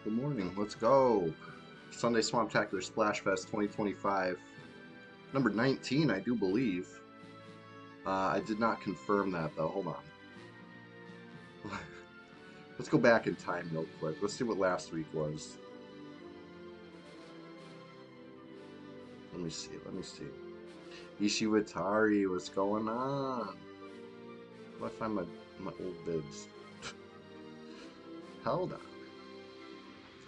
Good morning. Let's go. Sunday Swamptacular Splashfest 2025. Number 19, I do believe. I did not confirm that, though. Hold on. Let's go back in time real quick. Let's see what last week was. Let me see. Ishiwatari, what's going on? How do I find my old vids? Hold on.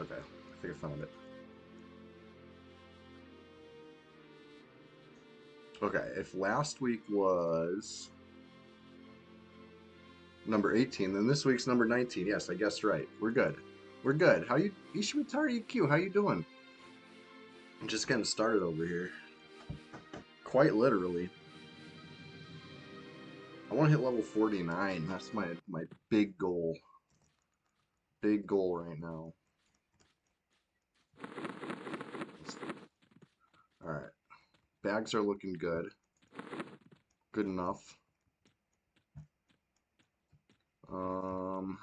Okay, I think I found it. Okay, if last week was number 18, then this week's number 19. Yes, I guessed right. We're good. We're good. How you, Ishiwatari Q? How you doing? I'm just getting started over here. Quite literally. I want to hit level 49. That's my big goal. Big goal right now. All right. Bags are looking good. Good enough. I'm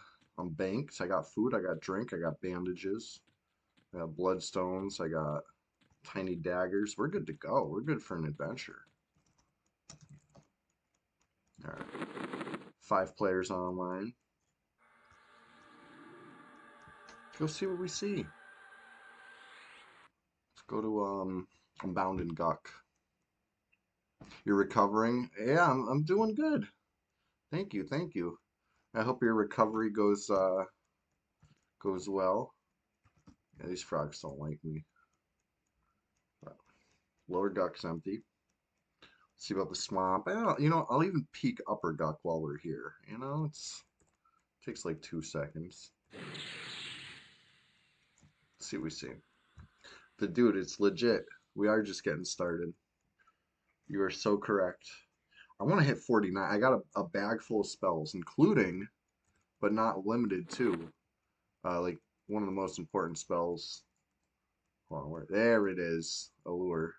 banked. I got food. I got drink. I got bandages. I got bloodstones. I got tiny daggers. We're good to go. We're good for an adventure. All right. 5 players online. Go see what we see. Let's go to Unbound and Guck. You're recovering? Yeah, I'm doing good. Thank you, thank you. I hope your recovery goes well. Yeah, these frogs don't like me. Lower Guck's empty. Let's see about the swamp. You know, I'll even peek Upper Guck while we're here. You know, it takes like 2 seconds. Let's see what we see. The dude, it's legit. We are just getting started. You are so correct. I want to hit 49. I got a bag full of spells, including, but not limited to, like one of the most important spells. Hold on, there it is. Allure.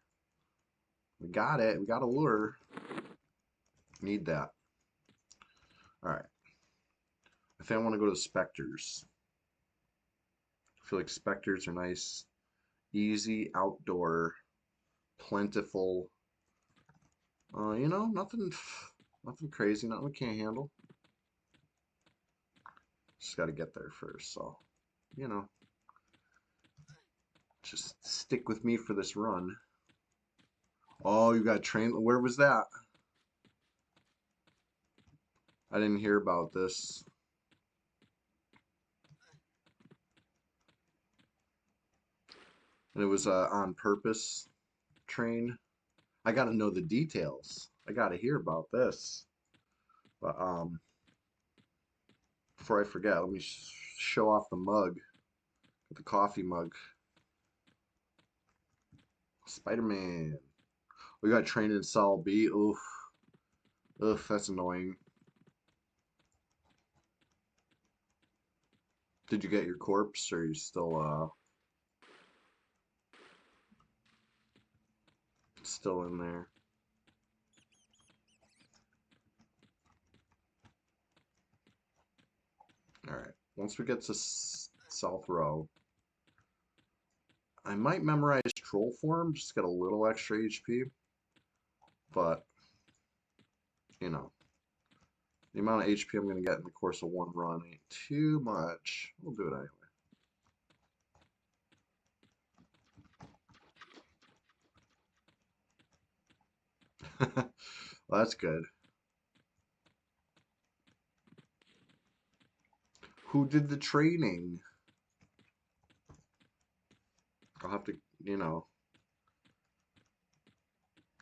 We got it. We got Allure. Need that. All right. I think I want to go to Specters. I feel like Specters are nice, easy, outdoor, plentiful. You know, nothing crazy, nothing we can't handle. Just got to get there first, so, you know, just stick with me for this run. Oh, you got train. Where was that? I didn't hear about this. And it was on purpose train. I got to know the details. I got to hear about this. But before I forget, let me show off the mug, the coffee mug. Spider-Man. We got trained in Sol B. Oof. Oof, that's annoying. Did you get your corpse, or are you still in there? Alright, once we get to South Row, I might memorize Troll Form, just get a little extra HP. But, you know, the amount of HP I'm going to get in the course of one run ain't too much. We'll do it anyway. Well, that's good. Who did the training? I'll have to, you know,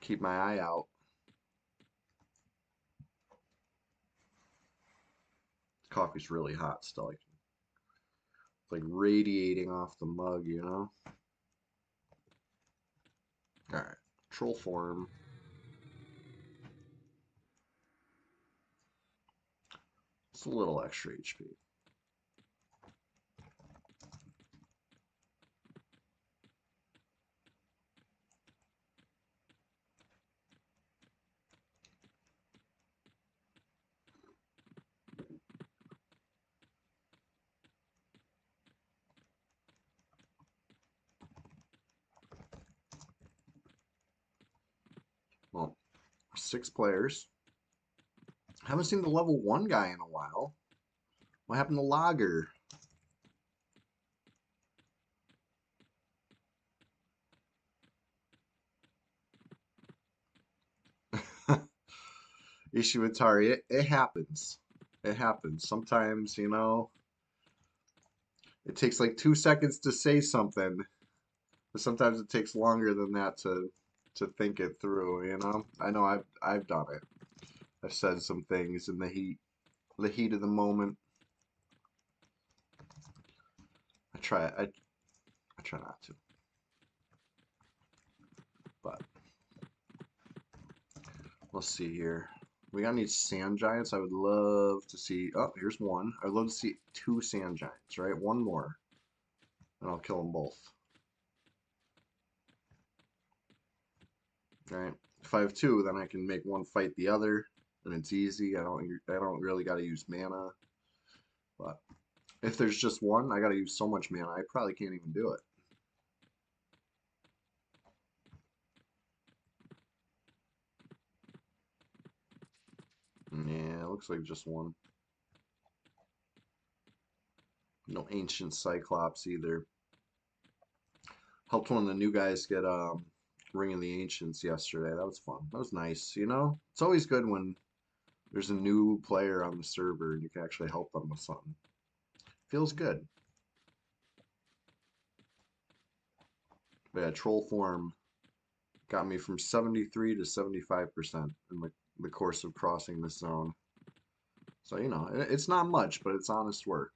keep my eye out. Coffee's really hot still. It's like radiating off the mug, you know? Alright, Troll Form. It's a little extra HP. 6 players. Haven't seen the level 1 guy in a while. What happened to Lager? Ishiwatari, it happens. It happens. Sometimes, you know, it takes like 2 seconds to say something, but sometimes it takes longer than that to think it through, you know? I know I've done it. I've said some things in the heat of the moment. I try not to. But let's see here. We got any sand giants? I would love to see. Oh, here's one. I'd love to see 2 sand giants, right? One more, and I'll kill them both. Right? If I have 2, then I can make one fight the other, and it's easy. I don't really got to use mana. But if there's just one, I got to use so much mana. I probably can't even do it. Yeah, it looks like just one. No ancient Cyclops either. Helped one of the new guys get Ring of the Ancients yesterday. That was fun. That was nice. You know, it's always good when there's a new player on the server and you can actually help them with something. Feels good. But yeah, troll form got me from 73 to 75% in the course of crossing this zone. So, you know, it's not much, but it's honest work.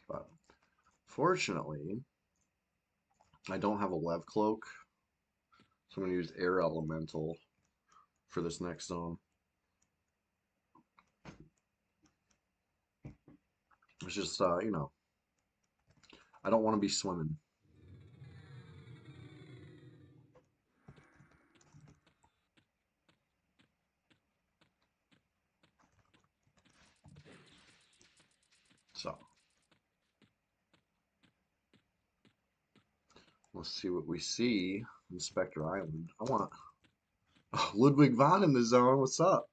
But fortunately, I don't have a Lev Cloak, so I'm going to use Air Elemental for this next zone. It's just, you know, I don't want to be swimming. So, let's see what we see in Spectre Island. I want Ludwig von in the zone. What's up?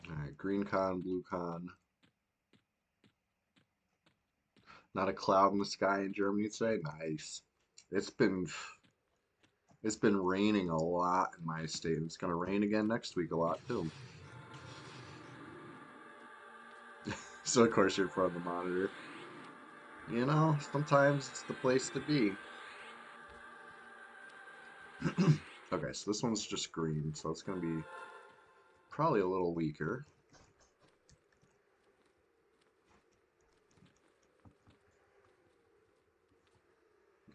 All right, green con, blue con. Not a cloud in the sky in Germany today. Nice. It's been it's been raining a lot in my state. It's gonna rain again next week a lot too. So of course you're in front of the monitor. You know, sometimes it's the place to be. Okay, so this one's just green, so it's gonna be probably a little weaker.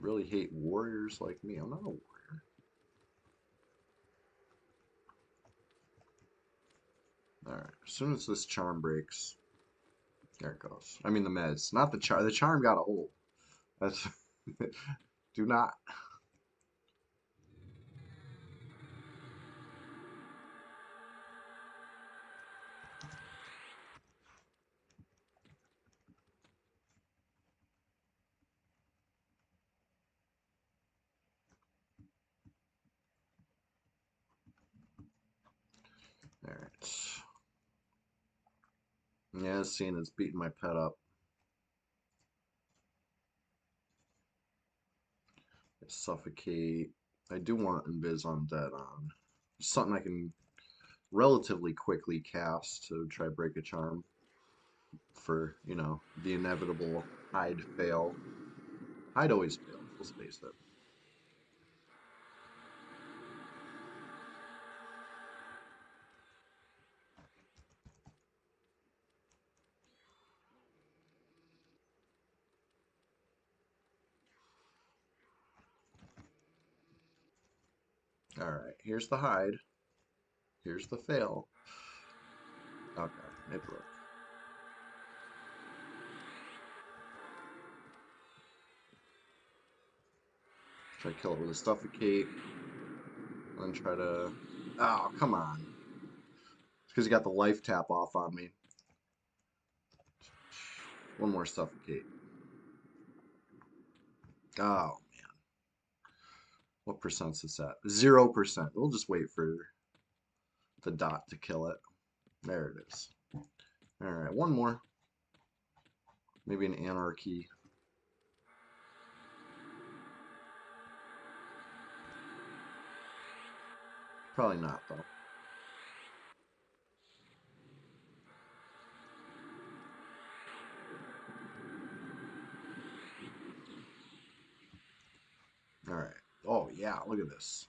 Really hate warriors like me. I'm not a warrior. Alright, as soon as this charm breaks, there it goes. I mean the mez, not the charm. The charm got a hole. That's do not. Alright. Yeah, seeing it's beating my pet up. Suffocate. I do want Invis Undead on. Something I can relatively quickly cast to try break a charm for, you know, the inevitable hide fail. Hide always fails, let's face it. Alright, here's the hide. Here's the fail. Okay, it broke. Try to kill it with a Suffocate. And then try to... Oh, come on. It's because he got the life tap off on me. One more suffocate. Oh, man. What percent's this at? 0%. We'll just wait for the dot to kill it. There it is. Alright, one more. Maybe an anarchy. Probably not, though. Alright. Oh, yeah, look at this.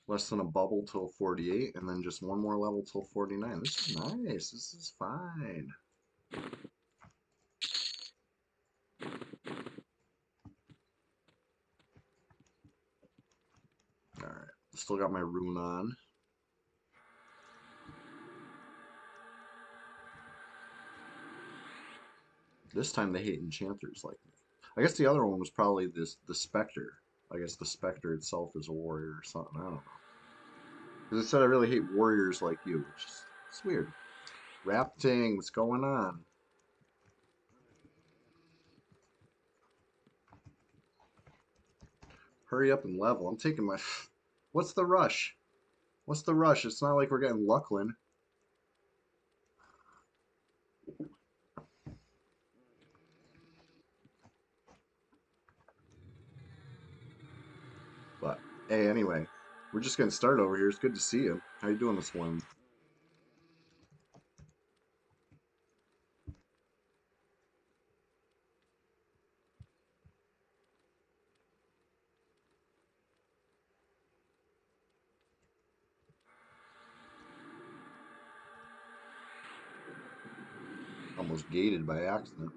Less than a bubble till 48, and then just one more level till 49. This is nice. This is fine. Alright. Still got my rune on. This time they hate enchanters like me. I guess the other one was probably the Spectre. I guess the Spectre itself is a warrior or something. I don't know. Because it said I really hate warriors like you, which is it's weird. Rapting, what's going on? Hurry up and level. I'm taking my... What's the rush? What's the rush? It's not like we're getting Lucklin. But, hey, anyway. We're just getting started over here. It's good to see you. How you doing this morning? Almost gated by accident.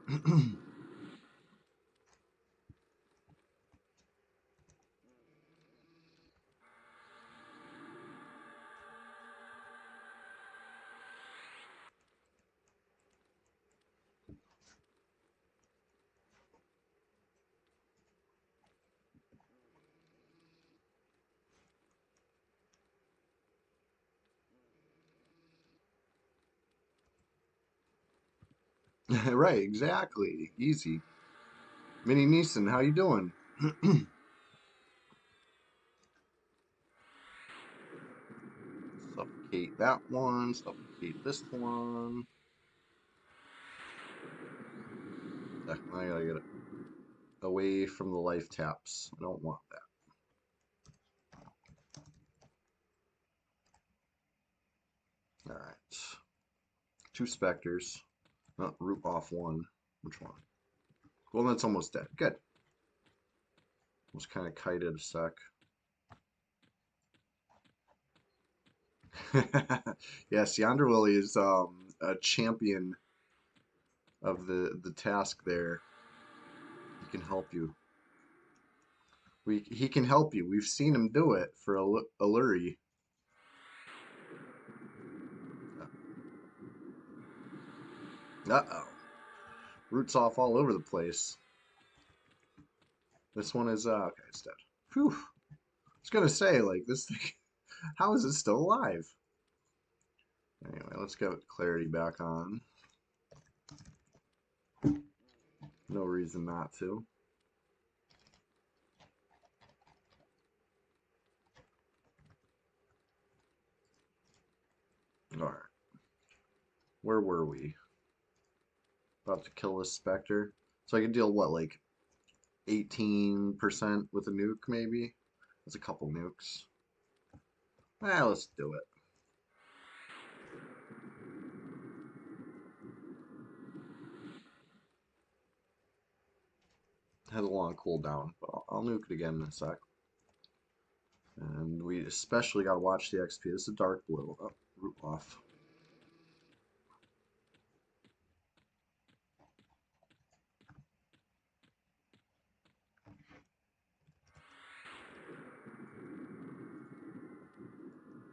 Right, exactly. Easy. Minnie Neeson, how you doing? Suffocate that one. Suffocate this one. I gotta get it away from the life taps. I don't want that. Alright. Two specters. Not root off one. Which one? Well, that's almost dead. Good. Was kind of kited a sec. Yes, Yonder Willie is a champion of the task there. He can help you. He can help you. We've seen him do it for Alluri. Uh-oh. Roots off all over the place. This one is okay, it's dead. Whew. I was gonna say, like, this thing, how is it still alive? Anyway, let's get clarity back on. No reason not to. Alright. Where were we? About to kill this Spectre. So I can deal, what, like 18% with a nuke, maybe? That's a couple nukes. Let's do it. Has a long cooldown, but I'll nuke it again in a sec. And we especially got to watch the XP. This is a dark blue. Oh, root off.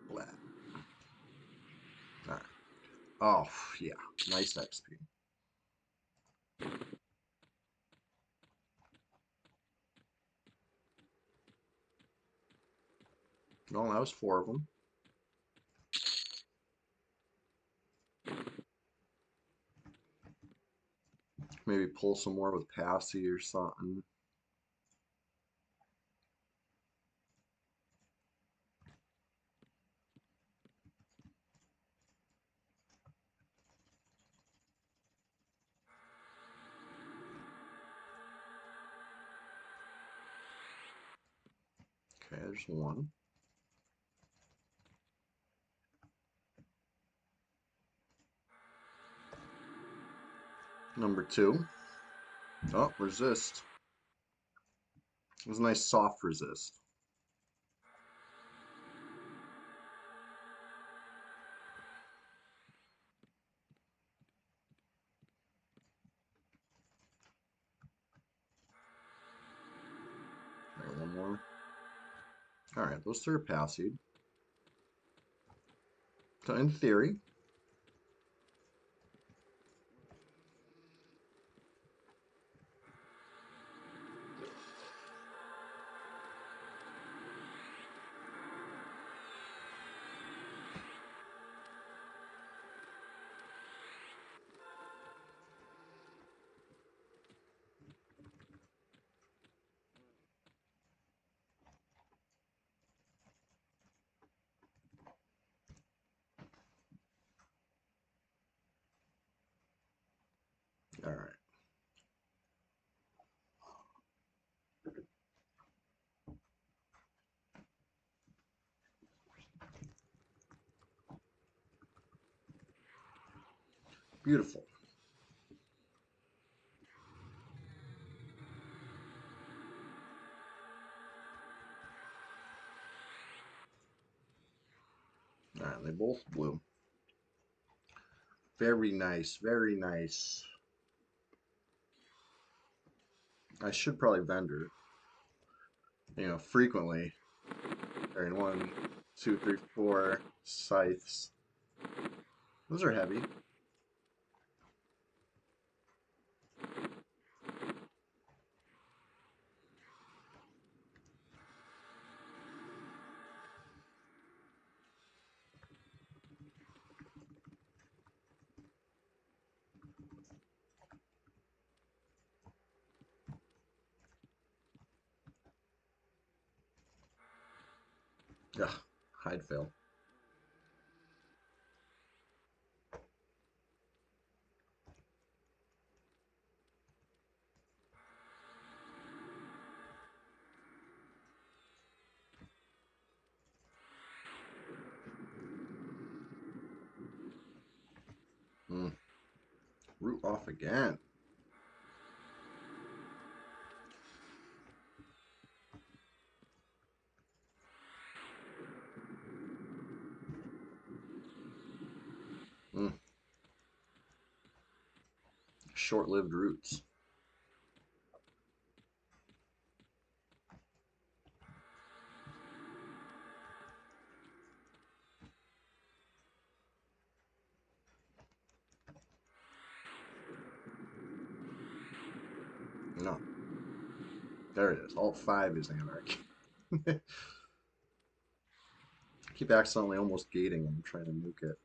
Blah. All right. Oh, yeah. Nice XP. No, that was 4 of them. Maybe pull some more with Passy or something. Okay, there's one. Number 2. Oh, resist. It was a nice soft resist. All right, one more. All right, those 3 are passive. So in theory, all right. Beautiful. All right, they both blue. Very nice, very nice. I should probably vendor, frequently. All right, 1, 2, 3, 4 scythes. Those are heavy. Ugh, hide fail. Root off again. Mm. Short-lived roots. No. There it is. Alt 5 is anarchy. Keep accidentally almost gating them, trying to nuke it.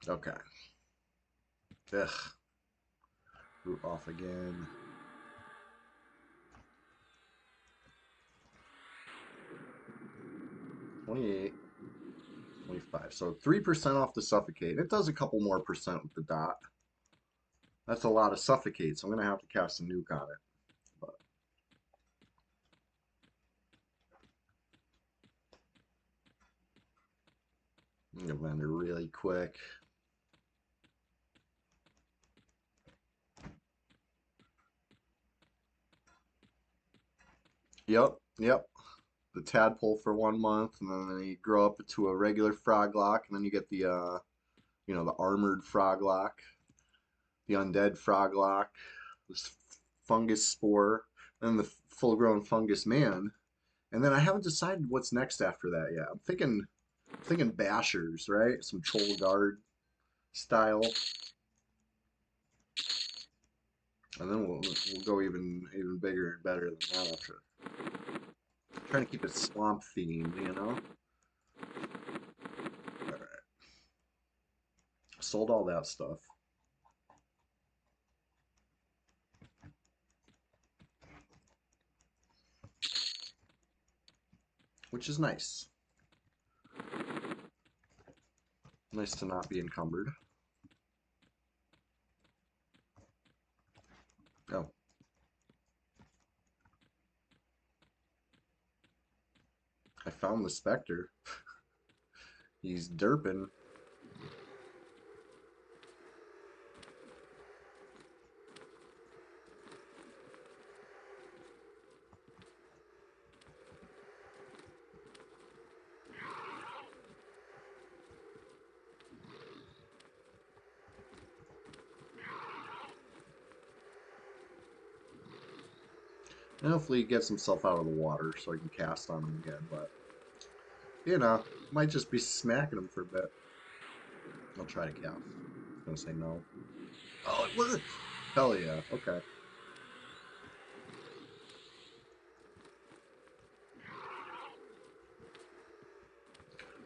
Okay. Ugh. Root off again. $28, $25. So 3% off the suffocate. It does a couple more percent with the dot. That's a lot of suffocate, so I'm going to have to cast a nuke on it. But I'm going to vendor really quick. Yep. The tadpole for 1 month, and then you grow up to a regular froglock, and then you get the armored froglock, the undead froglock, this fungus spore, and the full-grown fungus man. And then I haven't decided what's next after that yet. I'm thinking bashers, right? Some troll guard style, and then we'll go even bigger and better than that after. Trying to keep it swamp themed, you know? Alright. Sold all that stuff. Which is nice. Nice to not be encumbered. Oh. I found the Spectre. He's derping. And hopefully he gets himself out of the water so I can cast on him again, but you know, might just be smacking him for a bit. I'll try to cast. I'm gonna say no. Oh, it worked! Hell yeah, okay.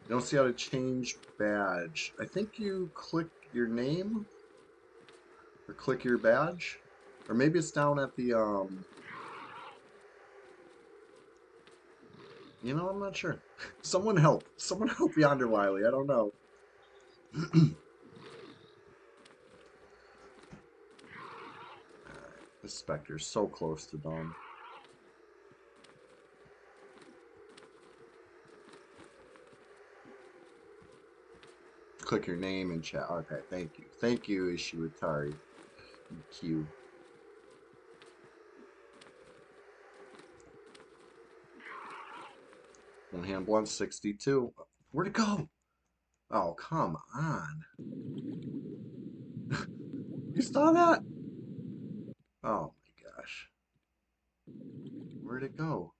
You don't see how to change badge. I think you click your name or click your badge. Or maybe it's down at the you know, I'm not sure. Someone help. Someone help Yonder Wiley. I don't know. This Spectre's so close to done. Click your name in chat. Okay, thank you. Thank you, Ishiwatari. Q. One hand blunt 62. Where'd it go? Oh, come on. You saw that? Oh my gosh. Where'd it go?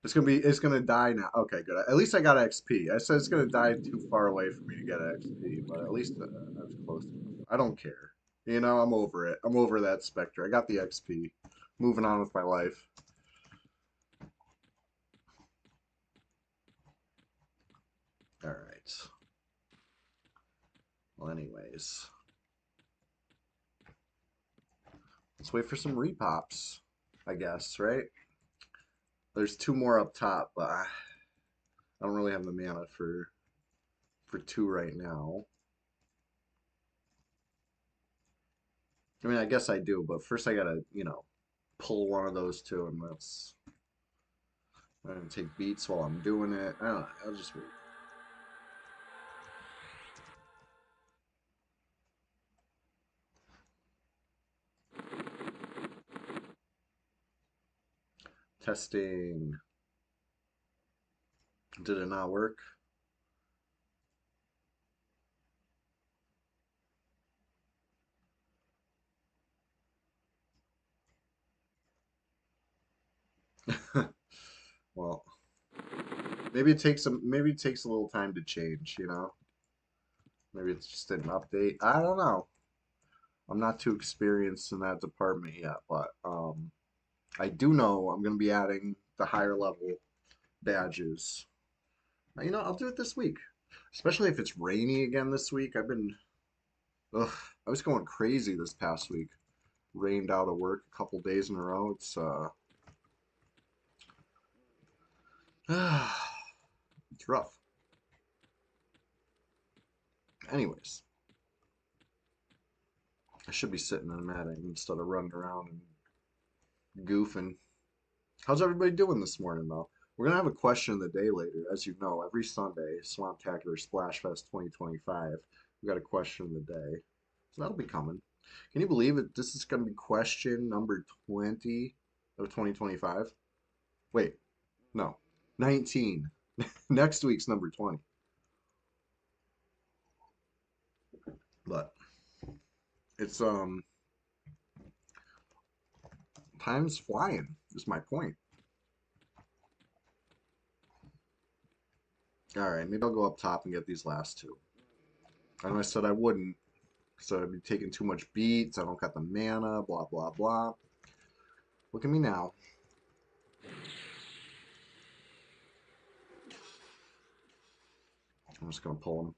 It's gonna die now. Okay, good. At least I got XP. I said it's gonna die too far away for me to get XP, but at least I was close enough. I don't care. You know, I'm over it. I'm over that Spectre. I got the XP. Moving on with my life. Alright. Well, anyways. Let's wait for some repops, I guess, right? There's two more up top, but I don't really have the mana for two right now. I mean, I guess I do, but first I gotta, you know, pull one of those two, and that's... I'm gonna take beats while I'm doing it. I don't know, I'll just wait. Testing. Did it not work? Well, maybe it takes a little time to change, you know? Maybe it's just an update. I don't know. I'm not too experienced in that department yet, but I do know I'm going to be adding the higher level badges. You know, I'll do it this week, especially if it's rainy again this week. Ugh, I was going crazy this past week. Rained out of work a couple days in a row. It's rough. Anyways, I should be sitting in a matting instead of running around and goofing. How's everybody doing this morning, though? We're going to have a question of the day later. As you know, every Sunday, Swamptacular Splashfest 2025, we got a question of the day. So that'll be coming. Can you believe it? This is going to be question number 20 of 2025. Wait, no, 19. Next week's number 20. But it's time's flying, is my point. All right, maybe I'll go up top and get these last two. I know I said I wouldn't, so I'd be taking too much beats. I don't got the mana, blah, blah, blah. Look at me now. I'm just gonna pull them.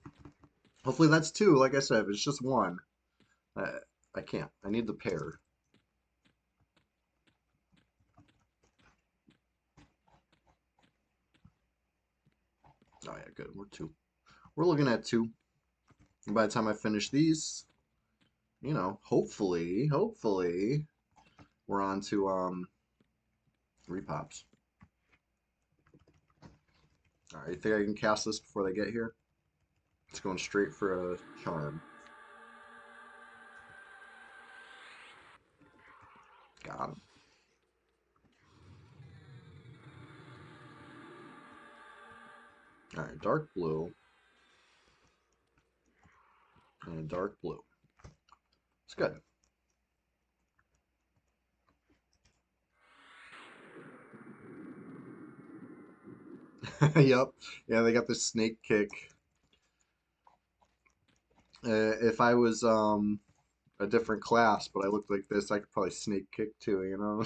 Hopefully that's two. Like I said, if it's just one, I can't. I need the pair. Oh yeah, good. We're two. We're looking at two. And by the time I finish these, you know, hopefully, we're on to repops. All right, you think I can cast this before they get here? It's going straight for a charm. Got him. All right, dark blue and a dark blue. It's good. Yep. Yeah, they got the snake kick. If I was a different class, but I looked like this, I could probably snake kick too, you know?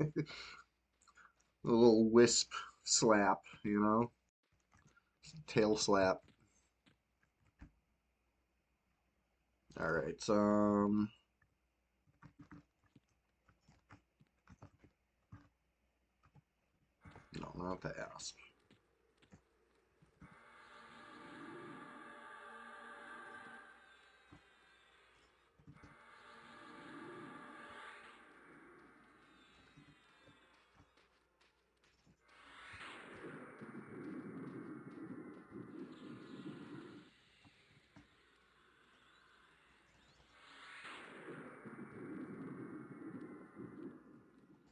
A little wisp slap, you know? Tail slap. All right. No, not the asp.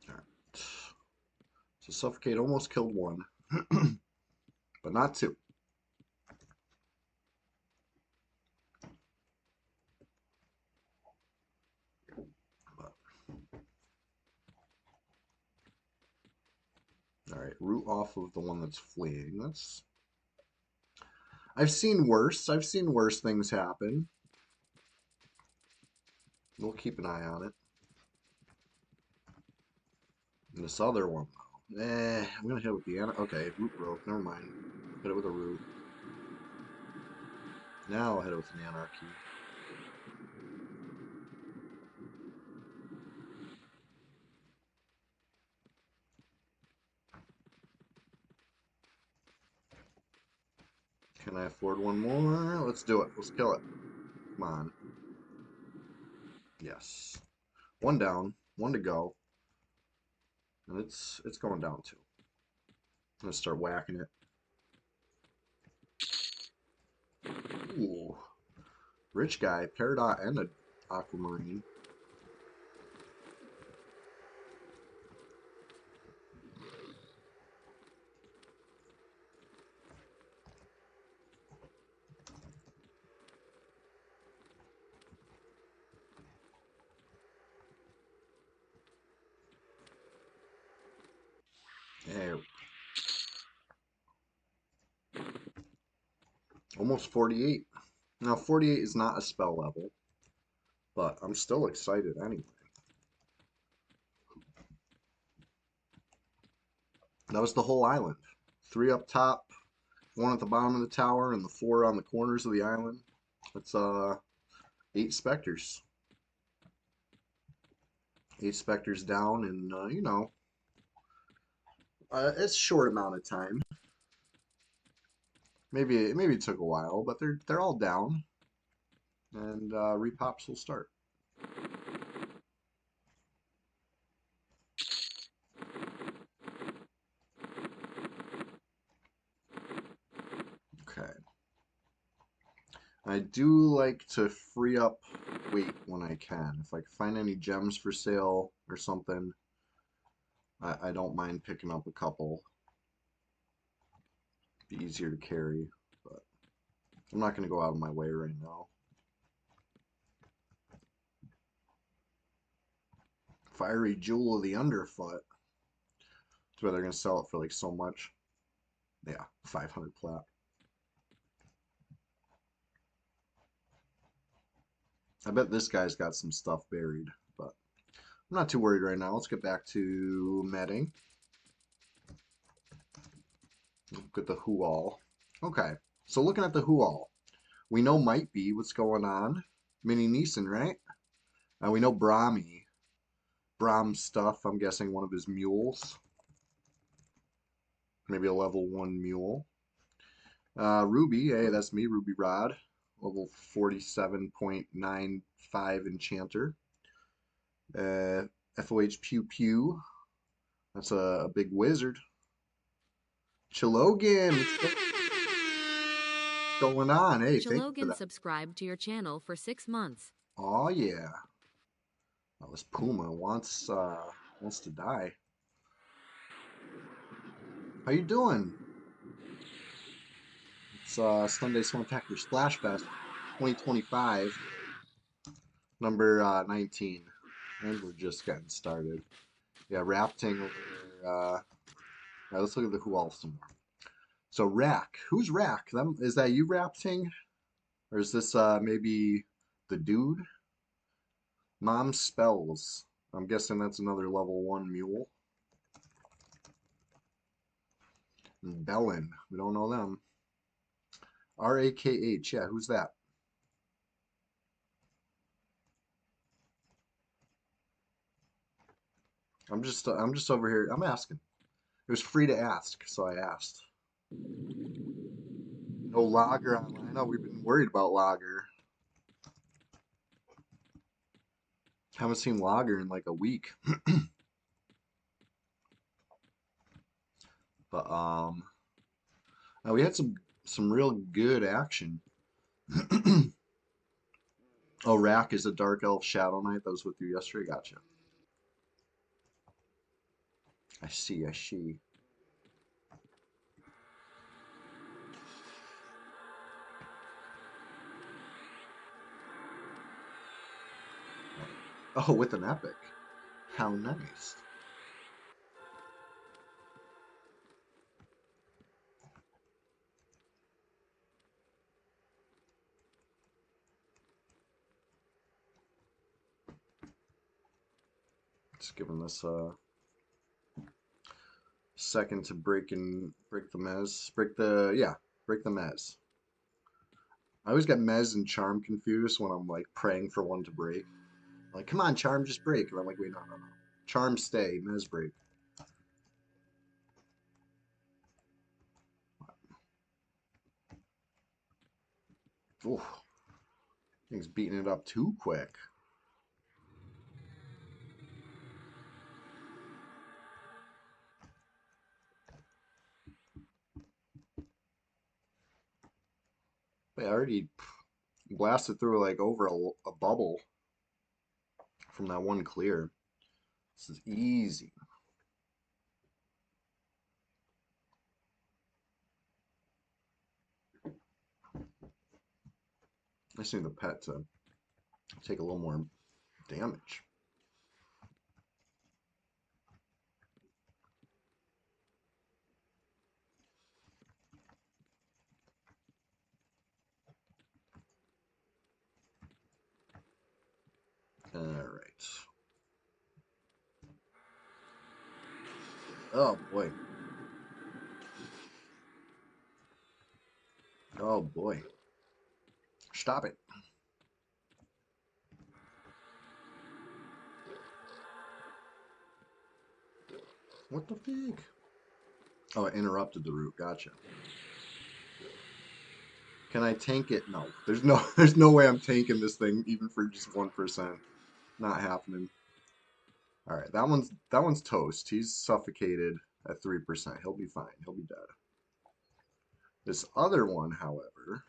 All right. So suffocate almost killed one, but not two. But, all right, root off of the one that's fleeing. That's I've seen worse. I've seen worse things happen. We'll keep an eye on it. And this other one, though. I'm gonna hit it with the okay, root broke. Never mind. Hit it with a root. Now I'll hit it with an anarchy. Can I afford one more? Let's do it. Let's kill it. Come on. Yes. One down. One to go. And it's going down too. I'm gonna start whacking it. Ooh. Rich guy, Peridot and an aquamarine. Hey, almost 48. Now 48 is not a spell level, but I'm still excited anyway. That was the whole island. 3 up top, 1 at the bottom of the tower, and the 4 on the corners of the island. That's 8 specters. 8 specters down, and you know, it's a short amount of time. Maybe it took a while, but they're all down, and repops will start. Okay. I do like to free up weight when I can. If I can find any gems for sale or something, I don't mind picking up a couple. Be easier to carry, but I'm not going to go out of my way right now. Fiery Jewel of the Underfoot. That's why they're going to sell it for like so much. Yeah, 500 plat. I bet this guy's got some stuff buried, but I'm not too worried right now. Let's get back to medding. Look at the who all. Okay. So looking at the who all, we know might be what's going on. Mini Neeson, right? We know Brahmi. Brahm's stuff, I'm guessing one of his mules. Maybe a level 1 mule. Ruby, hey, that's me, Ruby Rod. Level 47.95 enchanter. FOH Pew Pew. That's a big wizard. Chilogan, what's going on? Hey, thank you for Chilogan that. subscribed to your channel for 6 months. Oh yeah. Oh, this Puma wants to die. How you doing? It's Sunday Swamp-Tacular SPLASHFEST 2025, number 19. And we're just getting started. Yeah, Rapting over there. Right, let's look at the who else some more. So Rack. Who's Rack? Is that you, Rapting? Or is this maybe the dude? Mom Spells. I'm guessing that's another level 1 mule. And Bellin. We don't know them. RAKH. Yeah, who's that? I'm just over here. I'm asking. It was free to ask, so I asked. No Lager online. I know we've been worried about Lager. Haven't seen Lager in like a week. But we had some real good action. Oh, Rack is a Dark Elf Shadow Knight that was with you yesterday. Gotcha. I see. I see. Oh, with an epic. How nice. Just giving this a second to break the mez. Break the mez. I always get mez and charm confused when I'm like praying for one to break. Like, come on, charm, just break. And I'm like, wait, no, no, no. Charm stay, mez break. Ooh, thing's beating it up too quick. I already blasted through like over a bubble from that one clear. This is easy. I just need the pet to take a little more damage. All right. Oh boy. Oh boy. Stop it. What the fig? Oh, it interrupted the route. Gotcha. Can I tank it? No. There's no way I'm tanking this thing even for just 1%. Not happening. All right, that one's toast. He's suffocated at 3%. He'll be fine. He'll be dead. This other one, however,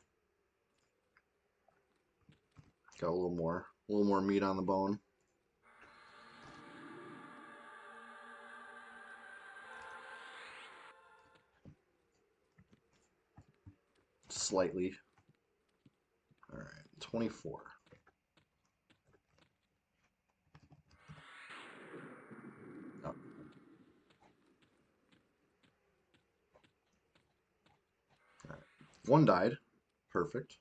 got a little more meat on the bone. Slightly. All right, 24. Oh. All right. One died. Perfect.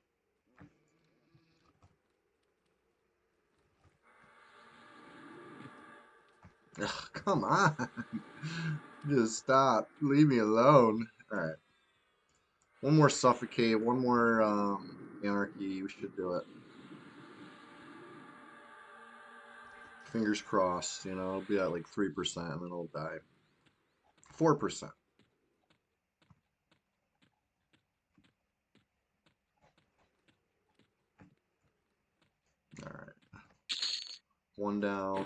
Ugh, come on. Just stop. Leave me alone. All right. One more Suffocate, one more Anarchy. We should do it. Fingers crossed, you know, it'll be at like 3% and then it'll die. 4%. All right. One down.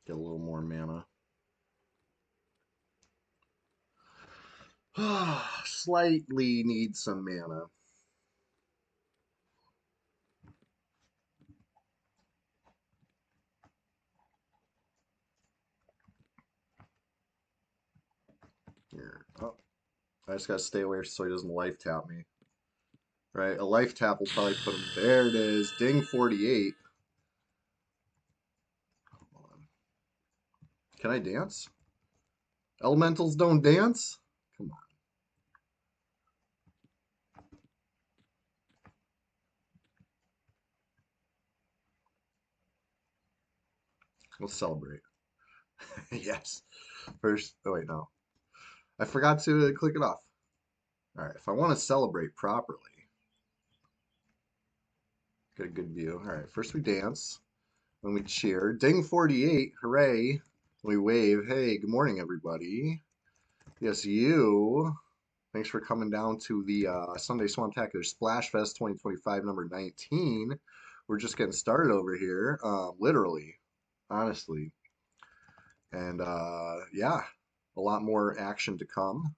Get a little more mana. Slightly need some mana. Here. Oh, I just gotta stay away so he doesn't life tap me. Right, a life tap will probably put him. There it is. Ding 48. Come on. Can I dance? Elementals don't dance? Come on. Let's celebrate. Yes. First, oh wait, no. I forgot to click it off. All right, if I want to celebrate properly, get a good view. All right, first we dance, then we cheer. Ding 48, hooray. We wave. Hey, good morning, everybody. Yes, you. Thanks for coming down to the Sunday Swamptacular Splash Fest 2025, number 19. We're just getting started over here, literally, honestly. And yeah, a lot more action to come.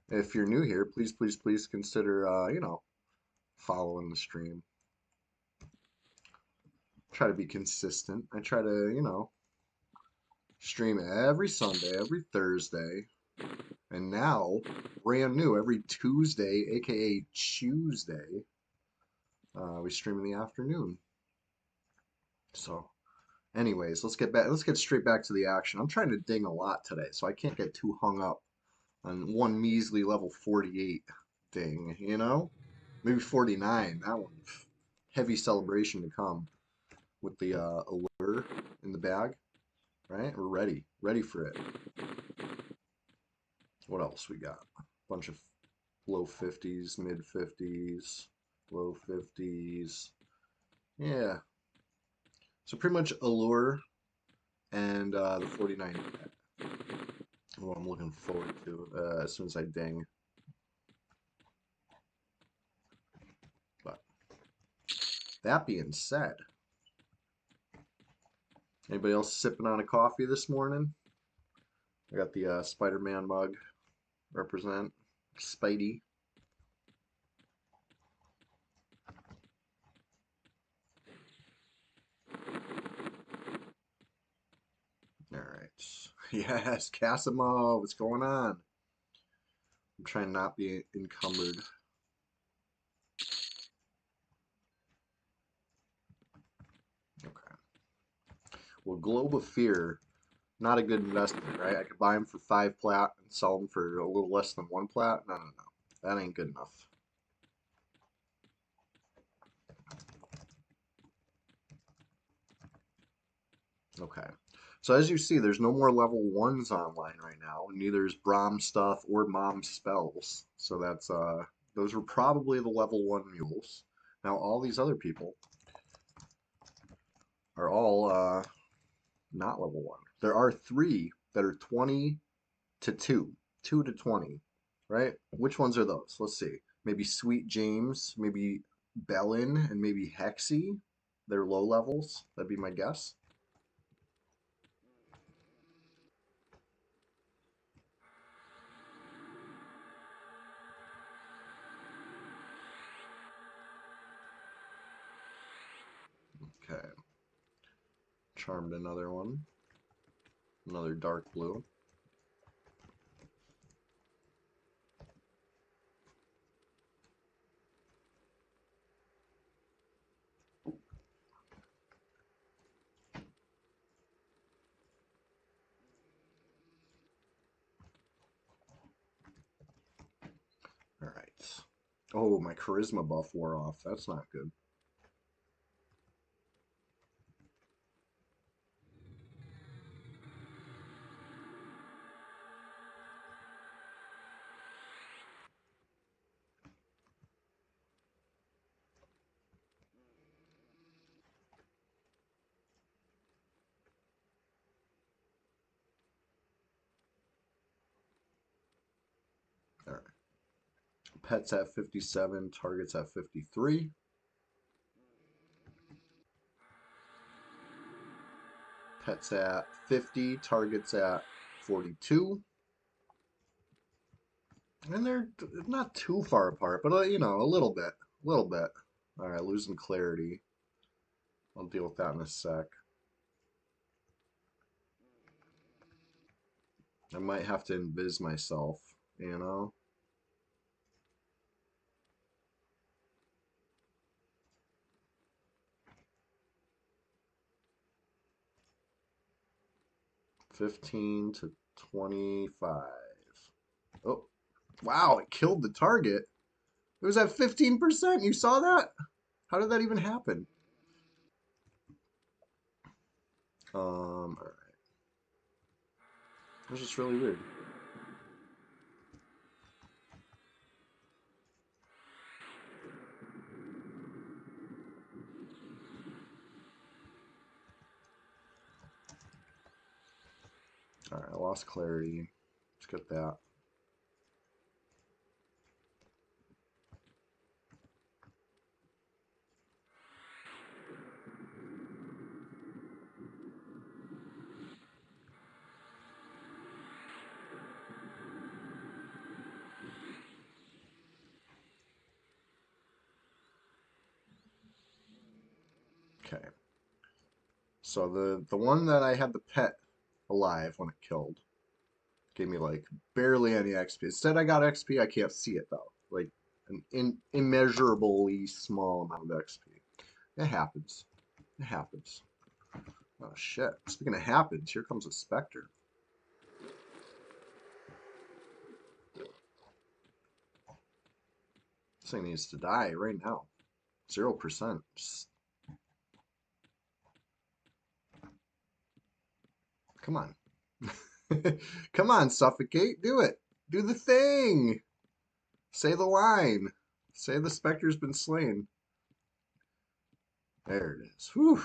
If you're new here, please, please, please consider, you know, following the stream. Try to be consistent. I try to, you know, stream every Sunday, every Thursday, and now brand new every Tuesday, aka Tuesday. We stream in the afternoon. So, anyways, let's get back. Let's get straight back to the action. I'm trying to ding a lot today, so I can't get too hung up on one measly level 48 ding. You know, maybe 49. That one, heavy celebration to come with the allure in the bag. Right, we're ready for it. What else we got? Bunch of low 50s, mid 50s, low 50s. Yeah. So pretty much allure and the 49 what I'm looking forward to as soon as I ding. But that being said, anybody else sipping on a coffee this morning? I got the Spider-Man mug. Represent Spidey. All right. Yes, Casimo, what's going on? I'm trying not to be encumbered. Okay. Well, Globe of Fear, not a good investment, right? I could buy them for 5 plat and sell them for a little less than 1 plat. No, no, no. That ain't good enough. Okay. So as you see, there's no more level 1s online right now. Neither is Braum stuff or Mom spells. So that's those were probably the level 1 mules. Now all these other people are all not level 1. There are 3 that are 20 to 2. 2 to 20, right? Which ones are those? Let's see. Maybe Sweet James, maybe Bellin, and maybe Hexy. They're low levels. That'd be my guess. Okay. Charmed another one. Another dark blue. All right. Oh, my charisma buff wore off. That's not good. Pet's at 57, target's at 53. Pet's at 50, target's at 42. And they're not too far apart, but you know, a little bit, a little bit. All right, losing clarity. I'll deal with that in a sec. I might have to invis myself, you know? $15 to 25. Oh, wow, it killed the target. It was at 15%. You saw that? How did that even happen? All right. It was just really weird. All right, I lost clarity. Let's get that. Okay. So the one that I had the pet alive when it killed gave me like barely any XP. Instead, I got XP. I can't see it though. Like an immeasurably small amount of XP. It happens. It happens. Oh shit. Speaking of happens, here comes a Spectre. This thing needs to die right now. 0%. Come on. Come on, suffocate. Do it. Do the thing. Say the line. Say the Spectre's been slain. There it is. Whew.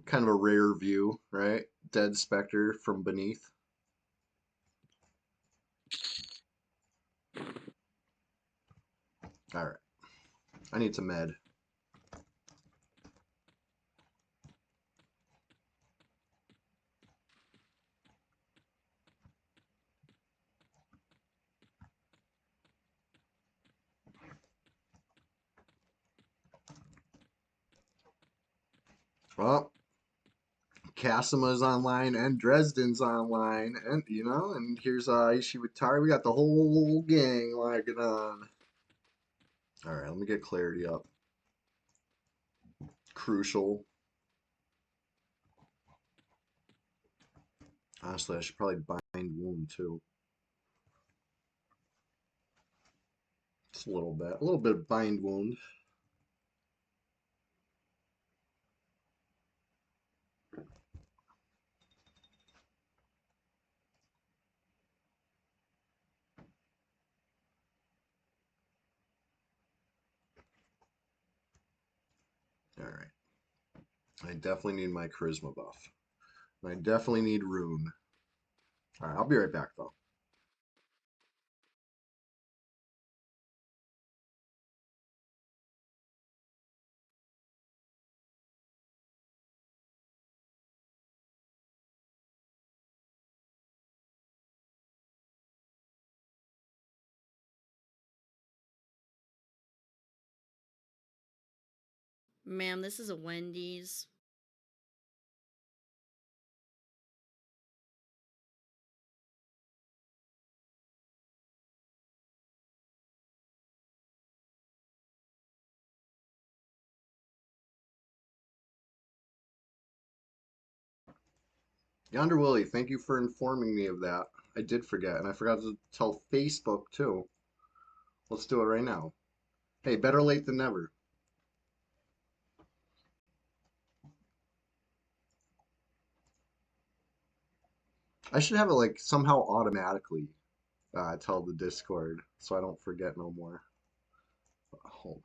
Kind of a rare view, right? Dead Spectre from beneath. All right. I need some med. Well, Casima's online and Dresden's online, and you know, and here's Ishiwatari. We got the whole gang logging on. All right, let me get clarity up. Crucial. Honestly, I should probably bind wound too. Just a little bit of bind wound. All right. I definitely need my charisma buff. I definitely need rune. All right, I'll be right back though. Ma'am, this is a Wendy's. Yonder Willie, thank you for informing me of that. I did forget, and I forgot to tell Facebook too. Let's do it right now. Hey, better late than never. I should have it like somehow automatically tell the Discord so I don't forget no more. Hold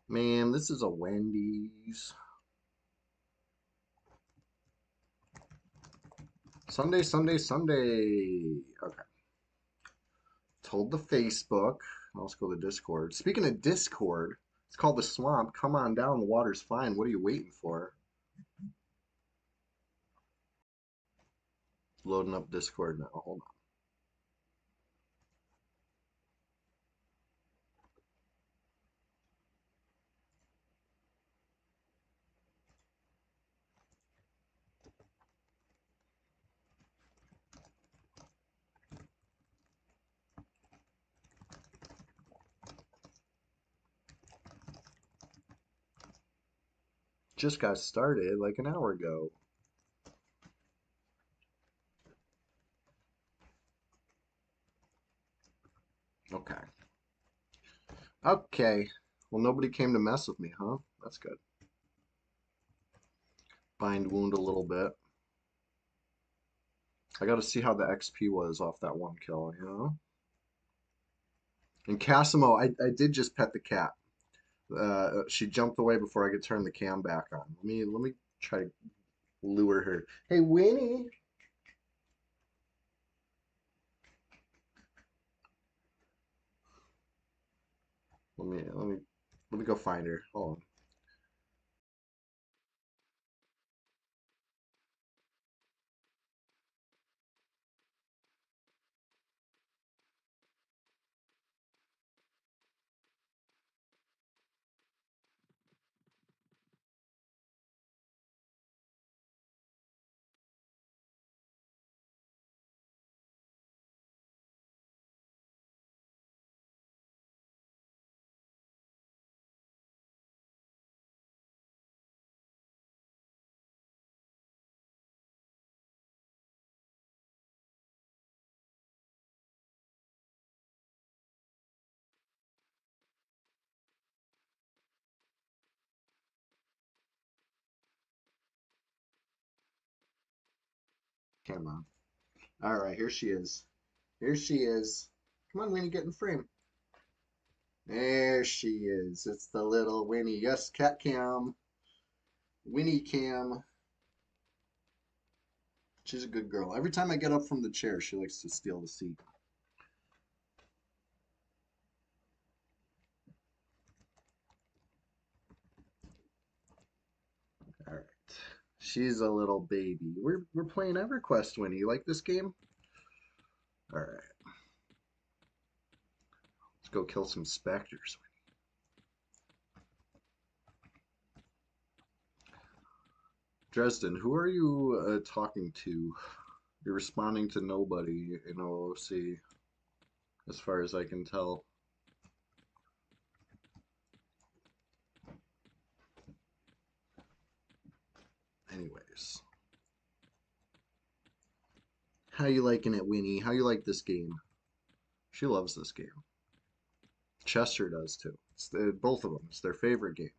on. Man, this is a Wendy's. Sunday, Sunday, Sunday. Okay. Told the Facebook. Let's go to Discord. Speaking of Discord, it's called the Swamp. Come on down. The water's fine. What are you waiting for? Loading up Discord now. Hold on. Just got started like an hour ago. Okay. Okay. Well, nobody came to mess with me, huh? That's good. Bind wound a little bit. I got to see how the XP was off that one kill, you know? And Casimo, I did just pet the cat. She jumped away before I could turn the cam back on. Let me try to lure her. Hey, Winnie. Let me go find her. Hold on. Come on. All right, here she is. Here she is. Come on, Winnie, get in frame. There she is. It's the little Winnie. Yes, cat cam. Winnie cam. She's a good girl. Every time I get up from the chair, she likes to steal the seat. All right. She's a little baby. We're playing EverQuest, Winnie. You like this game? All right. Let's go kill some specters. Dresden, who are you talking to? You're responding to nobody in OOC, as far as I can tell. Anyways. How you liking it, Winnie? How you like this game? She loves this game. Chester does too. Both of them. It's their favorite game.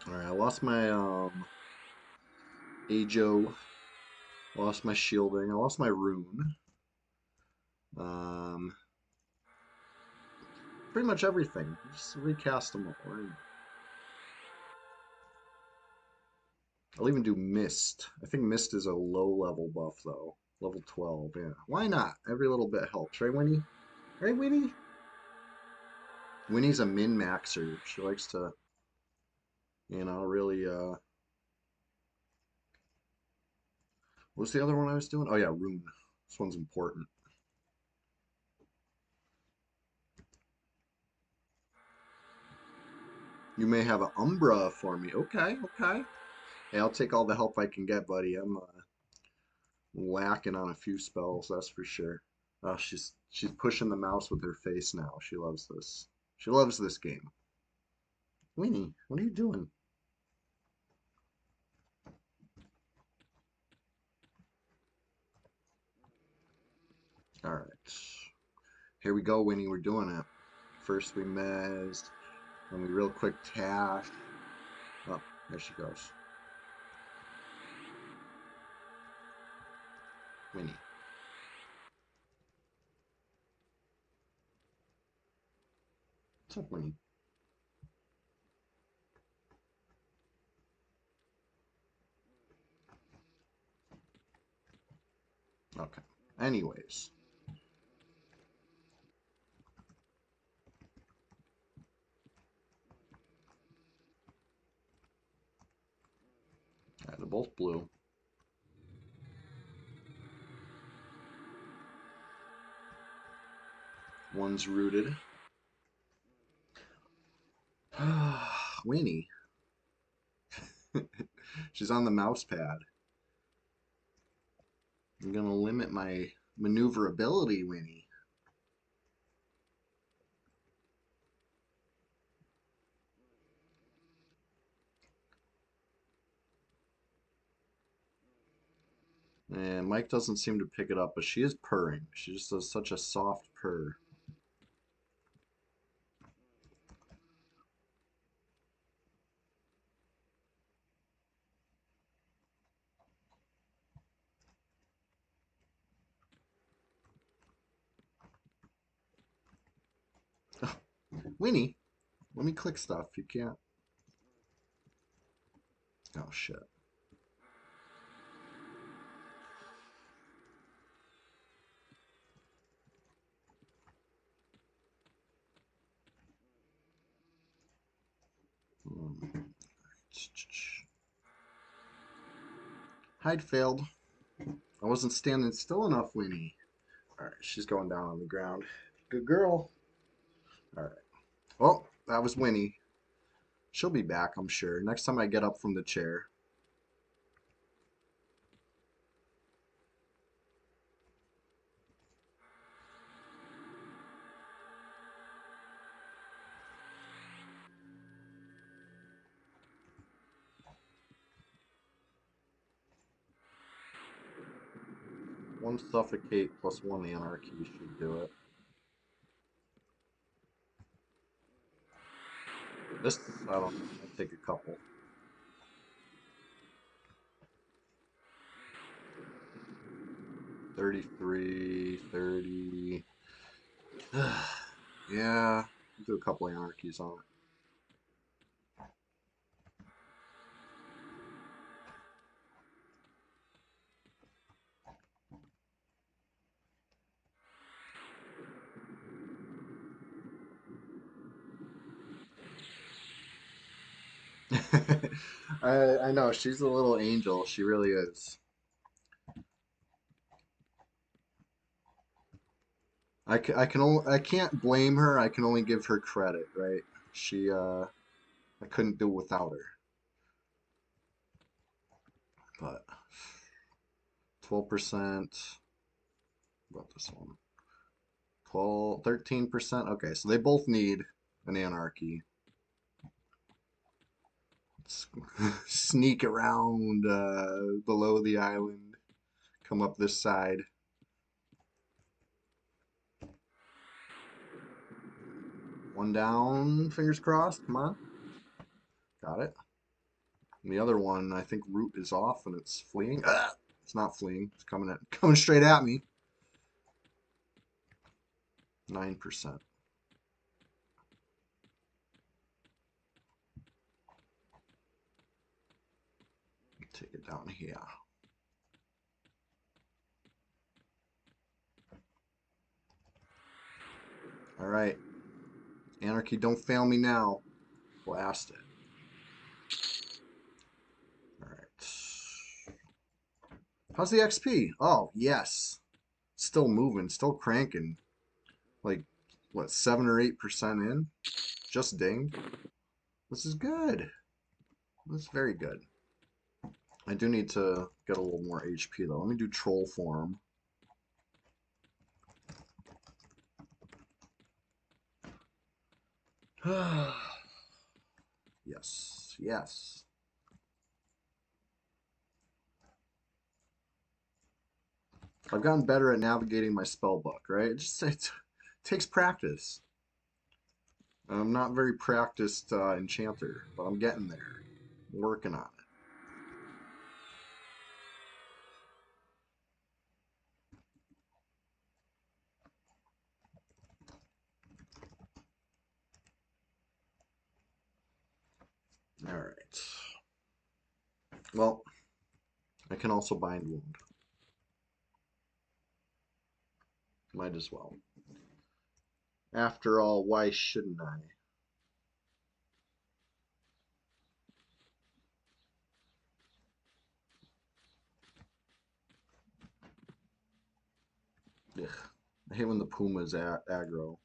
Alright, I lost my Ajo. Lost my shielding. I lost my rune. Um, pretty much everything. Just recast them all. Right? I'll even do Mist. I think Mist is a low level buff though. Level 12, yeah. Why not? Every little bit helps, right, Winnie? Right, Winnie? Winnie's a min-maxer. She likes to, really, what's the other one I was doing? Oh yeah, rune. This one's important. You may have an Umbra for me. Okay, okay. Hey, I'll take all the help I can get, buddy. I'm lacking on a few spells, that's for sure. Oh, she's pushing the mouse with her face now. She loves this. She loves this game. Winnie, what are you doing? All right. Here we go, Winnie. We're doing it. First we mezzed, then we real quick tash. Oh, there she goes. Winnie. What's up, Winnie? Anyways. Yeah, they're both blue. One's rooted. Winnie. She's on the mouse pad. I'm gonna limit my maneuverability, Winnie. And Mike doesn't seem to pick it up, but she is purring. She just does such a soft purr. Winnie, let me click stuff. You can't. Oh, shit. Hide failed. I wasn't standing still enough, Winnie. Alright, she's going down on the ground. Good girl. Alright. Well, that was Winnie. She'll be back, I'm sure. Next time I get up from the chair. One suffocate plus one anarchy should do it. This, I don't know. I'll take a couple. 33, 30. Yeah, I'll do a couple anarchies on it. I know she's a little angel. She really is. I can't blame her. I can only give her credit, right? She I couldn't do without her. But 12%. About this one. 12, 13%. Okay, so they both need an anarchy. Let's sneak around below the island. Come up this side. One down, fingers crossed. Come on. Got it. And the other one, I think root is off and it's fleeing. Ah! It's not fleeing. It's coming straight at me. 9%. Take it down here. All right. Anarchy, don't fail me now. Blast it. All right. How's the XP? Oh, yes. Still moving, still cranking. Like, what, 7 or 8% in? Just dinged. This is good. This is very good. I do need to get a little more HP, though. Let me do troll form. Yes, yes. I've gotten better at navigating my spell book, right? It takes practice. I'm not very practiced enchanter, but I'm getting there. I'm working on it. All right. Well, I can also bind wound. Might as well. After all, why shouldn't I? Ugh. I hate when the Puma's aggro.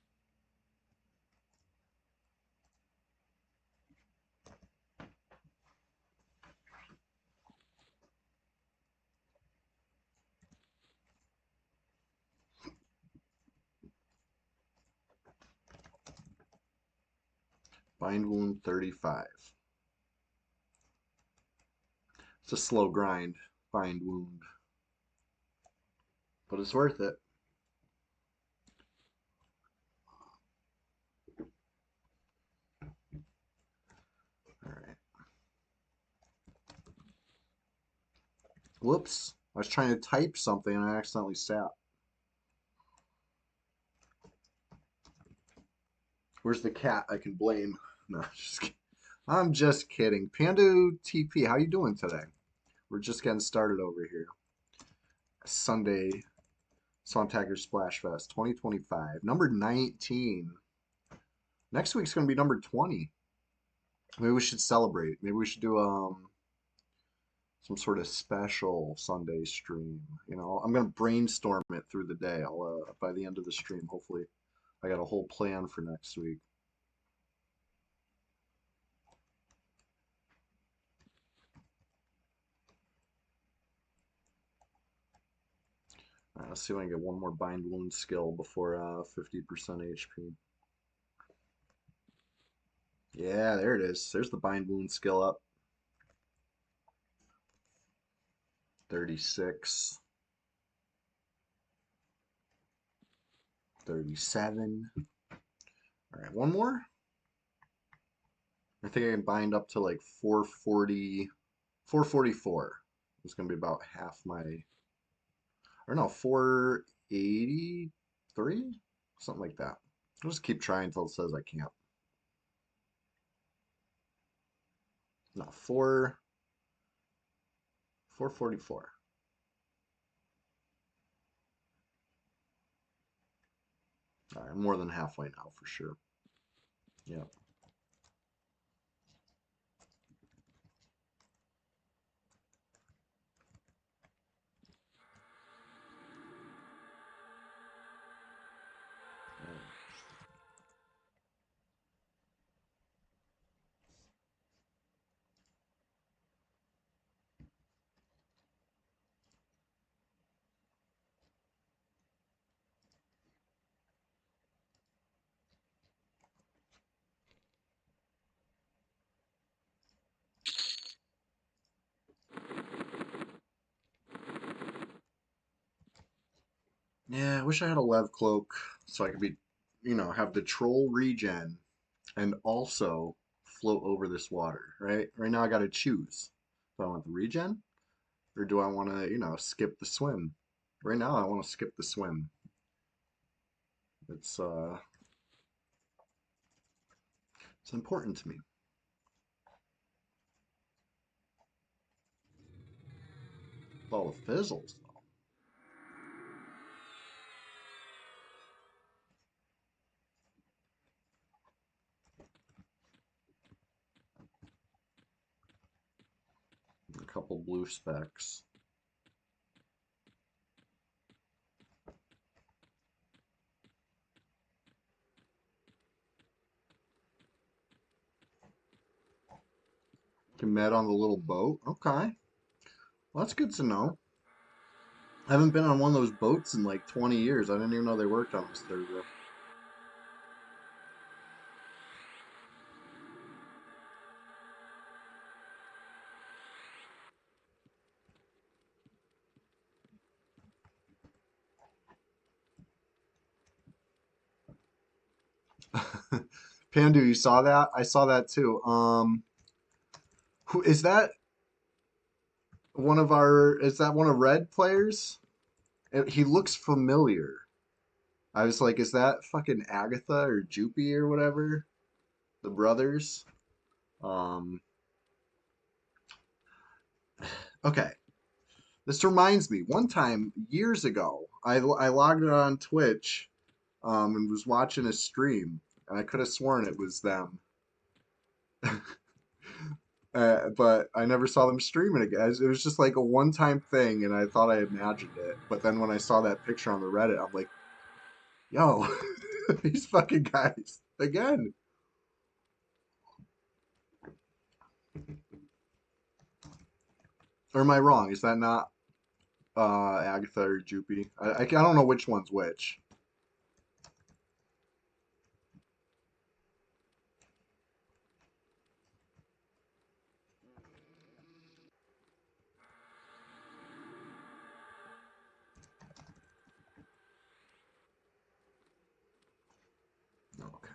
Bind wound 35. It's a slow grind, bind wound. But it's worth it. Alright. Whoops. I was trying to type something and I accidentally sat. Where's the cat I can blame? No, just kidding. I'm just kidding. Pandu TP, how you doing today? We're just getting started over here. Sunday, SWAMPTACULAR SPLASHFEST 2025. Number 19. Next week's going to be number 20. Maybe we should celebrate. Maybe we should do some sort of special Sunday stream. You know, I'm going to brainstorm it through the day. I'll by the end of the stream, hopefully, I got a whole plan for next week. All right, let's see if I can get one more bind wound skill before 50% HP. Yeah, there it is. There's the bind wound skill up. 36. 37. All right, one more. I think I can bind up to like 440, 444. It's going to be about half my, or no, 483? Something like that. I'll just keep trying until it says I can't. No, 444. All right, more than halfway now for sure. Yeah. Yeah, I wish I had a Lev cloak so I could be, you know, have the troll regen and also float over this water, right? Right now I got to choose. Do I want the regen or do I want to, you know, skip the swim? Right now I want to skip the swim. It's important to me. With all the fizzles though. A couple blue specks. Can met on the little boat. Okay. Well, that's good to know. I haven't been on one of those boats in like 20 years. I didn't even know they worked on this third wheel. Pandu, you saw that? I saw that too. Who is that? Is that one of Red players? He looks familiar. I was like, is that fucking Agatha or Jupy or whatever? The brothers? Um, okay. This reminds me, one time years ago, I logged on Twitch and was watching a stream, and I could have sworn it was them. But I never saw them streaming again. It was just like a one-time thing, and I thought I imagined it. But then when I saw that picture on the Reddit, I'm like, yo, these fucking guys again. Or am I wrong? Is that not Agatha or Jupy? I don't know which one's which. Okay.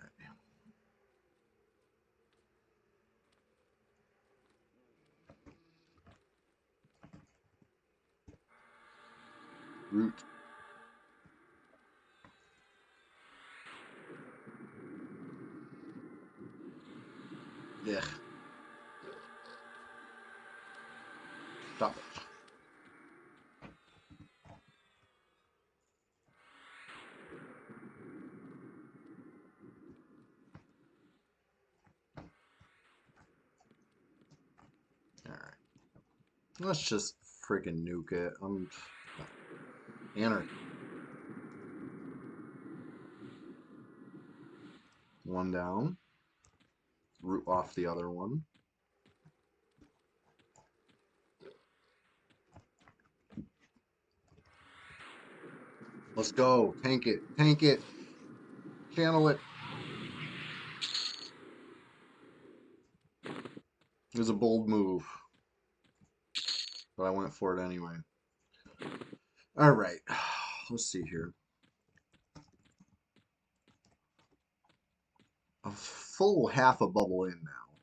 Root. Yeah. Stop it. All right. Let's just freaking nuke it. Anarchy. One down. Root off the other one. Let's go. Tank it. Tank it. Channel it. It was a bold move, but I went for it anyway. All right. Let's see here. A full half a bubble in now.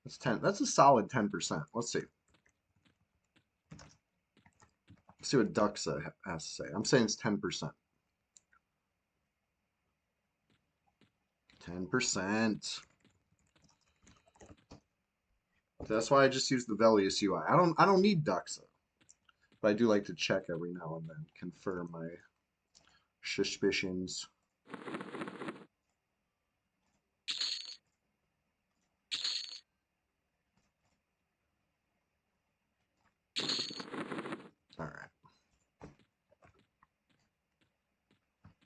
That's 10. That's a solid 10%. Let's see. Let's see what Duxa has to say. I'm saying it's 10%. 10%. That's why I just use the Velius UI. I don't need Duxa, but I do like to check every now and then, confirm my suspicions. All right.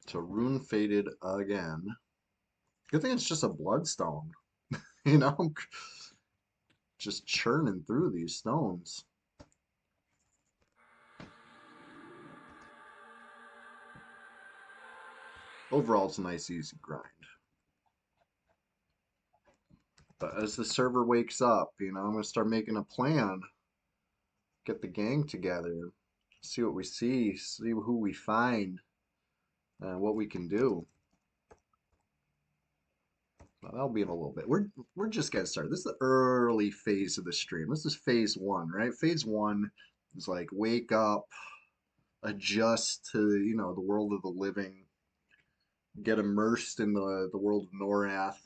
So rune faded again. Good thing it's just a bloodstone. You know, I'm just churning through these stones. Overall, it's a nice, easy grind. But as the server wakes up, you know, I'm gonna start making a plan. Get the gang together, see what we see who we find, and what we can do. Well, that'll be in a little bit. We're just getting started. This is the early phase of the stream. This is phase one, right? Phase one is like wake up, adjust to, you know, the world of the living, get immersed in the world of Norath.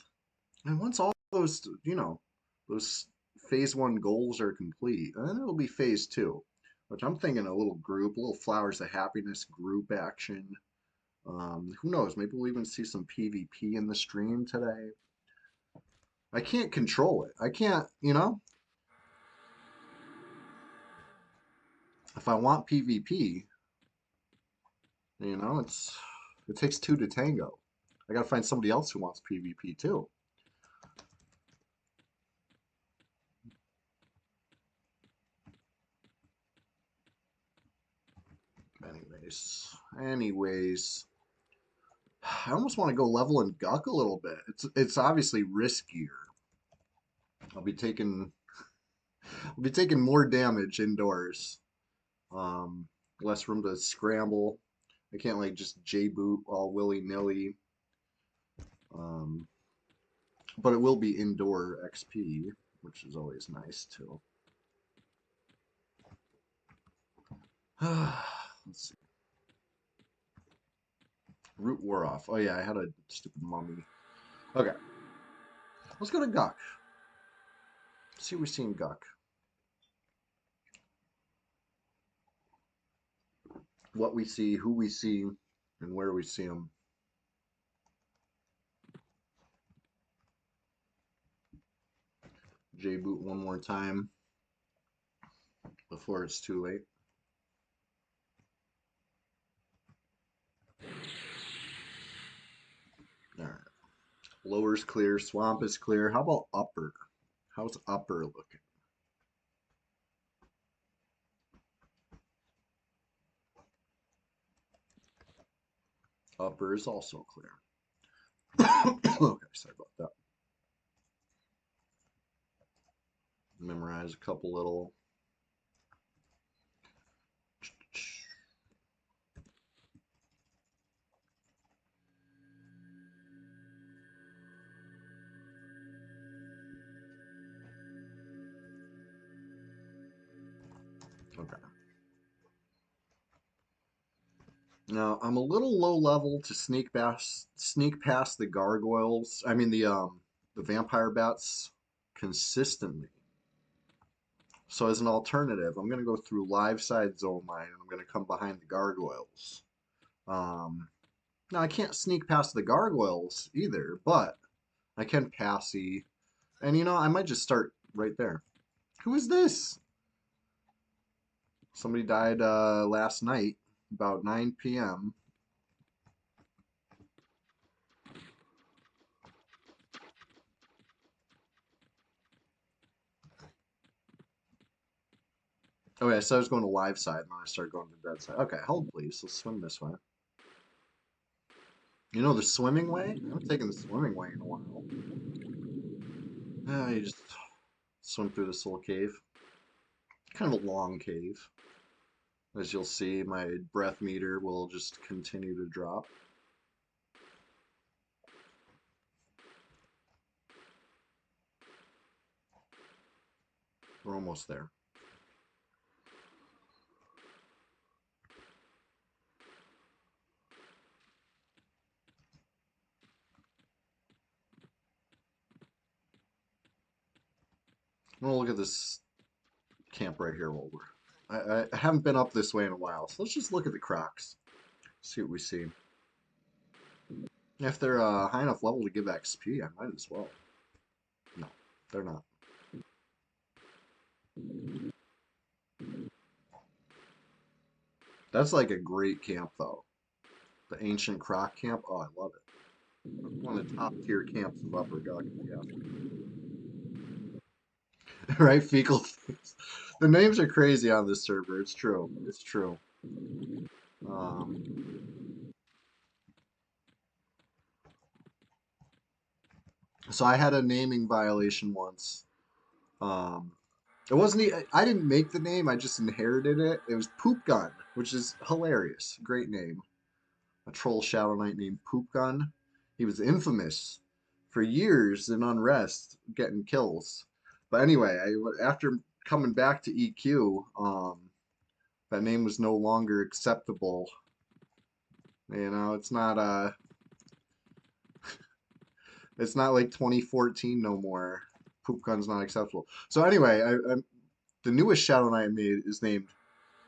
And once all those, you know, those phase one goals are complete, then it'll be phase two, which I'm thinking a little group, a little Flowers of Happiness group action. Who knows? Maybe we'll even see some PvP in the stream today. I can't control it. I can't, you know, if I want PvP, you know, it takes two to tango. I gotta find somebody else who wants PvP too. Anyways, I almost want to go level and guck a little bit. It's obviously riskier. I'll be taking more damage indoors. Um, Less room to scramble. I can't like just J boot all willy nilly. Um, but it will be indoor XP, which is always nice too. Let's see. Root wore off. Oh yeah, I had a stupid mummy. Okay, let's go to Guck. See what we see in Guck. what we see, who we see, and where we see them. J-boot one more time before it's too late. All right. Lower's clear, swamp is clear. How about upper? How's upper looking? Upper is also clear. Okay, sorry about that. Memorize a couple little. Okay. Now I'm a little low level to sneak past the gargoyles. I mean the vampire bats consistently. So as an alternative, I'm gonna go through live side zone line and I'm gonna come behind the gargoyles. Now I can't sneak past the gargoyles either, but I can passy. And you know, I might just start right there. Who is this? Somebody died last night about 9 p.m. Okay, so I was going to live side and then I started going to dead side. Okay, hold please. Let's swim this way. You know the swimming way? I haven't taken the swimming way in a while. You just swim through this little cave. Kind of a long cave. As you'll see, my breath meter will just continue to drop. We're almost there. I'm gonna look at this camp right here while I haven't been up this way in a while, so let's just look at the crocs. See what we see. If they're high enough level to give XP, I might as well. No, they're not. That's like a great camp though. The ancient croc camp. Oh, I love it. One of the top tier camps of Upper Gug, if you ask me. Right? Fecal things. The names are crazy on this server. It's true. It's true. Um, so I had a naming violation once. Um, it wasn't. I didn't make the name. I just inherited it. It was Poop Gun, which is hilarious. Great name. A troll shadow knight named Poop Gun. He was infamous for years in Unrest, getting kills. But anyway, after coming back to EQ, that name was no longer acceptable. You know, it's not like 2014 no more. Poop Gun's not acceptable. So anyway, the newest Shadow Knight I made is named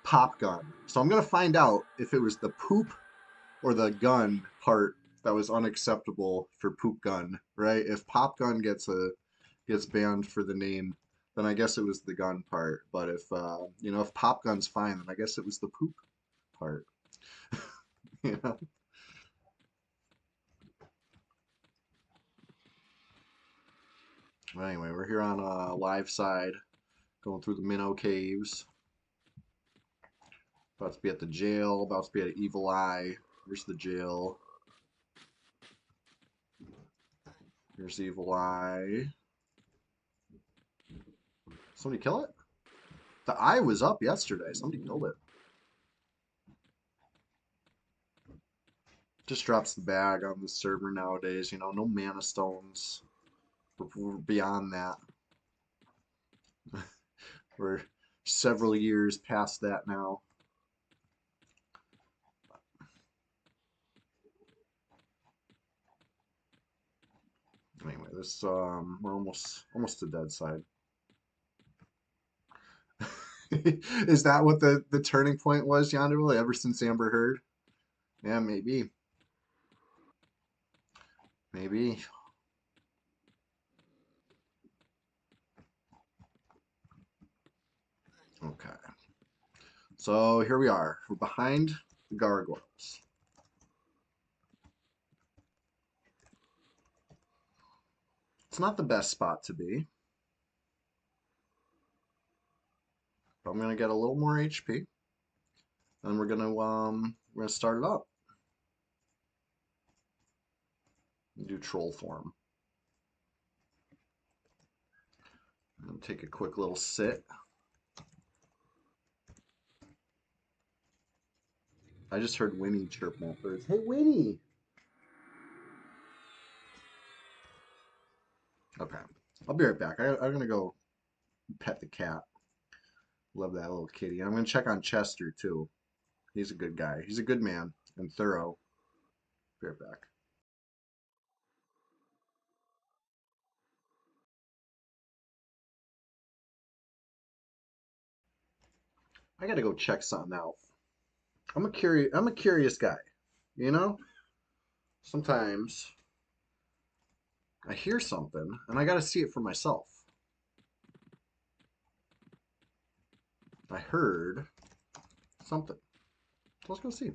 Pop Gun. So I'm gonna find out if it was the poop or the gun part that was unacceptable for Poop Gun, right? If Pop Gun gets banned for the name, then I guess it was the gun part. But if you know, if Pop Gun's fine, then I guess it was the poop part. You know? But anyway, we're here on a live side, going through the Minnow Caves. About to be at the jail, about to be at Evil Eye. Here's the jail. Here's Evil Eye. Somebody kill it? The eye was up yesterday. Somebody killed it. Just drops the bag on the server nowadays. You know, no mana stones. We're beyond that. We're several years past that now. Anyway, this we're almost to dead side. Is that what the turning point was, Yonderly, ever since Amber Heard? Yeah, maybe. Maybe. Okay. So here we are. We're behind the gargoyles. It's not the best spot to be, but I'm gonna get a little more HP, and we're gonna start it up. Do troll form. And take a quick little sit. I just heard Winnie chirp my birds. Hey, Winnie! Okay, I'll be right back. I'm gonna go pet the cat. Love that little kitty. I'm gonna check on Chester too. He's a good guy. He's a good man and thorough. Be right back. I gotta go check something out. I'm a curious guy. You know? Sometimes I hear something and I gotta see it for myself. I heard something. So let's go see.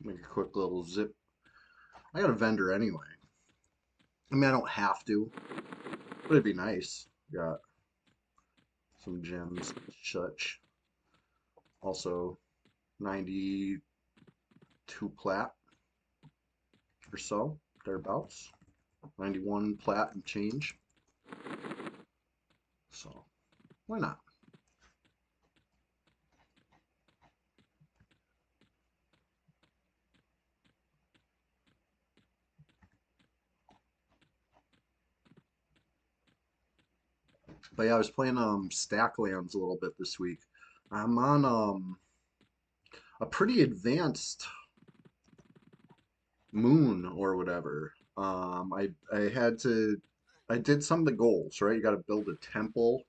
Make a quick little zip. I got a vendor anyway. I mean, I don't have to, but it'd be nice. Got some gems, such. Also, 92 plat or so, thereabouts. 91 plat and change. So, why not? But yeah, I was playing Stacklands a little bit this week. I'm on a pretty advanced moon or whatever. I did some of the goals, right? You got to build a temple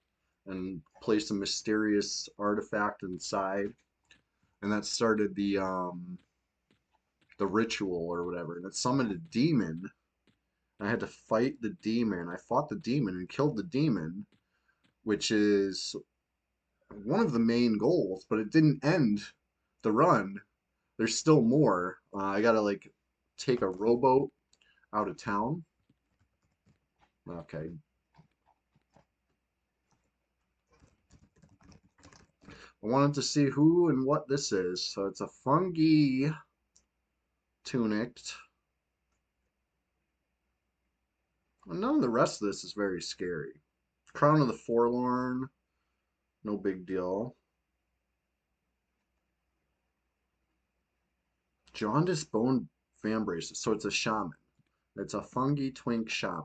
and place a mysterious artifact inside, and that started the ritual or whatever. And it summoned a demon. I had to fight the demon. I fought the demon and killed the demon, which is one of the main goals, but it didn't end the run. There's still more. I gotta like take a rowboat out of town. Okay. I wanted to see who and what this is. So it's a fungi tunicked. And none of the rest of this is very scary. Crown of the Forlorn, no big deal. Jaundice Bone Fan Braces. So it's a shaman. It's a fungi twink shaman.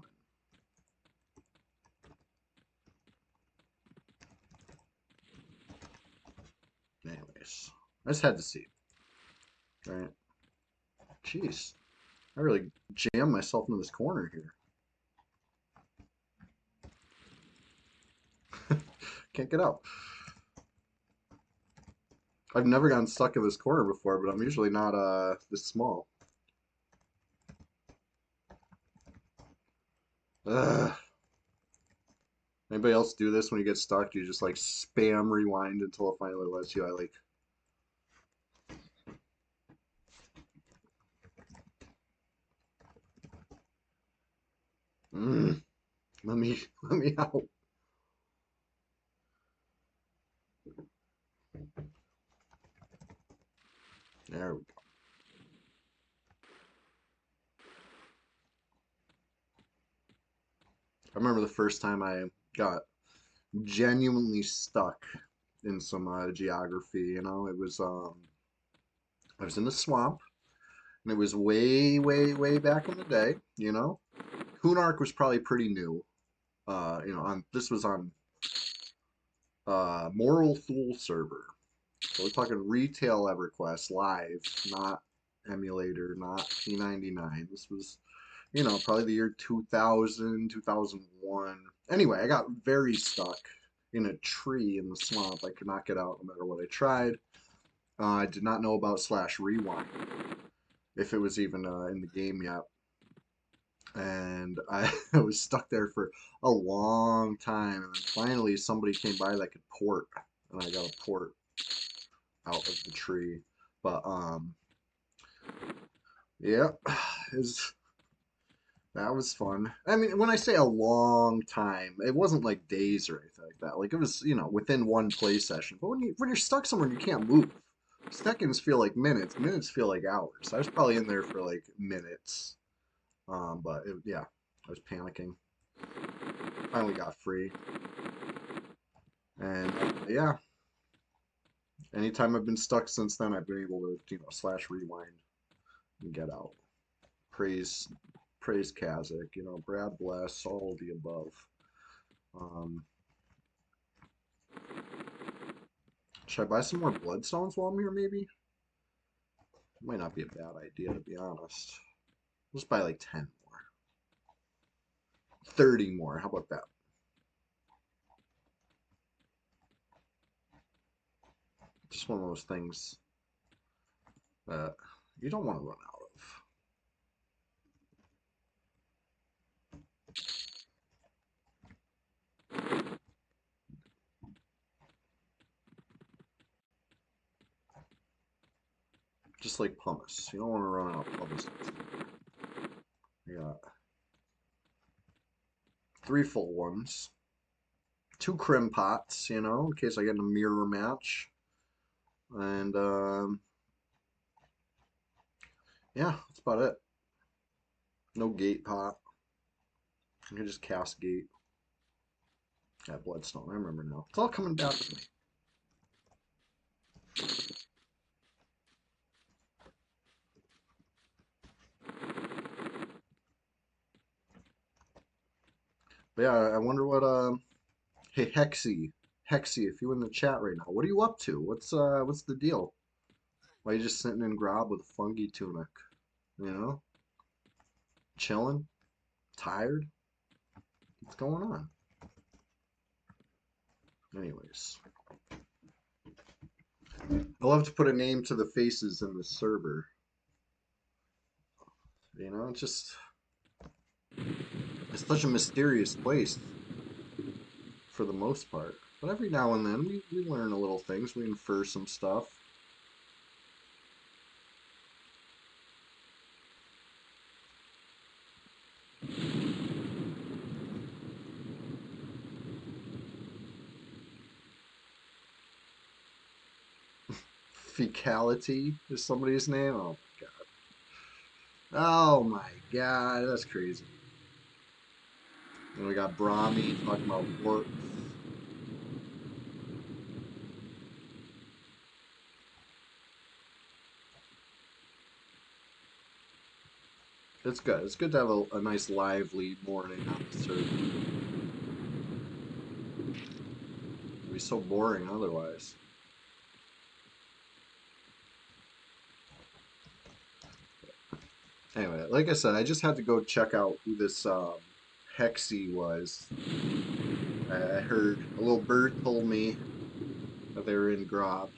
Anyways, I just had to see. All right. Jeez. I really jammed myself into this corner here. Can't get out. I've never gotten stuck in this corner before, but I'm usually not this small. Ugh. Anybody else do this when you get stuck? You just like spam rewind until it finally lets you. I like. Mm, let me out. There we go. I remember the first time I got genuinely stuck in some geography. It was I was in the swamp, and it was way, way, way back in the day. Hunark was probably pretty new. On this was on Moral Fool server. So we're talking retail EverQuest live, not emulator, not P99. This was, you know, probably the year 2000, 2001. Anyway, I got very stuck in a tree in the swamp. I could not get out no matter what I tried. I did not know about slash rewind, if it was even in the game yet. And I, I was stuck there for a long time. And then finally somebody came by that could port. And I got a port out of the tree. But yeah, is that was fun. I mean, when I say a long time, it wasn't like days or anything like that. Like it was, you know, within one play session. But when you're stuck somewhere and you can't move, seconds feel like minutes, minutes feel like hours. I was probably in there for like minutes. But it, yeah, I was panicking. Finally got free. And yeah, anytime I've been stuck since then, I've been able to, you know, slash rewind and get out. Praise, praise Kazakh, you know, Brad bless, all of the above. Um, should I buy some more bloodstones while I'm here, maybe? Might not be a bad idea, to be honest. Let's buy like 10 more. 30 more, how about that? Just one of those things that you don't want to run out of. Just like pumice. You don't want to run out of pumice. Yeah. 3 full ones. 2 crim pots, you know, in case I get in a mirror match. And yeah, that's about it. No gate pot. I can just cast gate. Yeah, bloodstone. I remember now. It's all coming back to me. But yeah, I wonder what hey Hexy, if you in the chat right now, what are you up to? What's the deal? Why are you just sitting in Grob with a fungi tunic? You know? Chilling? Tired? What's going on? Anyways. I'll have to put a name to the faces in the server. You know, it's such a mysterious place for the most part. But every now and then we learn a little things, we infer some stuff. Fecality is somebody's name. Oh my god. Oh my god, that's crazy. And we got Brahmi talking about work. It's good. It's good to have a nice lively morning on the server. It'd be so boring otherwise. Anyway, like I said, I just had to go check out who this Hexy was. I heard a little bird told me that they were in Grob.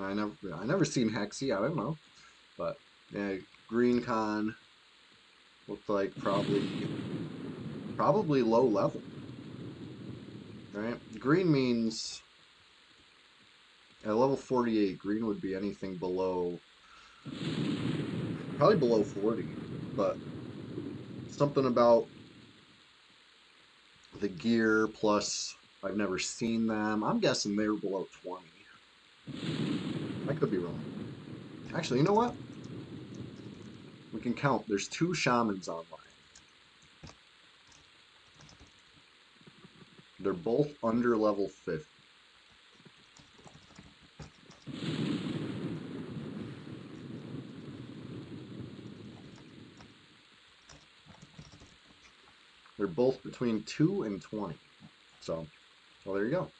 I never seen Hexy. I don't know, but yeah, Green Con looked like probably low level, right? Green means at level 48, green would be anything below, probably below 40, but something about the gear plus I've never seen them. I'm guessing they were below 20. I could be wrong. Actually, you know what? We can count. There's 2 shamans online. They're both under level 50. They're both between 2 and 20. So, well, there you go.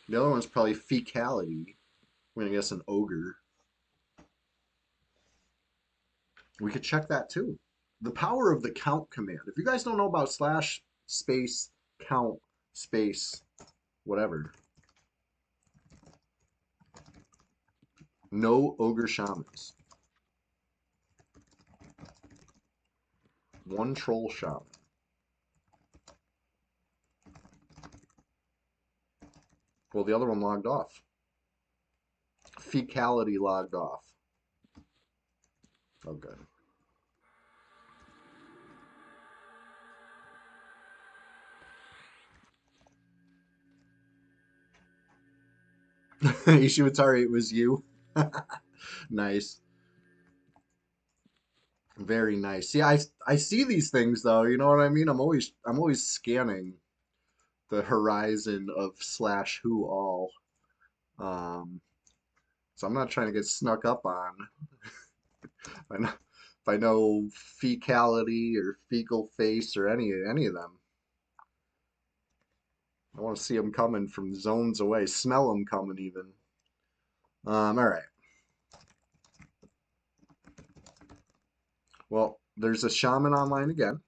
The other one's probably Fecality. I'm going to guess an ogre. We could check that too. The power of the count command. If you guys don't know about slash space count space whatever, no ogre shamans, one troll shaman. Well, the other one logged off. Fecality logged off. Oh, good. Ishiwatari, it was you. Nice. Very nice. See, I see these things though, you know what I mean? I'm always scanning the horizon of slash who all. Um, so I'm not trying to get snuck up on. If I know fecality or fecal face or any of them. I want to see them coming from zones away. Smell them coming even. All right. Well, there's a shaman online again.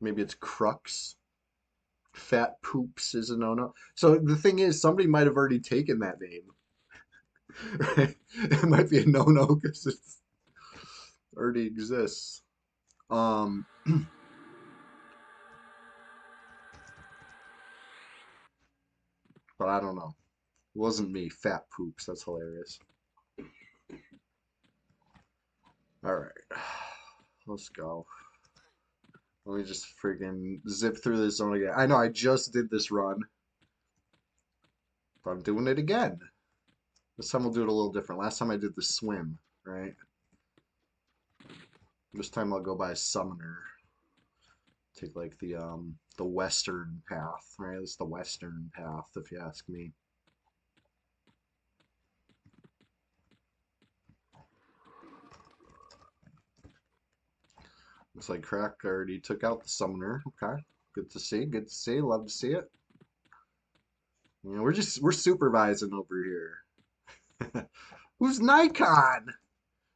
Maybe it's Crux. Fat Poops is a no-no. So the thing is, somebody might have already taken that name. Right? It might be a no-no because it already exists. Um, but I don't know. It wasn't me. Fat Poops. That's hilarious. All right. Let's go. Let me just freaking zip through this zone again. I know I just did this run, but I'm doing it again. This time we'll do it a little different. Last time I did the swim, right? This time I'll go by a summoner. Take like the western path, right? It's the western path, if you ask me. Looks like Crack already took out the summoner. Okay, good to see. Good to see. Love to see it. You know, we're supervising over here. Who's Nikon?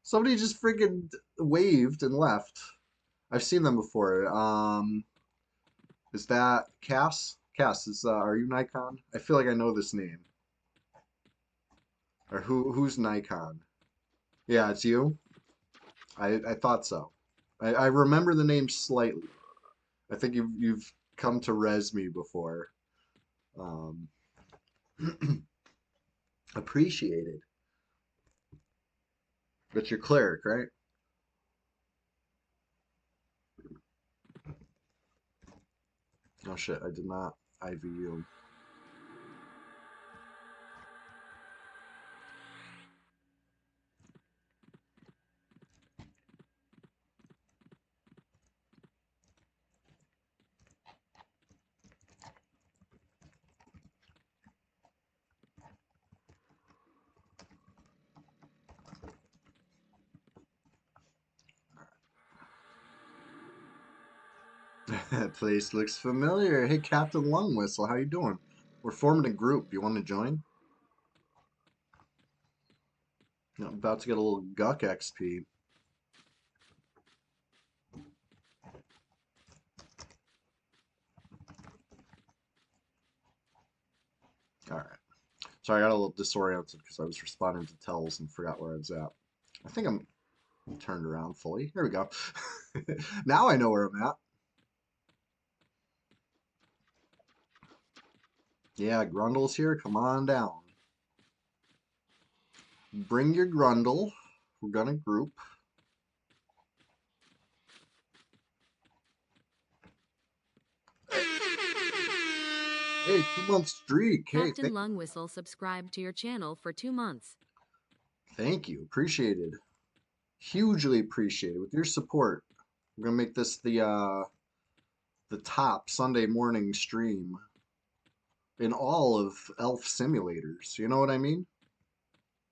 Somebody just freaking waved and left. I've seen them before. Is that Cass? Cass, are you Nikon? I feel like I know this name. Or who's Nikon? Yeah, it's you. I thought so. I remember the name slightly. I think you've come to res me before. Um, appreciated. But you're cleric, right? Oh shit, I did not IV you. That place looks familiar. Hey, Captain Lung Whistle, how you doing? We're forming a group. You want to join? I'm about to get a little Guck XP. All right. Sorry, I got a little disoriented because I was responding to tells and forgot where I was at. I think I'm turned around fully. Here we go. Now I know where I'm at. Yeah, Grundle's here. Come on down. Bring your Grundle. We're gonna group. Hey, 2 month streak. Hey, Captain Lung Whistle subscribed to your channel for 2 months. thank you. Appreciated. Hugely appreciated. With your support, we're gonna make this the top Sunday morning stream in all of Elf simulators. You know what I mean?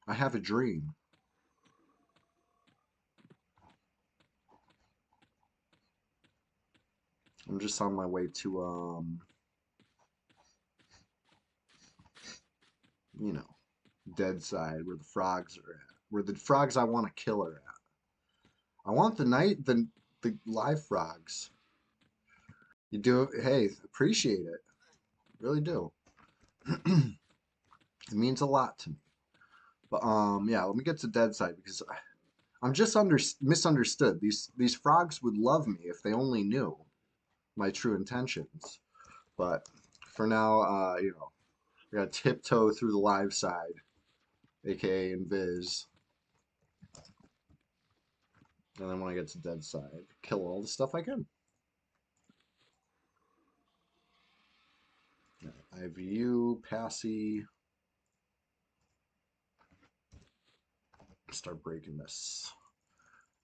I have a dream. I'm just on my way to you know, dead side where the frogs are at. where the frogs I want to kill are at. I want the live frogs. You do, hey, appreciate it. Really do. It means a lot to me. But yeah, let me get to dead side because I'm just misunderstood. These frogs would love me if they only knew my true intentions. But for now, you know, I gotta tiptoe through the live side, aka Invis. And then when I get to dead side, kill all the stuff I can. IVU, Passy. Start breaking this.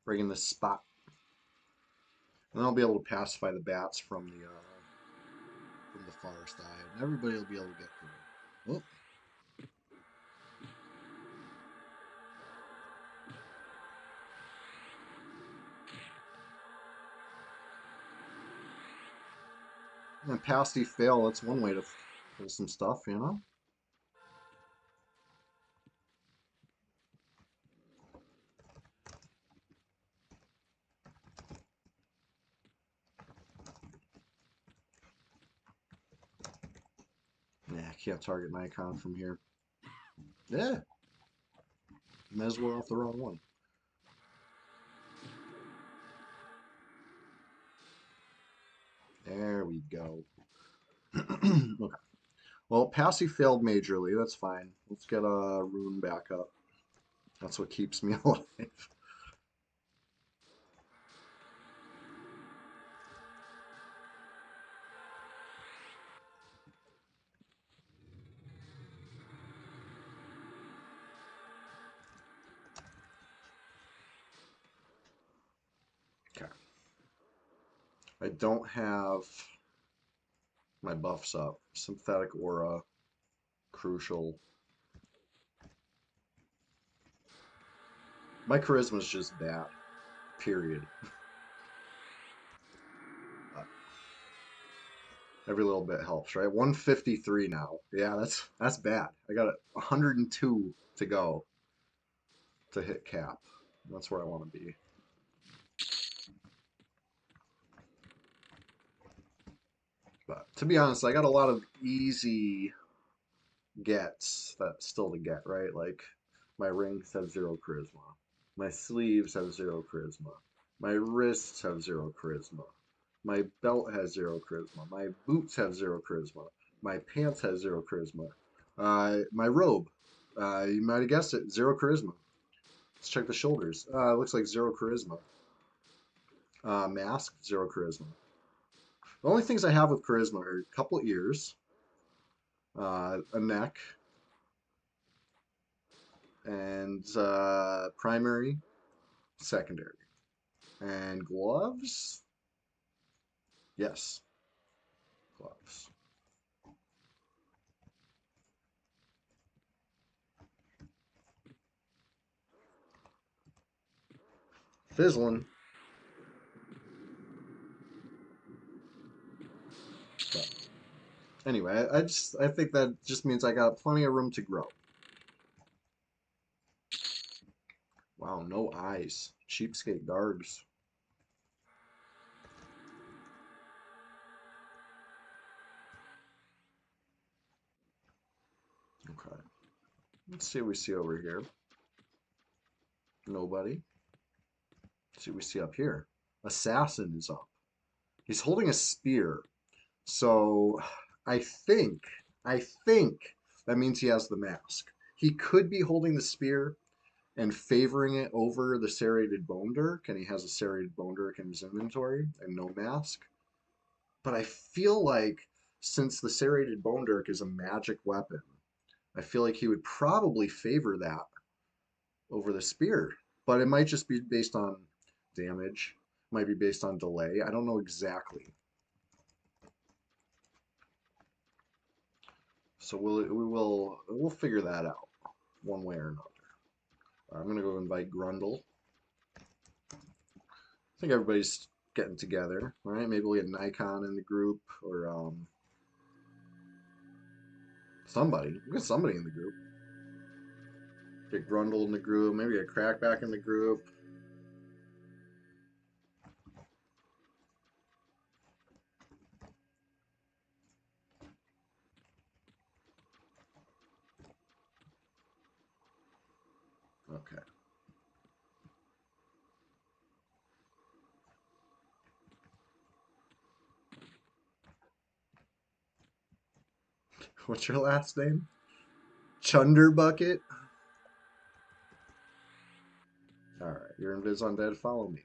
Breaking this spot. And I'll be able to pacify the bats from the far side. And everybody will be able to get through. Oh. And Passy fail, that's one way to pull some stuff, you know? Yeah, I can't target an icon from here. Yeah. Might as well off the wrong one. There we go. Okay. Well, Passy failed majorly. That's fine. Let's get a rune back up. That's what keeps me alive. Okay. I don't have my buffs up. Sympathetic aura, crucial. My charisma is just bad. Period. Uh, every little bit helps, right? 153 now. Yeah, that's bad. I got 102 to go to hit cap. That's where I want to be. But to be honest, I got a lot of easy gets that still to get, right? Like my rings have 0 charisma. My sleeves have 0 charisma. My wrists have 0 charisma. My belt has 0 charisma. My boots have 0 charisma. My pants have 0 charisma. My robe, you might have guessed it, 0 charisma. Let's check the shoulders. It looks like 0 charisma. Mask, 0 charisma. The only things I have with charisma are a couple ears, a neck, and primary, secondary. And gloves? Yes, gloves. Fizzling. But anyway, I think that just means I got plenty of room to grow. Wow, no eyes. Cheapskate guards. Okay. Let's see what we see over here. Nobody. Let's see what we see up here. Assassin is up. He's holding a spear. So I think, I think that means he has the mask. He could be holding the spear and favoring it over the serrated bone dirk, and he has a serrated bone dirk in his inventory and no mask. But I feel like since the serrated bone dirk is a magic weapon, I feel like he would probably favor that over the spear. But it might just be based on damage, might be based on delay. I don't know exactly. So we'll figure that out one way or another. I'm gonna go invite Grundle. I think everybody's getting together, right? Maybe we'll get Nikon in the group or somebody. We'll get somebody in the group. Get Grundle in the group. Maybe get Crack back in the group. Okay. What's your last name? Chunder Bucket? Alright, you're Invis Undead. Follow me.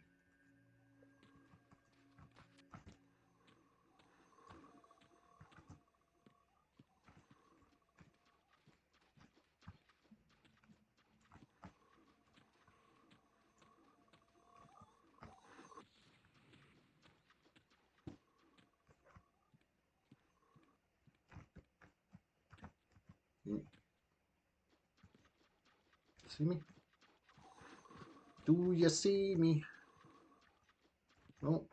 See me? Do you see me? No.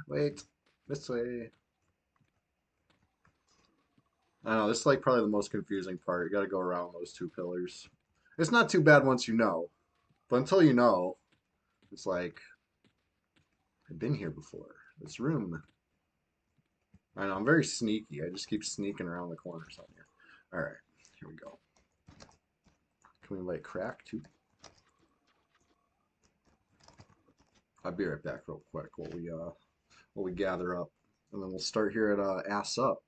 Wait. This way. I know, this is like probably the most confusing part. You gotta go around those two pillars. It's not too bad once you know. But until you know, it's like, I've been here before. This room. I know, I'm very sneaky. I just keep sneaking around the corners on you. Alright, here we go. Can we invite Crack too? I'll be right back real quick while we gather up. And then we'll start here at Ass Up.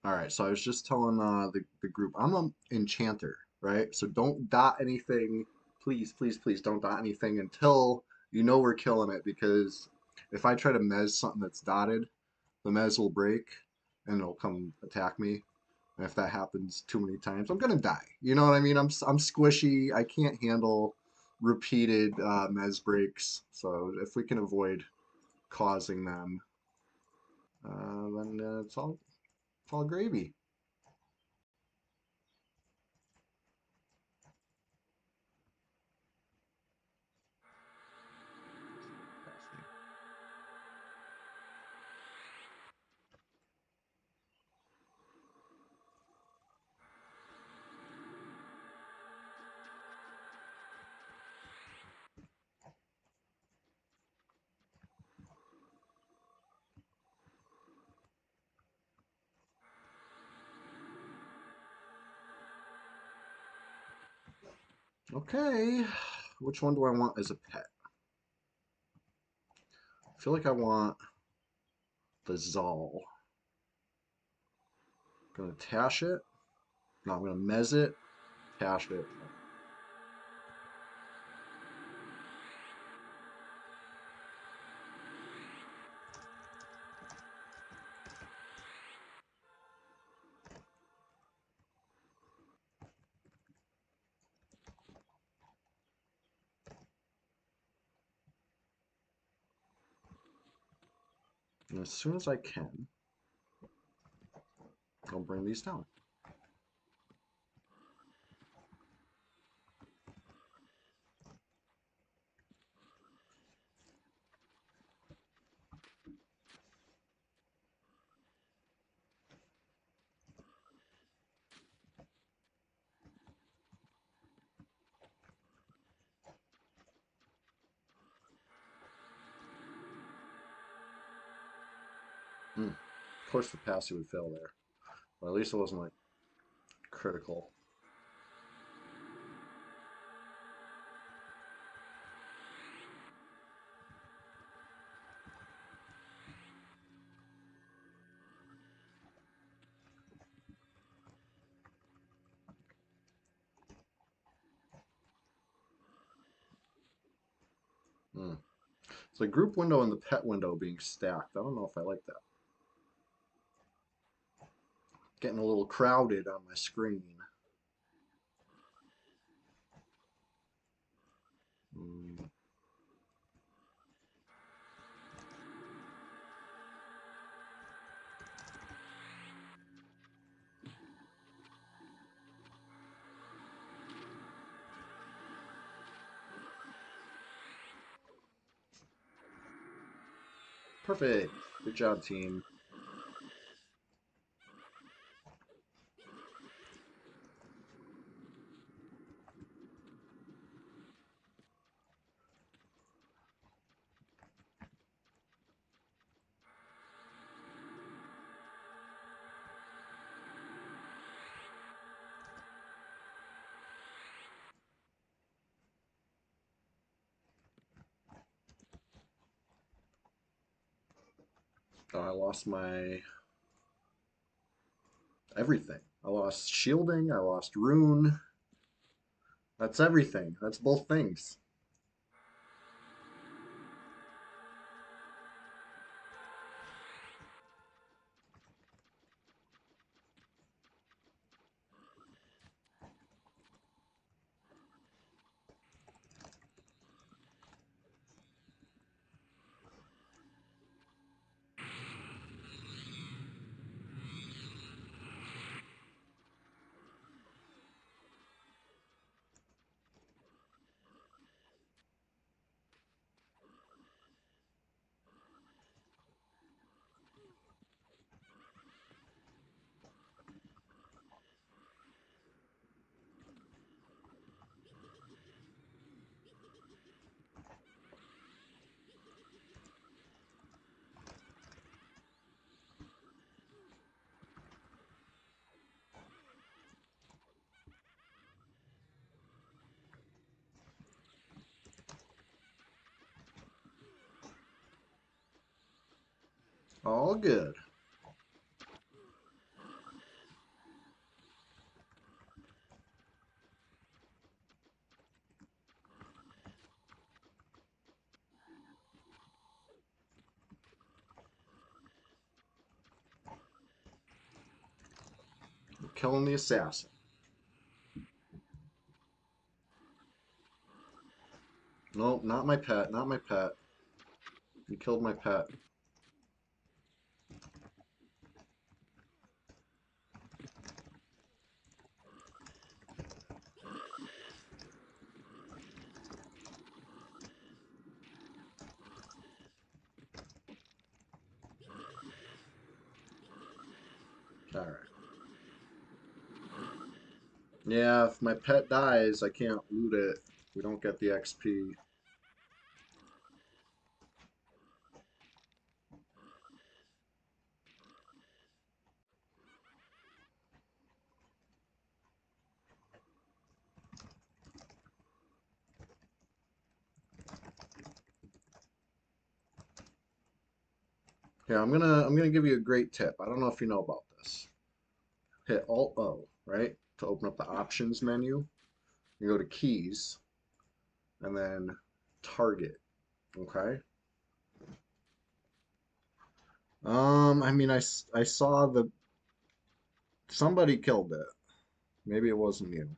All right, so I was just telling the group I'm an enchanter, right? So don't dot anything. Please, please, please don't dot anything until you know we're killing it because if I try to mez something that's dotted, the mez will break and it'll come attack me. And if that happens too many times, I'm gonna die. You know what I mean? I'm squishy. I can't handle repeated mez breaks. So if we can avoid causing them, then it's all gravy. Okay, which one do I want as a pet? I feel like I want the Zal. I'm gonna Tash it. No, I'm gonna Mez it, Tash it. And as soon as I can, I'll bring these down. Of course the passive would fail there. But at least it wasn't like critical. Hmm. It's the group window and the pet window being stacked. I don't know if I like that. Getting a little crowded on my screen. Hmm. Perfect. Good job, team. Oh, I lost my everything. I lost shielding. I lost rune. That's everything. That's both things. All good. killing the assassin. Nope, not my pet, not my pet. You killed my pet. Alright. Yeah, if my pet dies, I can't loot it. We don't get the XP. Here, I'm gonna give you a great tip. I don't know if you know about this. Hit Alt O, right? To open up the options menu. You go to keys and then target. Okay. I mean, I saw somebody killed it. Maybe it wasn't you.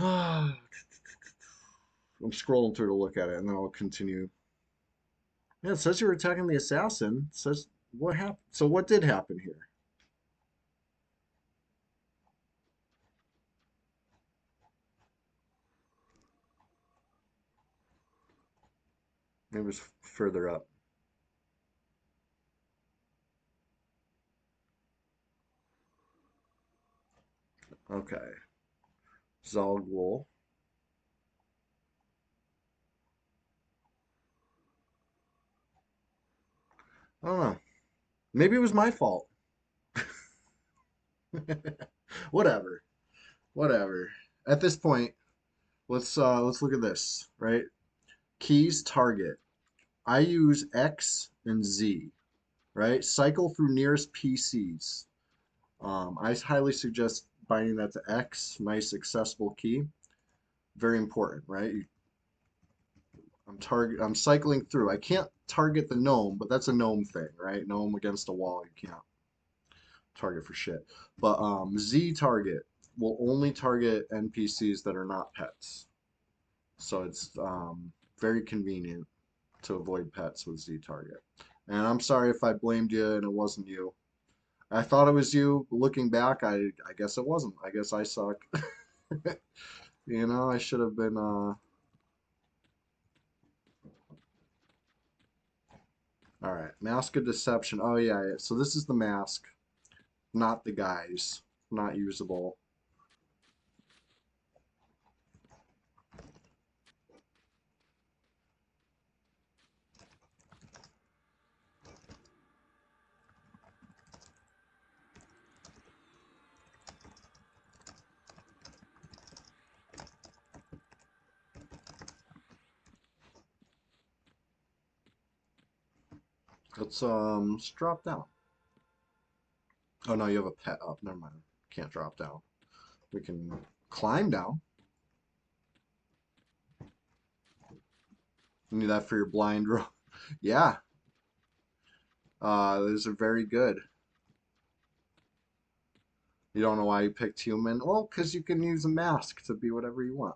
I'm scrolling through to look at it, and then I'll continue. Yeah, it says you were attacking the assassin. It says what happened. So what did happen here? It was further up. Okay. Zalgul. I don't know. Maybe it was my fault. Whatever. Whatever. At this point, let's look at this, right? Keys target. I use X and Z, right? Cycle through nearest PCs. I highly suggest binding that to X, nice accessible key. Very important, right? I'm cycling through. I can't target the gnome, but that's a gnome thing, right? Gnome against a wall, you can't target for shit. But Z target will only target NPCs that are not pets. So it's very convenient to avoid pets with Z target. And I'm sorry if I blamed you and it wasn't you. I thought it was you. Looking back, I guess it wasn't. I guess I suck. You know, I should have been all right. Mask of deception. Oh yeah, yeah. So this is the mask, not the guys. Not usable. Let's drop down. Oh no, you have a pet up. Never mind. Can't drop down. We can climb down. You need that for your blind row. Yeah. Those are very good. You don't know why you picked human? Well, because you can use a mask to be whatever you want.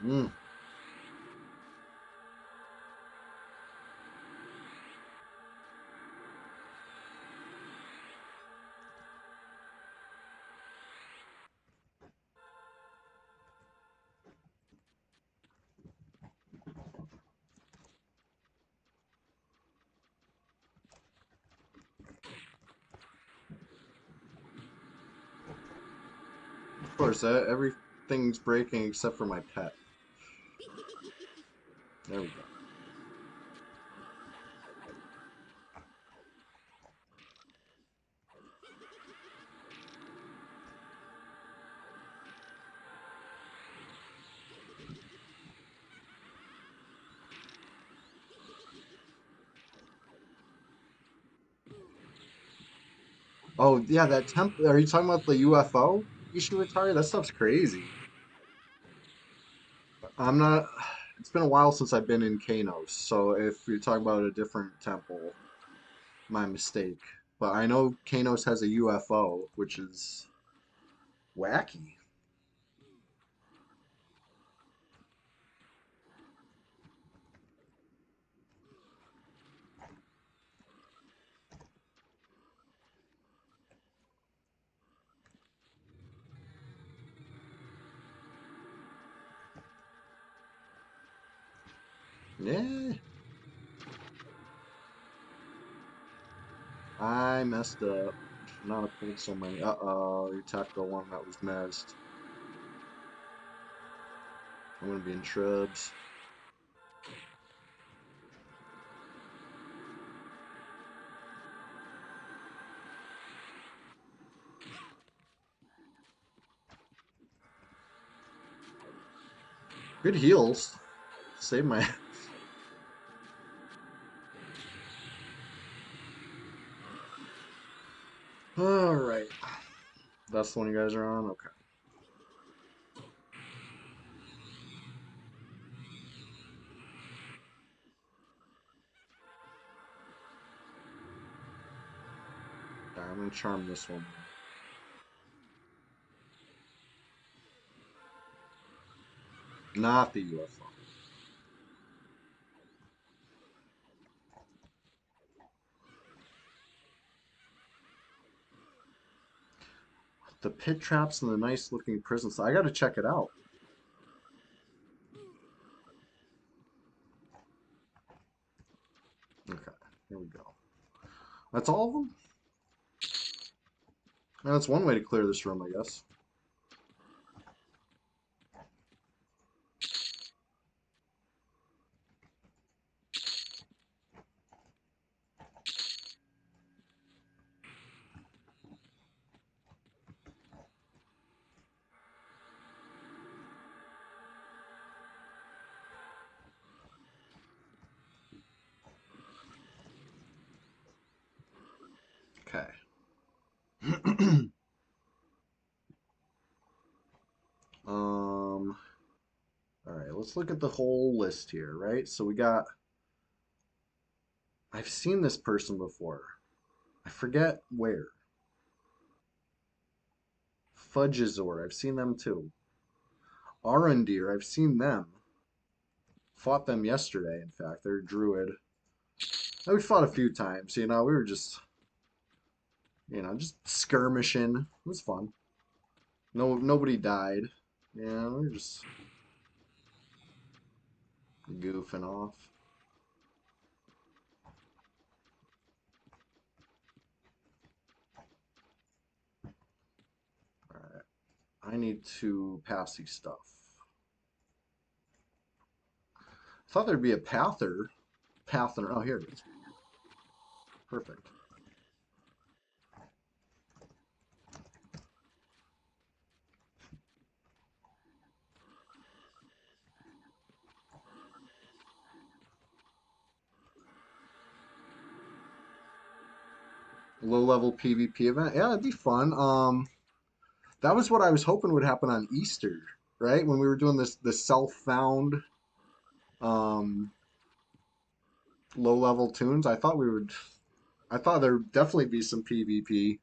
Mm. Of course, everything's breaking except for my pet. There we go. Oh yeah, that temp. Are you talking about the UFO Ishiwatari? That stuff's crazy. I'm not. It's been a while since I've been in Kanos, so if you're talking about a different temple, my mistake. But I know Kanos has a UFO, which is wacky. Yeah, I messed up. Should not have pulled so many. Uh-oh, you attacked the one that was messed. I'm gonna be in trubs. Good heals. Save my. All right. That's the one you guys are on. Okay. Alright, I'm gonna charm this one. Not the UFO. The pit traps and the nice looking prison. So I gotta check it out. Okay, here we go. That's all of them? That's one way to clear this room, I guess. Okay. All right, let's look at the whole list here, right? So we got, I've seen this person before. I forget where. Fudgezor, I've seen them too. Arondir, I've seen them. Fought them yesterday, in fact. They're a druid. We fought a few times, you know, we were just, just skirmishing. It was fun. No, nobody died. Yeah, we were just goofing off. All right, I need to pass these stuff. I thought there'd be a pather. Pather. Oh, here it is. Perfect. Low level PvP event. Yeah, it'd be fun. That was what I was hoping would happen on Easter, right? When we were doing the self-found um low level tunes. I thought there'd definitely be some PvP,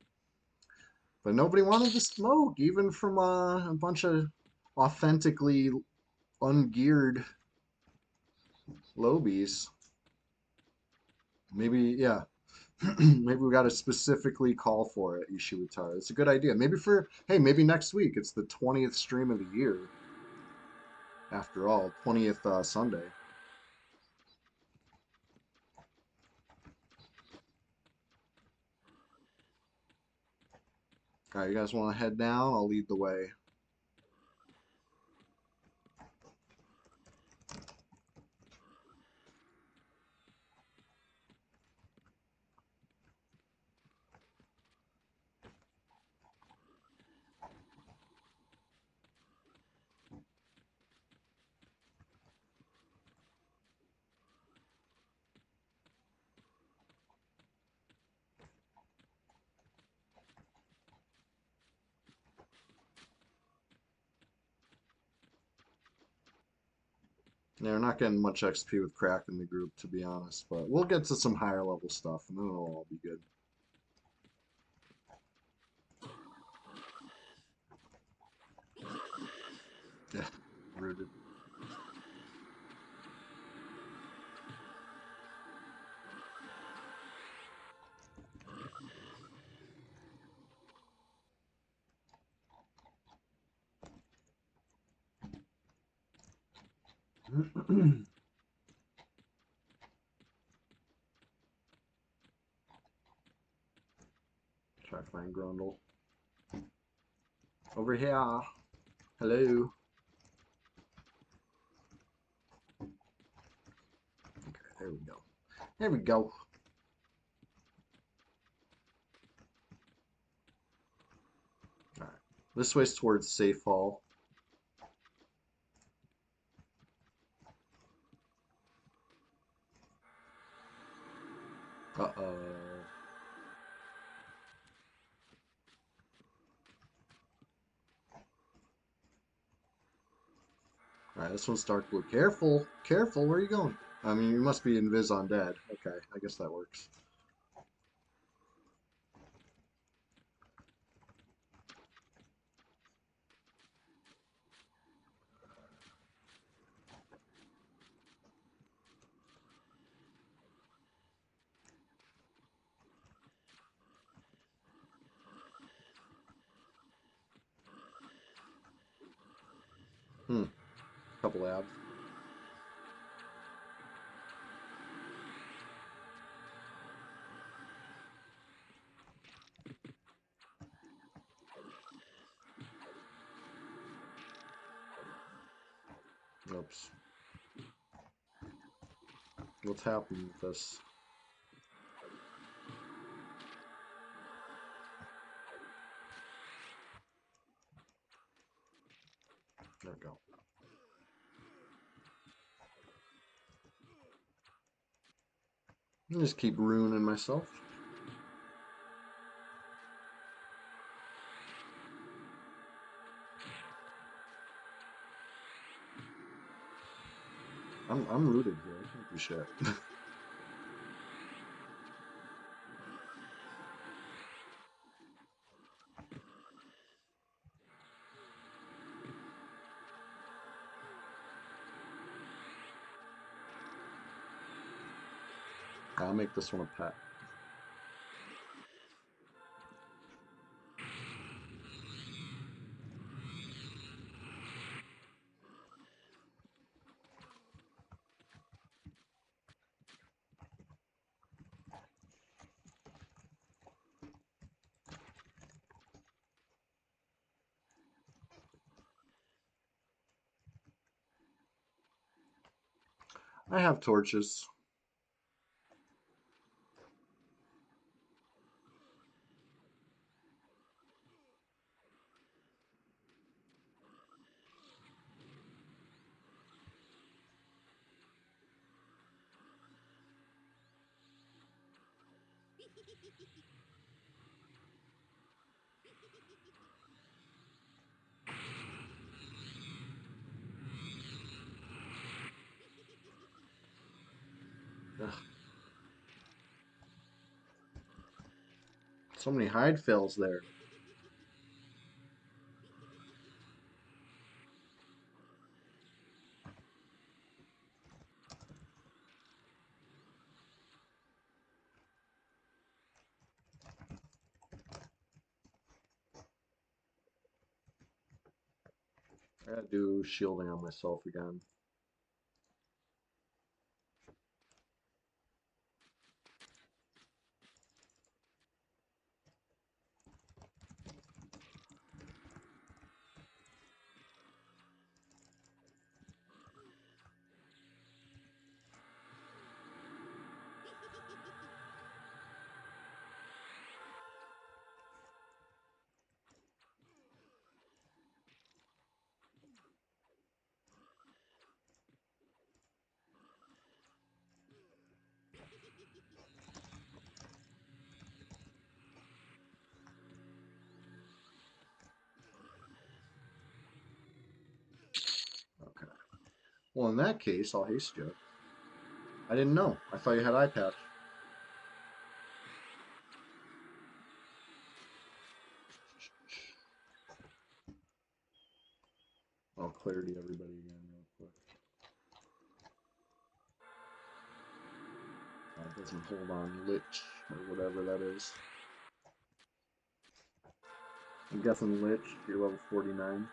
but nobody wanted to smoke, even from a bunch of authentically ungeared lobies. Maybe, yeah. Maybe we got to specifically call for it, Ishiwatara. It's a good idea. Hey, maybe next week. It's the 20th stream of the year, after all, 20th Sunday. All right, you guys want to head down? I'll lead the way. Yeah, we're not getting much XP with cracking the group, to be honest, but we'll get to some higher level stuff, and then it'll all be good. Yeah, rooted. Try to find Grundle. Over here. Hello. Okay, there we go. There we go. Alright. This way's towards safe hall. Uh-oh. Alright, this one's dark blue. Careful. Careful, where are you going? I mean, you must be invis on dead. Okay, I guess that works. Couple abs. Oops. What's happening with this? There we go. I just keep ruining myself. I'm rooted here. I can't do shit. I'll make this one a pet. I have torches. Ugh. So many hide fails there. I gotta do shielding on myself again. Well, in that case, I'll haste you. I didn't know. I thought you had eye patch. I'll clarity everybody again real quick. It doesn't hold on Lich or whatever that is. I'm guessing Lich, you're level 49.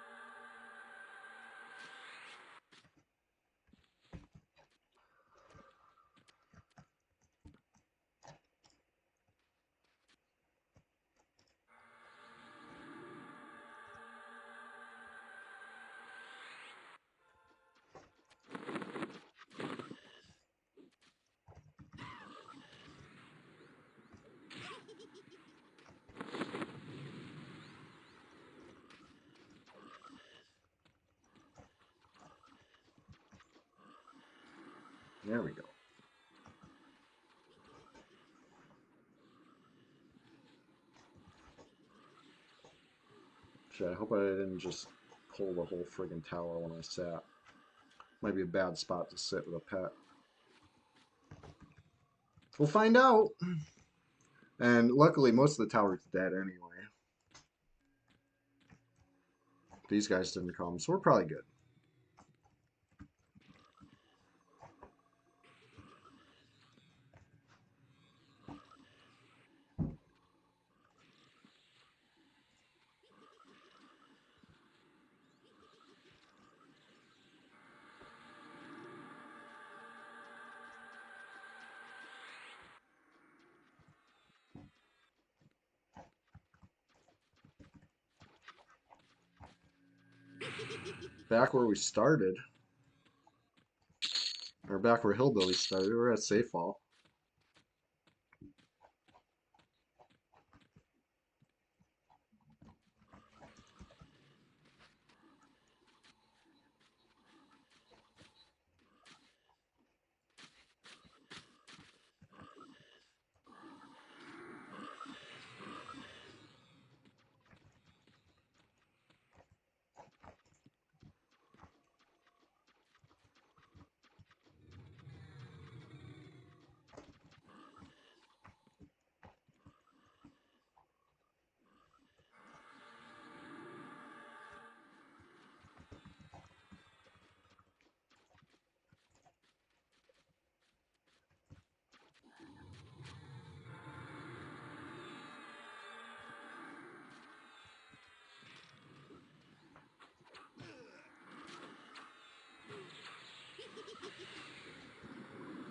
There we go. Shit, I hope I didn't just pull the whole friggin' tower when I sat. Might be a bad spot to sit with a pet. We'll find out. And luckily, most of the tower's dead anyway. These guys didn't come, so we're probably good. Back where we started. Or back where Hillbilly started. We're at Safe Fall.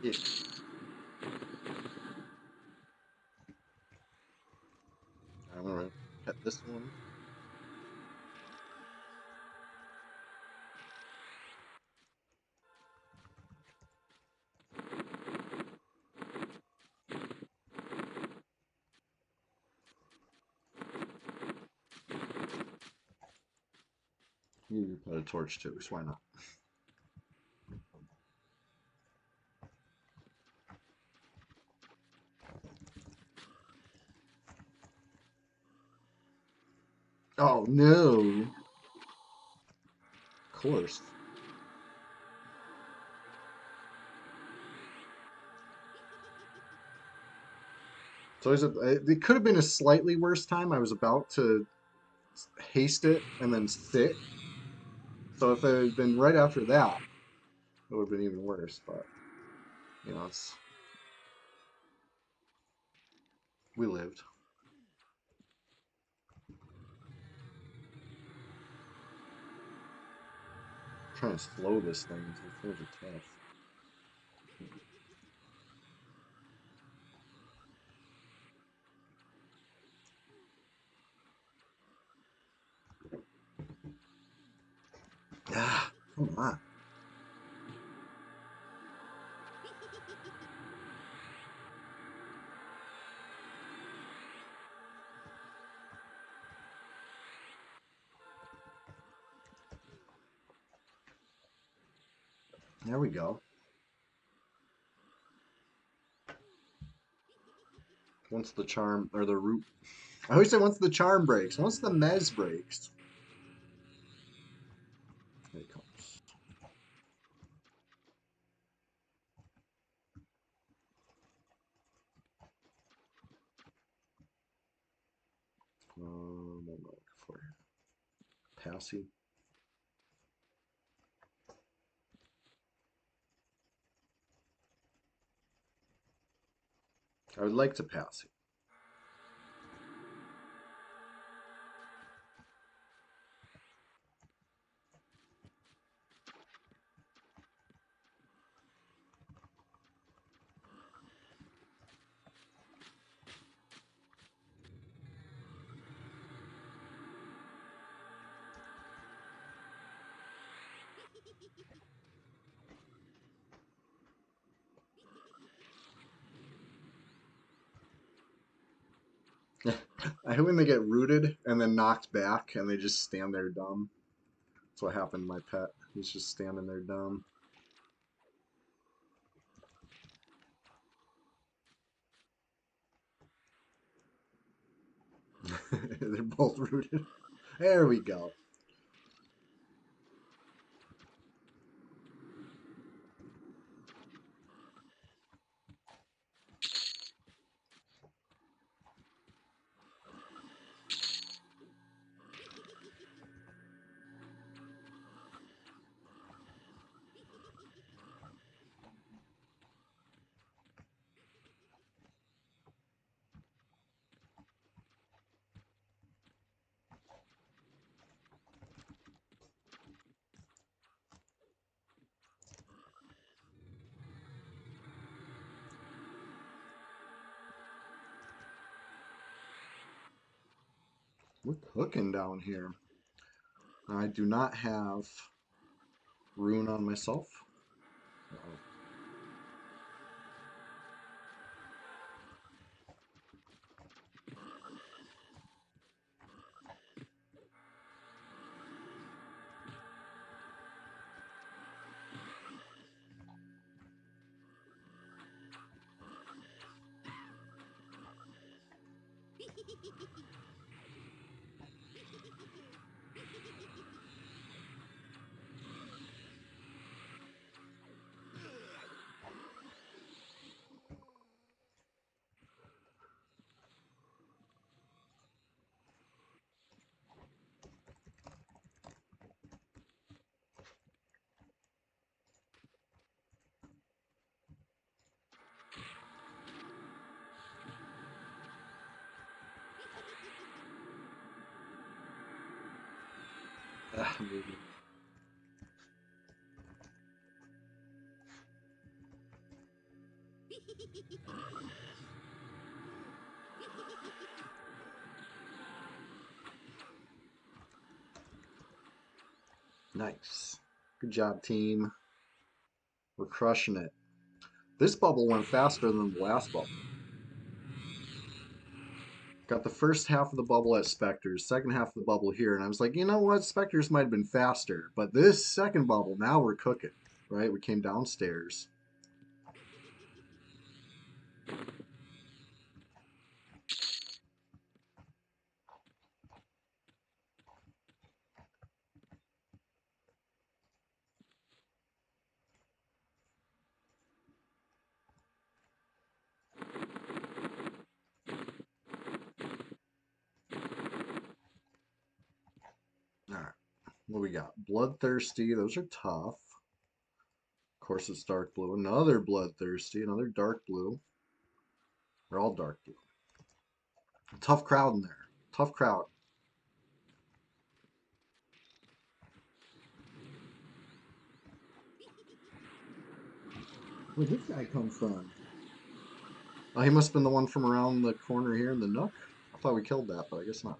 Yeah. I'm gonna pet this one. You put a torch too, so why not? Oh no! Of course. So it could have been a slightly worse time. I was about to haste it and then sit. So if it had been right after that, it would have been even worse. But you know, we lived. Trying to slow this thing. These things are tough. Ah, come on. There we go. Once the charm or the root, I always say once the charm breaks, once the mez breaks. Here it comes. What am I looking for here? Passy. I would like to pass it. I hate when they get rooted and then knocked back and they just stand there dumb. That's what happened to my pet. He's just standing there dumb. They're both rooted. There we go. We're cooking down here. I do not have rune on myself. Uh-oh. Maybe. Nice. Good job, team. We're crushing it. This bubble went faster than the last bubble. Got the first half of the bubble at Spectres, second half of the bubble here, and I was like, you know what? Spectres might have been faster, but this second bubble, now we're cooking, right? We came downstairs. All right, what we got? Bloodthirsty, those are tough. Of course, it's dark blue. Another bloodthirsty, another dark blue. They're all dark blue. Tough crowd in there. Tough crowd. Where'd this guy come from? Oh, he must have been the one from around the corner here in the nook. I thought we killed that, but I guess not.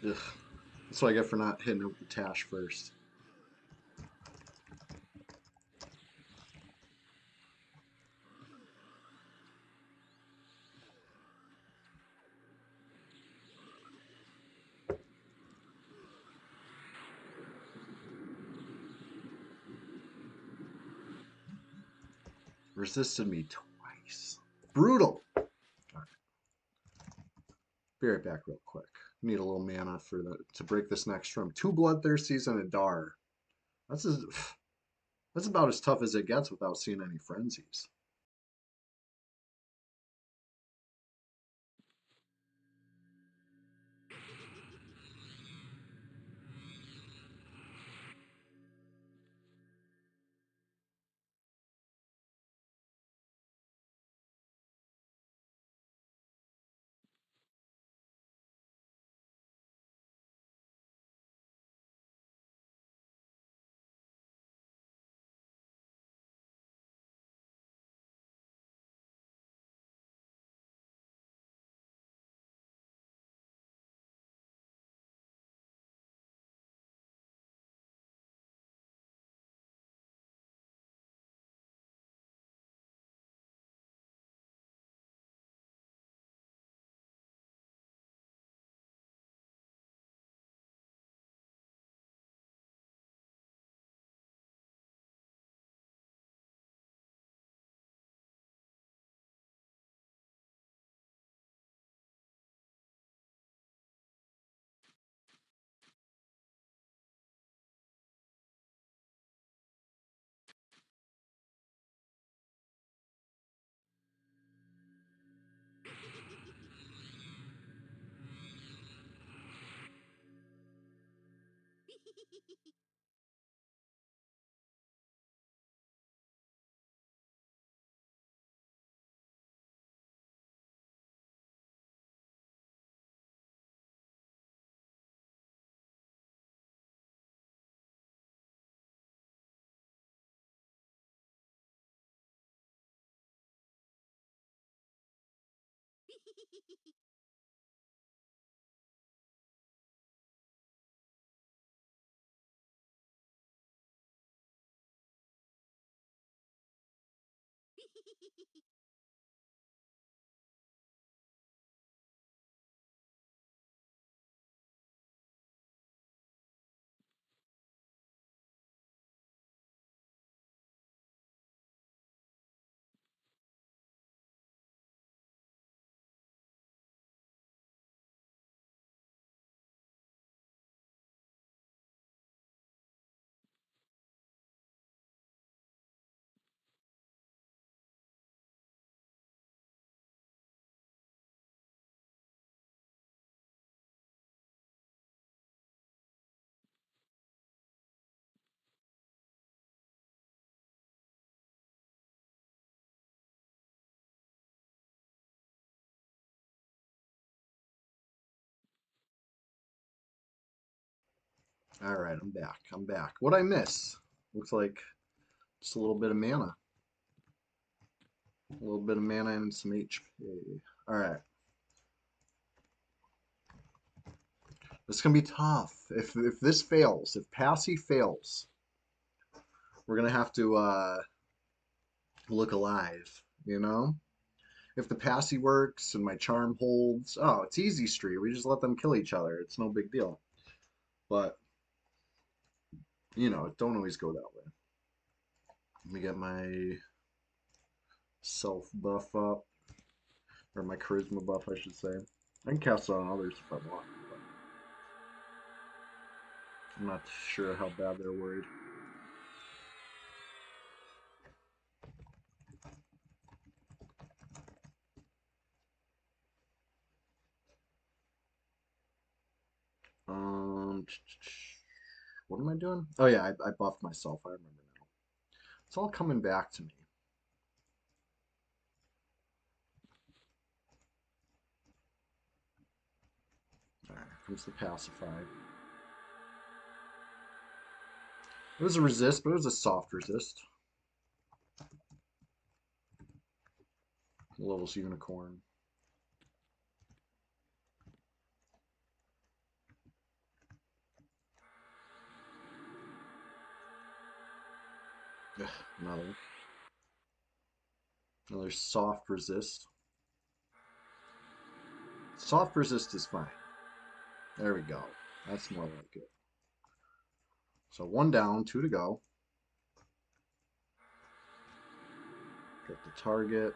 Ugh. That's what I get for not hitting it with the Tash first. Resisted me twice. Brutal. All right. Be right back real quick. Need a little mana for to break this next room. 2 Bloodthirsties and a Dar. That's as, that's about as tough as it gets without seeing any frenzies. All right, I'm back. I'm back. What'd I miss? Looks like just a little bit of mana. A little bit of mana and some HP. All right. This is gonna be tough. If this fails, if Passy fails, we're gonna have to look alive. You know, if the Passy works and my charm holds, oh, it's easy street. We just let them kill each other. It's no big deal. But you know, don't always go that way. Let me get my self buff up, or my charisma buff, I should say. I can cast it on others if I want, but I'm not sure how bad they're worried. Um, what am I doing? Oh yeah, I buffed myself. I remember now. It's all coming back to me. All right, here comes the pacify. It was a resist, but it was a soft resist. Levels unicorn. Ugh, another soft resist. Soft resist is fine. There we go. That's more like it. So 1 down, 2 to go. Get the target.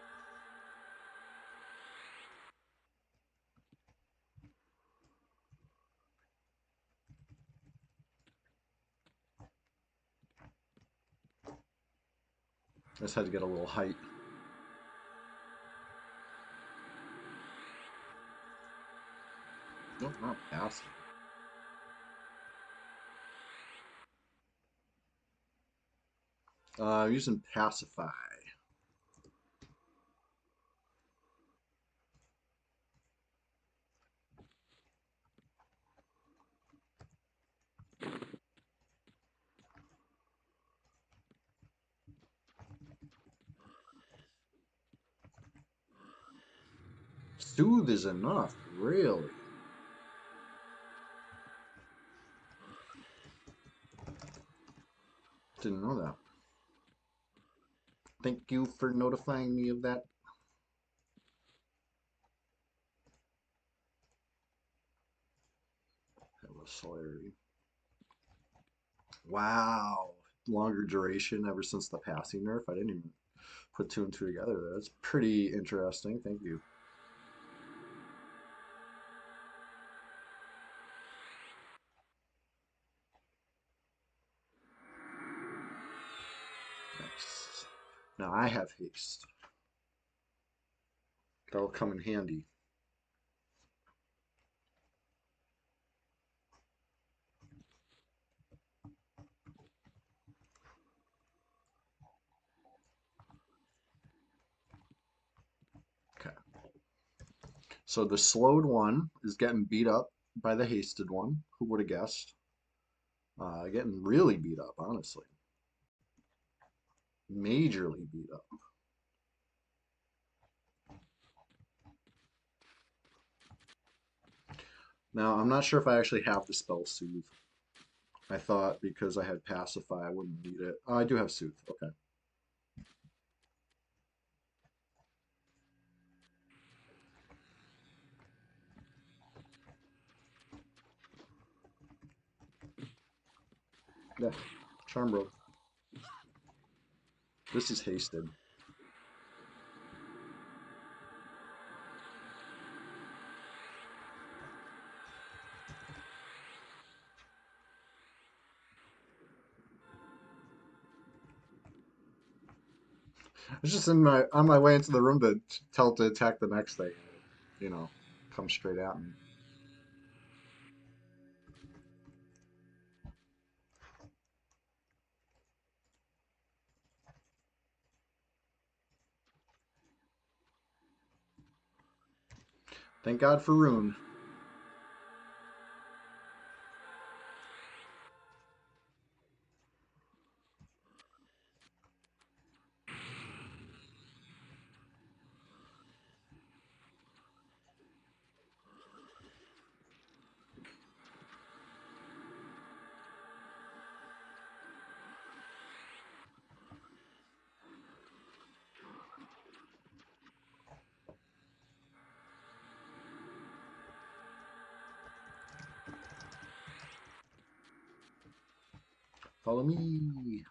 I just had to get a little height. Nope, not passive. Using pacify. Soothe is enough, really. Didn't know that. Thank you for notifying me of that. That was celerity. Wow. Longer duration ever since the passing nerf. I didn't even put two and two together there. That's pretty interesting. Thank you. Nice. Now I have haste. That'll come in handy. Okay. So the slowed one is getting beat up by the hasted one. Who would have guessed? Getting really beat up, honestly. Majorly beat up. Now, I'm not sure if I actually have the spell Soothe. I thought because I had Pacify, I wouldn't need it. Oh, I do have Soothe. Okay. Yeah. Charm broke. This is hasted. I was just on my way into the room to tell it to attack the next thing. You know, come straight at me. Thank God for Rune. Follow me.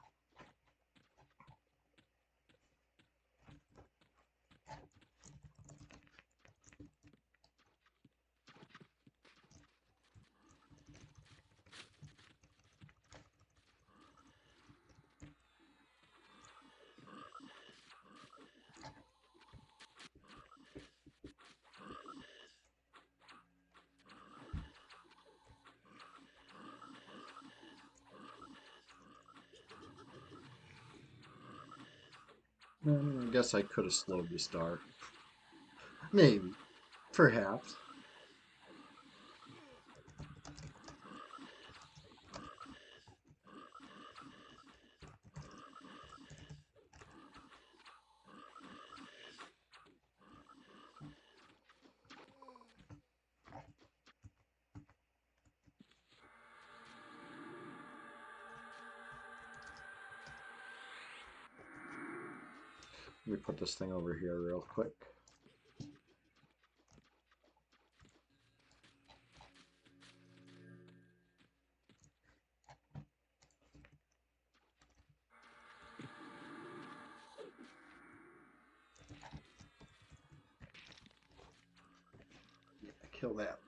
I guess I could have slowed the star. Maybe. Perhaps. Let me put this thing over here real quick. Yeah, kill that.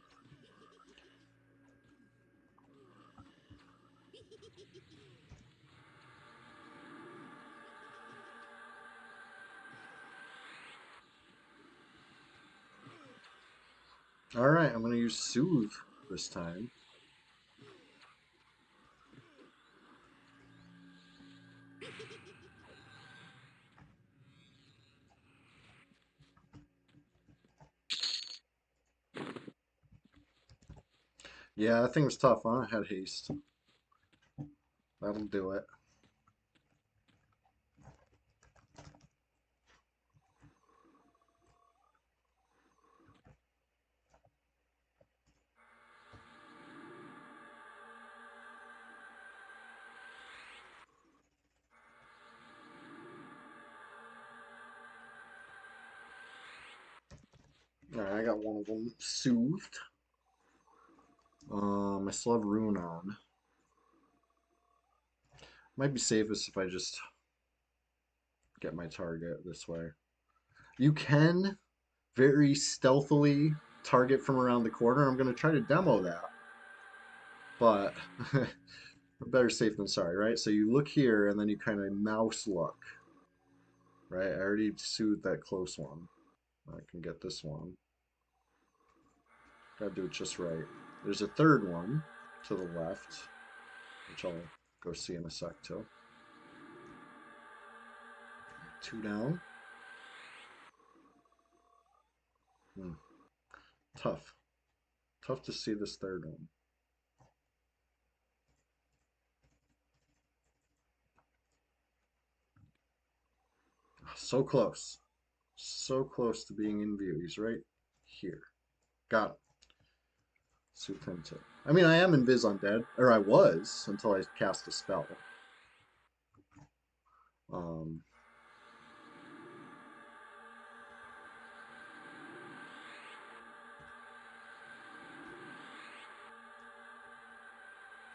Alright, I'm going to use Soothe this time. Yeah, that thing was tough, huh? I had haste. That'll do it. Alright, I got one of them soothed. I still have Rune on. Might be safest if I just get my target this way. You can very stealthily target from around the corner. I'm going to try to demo that. But better safe than sorry, right? So you look here and then you kind of mouse look. Right? I already soothed that close one. I can get this one. Gotta do it just right. There's a third one to the left, which I'll go see in a sec too. Two down. Tough. Tough to see this third one. So close. So close to being in view. He's right here. Got him. Soothe him too. I mean, I am invis undead, or I was until I cast a spell. Um,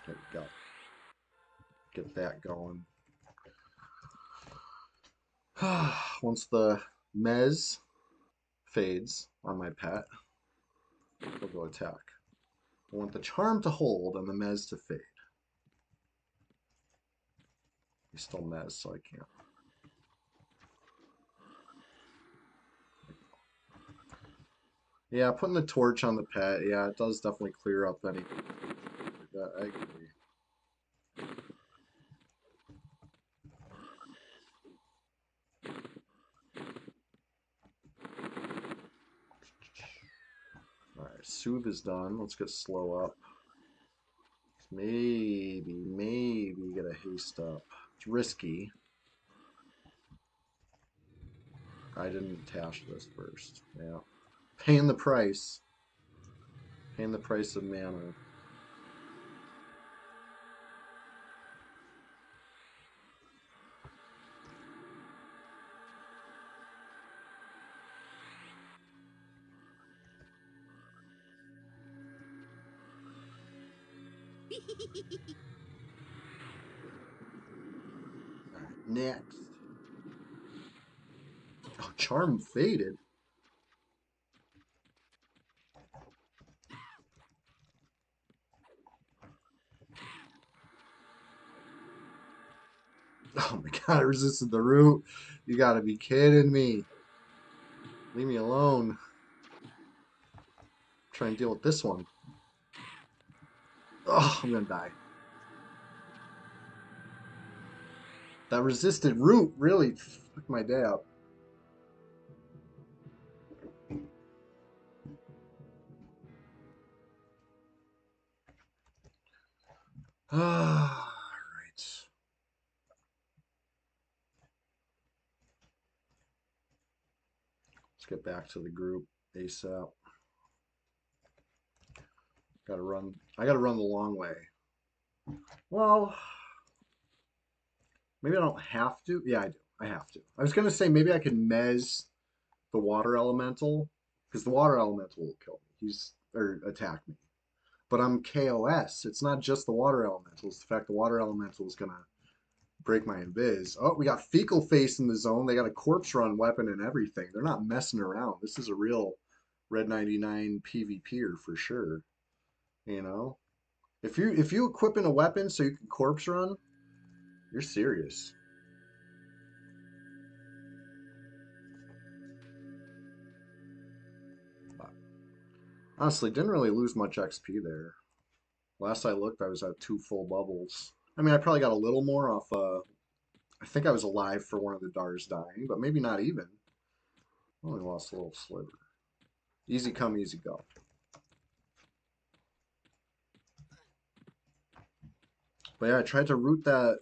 there we go. Get that going. Once the mez fades on my pet, we'll go attack. I want the charm to hold and the mez to fade. He's still mez, so I can't. Yeah, putting the torch on the pet, yeah, it does definitely clear up any. I agree. Alright, Soothe is done. Let's get slow up. Maybe get a haste up. It's risky. I didn't tash this first. Yeah. Paying the price. Paying the price of mana. Next. Oh, charm faded. Oh my god, I resisted the root. You gotta be kidding me. Leave me alone. Try and deal with this one. Oh, I'm gonna die. That resisted root really fucked my day up. Alright. Let's get back to the group ASAP. Gotta run. I gotta run the long way. Well, maybe I don't have to. Yeah, I do. I have to. I was gonna say maybe I can mez the water elemental because the water elemental will kill me. Or attack me. But I'm KOS. It's not just the water elemental. It's the fact the water elemental is gonna break my invis. Oh, we got Fecal Face in the zone. They got a corpse run weapon and everything. They're not messing around. This is a real Red 99 PvPer for sure. You know? If you equip in a weapon so you can corpse run, you're serious. Honestly, didn't really lose much XP there. Last I looked, I was at 2 full bubbles. I mean, I probably got a little more off. I think I was alive for one of the Dars dying, but maybe not even. Only lost a little sliver. Easy come, easy go. But yeah, I tried to root that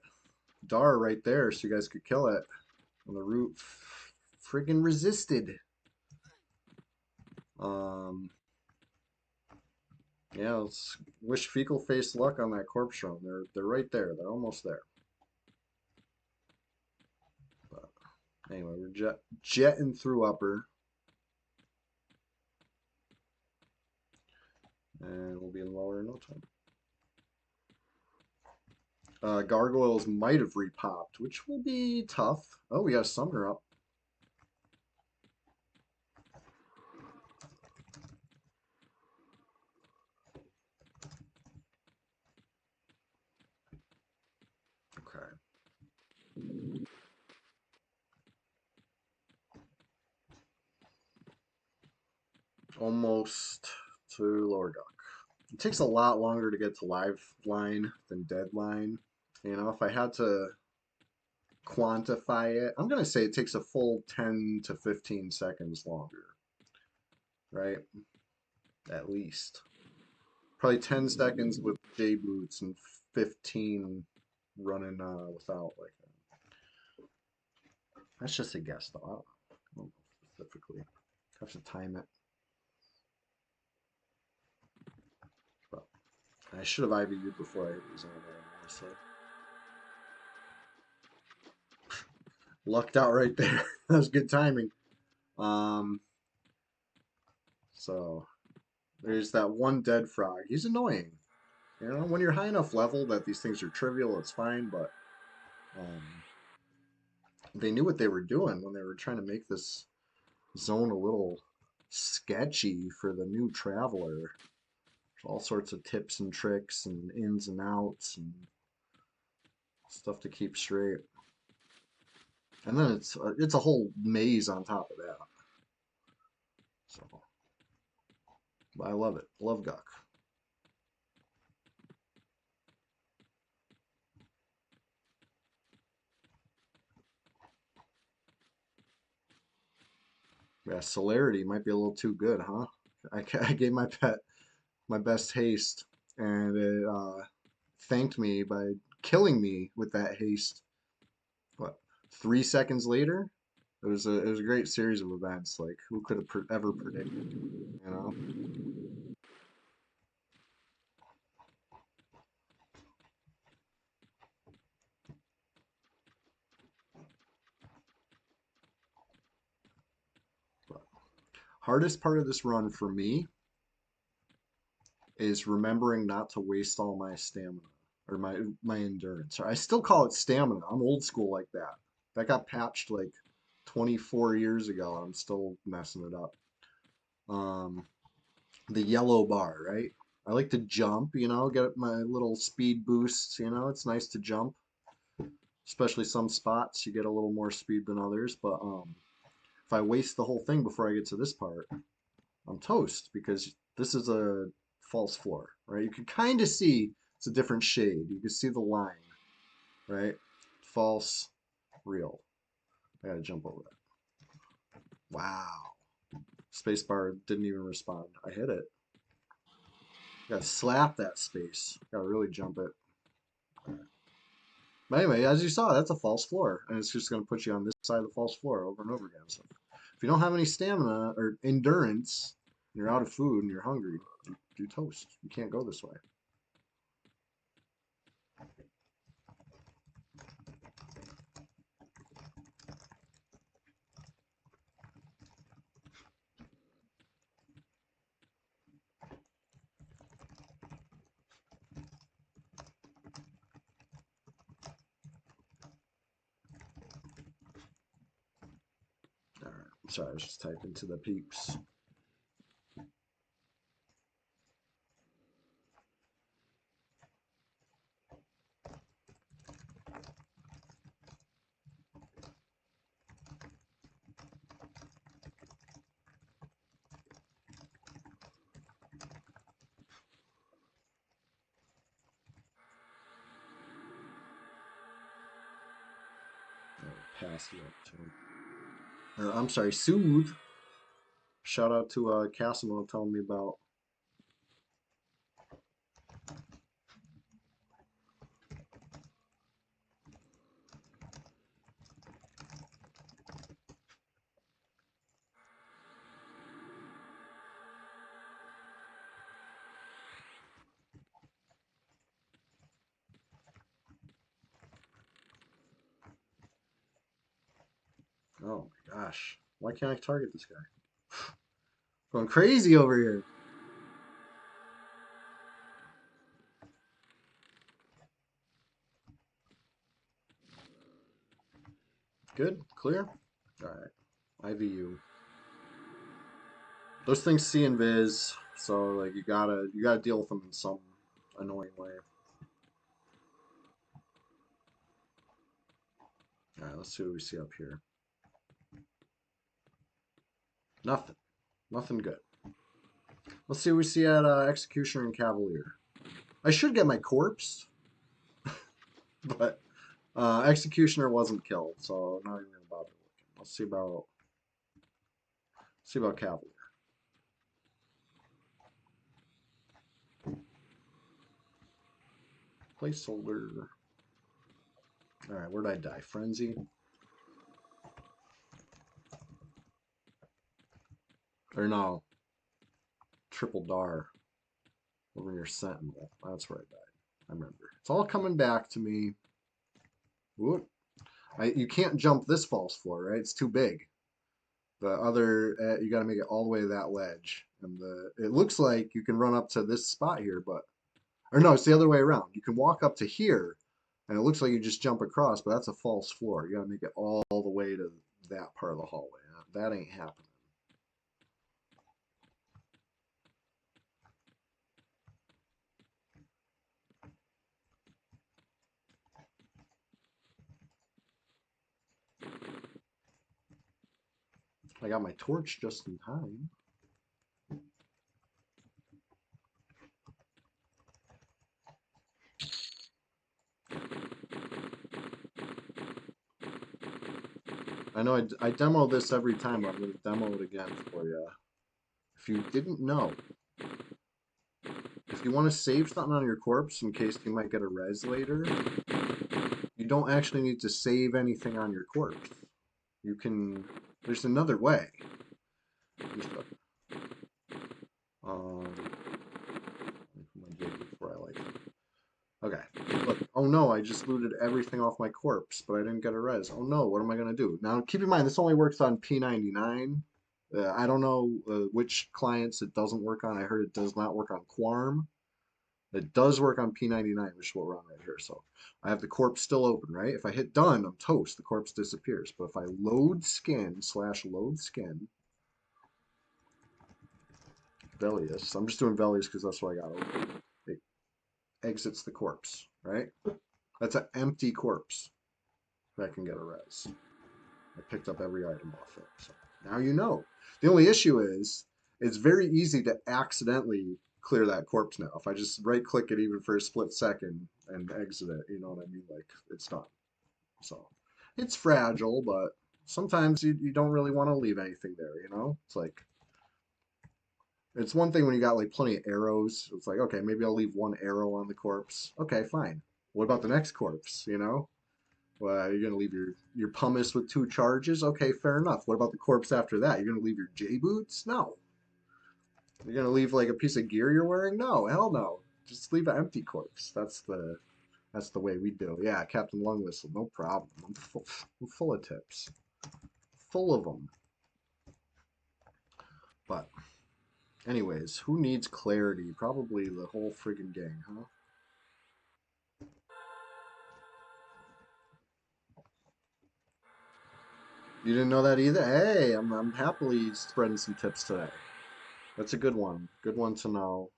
Dar right there so you guys could kill it. And the root friggin' resisted. Um, yeah, let's wish fecal face luck on that corpse run. They're right there. They're almost there. But anyway, we're jetting through upper, and we'll be in lower in no time. Gargoyles might have repopped, which will be tough. Oh, we got a summoner up. Okay. Almost to lower dock. It takes a lot longer to get to live line than deadline. You know, if I had to quantify it, I'm going to say it takes a full 10 to 15 seconds longer, right? At least. Probably 10 seconds with J boots and 15 running without like that. That's just a guess though. I don't know specifically. Have to time it. But I should have IVU'd before I hit the zone there, honestly. Lucked out right there. That was good timing. Um, so there's that one dead frog. He's annoying. You know, when you're high enough level that these things are trivial, it's fine. But um, they knew what they were doing when they were trying to make this zone a little sketchy for the new traveler. There's all sorts of tips and tricks and ins and outs and stuff to keep straight. And then it's a whole maze on top of that. So I love it. Love Guk. Yeah, celerity might be a little too good, huh? I gave my pet my best haste, and it thanked me by killing me with that haste. What, 3 seconds later? It was a great series of events. Like who could have ever predicted? You know. But hardest part of this run for me is remembering not to waste all my stamina or my endurance. I still call it stamina. I'm old school like that. That got patched like 24 years ago, and I'm still messing it up. The yellow bar, right? I like to jump, you know, get my little speed boosts, you know, it's nice to jump, especially some spots you get a little more speed than others, but if I waste the whole thing before I get to this part, I'm toast because this is a false floor, right? You can kind of see it's a different shade. You can see the line, right? False, real. I gotta jump over that. Wow. Spacebar didn't even respond. I hit it. Gotta slap that space. Gotta really jump it. But anyway, as you saw, that's a false floor, and it's just gonna put you on this side of the false floor over and over again. So if you don't have any stamina or endurance, and you're out of food and you're hungry, you toast. You can't go this way. All right. Sorry, I was just typing to the peeps. pass it up to him. Or, I'm sorry, Soothe. Shout out to Casimir telling me about. Oh my gosh. Why can't I target this guy? Going crazy over here. Good, clear. All right, IVU. Those things see invis, so like you gotta deal with them in some annoying way. All right, let's see what we see up here. Nothing, nothing good. Let's see what we see at Executioner and Cavalier. I should get my corpse, but Executioner wasn't killed, so not even gonna bother looking. Let's see about Cavalier. Placeholder. All right, where'd I die? Frenzy. Or no, Triple Dar over near Sentinel. That's where I died. I remember. It's all coming back to me. Whoop. You can't jump this false floor, right? It's too big. The other, you got to make it all the way to that ledge. And it looks like you can run up to this spot here, but, or no, it's the other way around. You can walk up to here, and it looks like you just jump across, but that's a false floor. You got to make it all the way to that part of the hallway. That ain't happening. I got my torch just in time. I know I demo this every time, but I'm going to demo it again for you. If you didn't know, if you want to save something on your corpse in case you might get a res later, you don't actually need to save anything on your corpse. You can, there's another way. Before I like it. Okay, look, oh no, I just looted everything off my corpse, but I didn't get a res. Oh no, what am I going to do? Now, keep in mind, this only works on P99. I don't know which clients it doesn't work on. I heard it does not work on Quarm. It does work on P99, which is what we're on right here. So I have the corpse still open, right? If I hit done, I'm toast. The corpse disappears. But if I load skin / load skin, Velius, I'm just doing Velius because that's what I got open. It exits the corpse, right? That's an empty corpse that can get a res. I picked up every item off it. So now you know. The only issue is it's very easy to accidentally clear that corpse now. If I just right click it even for a split second and exit it, you know what I mean? Like it's done. So it's fragile, but sometimes you don't really want to leave anything there, you know? It's like it's one thing when you got like plenty of arrows. It's like, okay, maybe I'll leave one arrow on the corpse. Okay, fine. What about the next corpse, you know? Well, you're gonna leave your pumice with 2 charges? Okay, fair enough. What about the corpse after that? You're gonna leave your J boots? No. You're gonna leave like a piece of gear you're wearing? No, hell no. Just leave an empty corpse. That's the way we do. Yeah, Captain Lung Whistle, no problem. I'm full of tips, full of them. But anyways, who needs clarity? Probably the whole friggin' gang, huh? You didn't know that either? Hey, I'm happily spreading some tips today. That's a good one. Good one to know.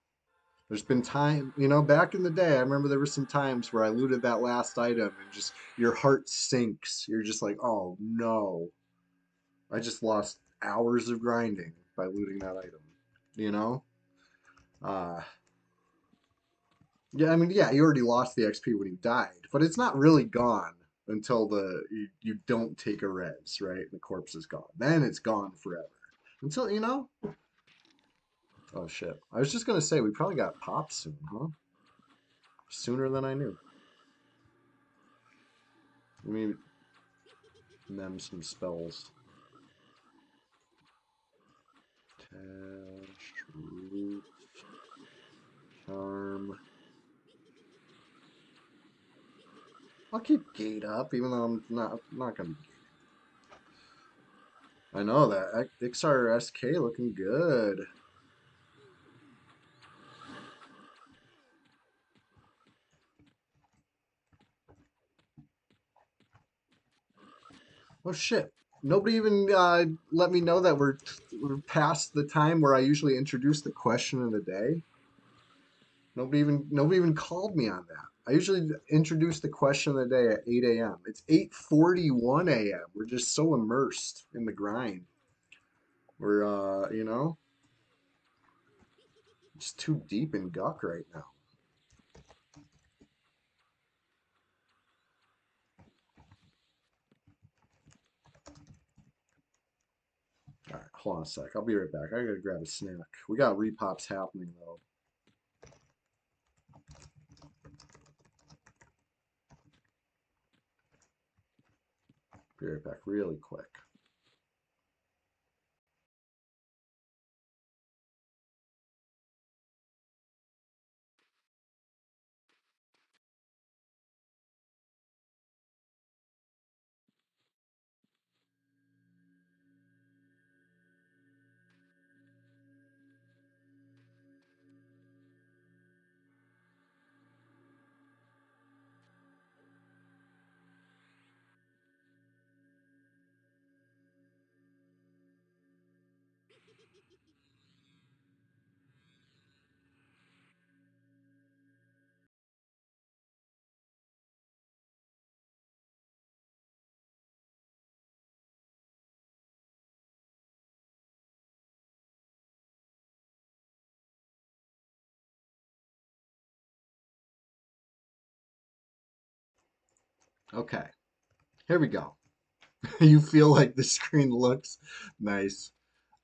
There's been time, back in the day, I remember there were some times where I looted that last item and just your heart sinks. You're just like, oh no, I just lost hours of grinding by looting that item, you know? Uh, yeah, I mean, yeah, you already lost the XP when you died, but it's not really gone until you don't take a res, right? The corpse is gone. Then it's gone forever. Until, you know? Oh shit. I was just gonna say we probably got popped soon, huh? Sooner than I knew. Let me mem some spells. Tash, root, charm. I'll keep gate up, even though I'm not gonna be gating. I know that Ixar SK looking good. Oh shit! Nobody even let me know that we're past the time where I usually introduce the question of the day. Nobody even called me on that. I usually introduce the question of the day at 8 a.m. It's 8:41 a.m. We're just so immersed in the grind. We're you know, just too deep in Guck right now. All right, hold on a sec. I'll be right back. I gotta grab a snack. We got repops happening though. Be right back really quick. Okay, here we go. You feel like the screen looks nice.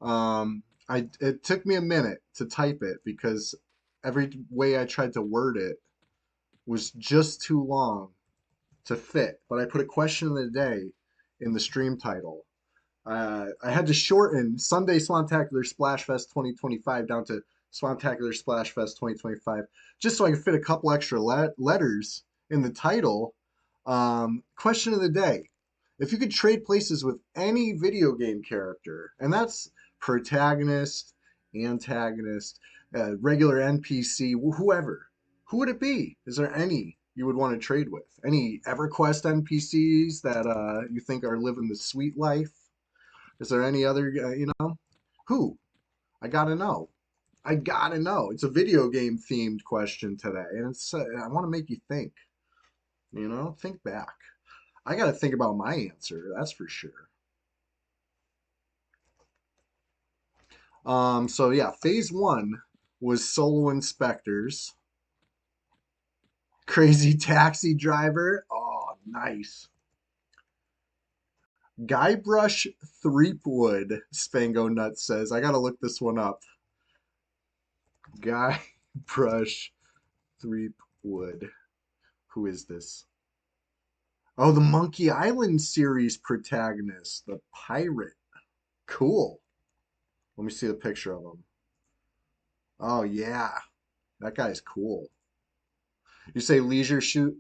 It took me a minute to type it because every way I tried to word it was just too long to fit. But I put a question of the day in the stream title. I had to shorten Sunday Swantacular Splashfest 2025 down to Swantacular Splashfest 2025 just so I could fit a couple extra letters in the title. Question of the day. If you could trade places with any video game character, and that's protagonist, antagonist, regular NPC, whoever, who would it be? Is there any you would want to trade with? Any EverQuest NPCs that you think are living the sweet life? Is there any other, who? I gotta know. I gotta know. It's a video game themed question today, and I want to make you think. Think back. I gotta think about my answer. That's for sure. So yeah, phase one was solo inspectors, crazy taxi driver. Oh, nice. Guybrush Threepwood, Spango Nuts says. I gotta look this one up. Guybrush Threepwood. Who is this? Oh, the Monkey Island series protagonist, the pirate. Cool. Let me see the picture of him. Oh yeah, that guy's cool. You say Leisure Suit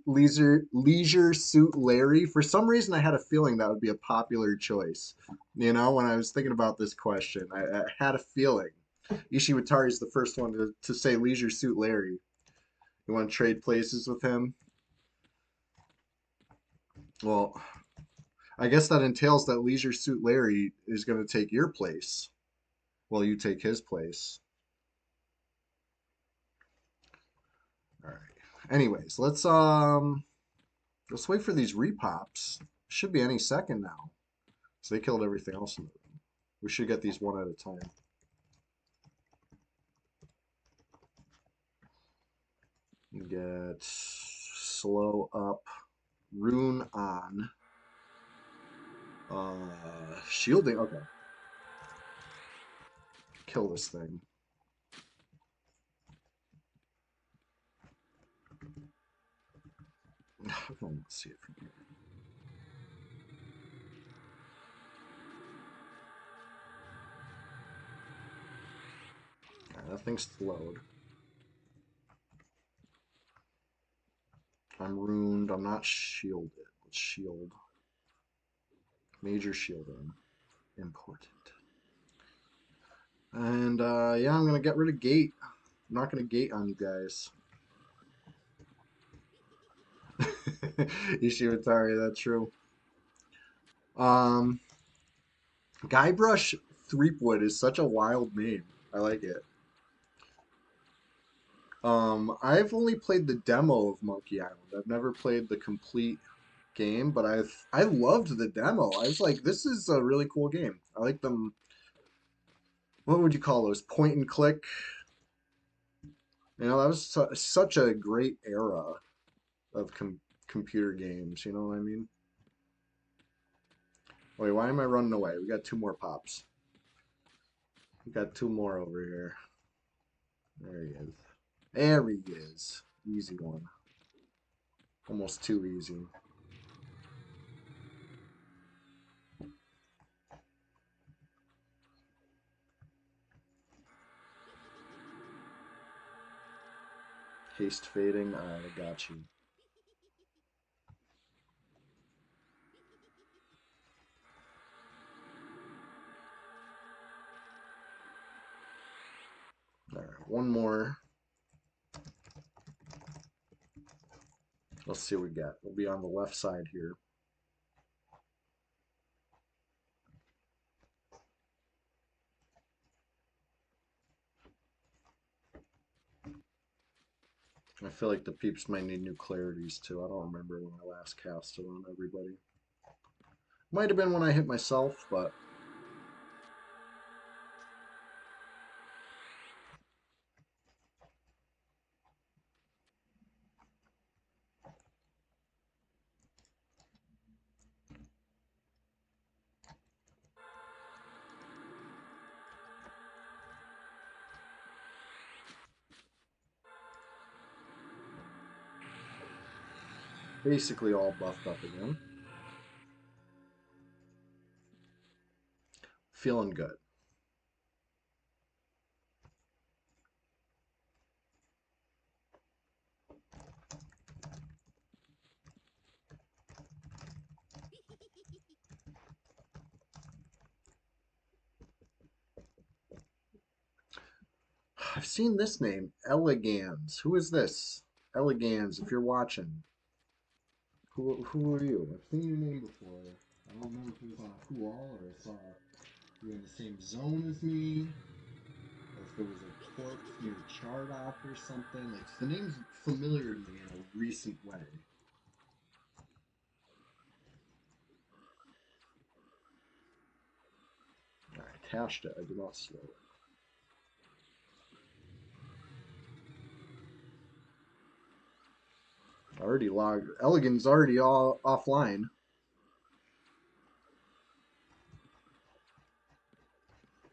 Larry. For some reason, I had a feeling that would be a popular choice. When I was thinking about this question, I had a feeling. Ishiwatari is the first one to say Leisure Suit Larry. You want to trade places with him? Well, I guess that entails that Leisure Suit Larry is going to take your place while you take his place. All right. Anyways, let's wait for these repops. Should be any second now. So they killed everything else in the room. We should get these one at a time. Get slow up Rune on. Shielding. Okay. Kill this thing. I don't see it from here. Alright, that thing's slowed. I'm ruined. I'm not shielded. Let's shield. Major shielding. Important. And yeah, I'm gonna get rid of gate. I'm not gonna gate on you guys. Ishiwatari, that's true. Guybrush Threepwood is such a wild name. I like it. I've only played the demo of Monkey Island. I've never played the complete game, but I loved the demo. I was like, this is a really cool game. I like them. What would you call those? Point and click. You know, that was such a great era of computer games. You know what I mean? Wait, why am I running away? We got two more pops. We got two more over here. There he is. There he is. Easy one. Almost too easy. Haste fading. Alright, I got you. Alright, one more. Let's see what we got. We'll be on the left side here. I feel like the peeps might need new clarities too. I don't remember when I last casted on everybody. Might have been when I hit myself, but basically all buffed up again. Feeling good. I've seen this name, Elegans. Who is this? Elegans, if you're watching. Who are you? I've seen your name before. I don't know if it was on a Who All or I saw you in the same zone as me. Or if there was a corpse near Chardock or something. Like the name's familiar to me in a recent way. Alright, hashed it. I did not slow it. Already logged. Elegant's already all offline.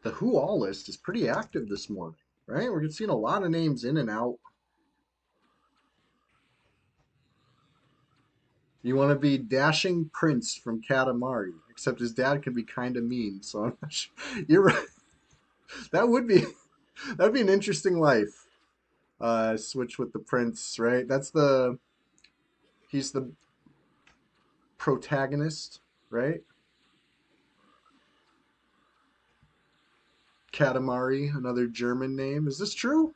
The Who All list is pretty active this morning, right? We're seeing a lot of names in and out. You want to be Dashing Prince from Katamari, except his dad can be kind of mean. So I'm not sure. You're right. That would be an interesting life. Switch with the prince, right? He's the protagonist, right? Katamari, another German name. Is this true?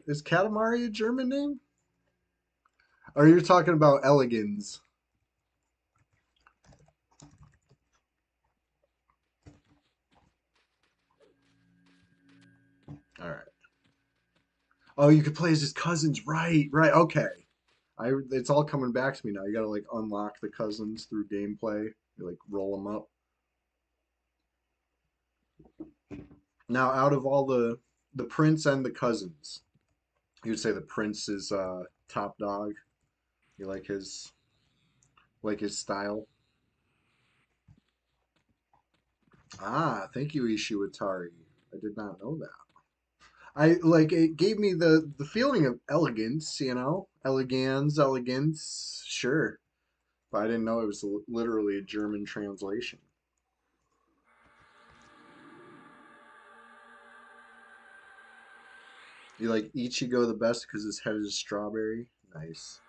Is Katamari a German name? Or you're talking about Elegans? All right. Oh, you could play as his cousins. Right, right. Okay. It's all coming back to me now. You gotta like unlock the cousins through gameplay. You like roll them up. Now, out of all the prince and the cousins, you'd say the prince is top dog. You like his style. Ah, thank you, Ishiwatari. I did not know that. I like it gave me the feeling of elegance, you know, elegans, elegance, sure, but I didn't know it was literally a German translation. You like Ichigo the best because his head is strawberry. Nice.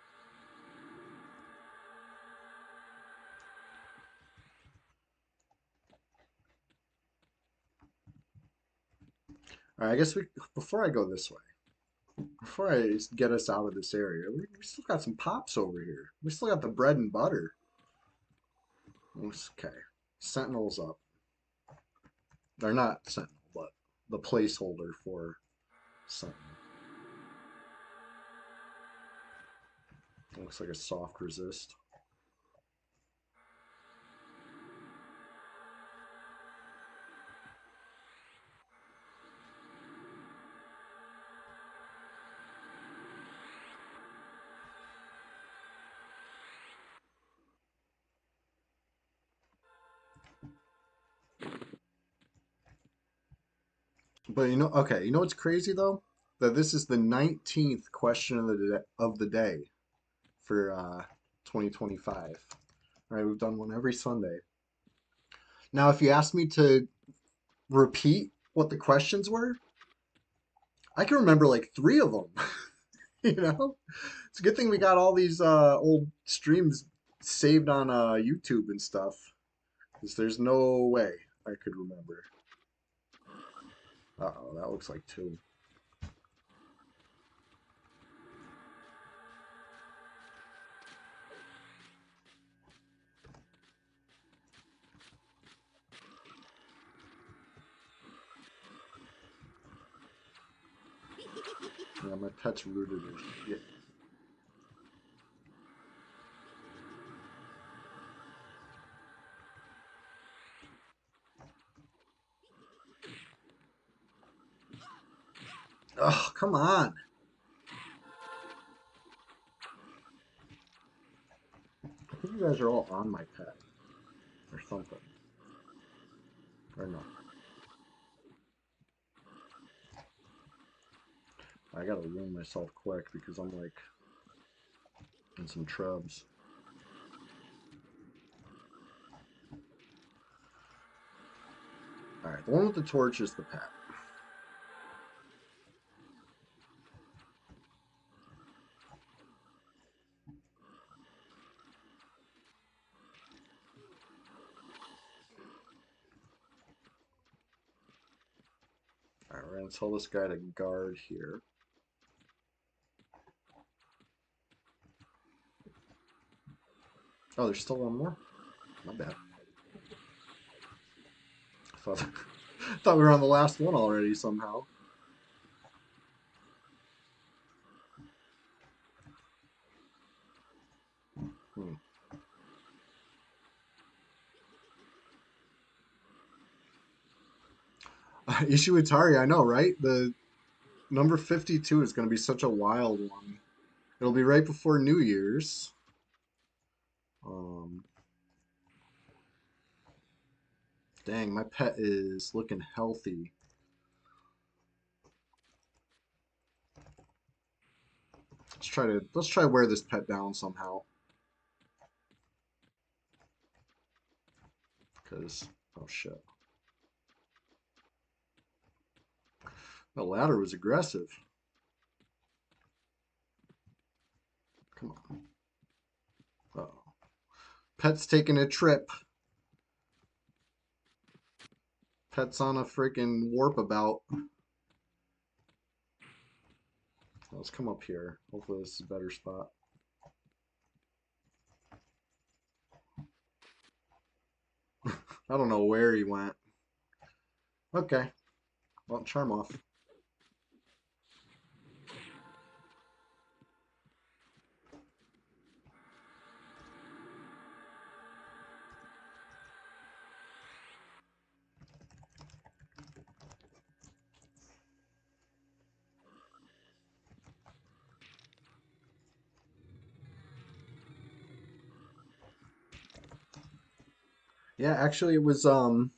All right, I guess we before I go this way, before I get us out of this area, we still got some pops over here. We still got the bread and butter. Okay, Sentinel's up. They're not Sentinel, but the placeholder for Sentinel. Looks like a soft resist. But you know, okay, you know what's crazy though? That this is the 19th question of the day for 2025. All right, we've done one every Sunday. Now, if you ask me to repeat what the questions were, I can remember like three of them. You know, it's a good thing we got all these old streams saved on YouTube and stuff, because there's no way I could remember. Uh-oh, that looks like two. Yeah, my pet's rooted as shit. Oh, come on. I think you guys are all on my pet or something. Or no. I gotta ruin myself quick because I'm like in some trubs. Alright, the one with the torch is the pet. Alright, we're gonna tell this guy to guard here. Oh, there's still one more? Not bad. I thought, thought we were on the last one already somehow. Hmm. Ishiwatari, I know, right? The number 52 is going to be such a wild one. It'll be right before New Year's. Um, Dang, my pet is looking healthy. Let's try wear this pet down somehow. Cause oh shit. The ladder was aggressive. Come on. Uh-oh. Pet's taking a trip. Pet's on a freaking warp about. Let's come up here. Hopefully this is a better spot. I don't know where he went. Okay. Well, charm off. Yeah, actually, it was the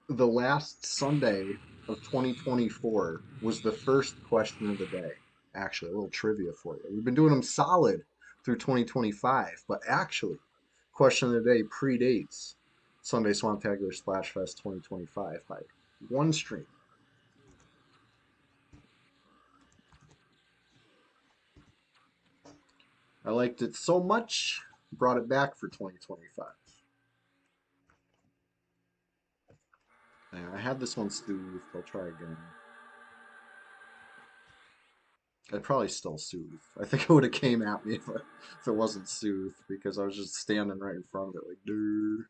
last Sunday of 2024 was the first question of the day. Actually, a little trivia for you. We've been doing them solid through 2025, but actually, question of the day predates Sunday Swamptacular Splash Fest 2025 by one stream. I liked it so much, brought it back for 2025. Yeah, I had this one soothed. I'll try again. I'd probably still soothe. I think it would have came at me if it wasn't soothed because I was just standing right in front of it like, dude.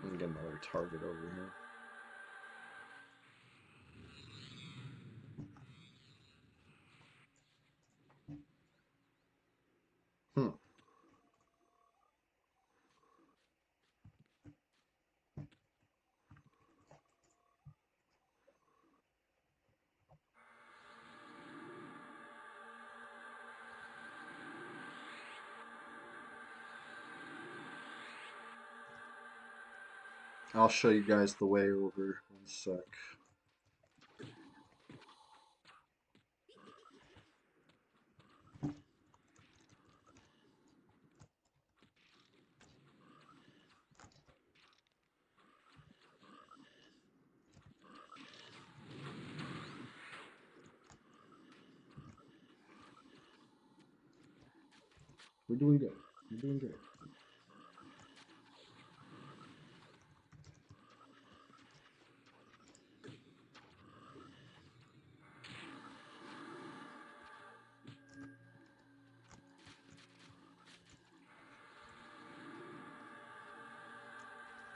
I'm gonna get another target over here. Hmm. I'll show you guys the way over. One sec. We're doing good. We're doing good.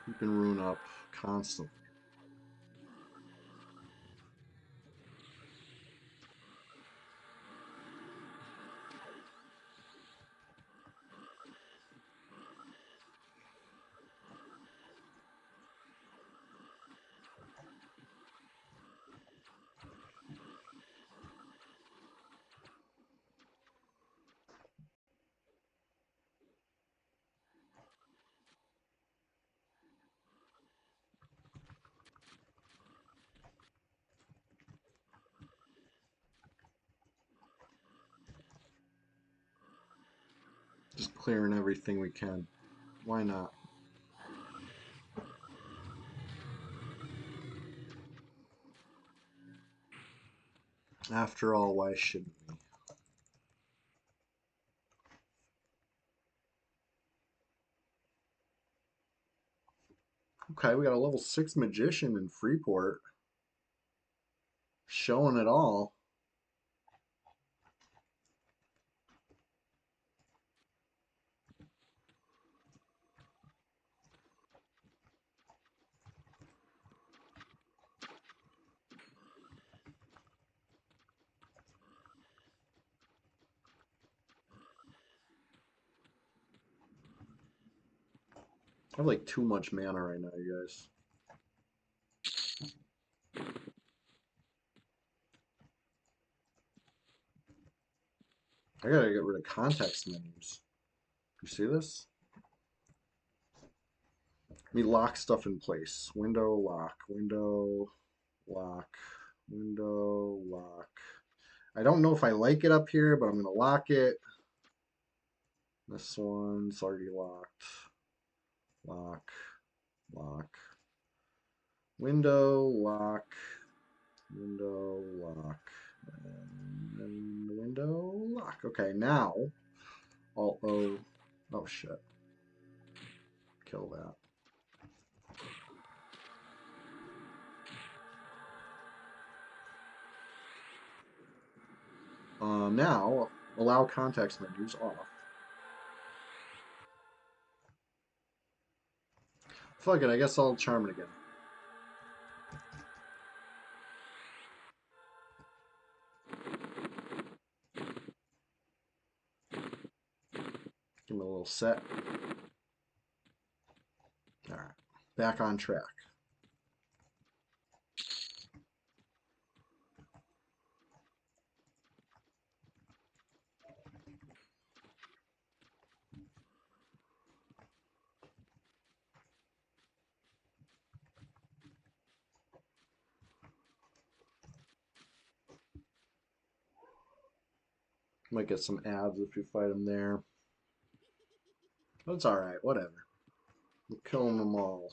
Keeping Rune up constantly. Just clearing everything we can. Why not? After all, why shouldn't we? Okay, we got a level 6 magician in Freeport. Showing it all. I have like too much mana right now, you guys. I gotta get rid of context menus. You see this? Let me lock stuff in place. Window, lock, window, lock, window, lock. I don't know if I like it up here, but I'm gonna lock it. This one's already locked. Lock, lock. Window, lock, window, lock, and window, lock. Okay, now, Alt-O, oh shit, kill that. Now, allow context menus off. Fuck it, I guess I'll charm it again. Give him a little set. Alright, back on track. Might get some ads if you fight him there. That's alright, whatever. We're killing them all.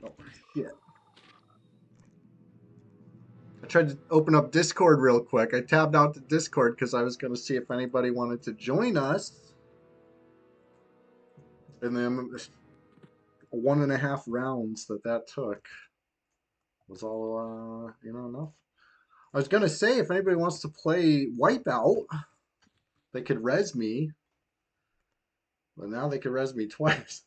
Oh, shit. I tried to open up Discord real quick. I tabbed out to Discord because I was going to see if anybody wanted to join us. And then 1.5 rounds that took was all, enough. I was going to say if anybody wants to play Wipeout, they could res me. But now they could res me twice.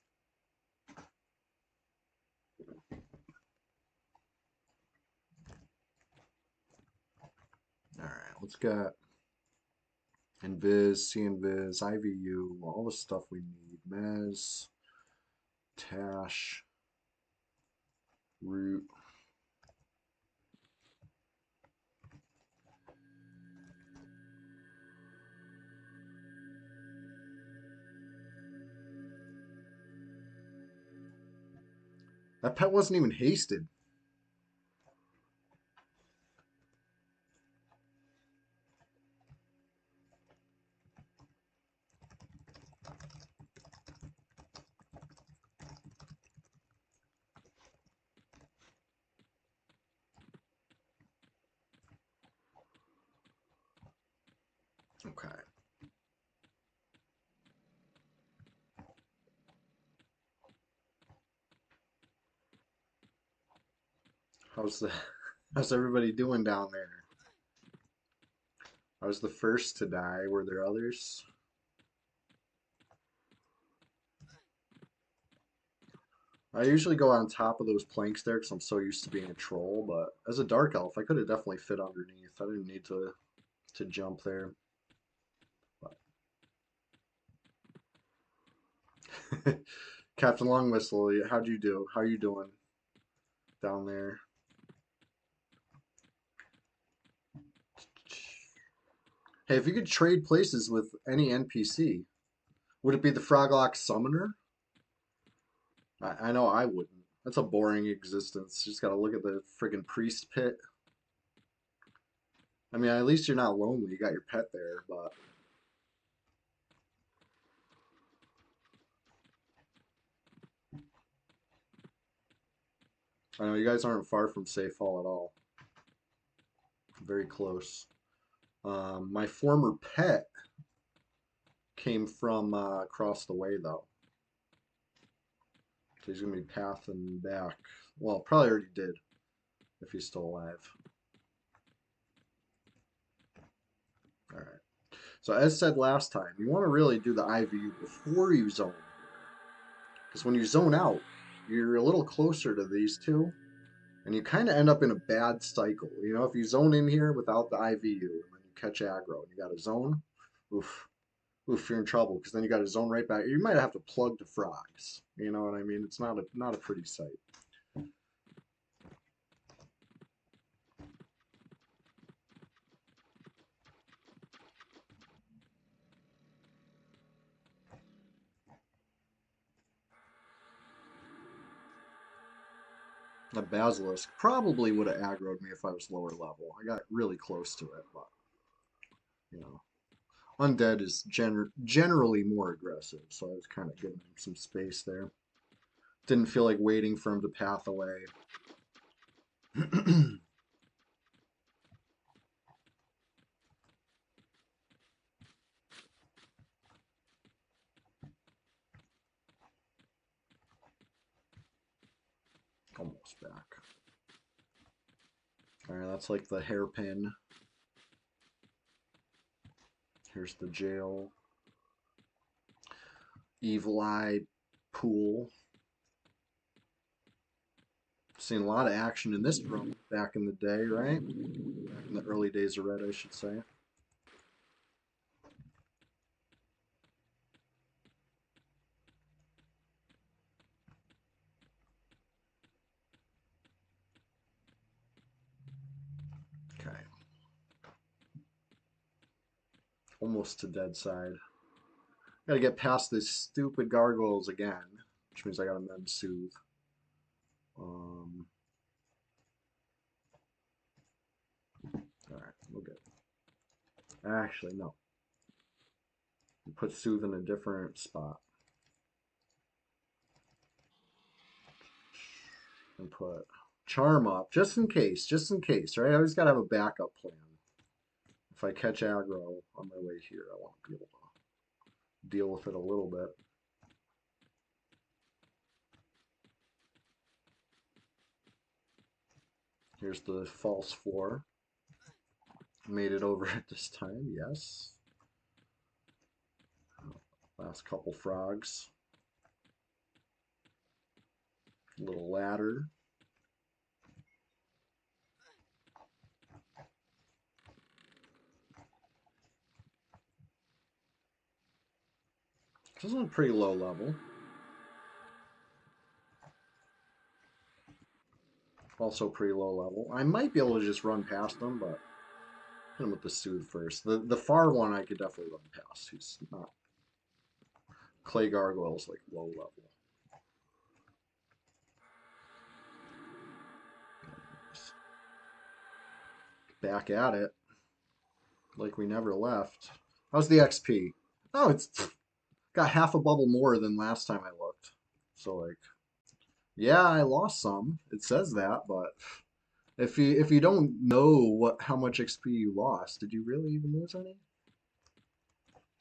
All right, let's get Invis, C-Invis, IVU, all the stuff we need. Mez, Tash, Root. That pet wasn't even hasted. Okay. How's the how's everybody doing down there? I was the first to die. Were there others? I usually go on top of those planks there because I'm so used to being a troll, but as a dark elf, I could have definitely fit underneath. I didn't need to jump there. But Captain Long Whistle, how'd you do? How are you doing down there? Hey, if you could trade places with any NPC, would it be the Froglock Summoner? I know I wouldn't. That's a boring existence. You just gotta look at the friggin' priest pit. I mean, at least you're not lonely. You got your pet there, but I know you guys aren't far from Safe Hall at all. Very close. My former pet came from across the way, though. So he's gonna be pathing back. Well, probably already did, if he's still alive. All right. So as said last time, you want to really do the IVU before you zone. Because when you zone out, you're a little closer to these two, and you kind of end up in a bad cycle. You know, if you zone in here without the IVU, and then you catch aggro, and you got a zone, oof, oof, you're in trouble. Because then you got a zone right back. You might have to plug to frogs. You know what I mean? It's not a pretty sight. A basilisk probably would have aggroed me if I was lower level. I got really close to it, but you know. Undead is generally more aggressive, so I was kind of giving him some space there. Didn't feel like waiting for him to path away. Almost back. Alright, that's like the hairpin. Here's the jail. Evil Eye pool. Seen a lot of action in this room back in the day, right? Back in the early days of Red, I should say. Okay. Almost to dead side. Gotta get past these stupid gargoyles again, which means I gotta mem soothe. Um, Alright, we'll get. Actually, no. Put soothe in a different spot. And put charm up, just in case, right? I always gotta have a backup plan. If I catch aggro on my way here, I want to be able to deal with it a little bit. Here's the false floor. Made it over at this time, yes. Last couple frogs. Little ladder. This is a pretty low level. Also pretty low level. I might be able to just run past them, but hit him with the soothe first. The far one I could definitely run past. He's not. Clay gargoyle's like low level. Back at it. Like we never left. How's the XP? Oh, it's got half a bubble more than last time I looked. So like, yeah, I lost some. It says that, but if you don't know how much XP you lost, did you really even lose any?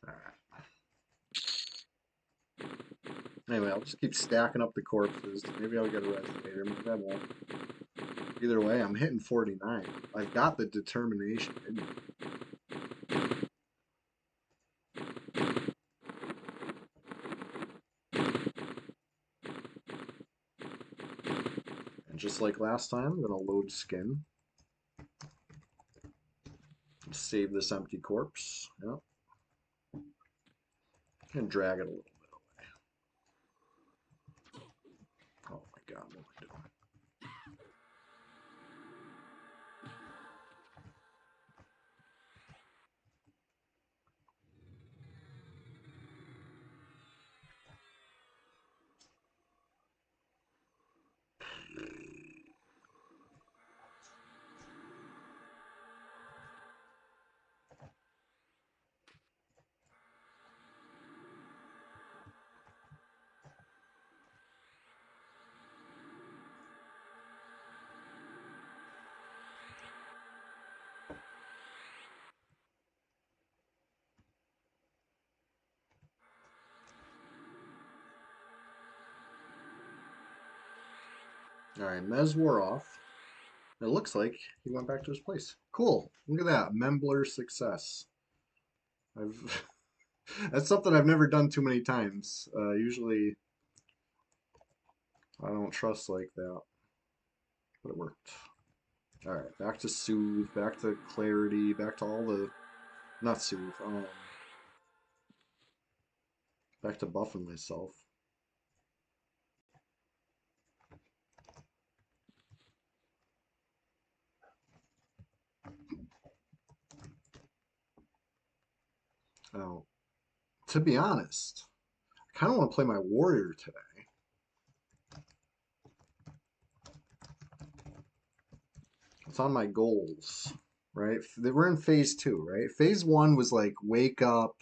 All right. Anyway, I'll just keep stacking up the corpses. Maybe I'll get a resonator. Maybe I won't. Either way, I'm hitting 49. I've got the determination in me. And just like last time, I'm gonna load skin. Save this empty corpse. Yep. And drag it a little bit away. Oh my god, what am I doing? Alright, Mez wore off. It looks like he went back to his place. Cool. Look at that. Membler success. I've That's something I've never done too many times. Usually I don't trust like that. But it worked. Alright, back to soothe, back to clarity, back to all the not soothe, back to buffing myself. Now, to be honest, I kind of want to play my warrior today. It's on my goals, right? We're in phase 2, right? Phase 1 was like wake up,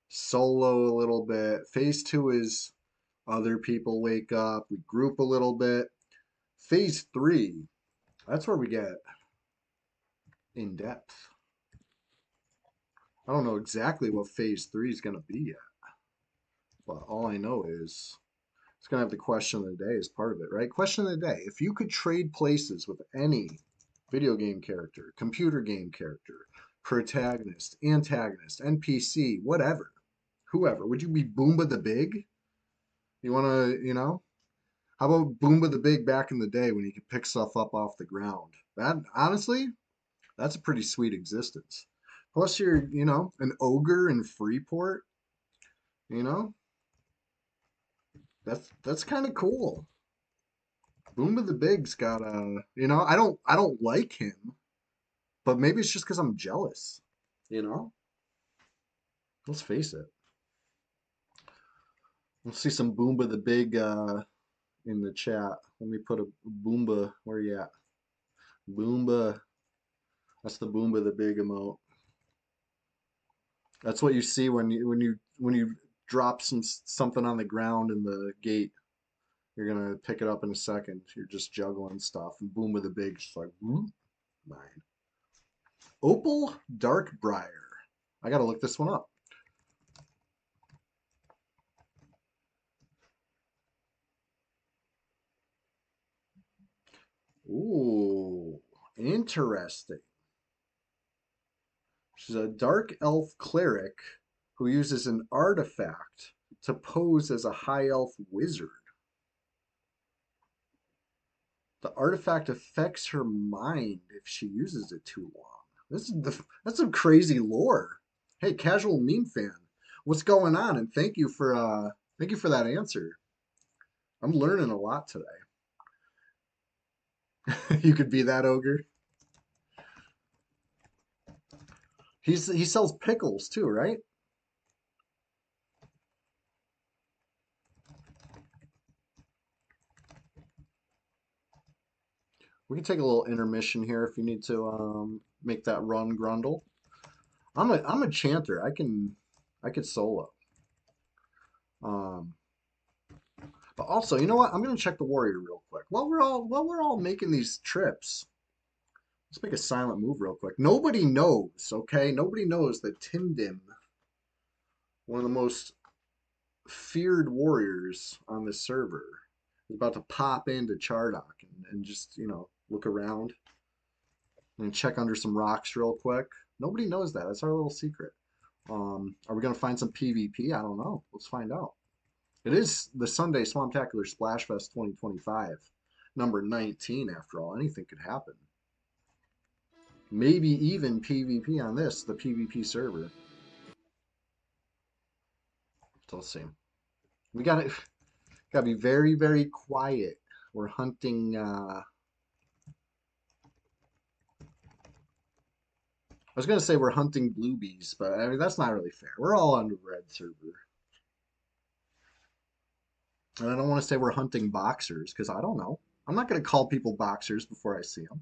solo a little bit. Phase 2 is other people wake up, we group a little bit. Phase 3, that's where we get in depth. I don't know exactly what phase 3 is going to be yet, but all I know is it's going to have the question of the day as part of it, right? Question of the day. If you could trade places with any video game character, computer game character, protagonist, antagonist, NPC, whatever, whoever, would you be Boomba the Big? You want to, How about Boomba the Big back in the day when he could pick stuff up off the ground? That honestly, that's a pretty sweet existence. Plus, you're, an ogre in Freeport. You know, that's kind of cool. Boomba the Big's got a, I don't like him, but maybe it's just because I'm jealous. You know, let's face it. Let's see some Boomba the Big in the chat. Let me put a Boomba. Where you at? Boomba. That's the Boomba the Big emote. That's what you see when you drop something on the ground in the gate. You're gonna pick it up in a second. You're just juggling stuff, and Boomba the Big just like whoop, mine. Opal Darkbriar. I gotta look this one up. Ooh, interesting. She's a dark elf cleric who uses an artifact to pose as a high elf wizard. The artifact affects her mind if she uses it too long. That's some crazy lore. Hey, casual meme fan, what's going on? And thank you for that answer. I'm learning a lot today. You could be that ogre. He sells pickles too, right? We can take a little intermission here if you need to make that run, Grundle. I'm a chanter. I could solo. Um, but also, you know what? I'm gonna check the warrior real quick. While we're all making these trips, let's make a silent move real quick. Nobody knows, okay? Nobody knows that Timdim, one of the most feared warriors on this server, is about to pop into Chardock and just, look around and check under some rocks real quick. Nobody knows that. That's our little secret. Are we gonna find some PvP? I don't know. Let's find out. It is the Sunday Swamptacular Splashfest 2025, number 19 after all. Anything could happen. Maybe even PvP on this, the PvP server. So let's see. We gotta be very, very quiet. We're hunting I was gonna say we're hunting bluebies, but I mean that's not really fair. We're all on the red server. And I don't want to say we're hunting boxers because I don't know. I'm not going to call people boxers before I see them.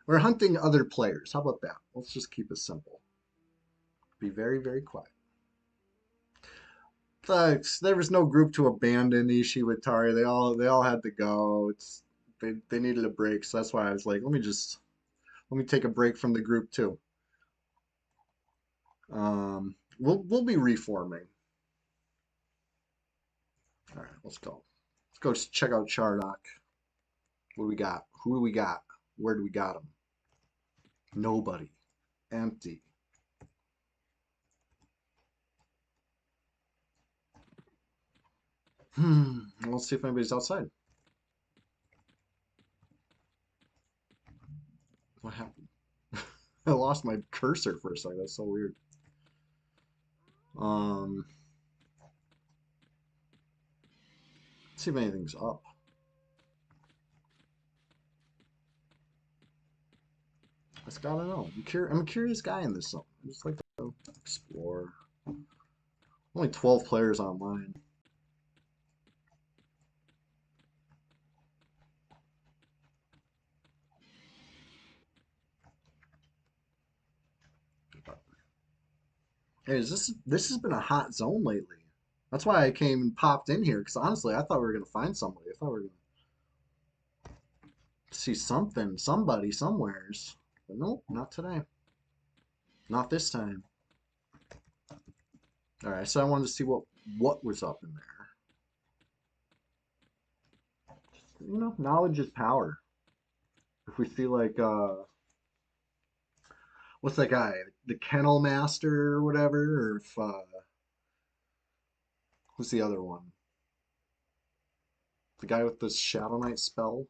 We're hunting other players. How about that? Let's just keep it simple. Be very, very quiet. Thanks. There was no group to abandon Ishii with Tari. They all had to go. They needed a break, so that's why I was like, let me take a break from the group too. We'll be reforming. All right, let's go. Let's go check out Chardock. What do we got? Who do we got? Where do we got them? Nobody. Empty. Let's see if anybody's outside. What happened? I lost my cursor for a second. That's so weird. Let's see if anything's up. I just gotta know. I'm a curious guy in this zone. I just like to explore. Only 12 players online. Hey, this has been a hot zone lately. That's why I came and popped in here, because honestly, I thought we were gonna find somebody. I thought we were gonna see something, somebody, somewheres. But nope, not today. Not this time. All right, so I wanted to see what was up in there. Knowledge is power. If we see like what's that guy, the Kennel Master or whatever, or if who's the other one? The guy with the Shadow Knight spell.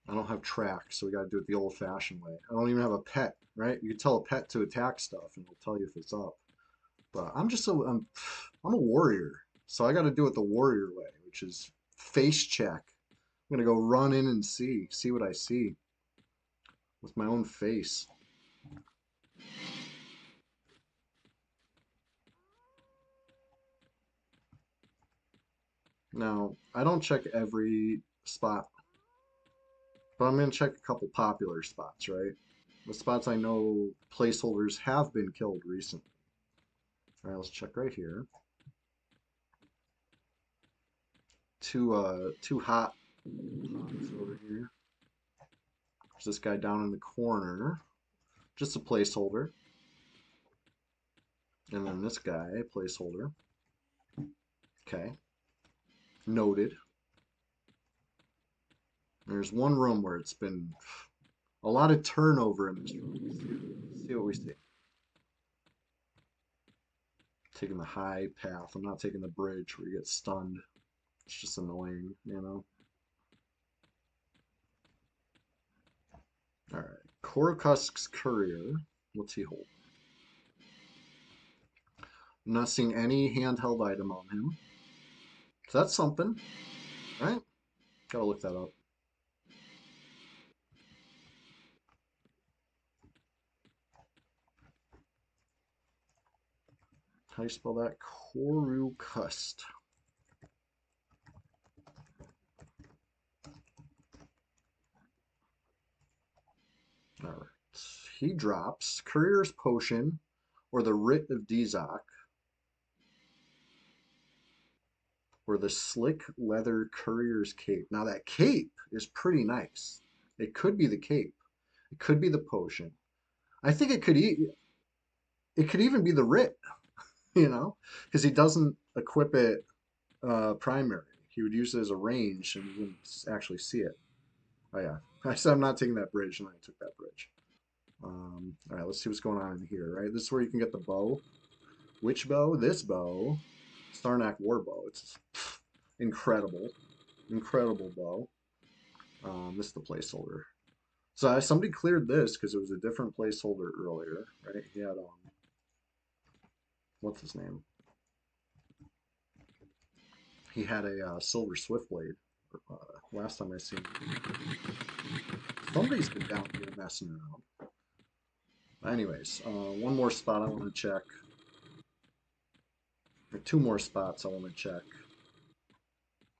I don't have track, so we gotta do it the old-fashioned way. I don't even have a pet, right? You can tell a pet to attack stuff, and it'll tell you if it's up. But I'm a warrior, so I gotta do it the warrior way, which is face check. I'm gonna go run in and see what I see with my own face. Now, I don't check every spot, but I'm gonna check a couple popular spots, right? The spots I know placeholders have been killed recently. All right, let's check right here. Two hot pots over here. There's this guy down in the corner, just a placeholder. And then this guy, placeholder. Okay, noted. There's one room where it's been a lot of turnover in this room. Let's see what we see. Taking the high path. I'm not taking the bridge where you get stunned. It's just annoying, you know? Alright. Korakusk's Courier. What's he hold? I'm not seeing any handheld item on him. So that's something, right? Gotta look that up. How do you spell that? Korukust. All right. He drops Courier's Potion or the Writ of Dizak or the Slick Leather Courier's Cape. Now that cape is pretty nice. It could be the cape. It could be the potion. I think it could even be the writ, you know, because he doesn't equip it primary. He would use it as a range and you wouldn't actually see it. Oh yeah, I said I'm not taking that bridge, and I took that bridge. All right, let's see what's going on in here. Right, this is where you can get the bow. Which bow? This bow, Starnak War Bow. It's incredible, incredible bow. This is the placeholder. So somebody cleared this because it was a different placeholder earlier, right? He had what's his name? He had a silver Swiftblade. Last time I seen him. Somebody's been down here messing around. Anyways, one more spot I want to check. Or two more spots I want to check.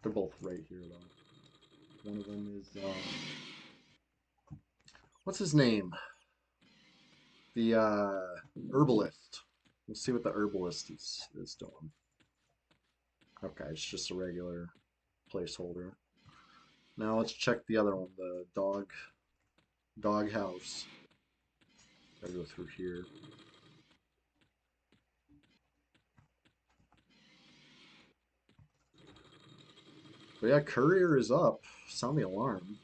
They're both right here though. One of them is what's his name? The herbalist. We'll see what the herbalist is doing. Okay, it's just a regular placeholder. Now let's check the other one, the dog house. Gotta go through here. But yeah, courier is up. Sound the alarm.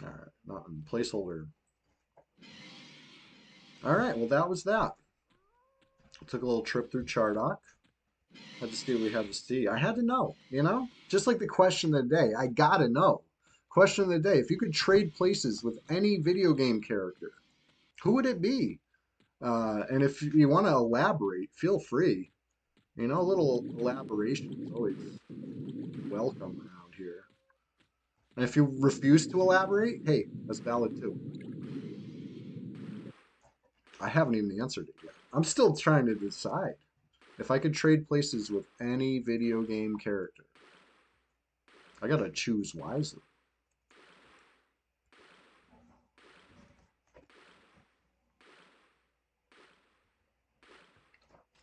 All right, not in placeholder. All right, well that was that. Took a little trip through Chardock. Had to see what we had to see. I had to know, you know? Just like the question of the day. I gotta know. Question of the day. If you could trade places with any video game character, who would it be? And if you want to elaborate, feel free. You know, a little elaboration is always welcome around here. And if you refuse to elaborate, hey, that's valid too. I haven't even answered it yet. I'm still trying to decide. If I could trade places with any video game character, I gotta choose wisely.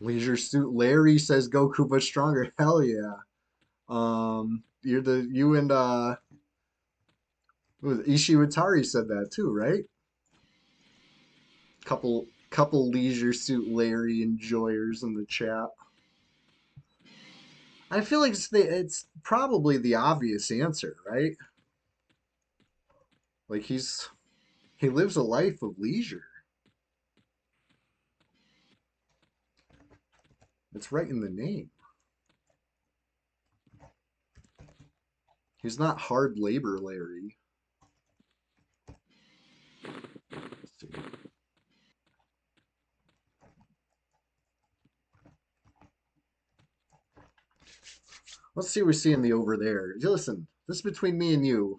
Leisure Suit Larry says Goku but stronger. Hell yeah. You and Ishiwatari said that too, right? Couple Leisure Suit Larry enjoyers in the chat. I feel like it's probably the obvious answer, right? Like he lives a life of leisure. It's right in the name. He's not hard labor Larry. Let's see. Let's see what we see in the over there. Listen, this is between me and you.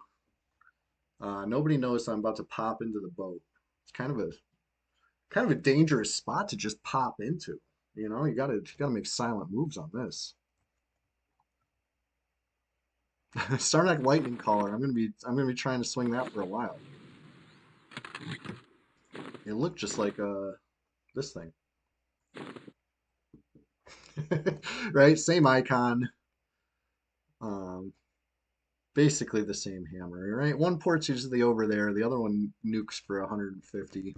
Nobody knows I'm about to pop into the boat. It's kind of a dangerous spot to just pop into. You know, you gotta make silent moves on this. Sarnak Lightning Caller. I'm gonna be trying to swing that for a while. It looked just like this thing. Right? Same icon. Um, basically the same hammer, right? One port's usually over there, the other one nukes for 150.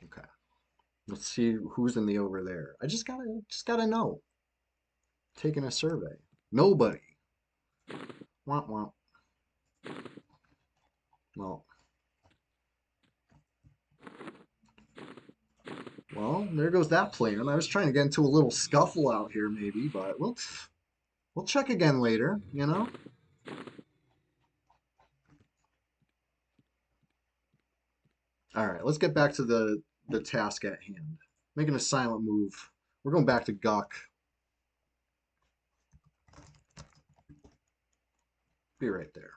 Okay. Let's see who's in the over there. I just gotta know. Taking a survey. Nobody. Womp womp. Well, well, there goes that plan. I was trying to get into a little scuffle out here, maybe, but we'll check again later. You know. All right, let's get back to the task at hand. Making a silent move. We're going back to Guck. Be right there.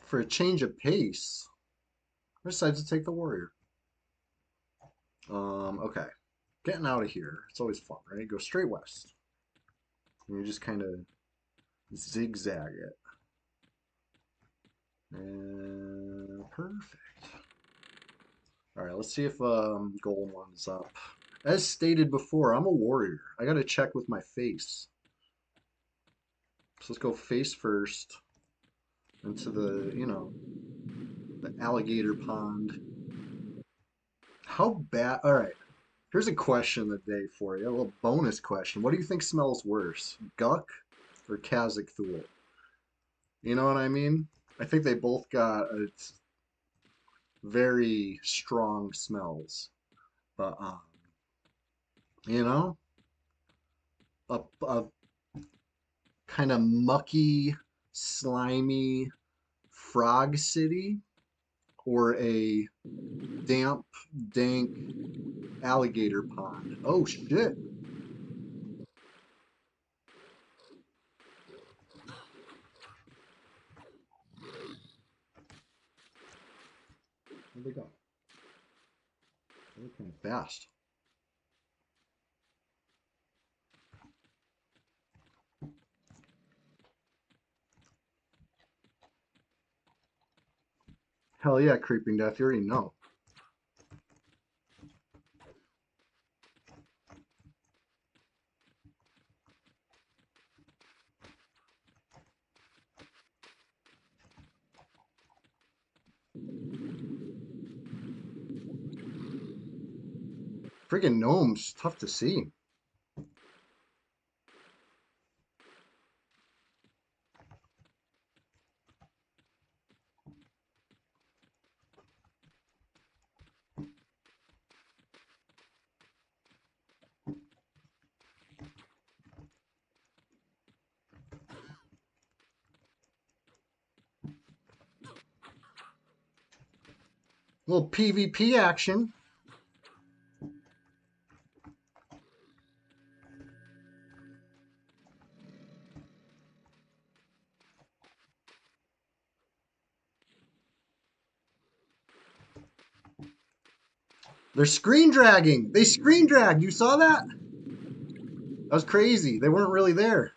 For a change of pace, I decided to take the warrior. Okay. Getting out of here. It's always fun, right? Go straight west. And you just kind of zigzag it. And perfect. All right, let's see if goal one's up. As stated before, I'm a warrior. I gotta check with my face. So let's go face first into the alligator pond. How bad? All right, here's a question of the day for you. A little bonus question. What do you think smells worse, Guck or Kazakh Thule? You know what I mean? I think they both got very strong smells, but you know, a kind of mucky, slimy frog city or a damp, dank alligator pond. Oh shit. Where'd they go? They're kind of fast. Hell yeah, Creeping Death. You already know. Friggin' gnomes, tough to see. Little PvP action. They're screen dragging. They screen dragged. You saw that? That was crazy. They weren't really there.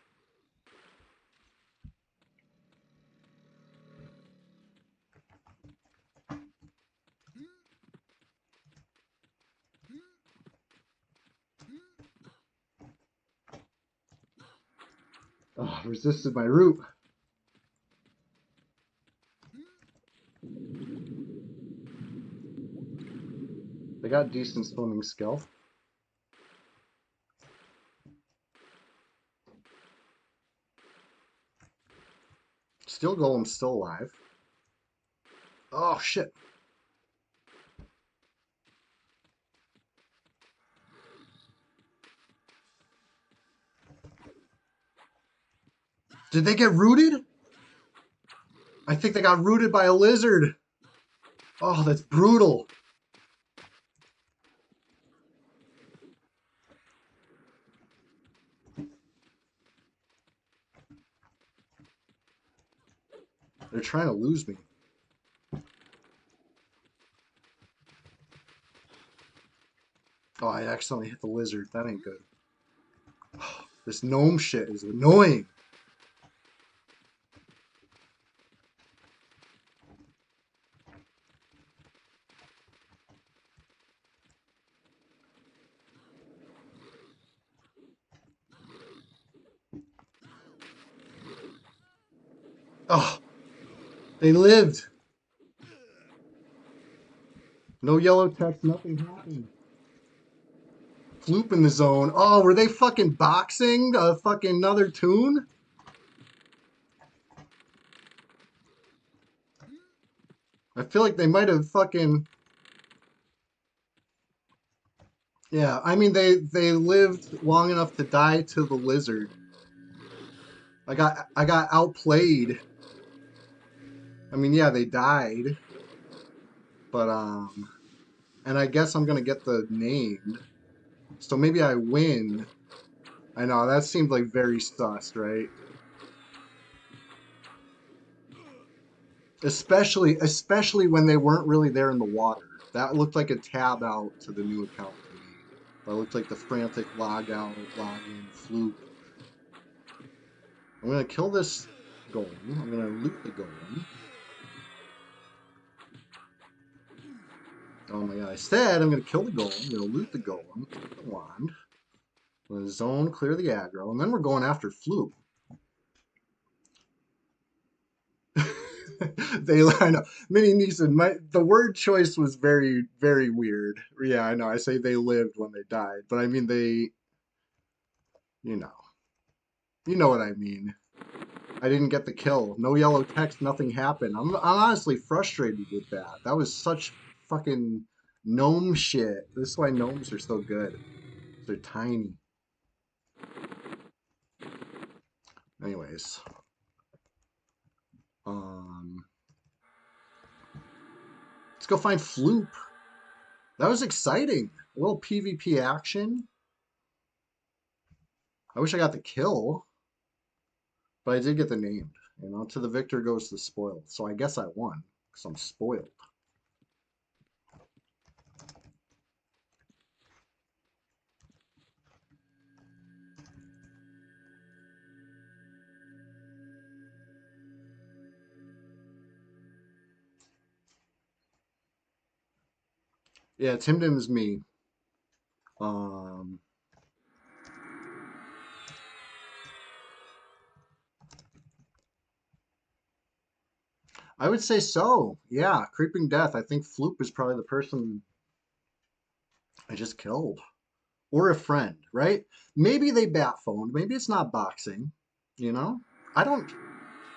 Oh, resisted my root. They got decent swimming skill. Steel Golem's still alive. Oh shit. Did they get rooted? I think they got rooted by a lizard. Oh, that's brutal. They're trying to lose me. Oh, I accidentally hit the lizard. That ain't good. Oh, this gnome shit is annoying. Oh, they lived. No yellow text, nothing happened. Floop in the zone. Oh, were they fucking boxing a fucking another tune? I feel like they might have fucking. Yeah, I mean they lived long enough to die to the lizard. I got outplayed. I mean, yeah, they died, but and I guess I'm gonna get the named. So maybe I win. I know that seemed like very sus, right? Especially when they weren't really there in the water. That looked like a tab out to the new account to me. That looked like the frantic log out, log in, fluke. I'm gonna kill this golem. I'm gonna loot the golem. Oh my god, I said I'm gonna kill the golem. I'm gonna loot the golem, take the wand. I'm gonna zone, clear the aggro, and then we're going after fluke. I know. Mini Neeson, the word choice was very, very weird. Yeah, I know. I say they lived when they died, but I mean you know, you know what I mean. I didn't get the kill. No yellow text, nothing happened. I'm honestly frustrated with that. That was such fucking gnome shit. This is why gnomes are so good. They're tiny. Anyways. Um, let's go find Floop. That was exciting. A little PvP action. I wish I got the kill, but I did get the named. You know, to the victor goes the spoiled. So I guess I won because I'm spoiled. Yeah, Tim Dim's me. Um, I would say so. Yeah, Creeping Death. I think Floop is probably the person I just killed. Or a friend, right? Maybe they bat phoned. Maybe it's not boxing. You know? I don't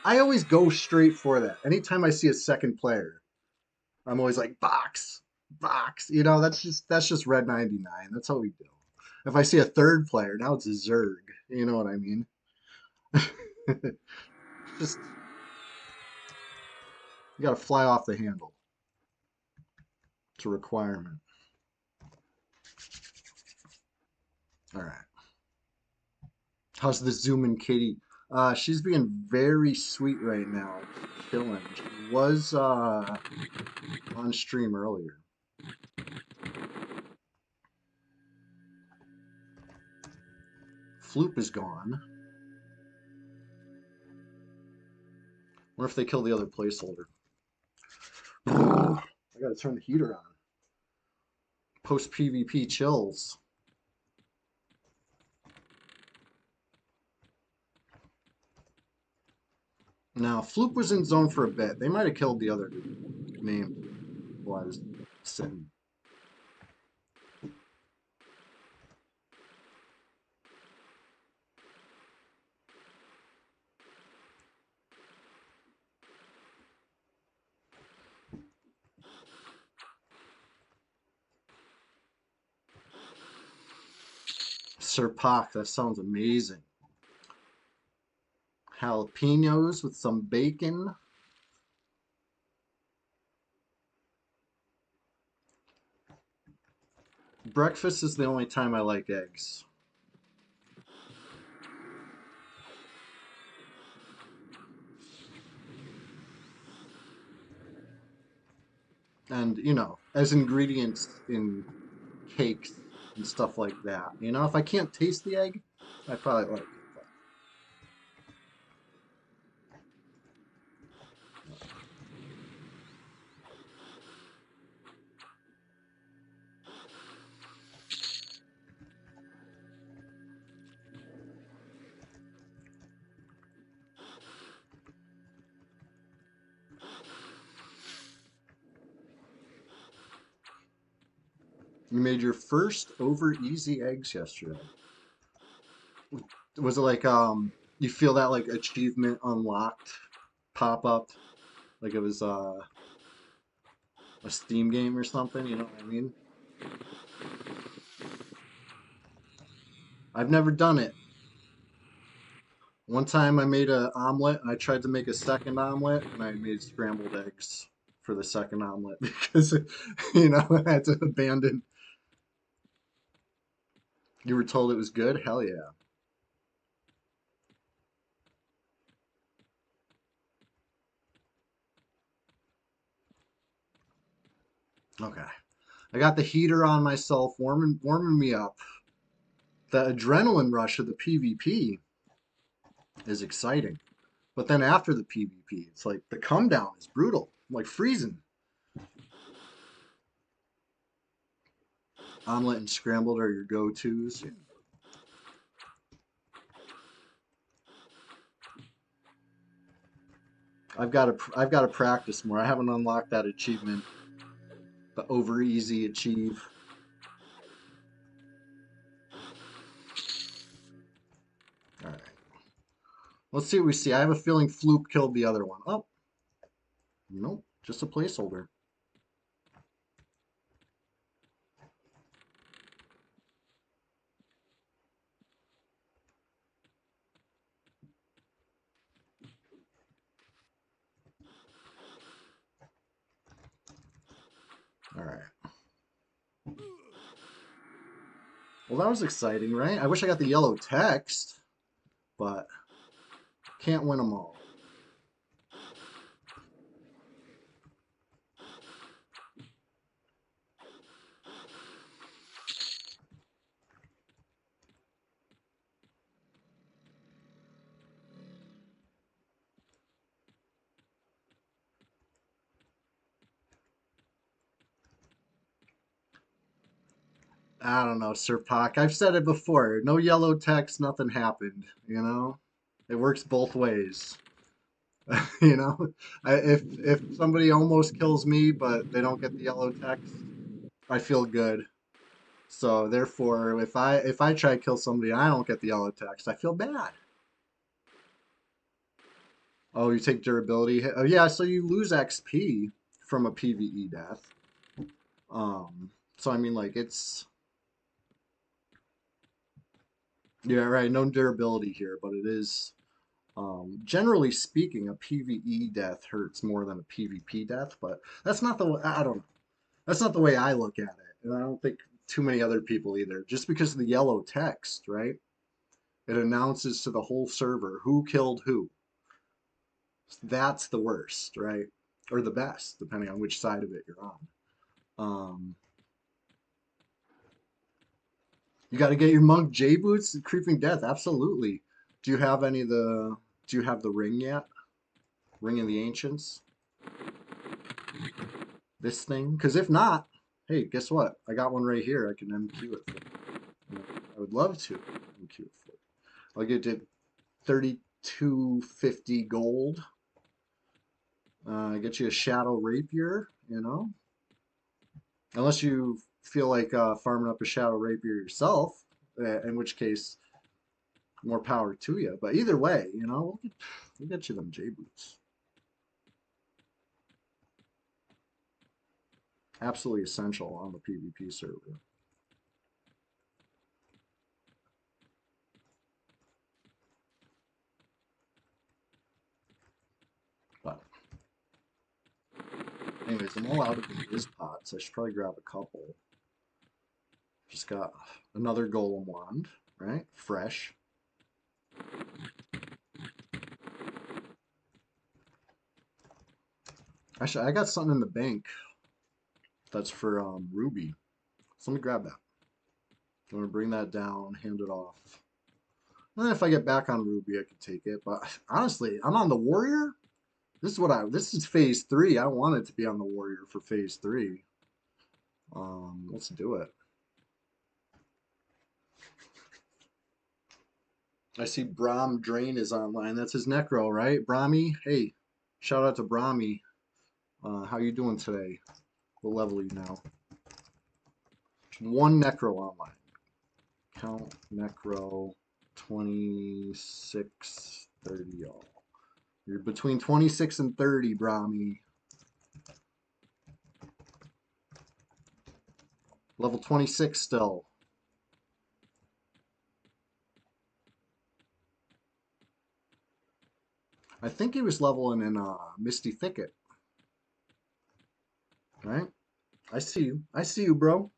I always go straight for that. Anytime I see a second player, I'm always like box, box. You know, that's just red 99. That's how we do. If I see a third player, now it's a Zerg. You know what I mean? Just you gotta fly off the handle. It's a requirement. All right. How's the Zoomin' kitty? She's being very sweet right now. Chilling. She was on stream earlier. Floop is gone. Wonder if they kill the other placeholder. I gotta turn the heater on. Post PvP chills. Now, Floop was in zone for a bit. They might have killed the other name while I was sitting. Sir Pak, that sounds amazing. Jalapenos with some bacon. Breakfast is the only time I like eggs. And, you know, as ingredients in cakes and stuff like that. You know, if I can't taste the egg, I probably like it. You made your first over easy eggs yesterday. Was it like you feel that like achievement unlocked pop up like it was a Steam game or something, you know what I mean? I've never done it. One time I made an omelet and I tried to make a second omelet and I made scrambled eggs for the second omelet because you know I had to abandon. You were told it was good? Hell yeah. Okay. I got the heater on myself, warming me up. The adrenaline rush of the PvP is exciting. But then after the PvP, it's like the come down is brutal. I'm like freezing. Omelet and scrambled are your go-tos. I've got to practice more. I haven't unlocked that achievement, the over easy achieve. All right. Let's see what we see. I have a feeling Floop killed the other one. Oh, nope, just a placeholder. All right. Well, that was exciting, right? I wish I got the yellow text, but can't win them all. I don't know, Sir Pac. I've said it before. No yellow text, nothing happened. You know, it works both ways. You know, if somebody almost kills me but they don't get the yellow text, I feel good. So therefore, if I try to kill somebody and I don't get the yellow text, I feel bad. Oh, you take durability hit. Oh yeah, so you lose XP from a PvE death. So I mean, like it's yeah, right. No durability here, but it is generally speaking, a PvE death hurts more than a PvP death. But that's not the way, I don't know. That's not the way I look at it, and I don't think too many other people either. Just because of the yellow text, right? It announces to the whole server who killed who. That's the worst, right? Or the best, depending on which side of it you're on. Um, you got to get your monk J boots, creeping death. Absolutely. Do you have any of the? Do you have the ring yet? Ring of the Ancients. This thing? Because if not, hey, guess what? I got one right here. I can MQ it for you. I would love to MQ it for you. I'll get it 3250 gold. Get you a Shadow Rapier, you know? Unless you feel like farming up a Shadow Rapier yourself, in which case, more power to you. But either way, you know, we'll get you them J boots. Absolutely essential on the PvP server. But anyways, I'm all out of the Wiz pots. I should probably grab a couple. Just got another Golem Wand, right? Fresh. Actually, I got something in the bank that's for Ruby. So let me grab that. I'm going to bring that down, hand it off. And then if I get back on Ruby, I can take it. But honestly, I'm on the Warrior. This is phase 3. I wanted to be on the Warrior for phase 3. Let's do it. I see Brahm Drain is online. That's his Necro, right? Brahmi, hey, shout out to Brahmi. How you doing today? We'll level you now. One Necro online. Count Necro 26, 30, y'all. You're between 26 and 30, Brahmi. Level 26 still. I think he was leveling in Misty Thicket. Right? I see you. I see you, bro.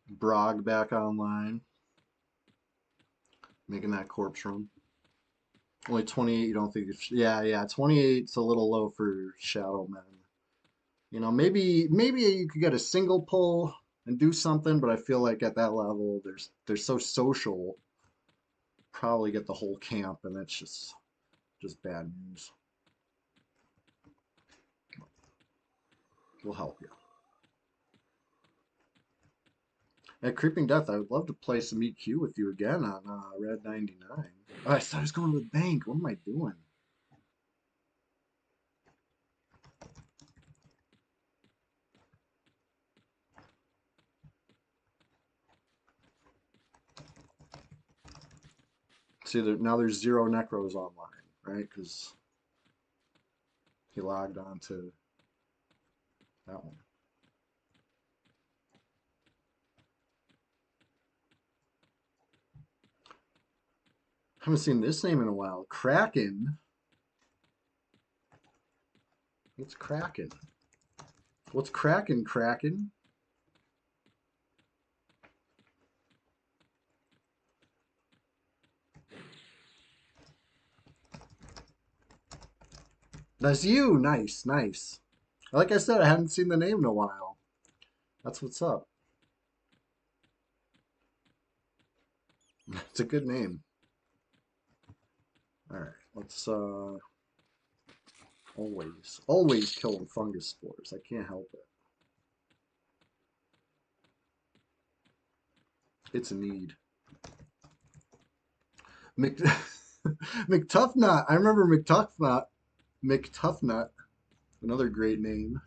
Brog back online. Making that corpse run. Only 28, you don't think it's, yeah, 28's a little low for Shadow Men. You know, maybe you could get a single pull and do something, but I feel like at that level, they're so social. Probably get the whole camp, and that's just bad news. We'll help you. At Creeping Death, I would love to play some EQ with you again on Red 99. Oh, I thought I was going to the bank. What am I doing? See, now there's 0 Necros online, right? Because he logged on to that one. Haven't seen this name in a while. Kraken. What's Kraken? What's Kraken, Kraken? That's you. Nice, nice. Like I said, I hadn't seen the name in a while. That's what's up. It's a good name. All right, let's always killing fungus spores. I can't help it. It's a need. Mc McTuffnut. I remember McTuffnut. McTuffnut. Another great name.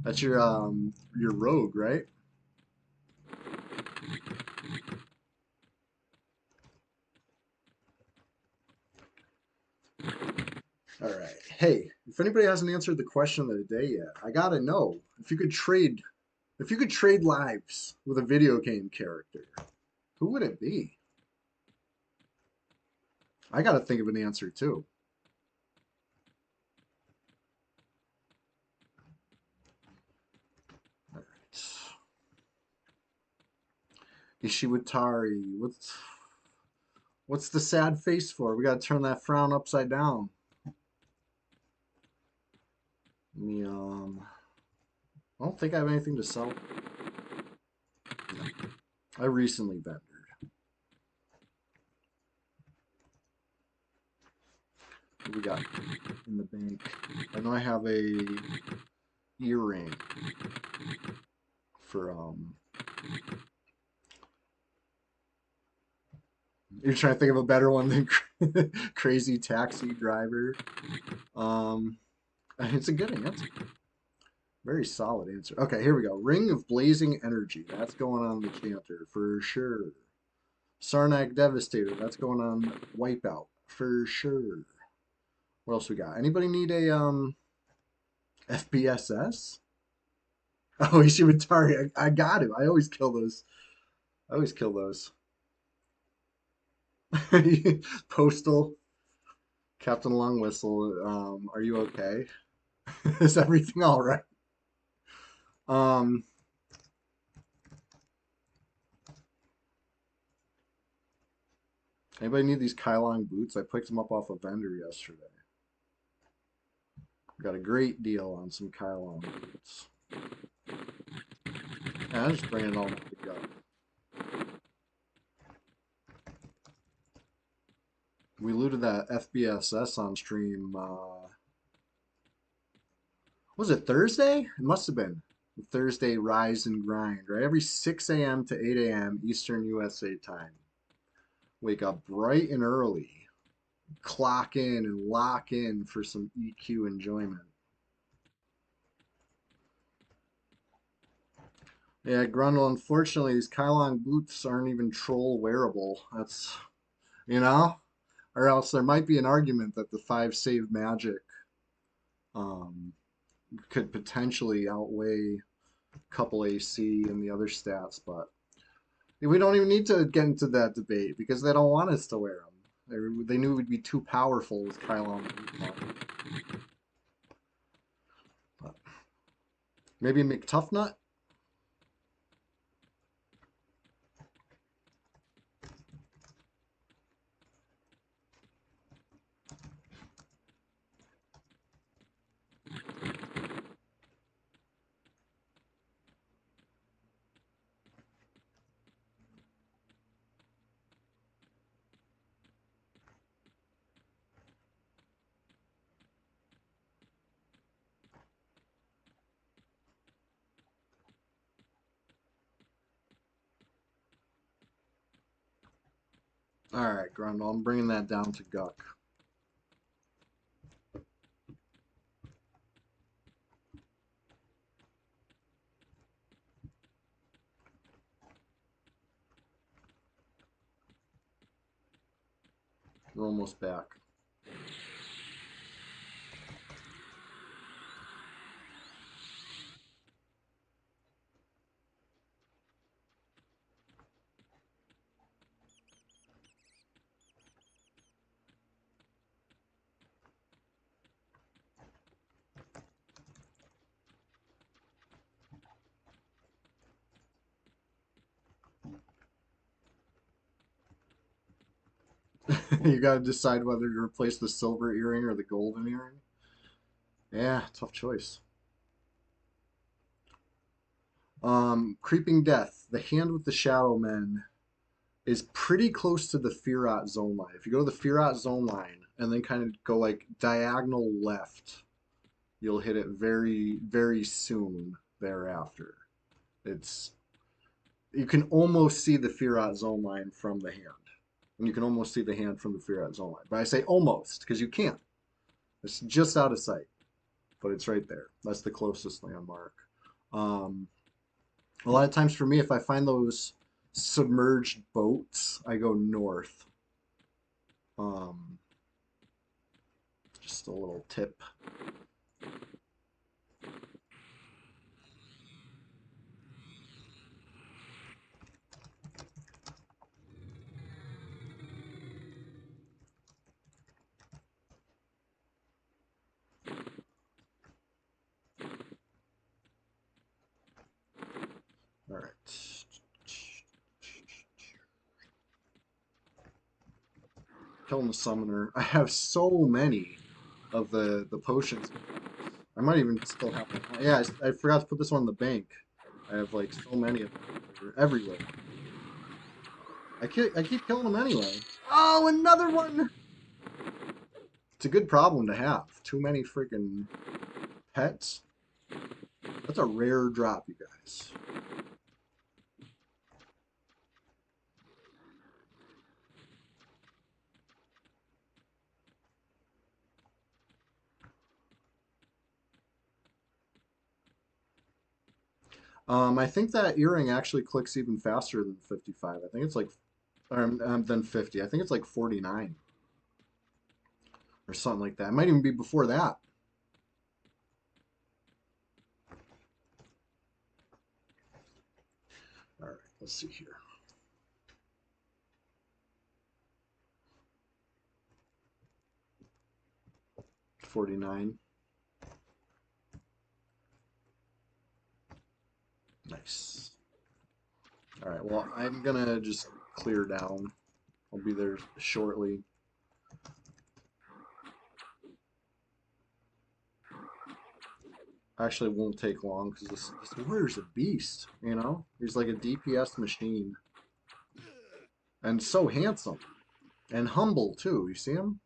That's your rogue, right? All right. Hey, if anybody hasn't answered the question of the day yet, I gotta know if you could trade lives with a video game character, who would it be? I gotta think of an answer too. All right. Ishiwatari. What's the sad face for? We gotta turn that frown upside down. Let me I don't think I have anything to sell. No. I recently vendored. What we got in the bank? I know I have a earring for you're trying to think of a better one than Crazy Taxi Driver. It's a good answer. Very solid answer. Okay, here we go. Ring of Blazing Energy. That's going on the Chanter for sure. Sarnak Devastator. That's going on Wipeout for sure. What else we got? Anybody need a FBSS? Oh, Ishimatari. I got him. I always kill those. I always kill those. Postal. Captain Long Whistle. Are you okay? Is everything all right? Um, Anybody need these Kylong boots? I picked them up off a vendor yesterday. Got a great deal on some Kylong boots. Yeah, I'm just bringing it all together. We looted that FBSS on stream. Was it Thursday? It must have been Thursday. Rise and grind, right? Every 6 a.m. to 8 a.m. Eastern USA time. Wake up bright and early, clock in and lock in for some EQ enjoyment. Yeah, Grundle, unfortunately, these Kylon boots aren't even troll wearable. That's, you know? Or else there might be an argument that the 5 save magic um, could potentially outweigh couple AC and the other stats, but we don't even need to get into that debate because they don't want us to wear them. They knew we'd be too powerful with Kylon. But maybe McTuffnut? All right, Grundle, I'm bringing that down to Guck. We're almost back. You got to decide whether to replace the silver earring or the golden earring. Yeah, tough choice. Creeping Death, the hand with the Shadow Men is pretty close to the Firat zone line. If you go to the Firat zone line and then kind of go like diagonal left, you'll hit it very, very soon thereafter. It's you can almost see the Firat zone line from the hand. And you can almost see the hand from the Firat zone line. But I say almost, because you can't. It's just out of sight. But it's right there. That's the closest landmark. Um, a lot of times for me, if I find those submerged boats, I go north. Um, just a little tip. All right. Killing the summoner. I have so many of the potions. I might even still have them. Yeah, I forgot to put this one in the bank. I have like so many of them. They're everywhere. I keep killing them anyway. Oh, another one! It's a good problem to have. Too many freaking pets. That's a rare drop, you guys. I think that earring actually clicks even faster than 55. I think it's like, than 50. I think it's like 49 or something like that. It might even be before that. All right, let's see here. 49. Nice. All right, well, I'm gonna just clear down. I'll be there shortly. Actually, it won't take long because this warrior's a beast, you know? He's like a DPS machine. And so handsome. And humble, too. You see him?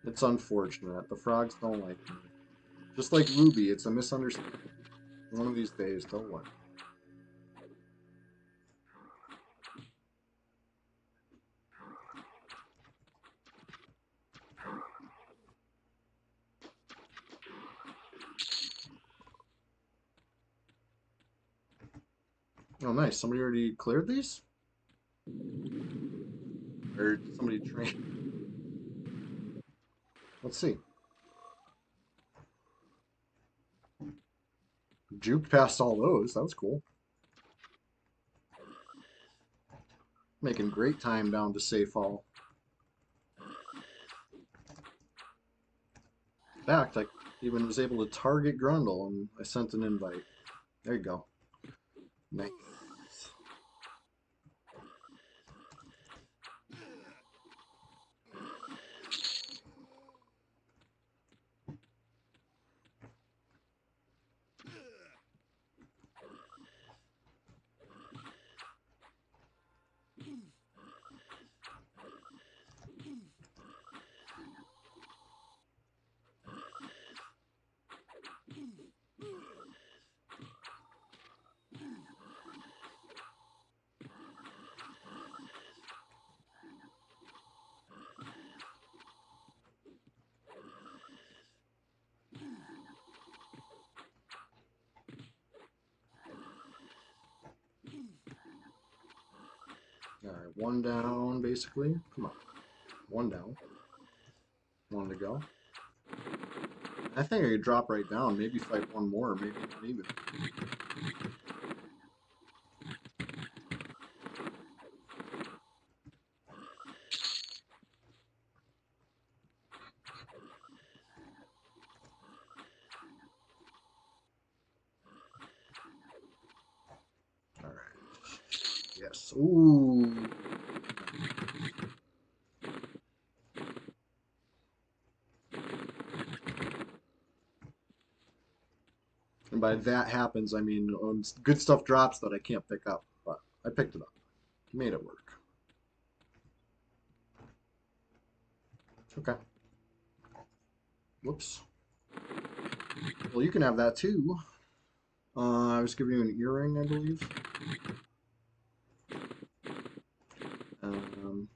It's unfortunate. The frogs don't like me. Just like Ruby, it's a misunderstanding. One of these days, they'll learn. Oh, nice. Somebody already cleared these? Or did somebody train? Let's see. Juked past all those. That was cool. Making great time down to safe hall. In fact, I even was able to target Grundle and I sent an invite. There you go. Nice. Alright, one down, basically. Come on. One down. One to go. I think I could drop right down, maybe fight one more, maybe not even. Alright. Yes. Ooh. And by that happens, I mean good stuff drops that I can't pick up, but I picked it up. Made it work. Okay. Whoops. Well, you can have that too. I was giving you an earring, I believe. Um,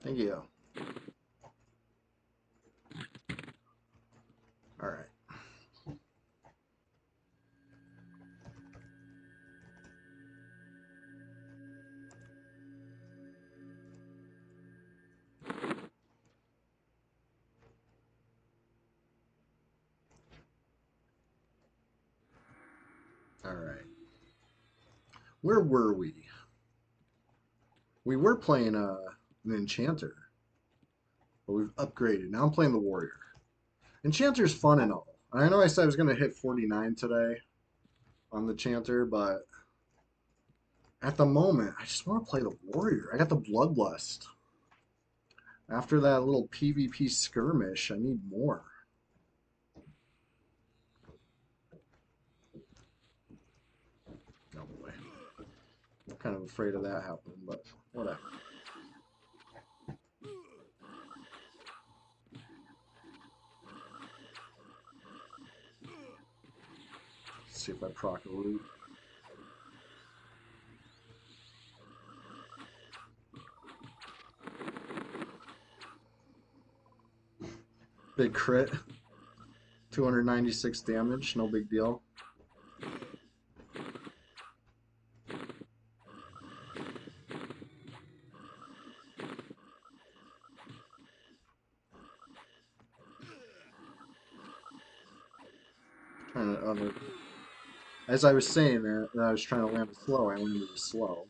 Thank you. All right. All right. Where were we? We were playing an enchanter, but we've upgraded. Now I'm playing the warrior. Enchanter's fun and all. I know I said I was going to hit 49 today on the chanter, but at the moment, I just want to play the warrior. I got the bloodlust. After that little PvP skirmish, I need more. No way. I'm kind of afraid of that happening, but whatever. Let's see if I proc a loot. Big crit. 296 damage, no big deal. As I was saying that, I was trying to land it slow, I landed it slow.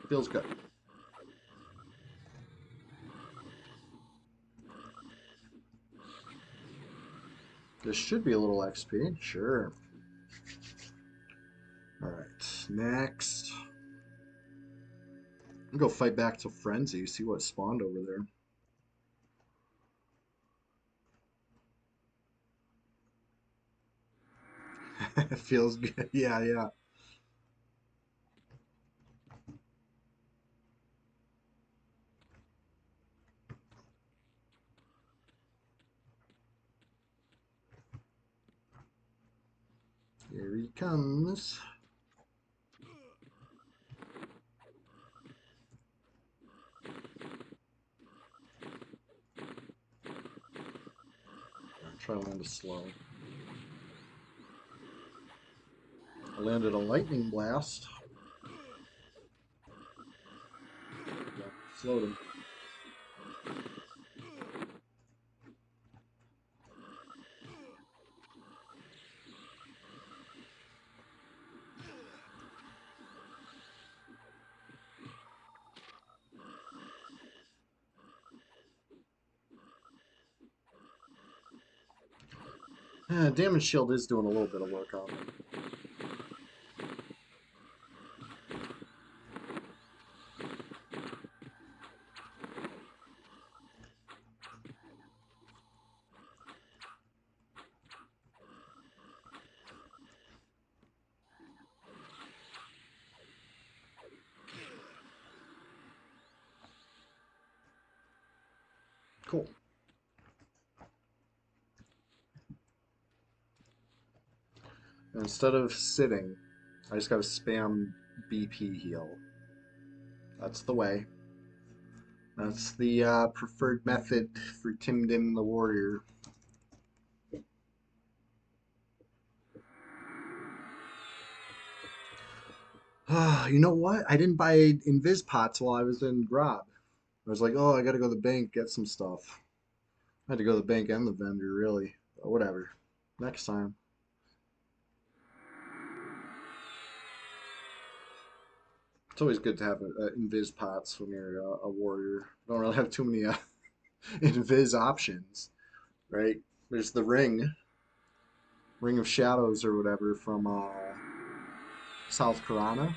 Feels good. This should be a little XP, sure. Alright, next. I'm gonna go fight back to Frenzy, see what spawned over there. It feels good. Yeah, yeah. Here he comes. I'll try to land a slow. I landed a lightning blast. Yeah, slowed him. Damage shield is doing a little bit of work on him. Cool. Instead of sitting, I just gotta spam BP heal. That's the way. That's the preferred method for Tim Dim the Warrior. You know what? I didn't buy Invis pots while I was in Grob. I was like, oh, I gotta go to the bank, get some stuff. I had to go to the bank and the vendor, really. But whatever. Next time. It's always good to have Invis pots when you're a warrior. Don't really have too many Invis options, right? There's the Ring of Shadows or whatever from South Karana.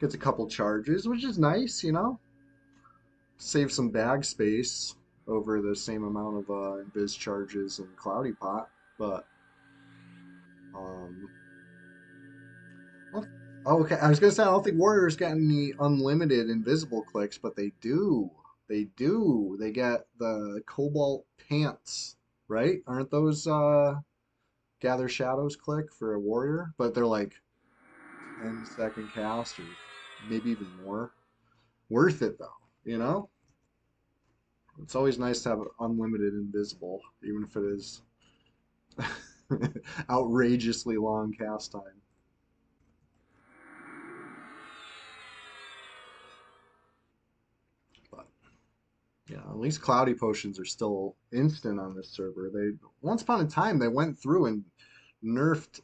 Gets a couple charges, which is nice, you know? Save some bag space over the same amount of Invis charges and Cloudy Pot. But, um, well, oh, okay, I was gonna say I don't think Warriors got any unlimited invisible clicks, but they do. They do. They get the Cobalt Pants, right? Aren't those Gather Shadows click for a Warrior? But they're like 10-second cast or maybe even more. Worth it though, you know? It's always nice to have unlimited invisible, even if it is outrageously long cast time. But yeah, at least cloudy potions are still instant on this server. They once upon a time they went through and nerfed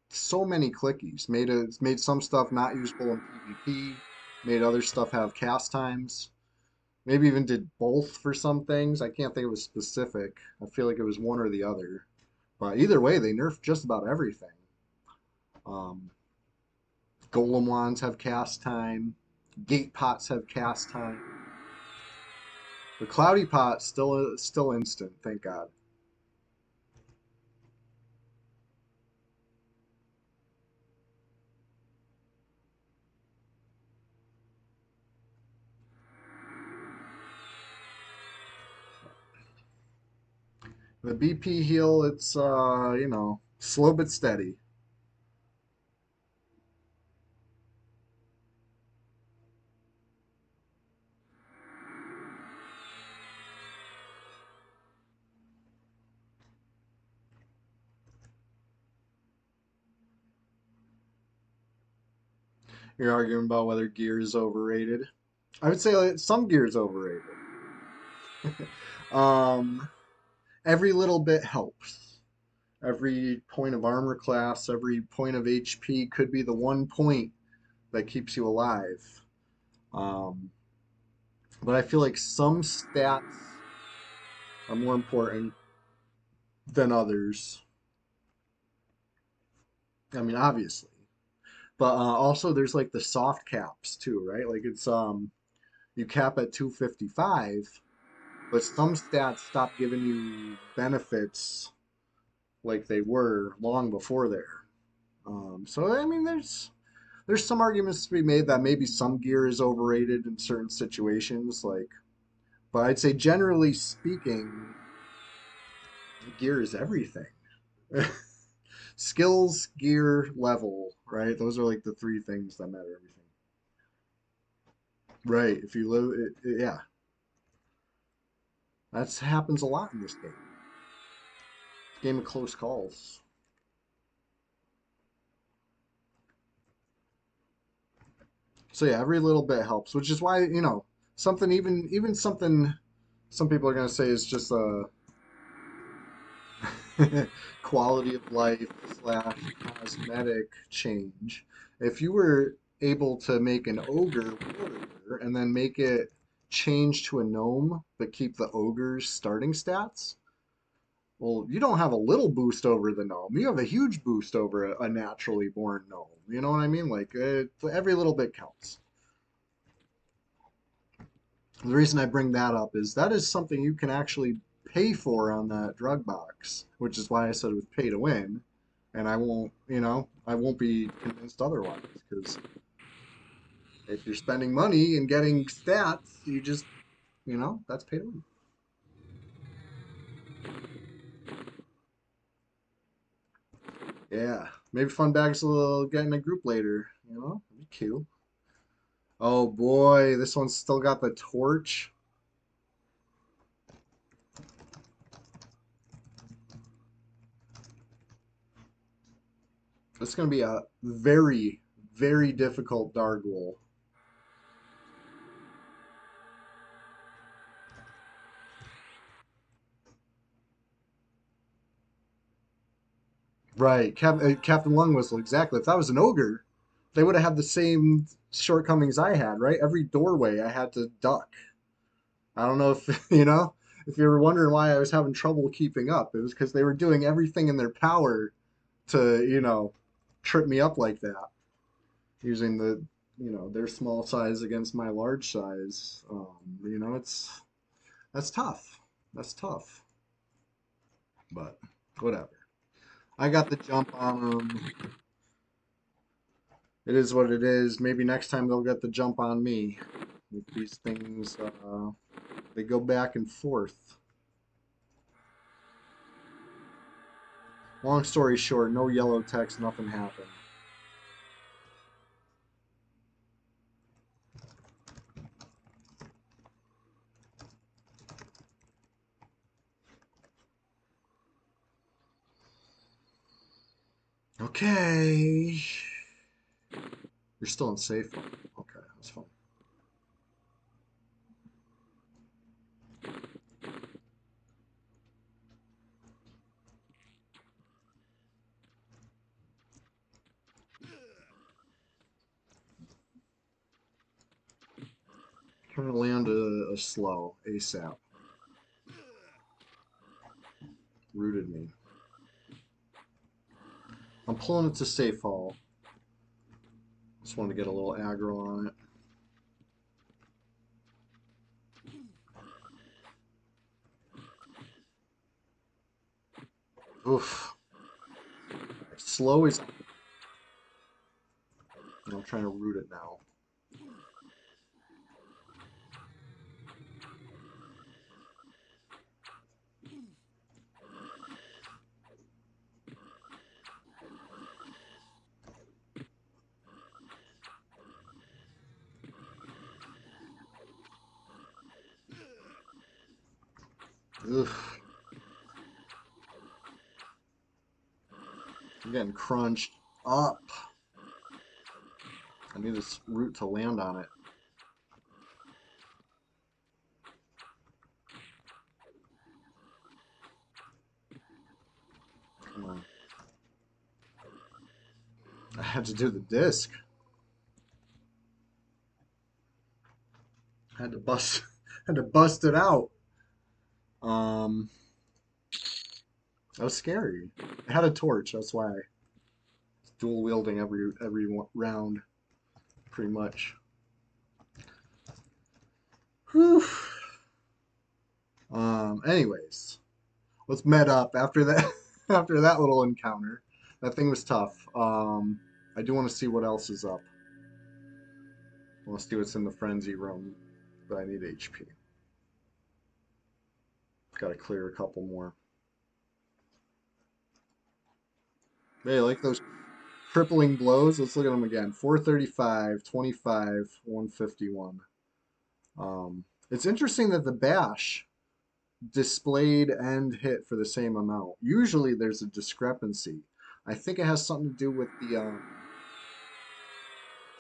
so many clickies, made some stuff not usable in PvP, made other stuff have cast times. Maybe even did both for some things. I can't think it was specific. I feel like it was one or the other. But either way, they nerfed just about everything. Um, Golem wands have cast time. Gate pots have cast time. The cloudy pot still instant. Thank God. The BP heal, it's you know, slow but steady. You're arguing about whether gear is overrated. I would say like, some gear is overrated. um, every little bit helps. Every point of armor class, every point of HP could be the one point that keeps you alive. Um, but I feel like some stats are more important than others. I mean, obviously, but also there's like the soft caps too, right? Like it's you cap at 255, but some stats stop giving you benefits like they were long before there. So I mean, there's some arguments to be made that maybe some gear is overrated in certain situations, like, but I'd say generally speaking, gear is everything. Skills, gear, level, right? Those are like the three things that matter everything. Right. If you live, yeah, that happens a lot in this game. Game of close calls. So yeah, every little bit helps, which is why, you know, something even something some people are gonna say is just a quality of life slash cosmetic change. If you were able to make an ogre warrior and then make it change to a gnome but keep the ogre's starting stats, well, you don't have a little boost over the gnome. You have a huge boost over a naturally born gnome. You know what I mean? Like every little bit counts. The reason I bring that up is that is something you can actually pay for on that drug box, which is why I said it was pay to win. And I won't, you know, I won't be convinced otherwise because if you're spending money and getting stats, you just, you know, that's pay to win. Yeah, maybe Fun Bags will get in a group later, you know, it'd be cute. Oh boy, this one's still got the torch. It's going to be a very, very difficult Dargul. Right, Captain Lung Whistle, exactly. If that was an ogre, they would have had the same shortcomings I had, right? Every doorway I had to duck. I don't know if, if you were wondering why I was having trouble keeping up, it was because they were doing everything in their power to, trip me up like that, using their small size against my large size. That's tough. That's tough. But whatever. I got the jump on them. It is what it is. Maybe next time they'll get the jump on me. If these things, they go back and forth. Long story short, no yellow text, nothing happened. Okay. You're still in safe. Okay, that's fine. Trying to land a slow ASAP. Rooted me. I'm pulling it to safe hall. Just want to get a little aggro on it. Oof. Slow is. I'm trying to root it now. Ugh. I'm getting crunched up. I need this root to land on it. Come on. I had to do the disc. I had to bust had to bust it out. Um that was scary. I had a torch, that's why I was dual wielding every round, pretty much. Whew. Anyways, let's med up after that after that little encounter. That thing was tough. I do want to see what else is up. I want to see what's in the frenzy room, but I need HP. Got to clear a couple more. Hey, like those crippling blows. Let's look at them again. 435, 25, 151. It's interesting that the bash displayed and hit for the same amount. Usually there's a discrepancy. I think it has something to do with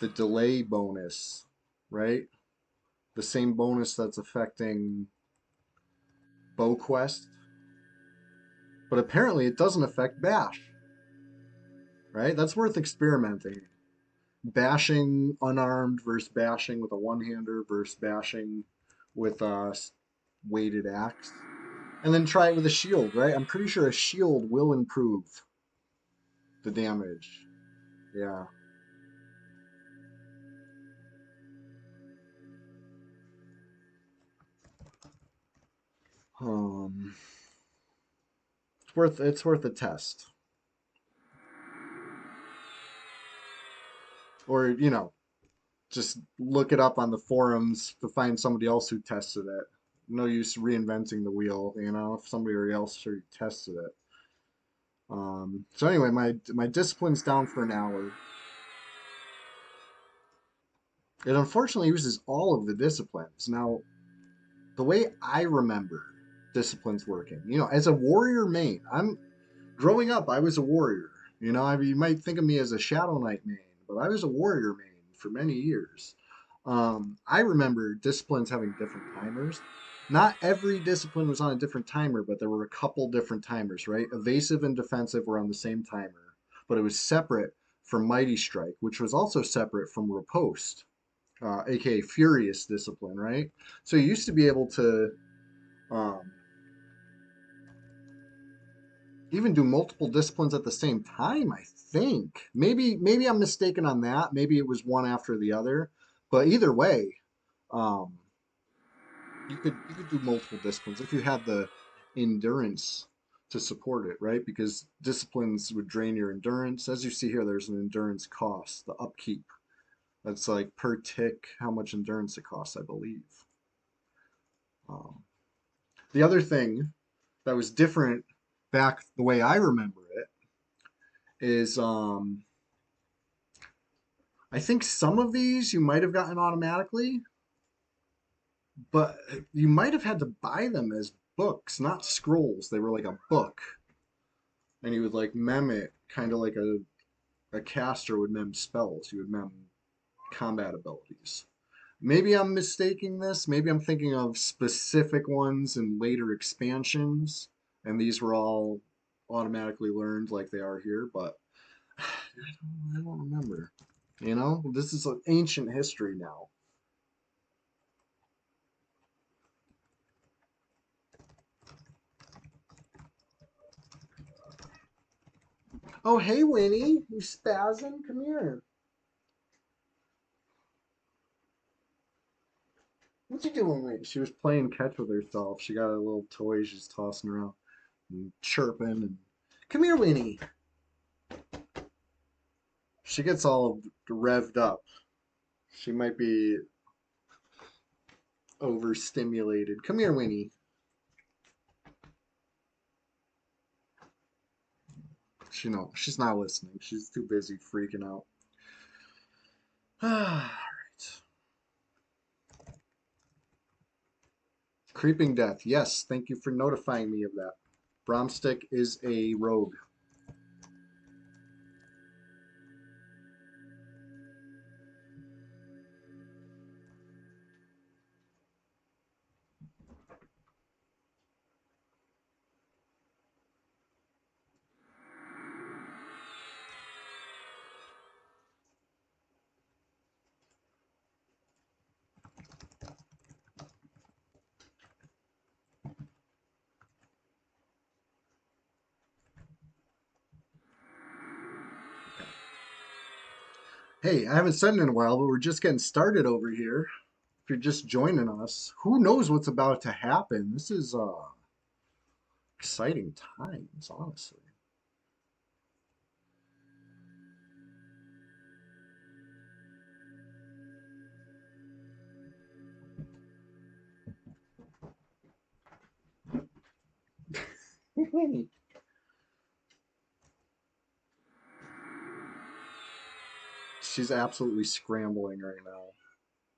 the delay bonus, right? The same bonus that's affecting BowQuest, but apparently it doesn't affect bash, right? That's worth experimenting. Bashing unarmed versus bashing with a one-hander versus bashing with a weighted axe. And then try it with a shield, right? I'm pretty sure a shield will improve the damage. Yeah. Um, it's worth a test. Or, just look it up on the forums to find somebody else who tested it. No use reinventing the wheel, if somebody else already tested it. So anyway, my discipline's down for an hour. It unfortunately uses all of the disciplines. Now, the way I remember disciplines working, as a warrior main, growing up, I was a warrior. You know, I mean, you might think of me as a Shadow Knight main, but I was a Warrior main for many years. I remember disciplines having different timers. Not every discipline was on a different timer, but there were a couple different timers, right? Evasive and defensive were on the same timer, but it was separate from Mighty Strike, which was also separate from Riposte, aka Furious Discipline, right? So you used to be able to um, even do multiple disciplines at the same time, I think. Maybe I'm mistaken on that. Maybe it was one after the other. But either way, um, you could do multiple disciplines if you had the endurance to support it, right? Because disciplines would drain your endurance. As you see here, there's an endurance cost, the upkeep. That's like per tick how much endurance it costs, I believe. Um, the other thing that was different back the way I remember it is I think some of these you might have gotten automatically, but you might have had to buy them as books, not scrolls. They were like a book, and you would like mem it, kind of like a caster would mem spells. You would mem combat abilities. Maybe I'm mistaking this. Maybe I'm thinking of specific ones in later expansions, and these were all automatically learned like they are here, but I don't remember. You know, this is an ancient history now. Oh, hey, Winnie, you spazzing? Come here. What you doing, Winnie? She was playing catch with herself. She got a little toy she's tossing around and chirping. And come here, Winnie. She gets all revved up. She might be overstimulated. Come here, Winnie. She's not listening. She's too busy freaking out. All right. Creeping Death. Yes, thank you for notifying me of that. Bromstick is a rogue. Hey, I haven't said it in a while, but we're just getting started over here. If you're just joining us, who knows what's about to happen? This is exciting times, honestly. She's absolutely scrambling right now.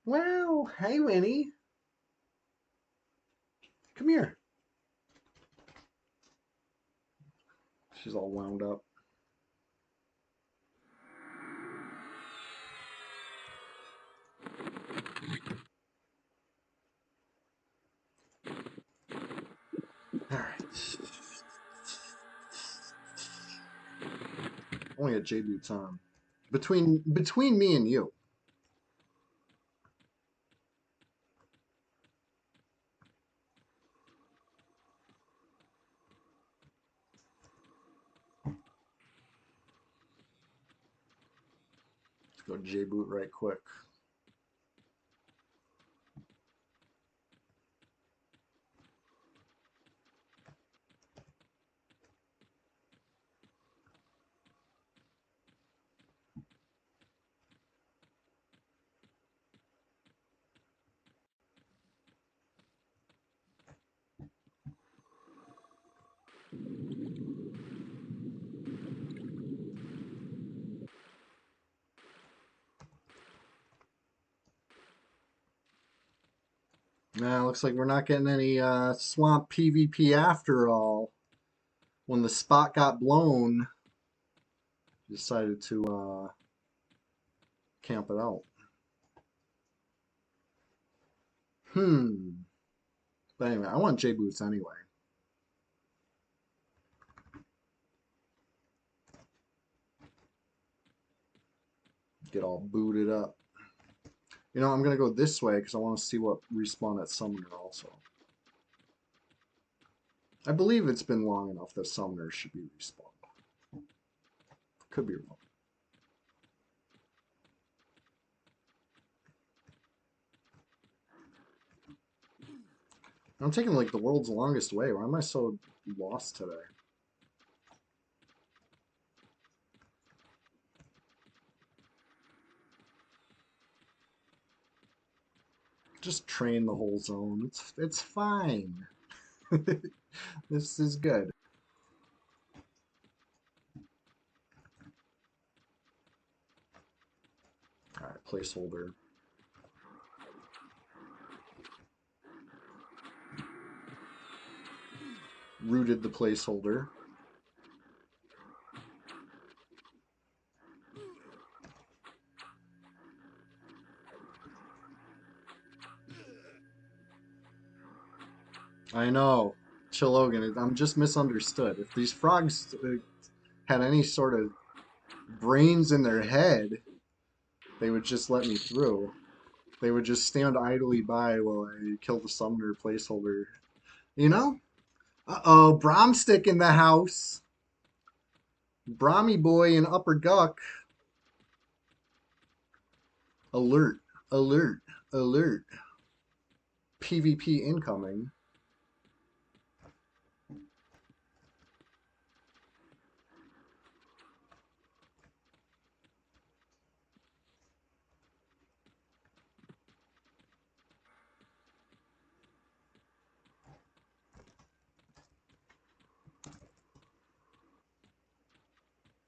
Wow, hey Winnie, come here. She's all wound up. All right. Only a J boots on. Between me and you. Let's go J boot right quick. Now looks like we're not getting any swamp PvP after all. When the spot got blown, decided to camp it out. But anyway, I want J boots anyway. Get all booted up. You know, I'm gonna go this way because I want to see what respawn at Summoner also. I believe it's been long enough that Summoner should be respawned. Could be wrong. I'm taking like the world's longest way. Why am I so lost today? Just train the whole zone. It's fine. This is good. Alright, placeholder. Rooted the placeholder. I know. Chilogan, I'm just misunderstood. If these frogs had any sort of brains in their head, they would just let me through. They would just stand idly by while I kill the summoner placeholder. You know? Uh-oh, Bromstick in the house. Brahmy boy in Upper Guck. Alert, alert, alert. PvP incoming.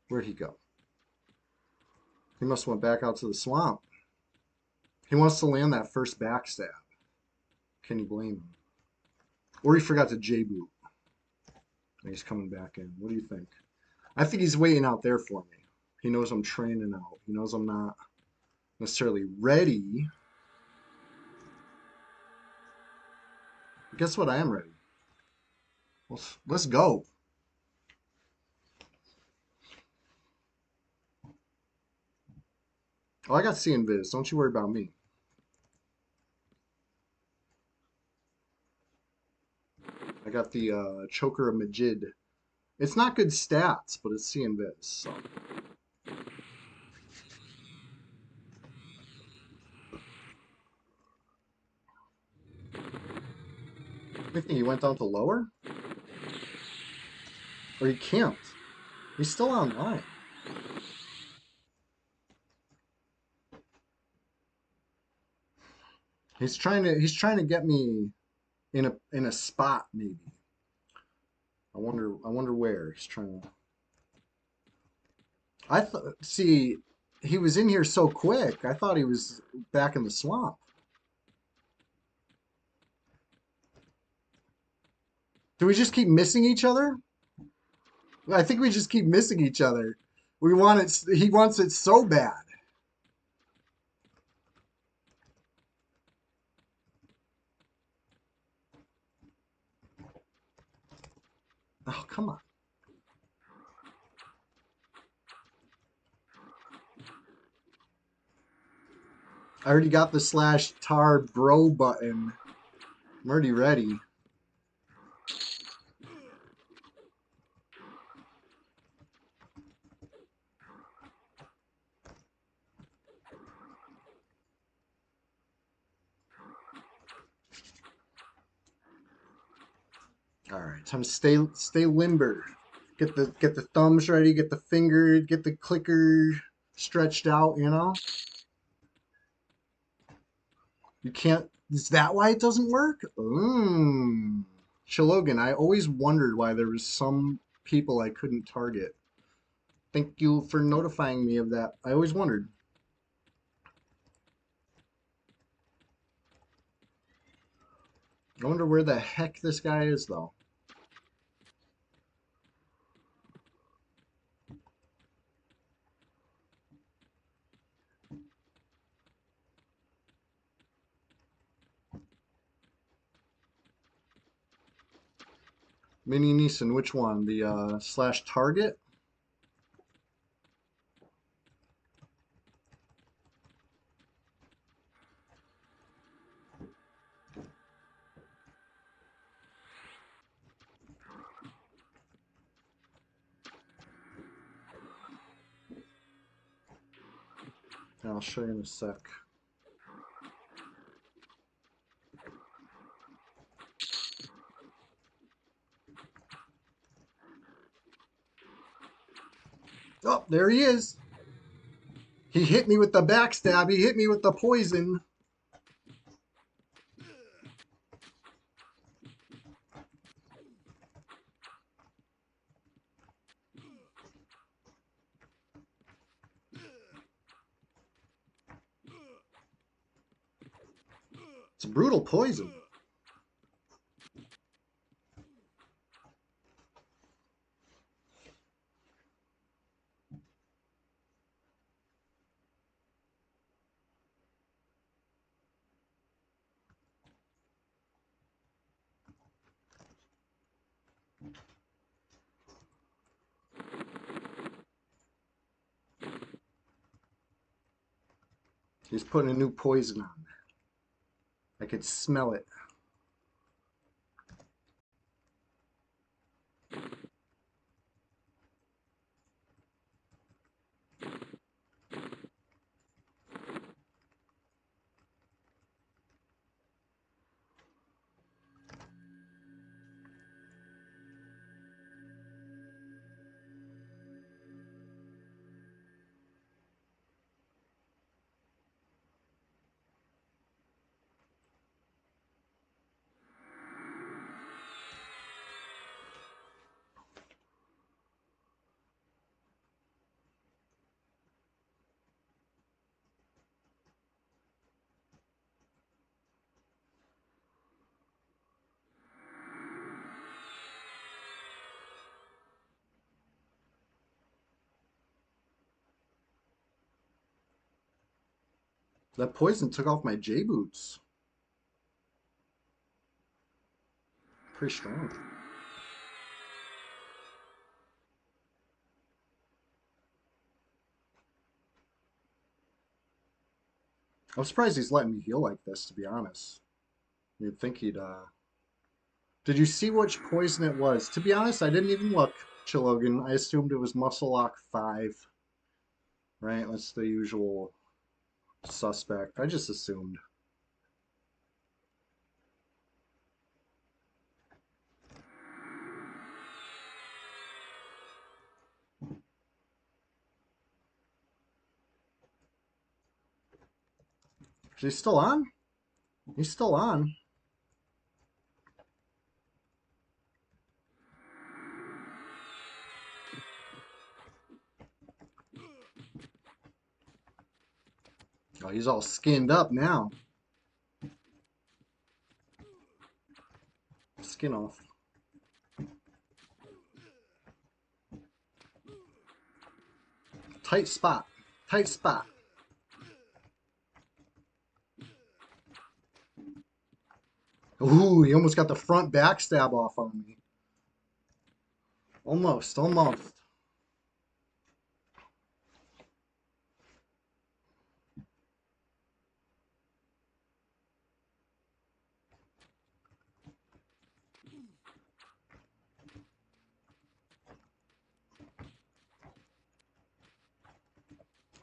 Where'd he go? He must have went back out to the swamp. He wants to land that first backstab. Can you blame him? Or he forgot to J-boot. And he's coming back in. What do you think? I think he's waiting out there for me. He knows I'm training out. He knows I'm not necessarily ready. Guess what? I am ready. Let's go. Oh, I got C and Viz. Don't you worry about me. I got the Choker of Majid. It's not good stats, but it's C and Viz. So. You think he went down to lower? Or he camped? He's still online. He's trying to get me in a spot maybe. I wonder where he's trying to. I thought see he was in here so quick. I thought he was back in the swamp. Do we just keep missing each other? I think we just keep missing each other. We want it. He wants it so bad. Oh, come on. I already got the /tar bro button. I'm already ready. All right, time to stay limber. Get the thumbs ready, get the finger, get the clicker stretched out, you know? You can't, is that why it doesn't work? Chilogan, I always wondered why there was some people I couldn't target. Thank you for notifying me of that. I always wondered. I wonder where the heck this guy is, though. Mini Neeson, which one? The slash target? I'll show you in a sec. Oh, there he is. He hit me with the backstab. He hit me with the poison. It's brutal poison. He's putting a new poison on. I could smell it. That poison took off my J boots. Pretty strong. I'm surprised he's letting me heal like this, to be honest. You'd think he'd. Did you see which poison it was? To be honest, I didn't even look, Chilogan. I assumed it was Muscle Lock 5. Right? That's the usual suspect. I just assumed. Is he still on? He's still on. Oh, he's all skinned up now. Skin off. Tight spot. Tight spot. Ooh, he almost got the front backstab off on me. Almost, almost.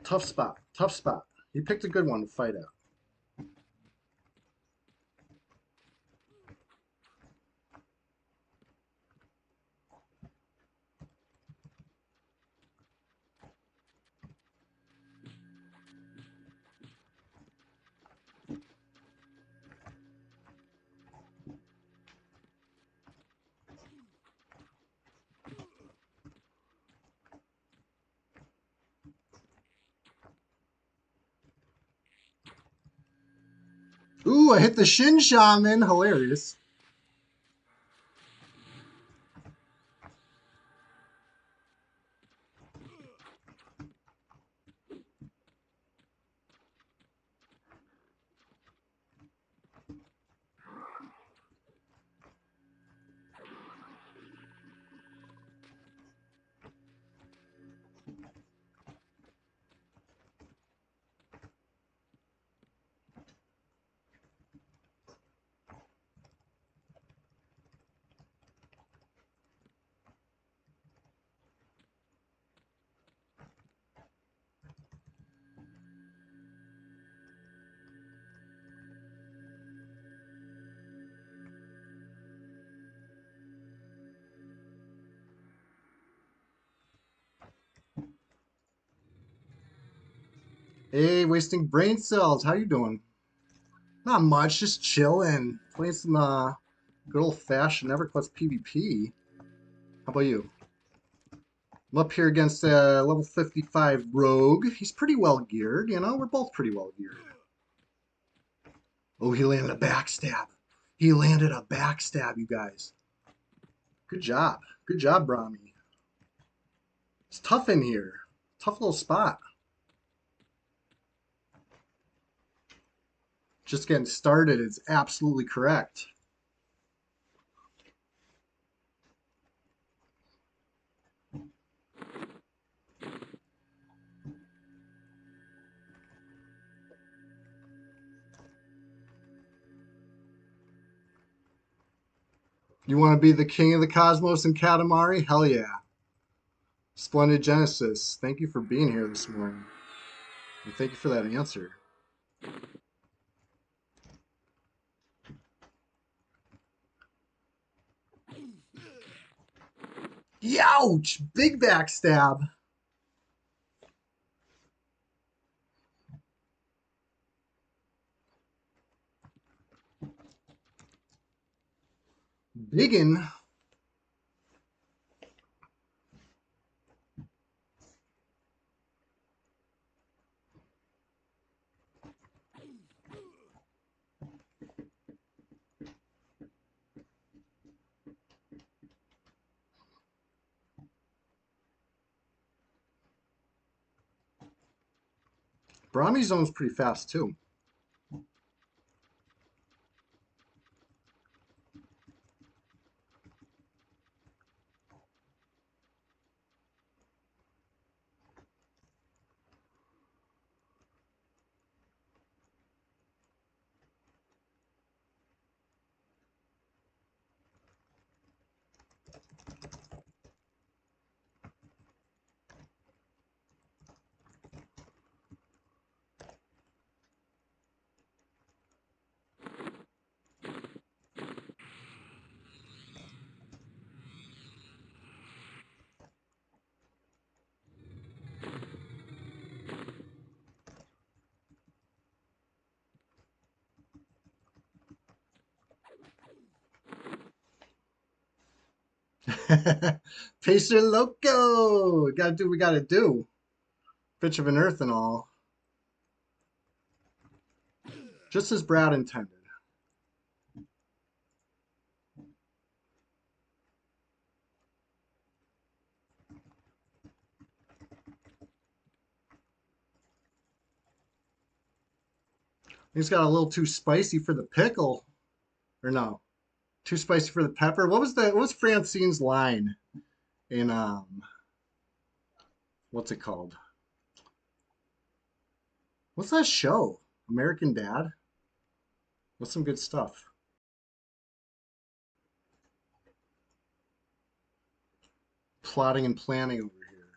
Tough spot. Tough spot. He picked a good one to fight at. Ooh, I hit the Shin Shaman. Hilarious. Hey, wasting brain cells. How you doing? Not much, just chilling. Playing some good old fashioned EverQuest PvP. How about you? I'm up here against level 55 Rogue. He's pretty well geared, you know? We're both pretty well geared. Oh, he landed a backstab. He landed a backstab, you guys. Good job. Good job, Brahmi. It's tough in here. Tough little spot. Just getting started is absolutely correct. You want to be the king of the cosmos and Katamari? Hell yeah. Splendid Genesis, thank you for being here this morning. And thank you for that answer. Youch! Big backstab. Biggin. Brahmi zone's pretty fast too. Pacer Loco! We gotta do what we gotta do. Bitch of an earth and all. Just as Brad intended. He's got a little too spicy for the pickle. Or no. Too spicy for the pepper. What was Francine's line in what's it called? What's that show? American Dad? What's some good stuff? Plotting and planning over here.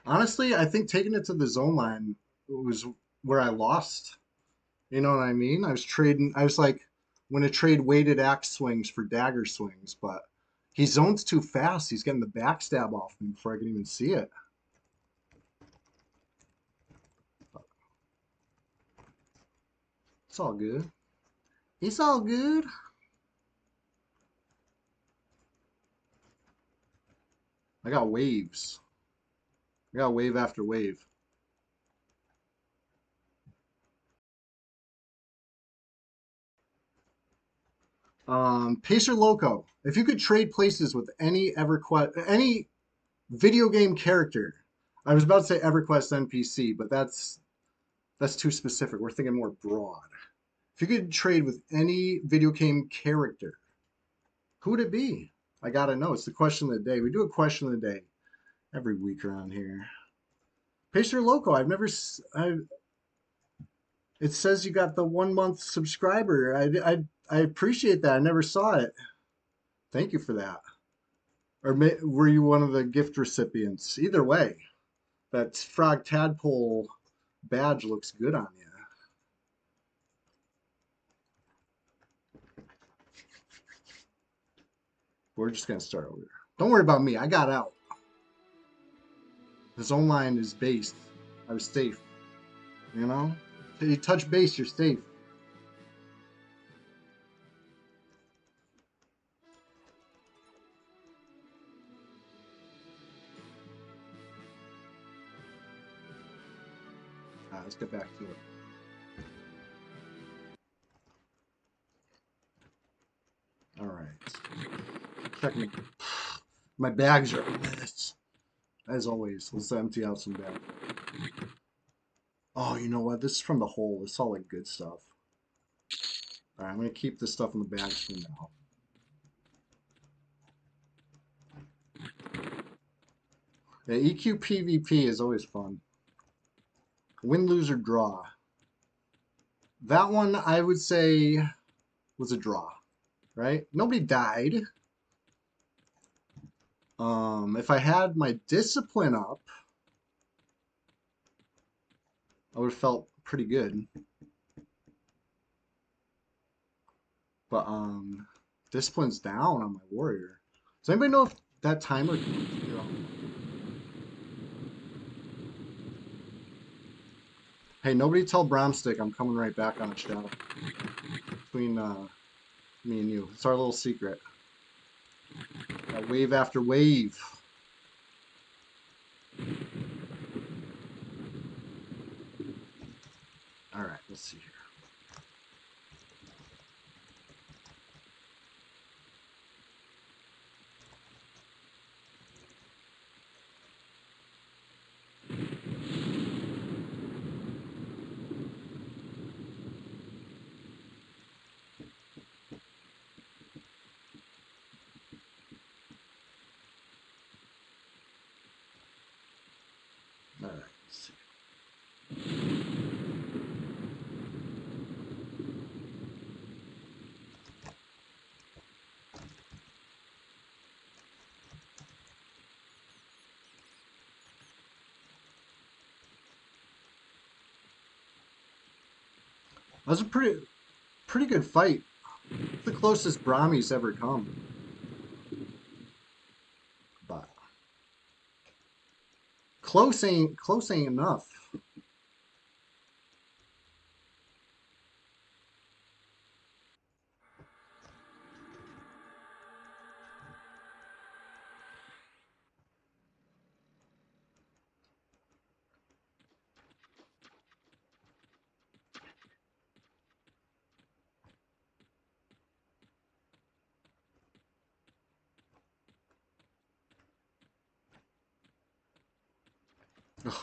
Honestly, I think taking it to the zone line was where I lost. You know what I mean? I was like, when a trade weighted axe swings for dagger swings, but he zones too fast. He's getting the backstab off me before I can even see it. It's all good. It's all good. I got waves. I got wave after wave. Pacer Loco. If you could trade places with any any video game character, I was about to say EverQuest NPC, but that's too specific. We're thinking more broad. If you could trade with any video game character, who would it be? I gotta know. It's the question of the day. We do a question of the day every week around here. Pacer Loco. It says you got the 1 month subscriber. I appreciate that. I never saw it. Thank you for that. Or were you one of the gift recipients? Either way, that frog tadpole badge looks good on you. We're just gonna start over. Don't worry about me. I got out. His own line is base. I was safe. You know? If you touch base, you're safe. Alright, let's get back to it. Alright. Check my bags are a mess. As always, let's empty out some bags. Oh, you know what? This is from the hole. It's all like good stuff. Alright, I'm gonna keep this stuff in the bags for now. Yeah, EQ PvP is always fun. Win, lose, or draw. That one, I would say, was a draw, right? Nobody died. If I had my discipline up, I would have felt pretty good. But discipline's down on my warrior. Does anybody know if that timer can clear off? Hey, nobody tell Bromstick I'm coming right back on a shadow. Between me and you. It's our little secret. Got wave after wave. Alright, let's see here. Alright, let's see. That was a pretty good fight. It's the closest Brahmi's ever come. But close ain't enough. Ugh,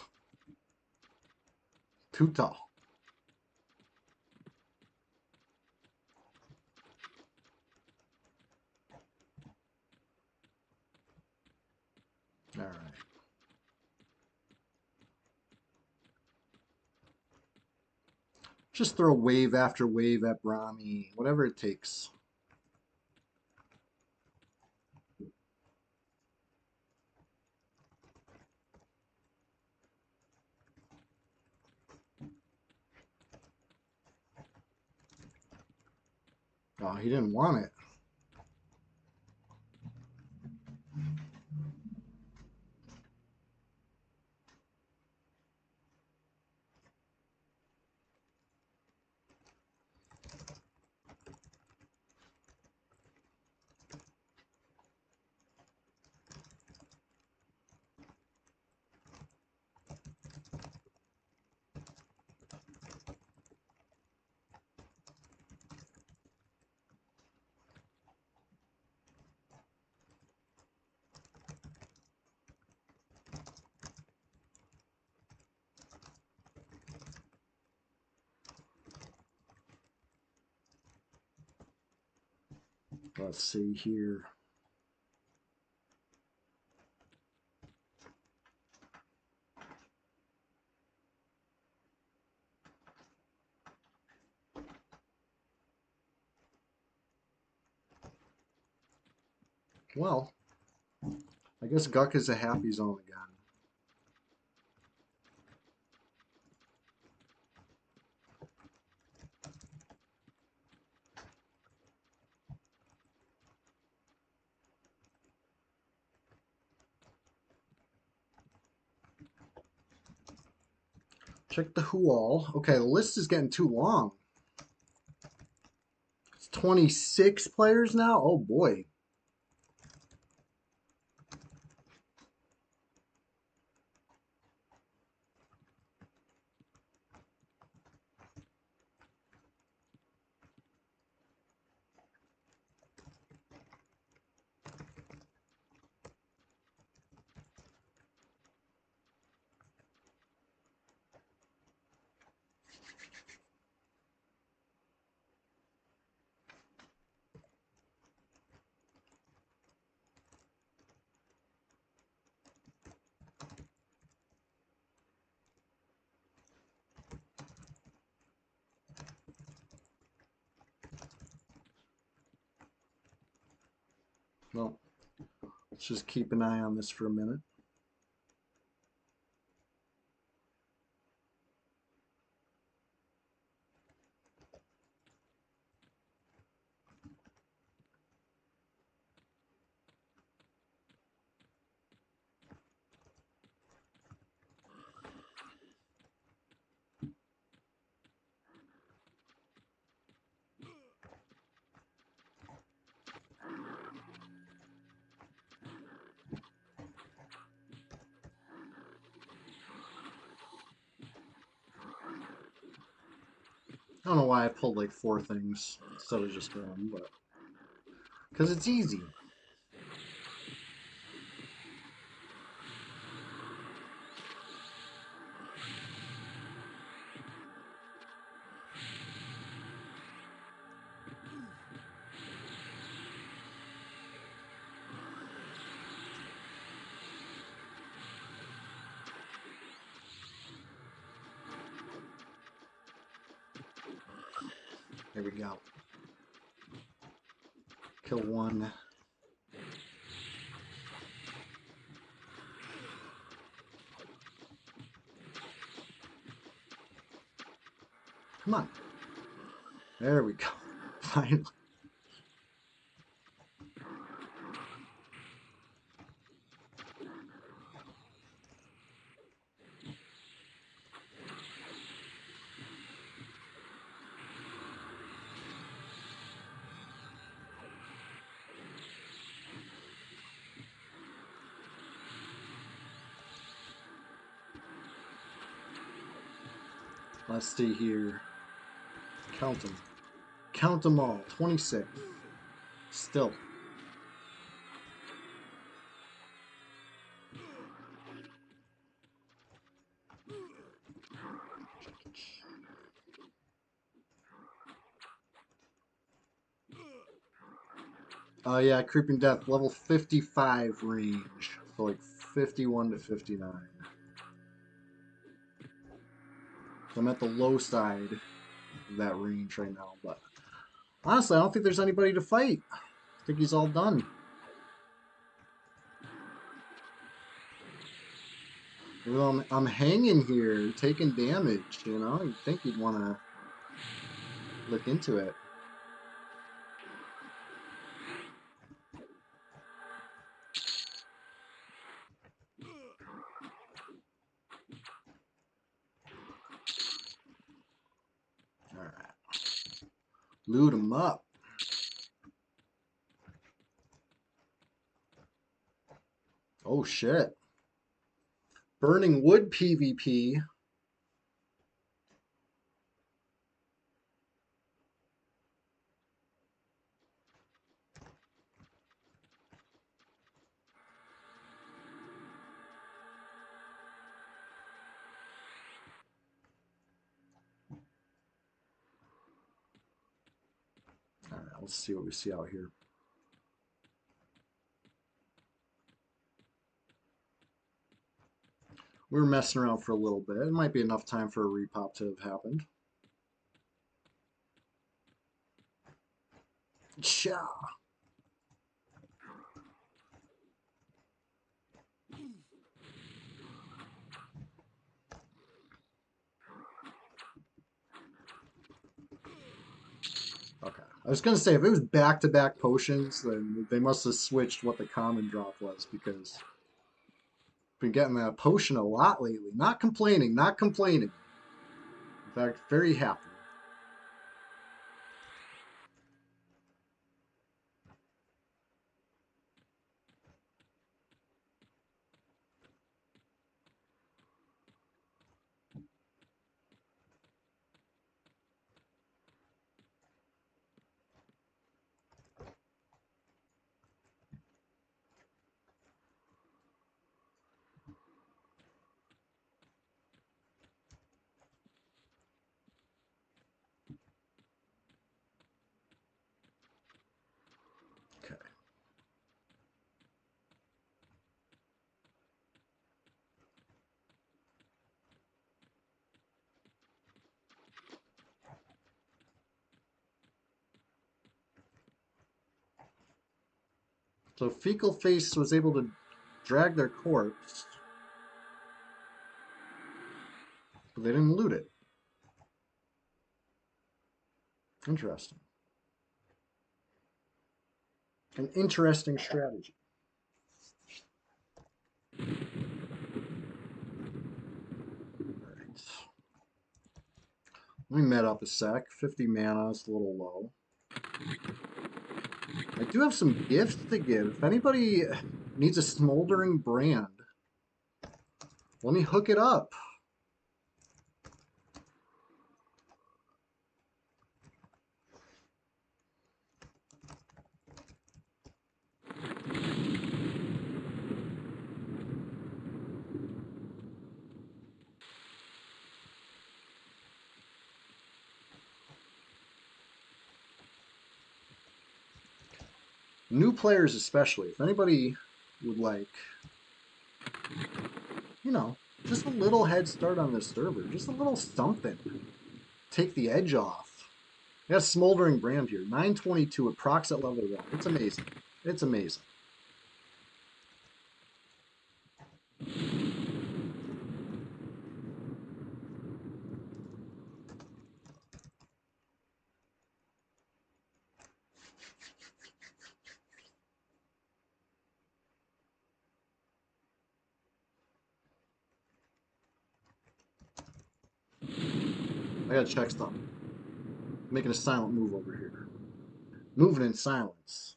too tall. Alright. Just throw wave after wave at Brahmi. Whatever it takes. Oh, he didn't want it. Let's see here. Well, I guess Guck is a happy zone again. Check the who all. Okay, the list is getting too long. It's 26 players now? Oh boy. Well, let's just keep an eye on this for a minute. I don't know why I pulled like 4 things instead of just one, but because it's easy. There we go. Kill one. Come on. There we go. Finally. Let's see here. Count them. Count them all. 26. Still. Oh yeah, Creeping Death, level 55 range. So like 51 to 59. So I'm at the low side of that range right now, but honestly, I don't think there's anybody to fight. I think he's all done. Well, I'm hanging here, taking damage, you know? You'd think you'd want to look into it. Alright. Loot him up. Oh shit. Burning wood PvP. Alright, let's see what we see out here. We were messing around for a little bit. It might be enough time for a repop to have happened. Cha! Okay. I was going to say, if it was back-to-back potions, then they must have switched what the common drop was, because been getting that potion a lot lately. Not complaining, not complaining. In fact, very happy. Okay. So Fecal Face was able to drag their corpse, but they didn't loot it. Interesting. An interesting strategy. Alright. Let me med up a sec. 50 mana is a little low. I do have some gifts to give. If anybody needs a smoldering brand, let me hook it up. New players especially. If anybody would like, you know, just a little head start on this server, just a little something. Take the edge off. I got Smoldering Brand here. 922 at procs at level 1. It's amazing. It's amazing. I gotta check something. Making a silent move over here. Moving in silence.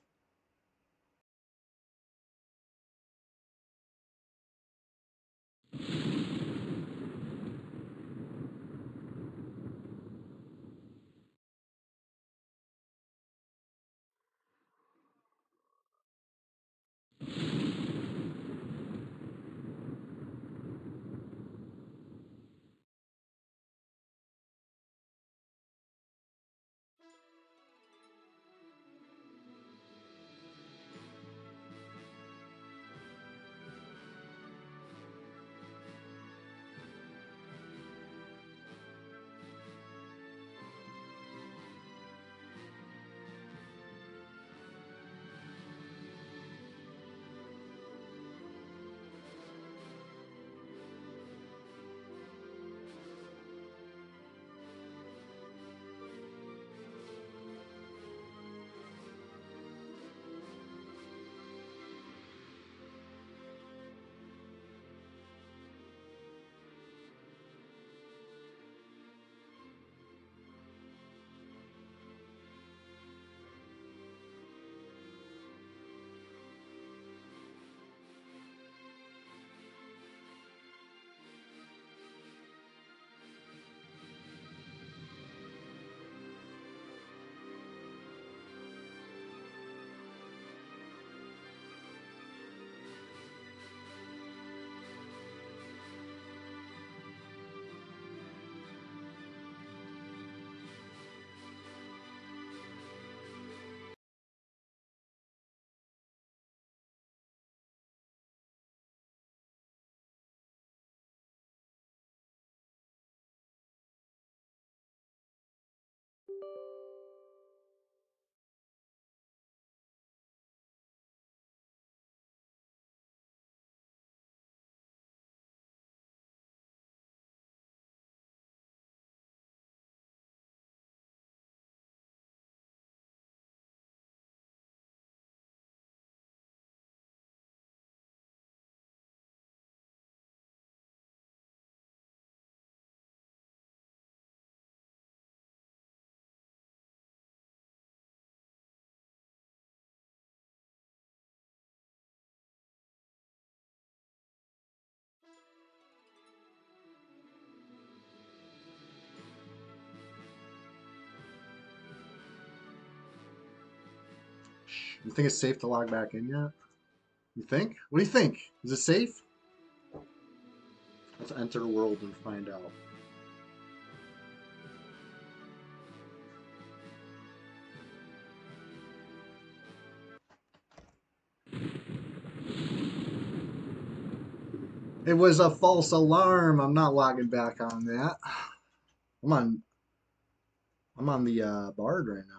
You think it's safe to log back in yet? You think? What do you think? Is it safe? Let's enter the world and find out. It was a false alarm. I'm not logging back on that. I'm on. I'm on the Bard right now.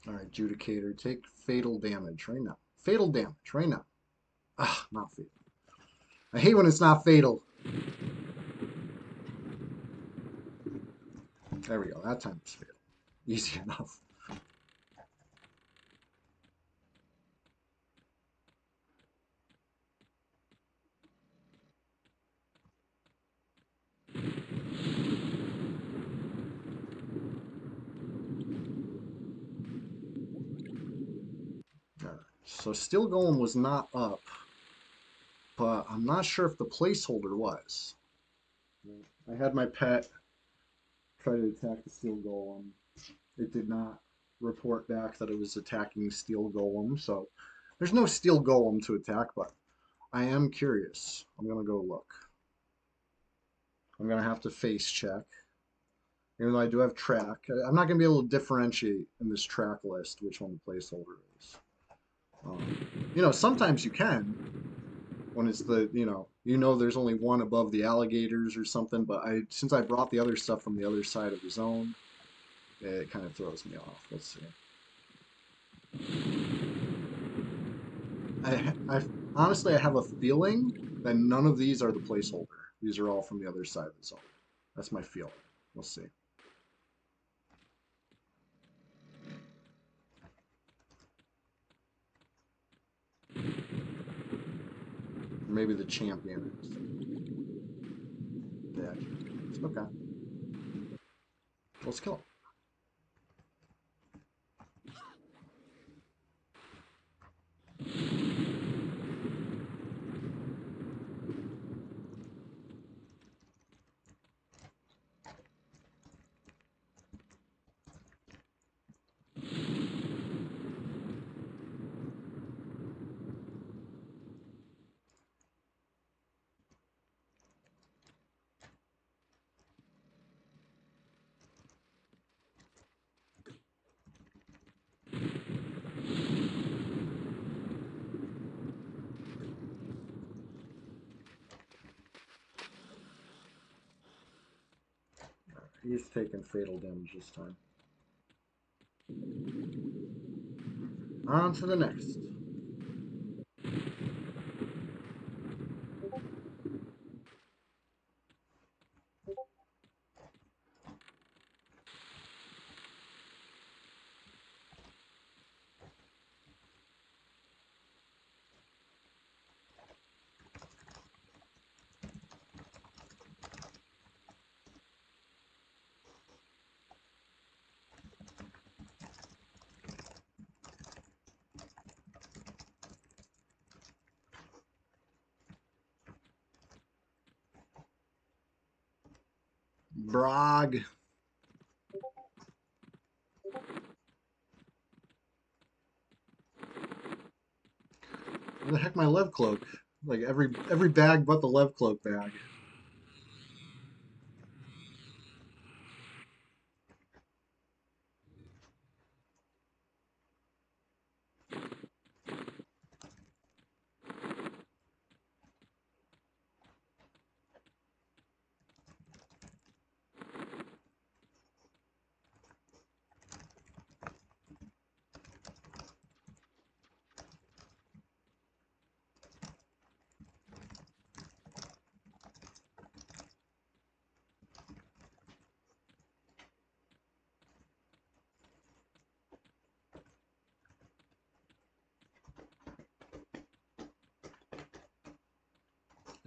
All right, Judicator, take fatal damage right now. Fatal damage right now. Ah, not fatal. I hate when it's not fatal. There we go. That time it's fatal. Easy enough. All right. So Steel Golem was not up, but I'm not sure if the placeholder was. I had my pet try to attack the Steel Golem. It did not report back that it was attacking Steel Golem, so there's no Steel Golem to attack, but I am curious. I'm gonna go look. I'm gonna have to face check. Even though I do have track, I'm not gonna be able to differentiate in this track list which one the placeholder is. You know, sometimes you can when it's the, you know there's only one above the alligators or something, but since I brought the other stuff from the other side of the zone, it kind of throws me off. Let's see. Honestly, I have a feeling that none of these are the placeholder. These are all from the other side of the zone. That's my feeling. We'll see. Or maybe the champion is. Yeah. Okay. Let's kill him. He's taking fatal damage this time. On to the next. Brog. Where the heck my Lev Cloak? Like every bag but the Lev Cloak bag.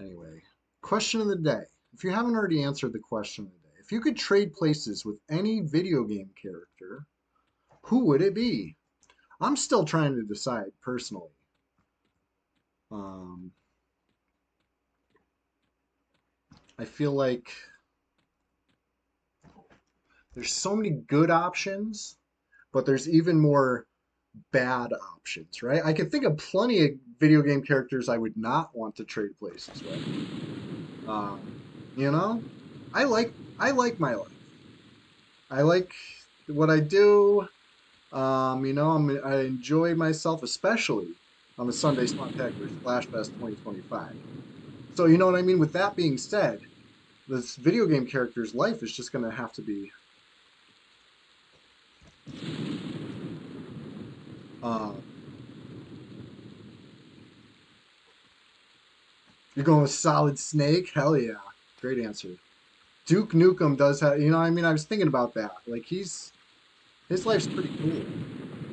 Anyway, question of the day. If you haven't already answered the question of the day, if you could trade places with any video game character, who would it be? I'm still trying to decide personally. Um, I feel like there's so many good options, but there's even more bad options, right? I could think of plenty of video game characters I would not want to trade places with. Um, you know, I like my life. I like what I do. I enjoy myself, especially on the Sunday Spectacular Splash Fest 2025. So you know what I mean? With that being said, this video game character's life is just going to have to be. Uh, you're going with Solid Snake? Hell yeah. Great answer. Duke Nukem does have, I mean, I was thinking about that. Like, his life's pretty cool.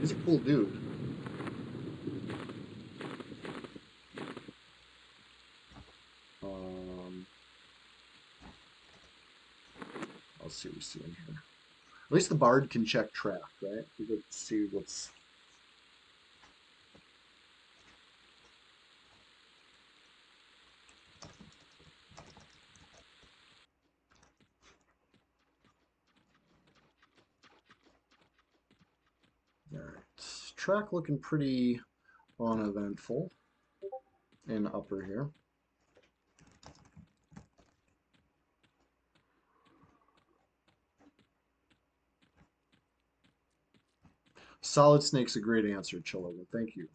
He's a cool dude. Um, I'll see what we see in here. At least the bard can check track, right? We can see what's. All right. Track looking pretty uneventful in upper here. Solid Snake's a great answer, Chillovan. Thank you.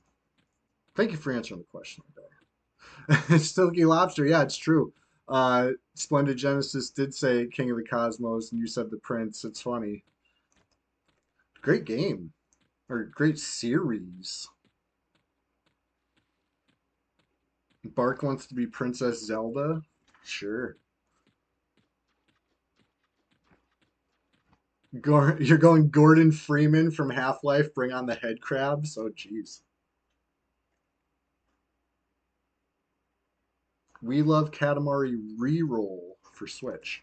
Thank you for answering the question today. Stilky Lobster, yeah, it's true. Splendid Genesis did say King of the Cosmos, and you said the Prince. It's funny. Great game, or great series. Bark wants to be Princess Zelda. Sure. You're going Gordon Freeman from Half-Life, bring on the head crabs? Oh, jeez. We Love Katamari Reroll for Switch.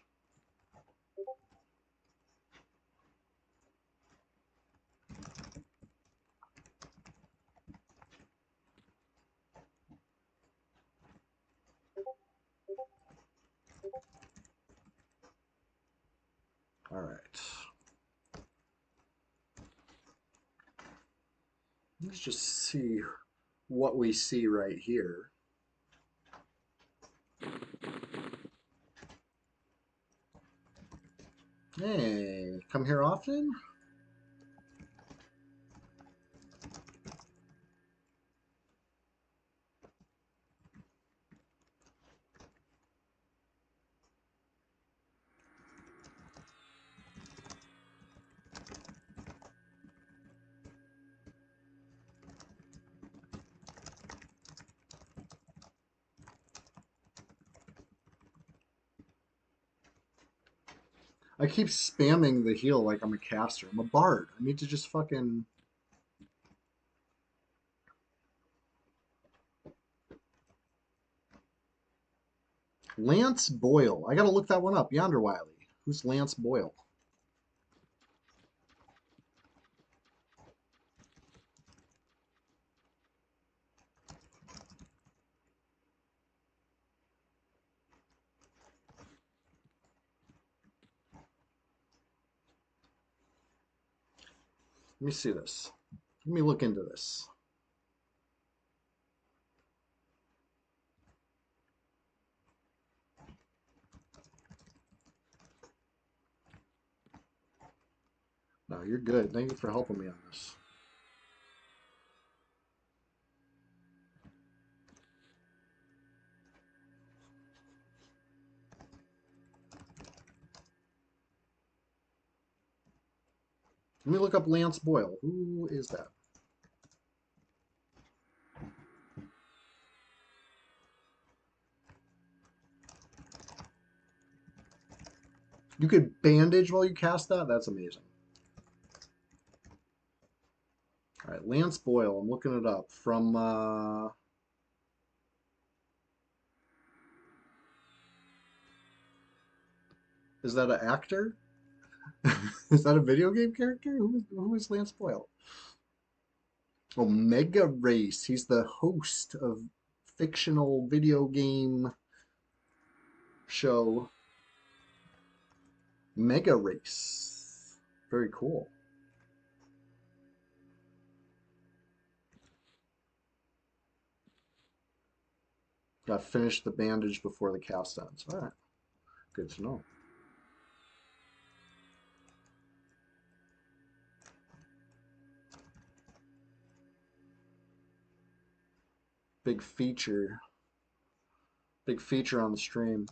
All right. Let's just see what we see right here. Hey, come here often? I keep spamming the heal like I'm a caster. I'm a bard. I need to just fucking. Lance Boyle. I gotta look that one up. Yonder Wiley. Who's Lance Boyle? Let me see this. Let me look into this. No, you're good. Thank you for helping me on this. Let me look up Lance Boyle. Who is that? You could bandage while you cast that? That's amazing. All right, Lance Boyle. I'm looking it up from Is that an actor? Is that a video game character? Who is Lance Boyle? Omega Race. He's the host of fictional video game show Mega Race. Very cool. Got to finish the bandage before the cast ends. All right. Good to know. Big feature. Big feature on the stream.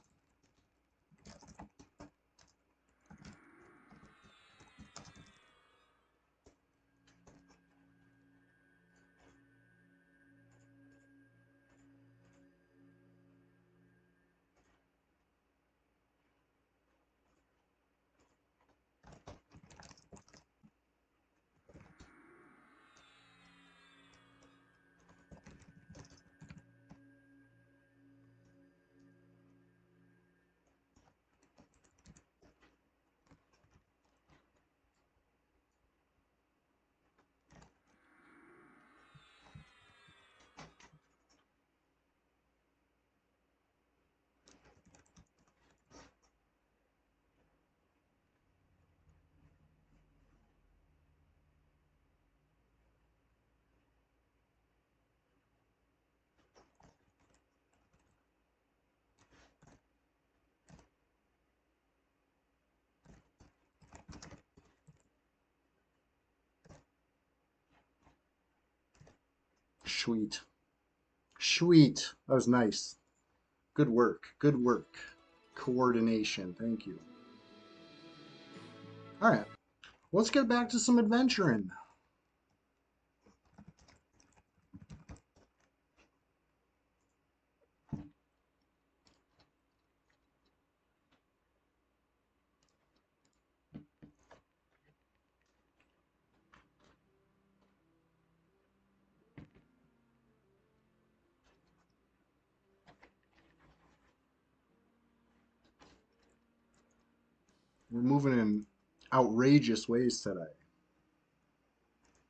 Sweet. Sweet. That was nice. Good work. Good work. Coordination. Thank you. All right. Let's get back to some adventuring. We're moving in outrageous ways today.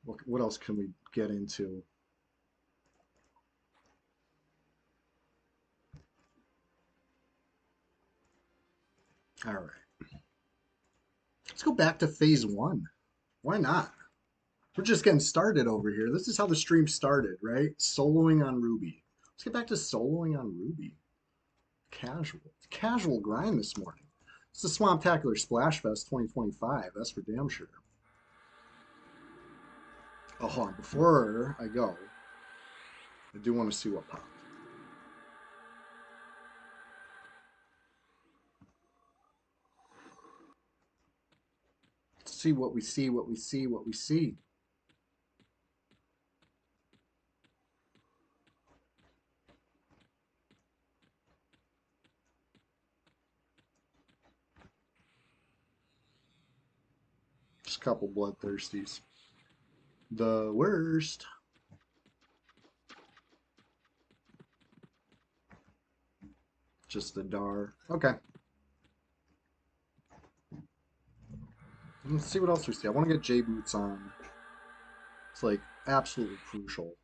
What else can we get into? All right. Let's go back to phase one. Why not? We're just getting started over here. This is how the stream started, right? Soloing on Ruby. Let's get back to soloing on Ruby. Casual. Casual grind this morning. It's the Swamptacular Splashfest 2025. That's for damn sure. Oh, hold on. Before I go, I do want to see what popped. Let's see what we see, what we see, what we see. Just a couple bloodthirsties. The worst. Just the dar. Okay. Let's see what else we see. I want to get J boots on. It's like absolutely crucial.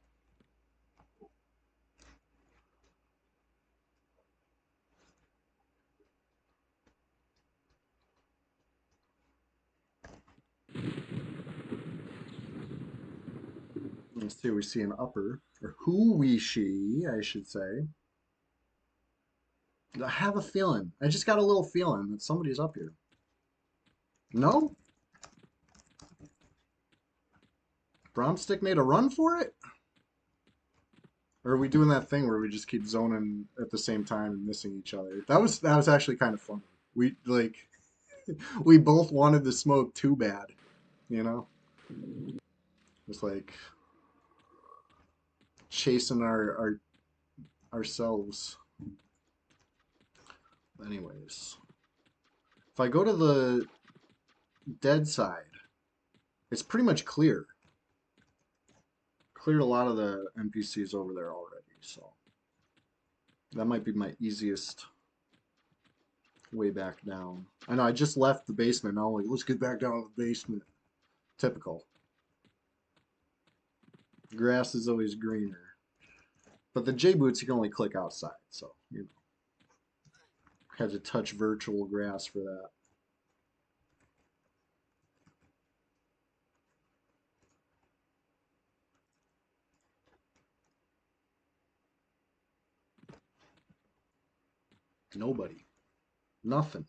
Let's see, we see an upper, or who we she, I should say. I have a feeling. I just got a little feeling that somebody's up here. No? Bromstick made a run for it? Or are we doing that thing where we just keep zoning at the same time and missing each other? That was actually kind of fun. We like we both wanted the smoke too bad, you know? It's like chasing our ourselves. Anyways, if I go to the dead side, it's pretty much clear. Cleared a lot of the NPCs over there already, so that might be my easiest way back down. I know I just left the basement. Now I'm like, let's get back down to the basement. Typical. Grass is always greener. But the J boots you can only click outside, so you know. Had to touch virtual grass for that. Nobody. Nothing.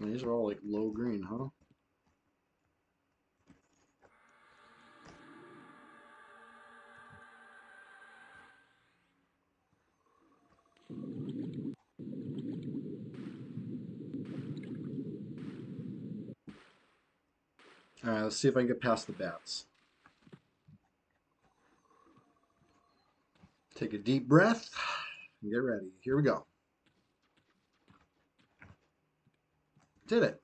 These are all like low green, huh? All right, let's see if I can get past the bats. Take a deep breath and get ready. Here we go. Did it.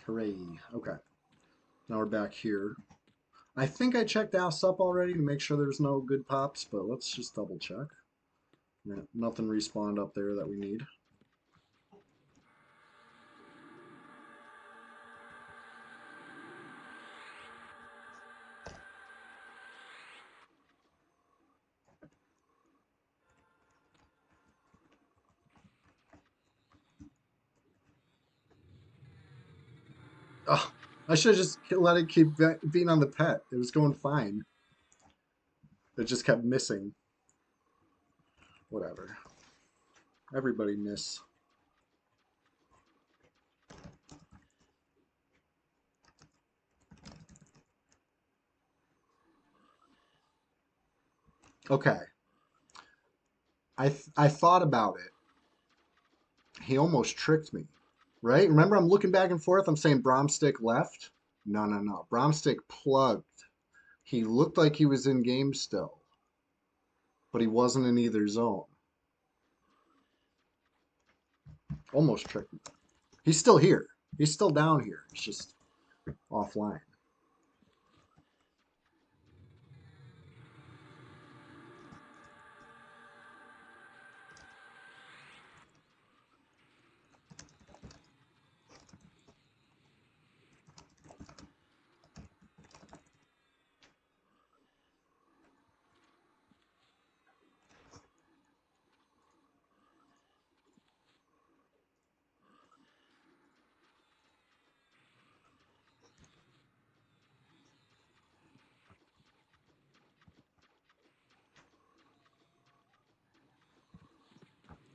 Hooray. Okay. Now we're back here. I think I checked ass up already to make sure there's no good pops, but let's just double check. Yeah, nothing respawned up there that we need. Oh, I should have just let it keep being on the pet. It was going fine. It just kept missing. Whatever. Everybody miss. Okay. I thought about it. He almost tricked me. Right? Remember I'm looking back and forth. I'm saying Bromstick left. No, no, no. Bromstick plugged. He looked like he was in game still, but he wasn't in either zone. Almost tricked me. He's still here. He's still down here. It's just offline.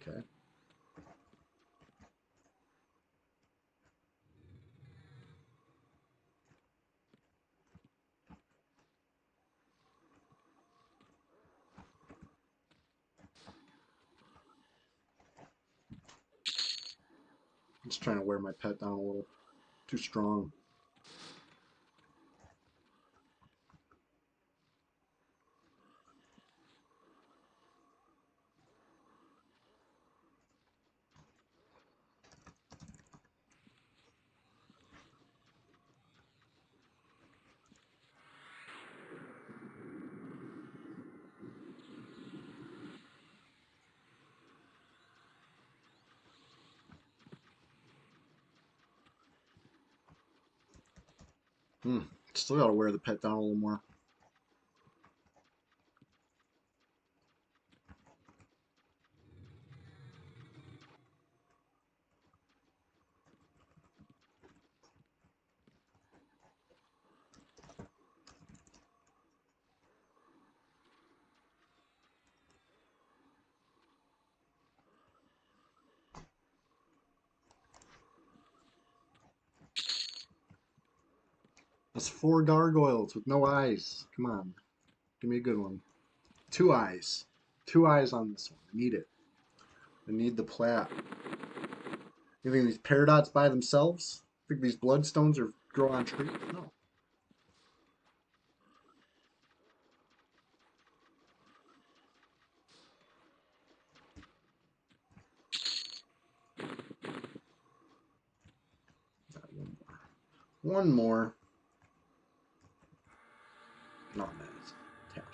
Okay. Just trying to wear my pet down a little. Too strong. Still gotta wear the pet down a little more. That's 4 gargoyles with no eyes. Come on. Give me a good one. 2 eyes. 2 eyes on this one. I need it. I need the plat. You think these paradots by themselves? Think these bloodstones are grow on trees? No. One more. Not bad. Cash.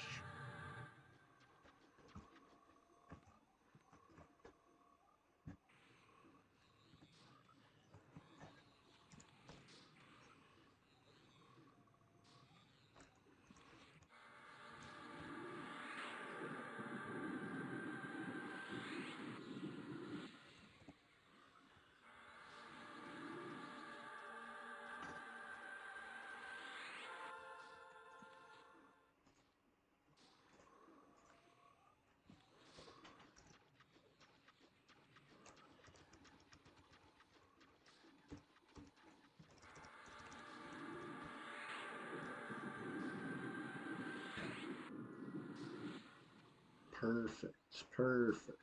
Perfect. Perfect.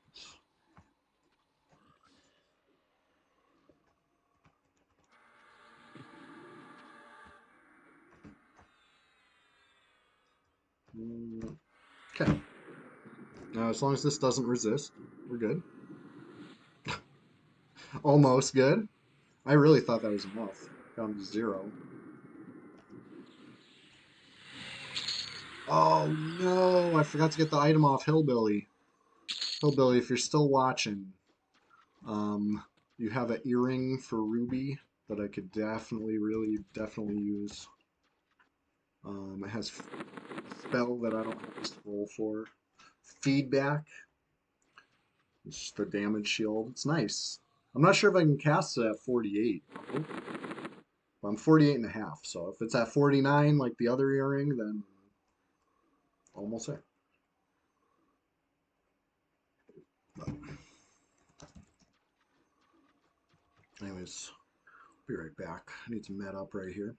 Okay. Now, as long as this doesn't resist, we're good. Almost good. I really thought that was enough. Down to 0. Oh no, I forgot to get the item off Hillbilly. Hillbilly, if you're still watching, um, you have an earring for Ruby that I could definitely use. It has a spell that I don't have to roll for. Feedback. It's just the damage shield. It's nice. I'm not sure if I can cast it at 48. But I'm 48 and a half, so if it's at 49 like the other earring, then almost there. But anyways, be right back. I need to med up right here.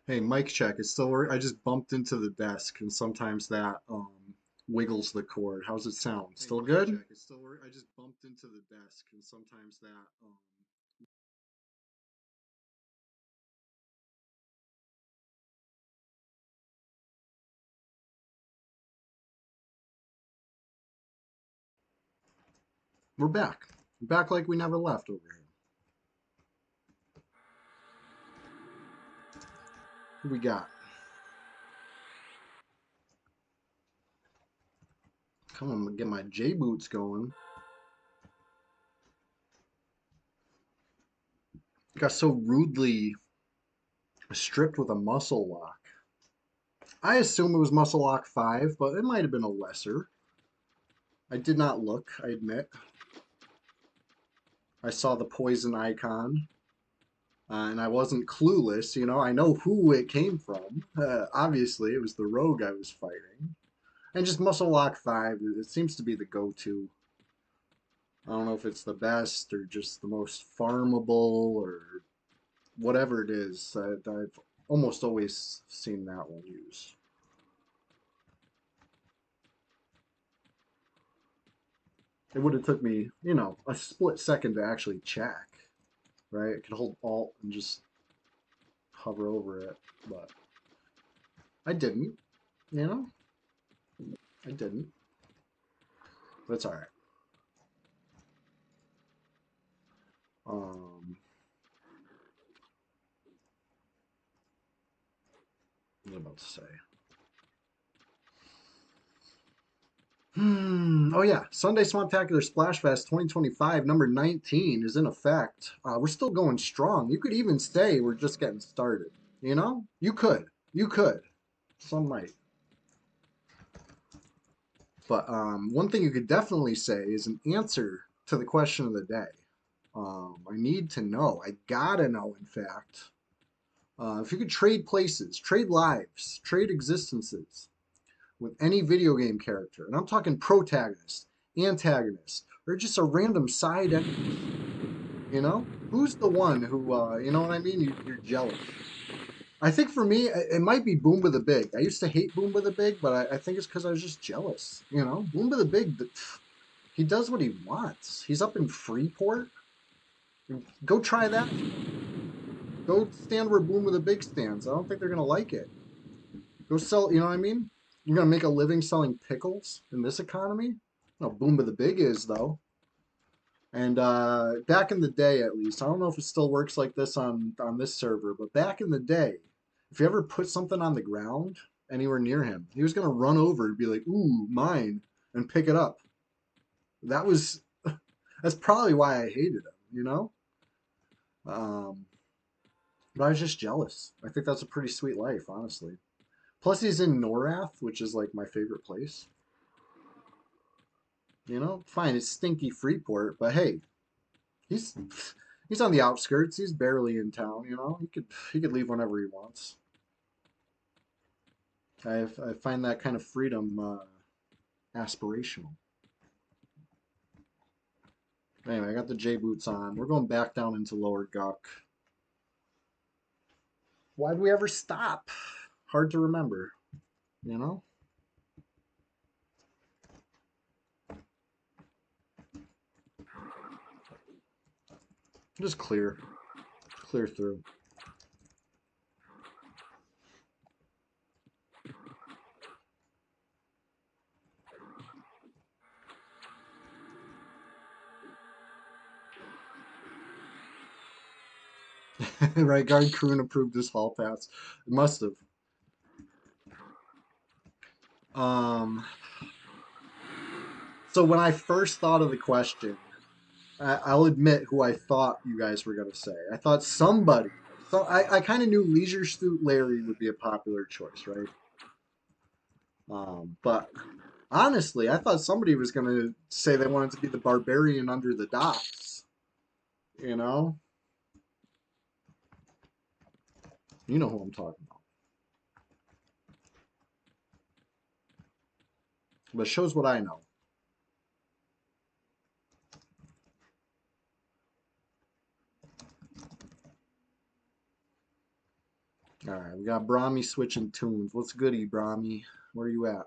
Hey, mic check. It's still I just bumped into the desk, and sometimes that wiggles the cord. How's it sound? Still good? Check. It's still I just bumped into the desk, and sometimes that we're back. Back like we never left over here. Who we got? Come on, get my J boots going. Got so rudely stripped with a muscle lock. I assume it was muscle lock 5, but it might have been a lesser. I did not look, I admit. I saw the poison icon, and I wasn't clueless. You know, I know who it came from. Obviously, it was the rogue I was fighting. And just muscle lock 5, it seems to be the go-to. I don't know if it's the best or just the most farmable or whatever it is. I've almost always seen that one used. It would have took me, you know, a split second to actually check, right? I could hold Alt and just hover over it, but I didn't, you know? I didn't. But it's all right. Um, what was I about to say? Oh yeah, Sunday Swamptacular Splash Fest 2025, number 19 is in effect. We're still going strong. You could even say we're just getting started. You know, you could, you could. Some might, but one thing you could definitely say is an answer to the question of the day. I need to know. I gotta know. In fact, if you could trade places, trade lives, trade existences with any video game character, and I'm talking protagonist, antagonist, or just a random side enemy. You know, who's the one who, you know what I mean? You're jealous. I think for me, it might be Boomba the Big. I used to hate Boomba the Big, but I think it's because I was just jealous. You know, Boomba the Big, he does what he wants. He's up in Freeport. Go try that. Go stand where Boomba the Big stands. I don't think they're gonna like it. Go sell. You know what I mean? You're gonna make a living selling pickles in this economy. No, Boomba the Big is though. And back in the day, at least, I don't know if it still works like this on this server, but back in the day, if you ever put something on the ground anywhere near him, he was gonna run over and be like, "Ooh, mine," and pick it up. That was that's probably why I hated him, you know. Um, but I was just jealous. I think that's a pretty sweet life, honestly. Plus, he's in Norath, which is like my favorite place. You know, fine, it's stinky Freeport, but hey, he's he's on the outskirts. He's barely in town. You know, he could leave whenever he wants. I find that kind of freedom aspirational. Anyway, I got the J boots on. We're going back down into lower Guck. Why'd we ever stop? Hard to remember. You know, just clear through. Right, guard Kroon approved this hall pass. It must have. Um, so when I first thought of the question, I'll admit who I thought you guys were gonna say. I thought somebody. So I kind of knew Leisure Suit Larry would be a popular choice, right? But honestly, I thought somebody was gonna say they wanted to be the barbarian under the docks. You know, you know who I'm talking about. But it shows what I know. All right, we got Brahmi switching tunes. What's goody, Brahmi? Where are you at?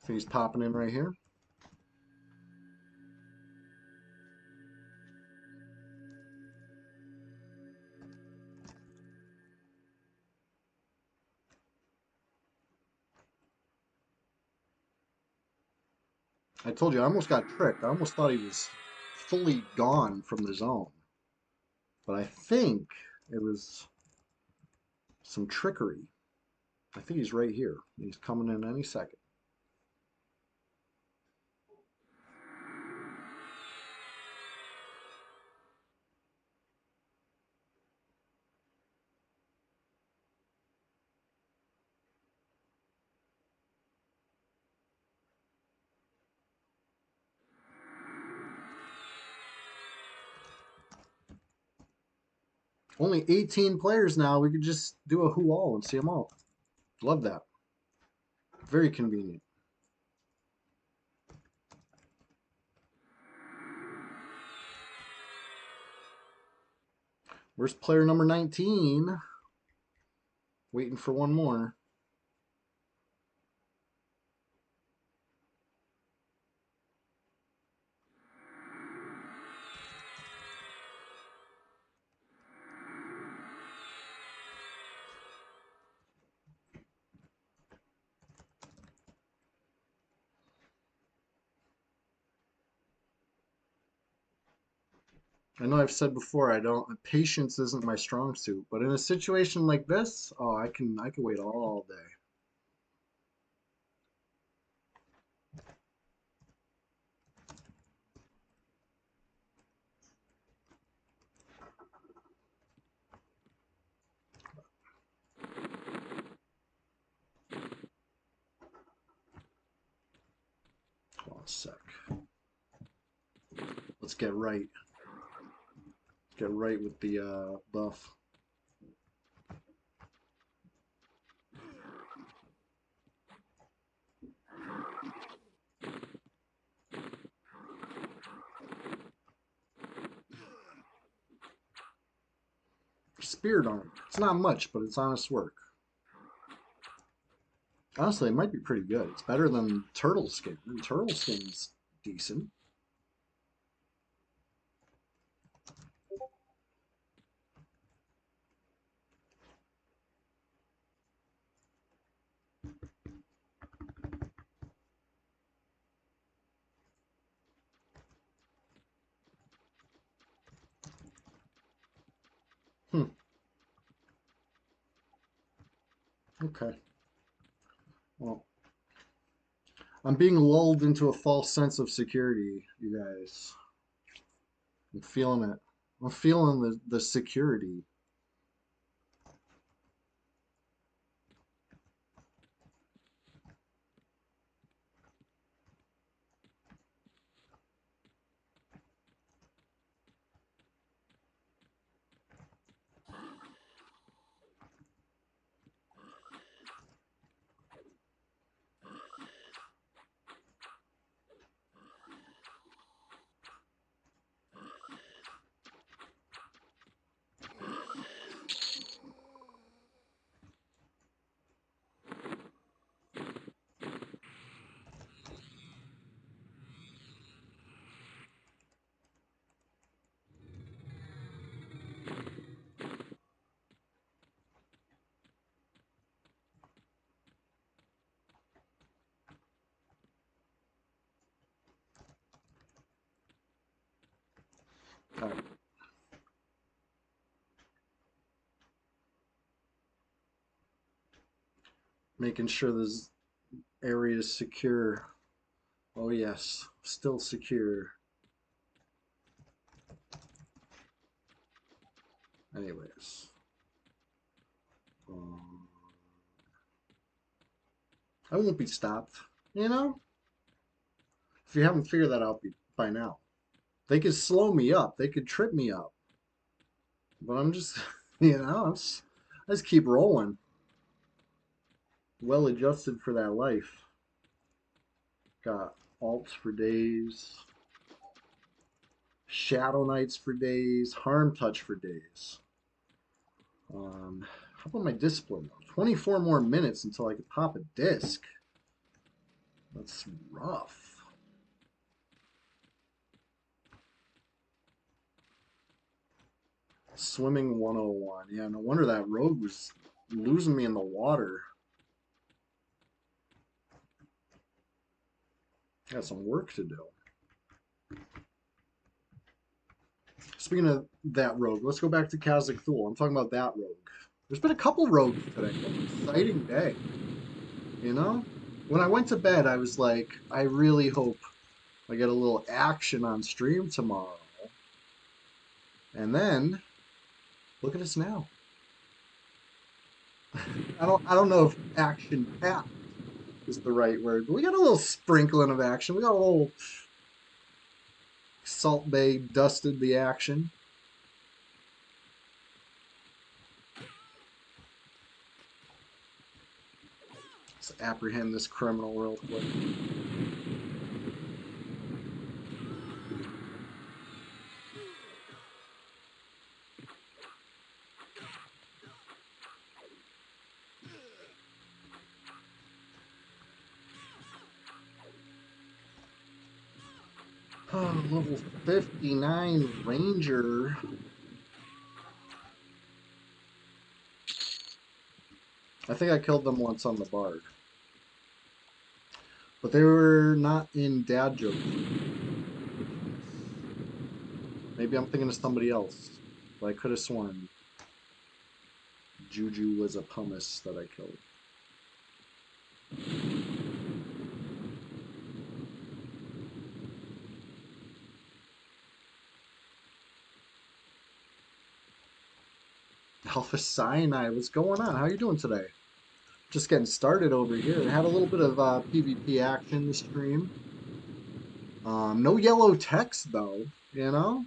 So he's popping in right here. I told you, I almost got tricked. I almost thought he was fully gone from the zone. But I think it was some trickery. I think he's right here. He's coming in any second. Only 18 players now. We could just do a who all and see them all. Love that. Very convenient. Where's player number 19? Waiting for one more. I know I've said before patience isn't my strong suit, but in a situation like this, oh, I can wait all day. Hold on a sec. Let's get right. Get right with the buff. Spirit armor. It's not much, but it's honest work. Honestly, it might be pretty good. It's better than turtle skin. And turtle skin's decent. Hmm. Okay. Well, I'm being lulled into a false sense of security, you guys. I'm feeling it. I'm feeling the security. All right. Making sure this area is secure. Oh yes, still secure. Anyways. Um, I won't be stopped, you know? If you haven't figured that out by now. They could slow me up. They could trip me up. But I'm just, I just keep rolling. Well adjusted for that life. Got alts for days. Shadow Knights for days. Harm Touch for days. How about my discipline though? 24 more minutes until I could pop a disc. That's rough. Swimming 101. Yeah, no wonder that rogue was losing me in the water. Got some work to do. Speaking of that rogue, let's go back to Kazakh Thule. I'm talking about that rogue. There's been a couple rogues today. What an exciting day. You know? When I went to bed, I was like, I really hope I get a little action on stream tomorrow. And then, look at us now. I don't know if action packed is the right word, but we got a little sprinkling of action. We got a little Salt Bay dusted the action. Let's apprehend this criminal real quick. Oh, level 59 Ranger. I think I killed them once on the Bard. But they were not in dad jokes. Maybe I'm thinking of somebody else. But I could have sworn Juju was a pumice that I killed. Alpha Cyanide, what's going on? How you doing today? Just getting started over here. I had a little bit of PvP action this stream. No yellow text though, you know?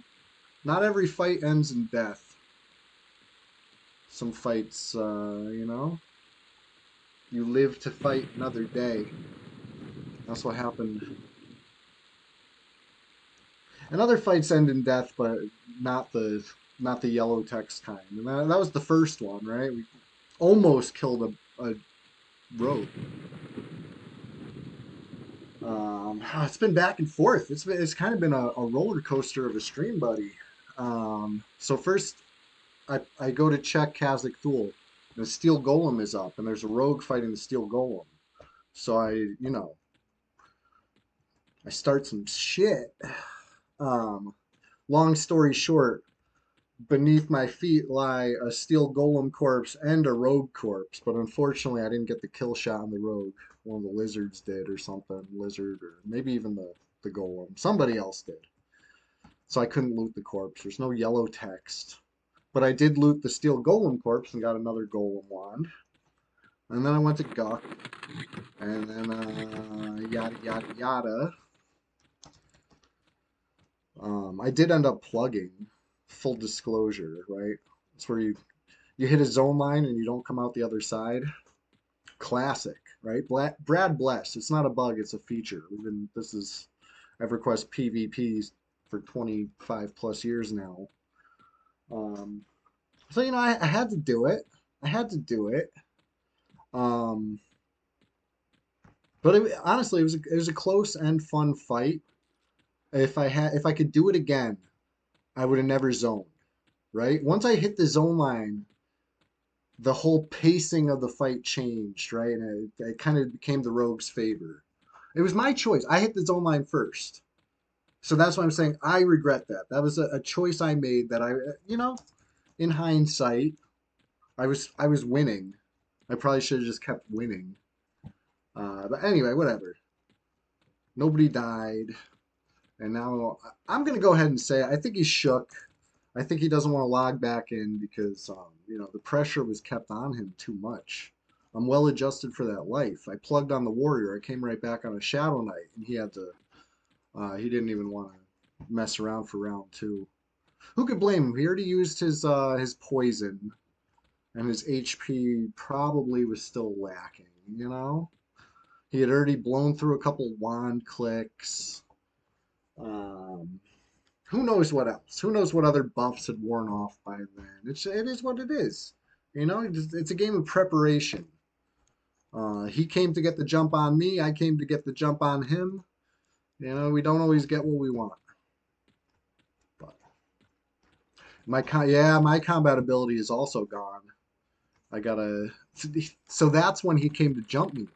Not every fight ends in death. Some fights, you know, you live to fight another day. That's what happened. And other fights end in death, but not the not the yellow text kind. And that was the first one, right? We almost killed a rogue. It's been back and forth. It's kind of been a roller coaster of a stream, buddy. So first I go to check Kazakh Thule. The steel golem is up, and there's a rogue fighting the steel golem. So I start some shit. Um, Long story short, beneath my feet lie a steel golem corpse and a rogue corpse, but unfortunately I didn't get the kill shot on the rogue. One of the lizards did or something. Lizard or maybe even the golem. Somebody else did. So I couldn't loot the corpse. There's no yellow text. But I did loot the steel golem corpse and got another golem wand. And then I went to Guck. And then yada yada yada. I did end up plugging. Full disclosure, right? It's where you hit a zone line and you don't come out the other side. Classic, right? Brad bless. It's not a bug, it's a feature. This is EverQuest PvP for 25 plus years now. So I had to do it. I had to do it. Um, but honestly, it was a close and fun fight. If I could do it again, I would have never zoned. Right? Once I hit the zone line, the whole pacing of the fight changed. Right? And it kind of became the rogue's favor. It was my choice. I hit the zone line first. So that's why I'm saying I regret that. That was a choice I made that in hindsight, I was winning. I probably should have just kept winning. But anyway, whatever. Nobody died. And now I'm going to go ahead and say I think he's shook. I think he doesn't want to log back in because, the pressure was kept on him too much. I'm well adjusted for that life. I plugged on the warrior. I came right back on a shadow knight, and he didn't even want to mess around for round two. Who could blame him? He already used his poison, and his HP probably was still lacking. He had already blown through a couple wand clicks. Who knows what else? Who knows what other buffs had worn off by then? It is what it is. It's a game of preparation. He came to get the jump on me. I came to get the jump on him. We don't always get what we want. But my combat ability is also gone. I gotta. So that's when he came to jump me.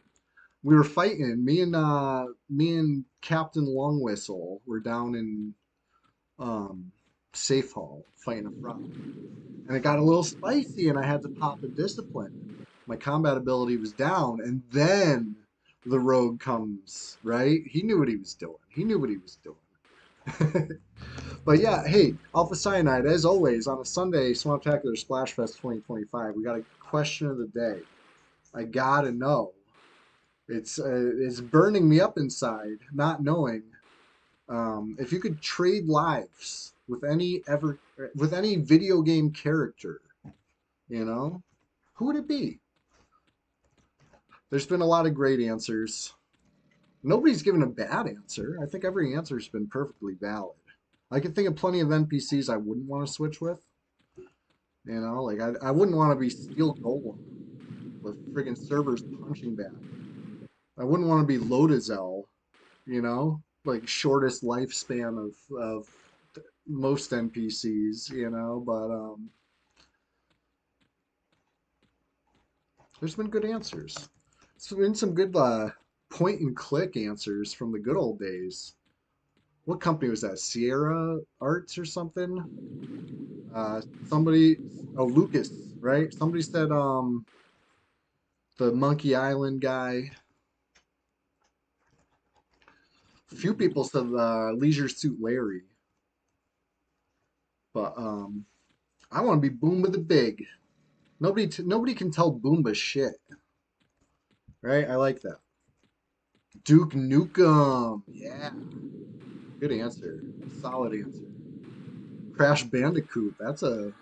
We were fighting. Me and Captain Long Whistle were down in safe hall fighting a frog, and it got a little spicy, and I had to pop a discipline. My combat ability was down, and then the rogue comes. Right? He knew what he was doing. He knew what he was doing. But yeah, hey, Alpha Cyanide, as always, on a Sunday, Swamptacular Splashfest 2025, we got a question of the day. I gotta know. It's burning me up inside, not knowing if you could trade lives with any video game character, who would it be? There's been a lot of great answers. Nobody's given a bad answer. I think every answer's been perfectly valid. I can think of plenty of NPCs I wouldn't want to switch with. Like I wouldn't want to be Steel Golem with friggin' servers punching bag. I wouldn't want to be Lodazel, like shortest lifespan of most NPCs, but there's been good answers. There's been some good point and click answers from the good old days. what company was that? Sierra Arts or something? Somebody, oh, Lucas, right? Somebody said the Monkey Island guy. A few people said Leisure Suit Larry, but I want to be Boomba the Big. Nobody can tell Boomba shit, right? I like that. Duke Nukem, yeah, good answer, solid answer. Crash Bandicoot, that's a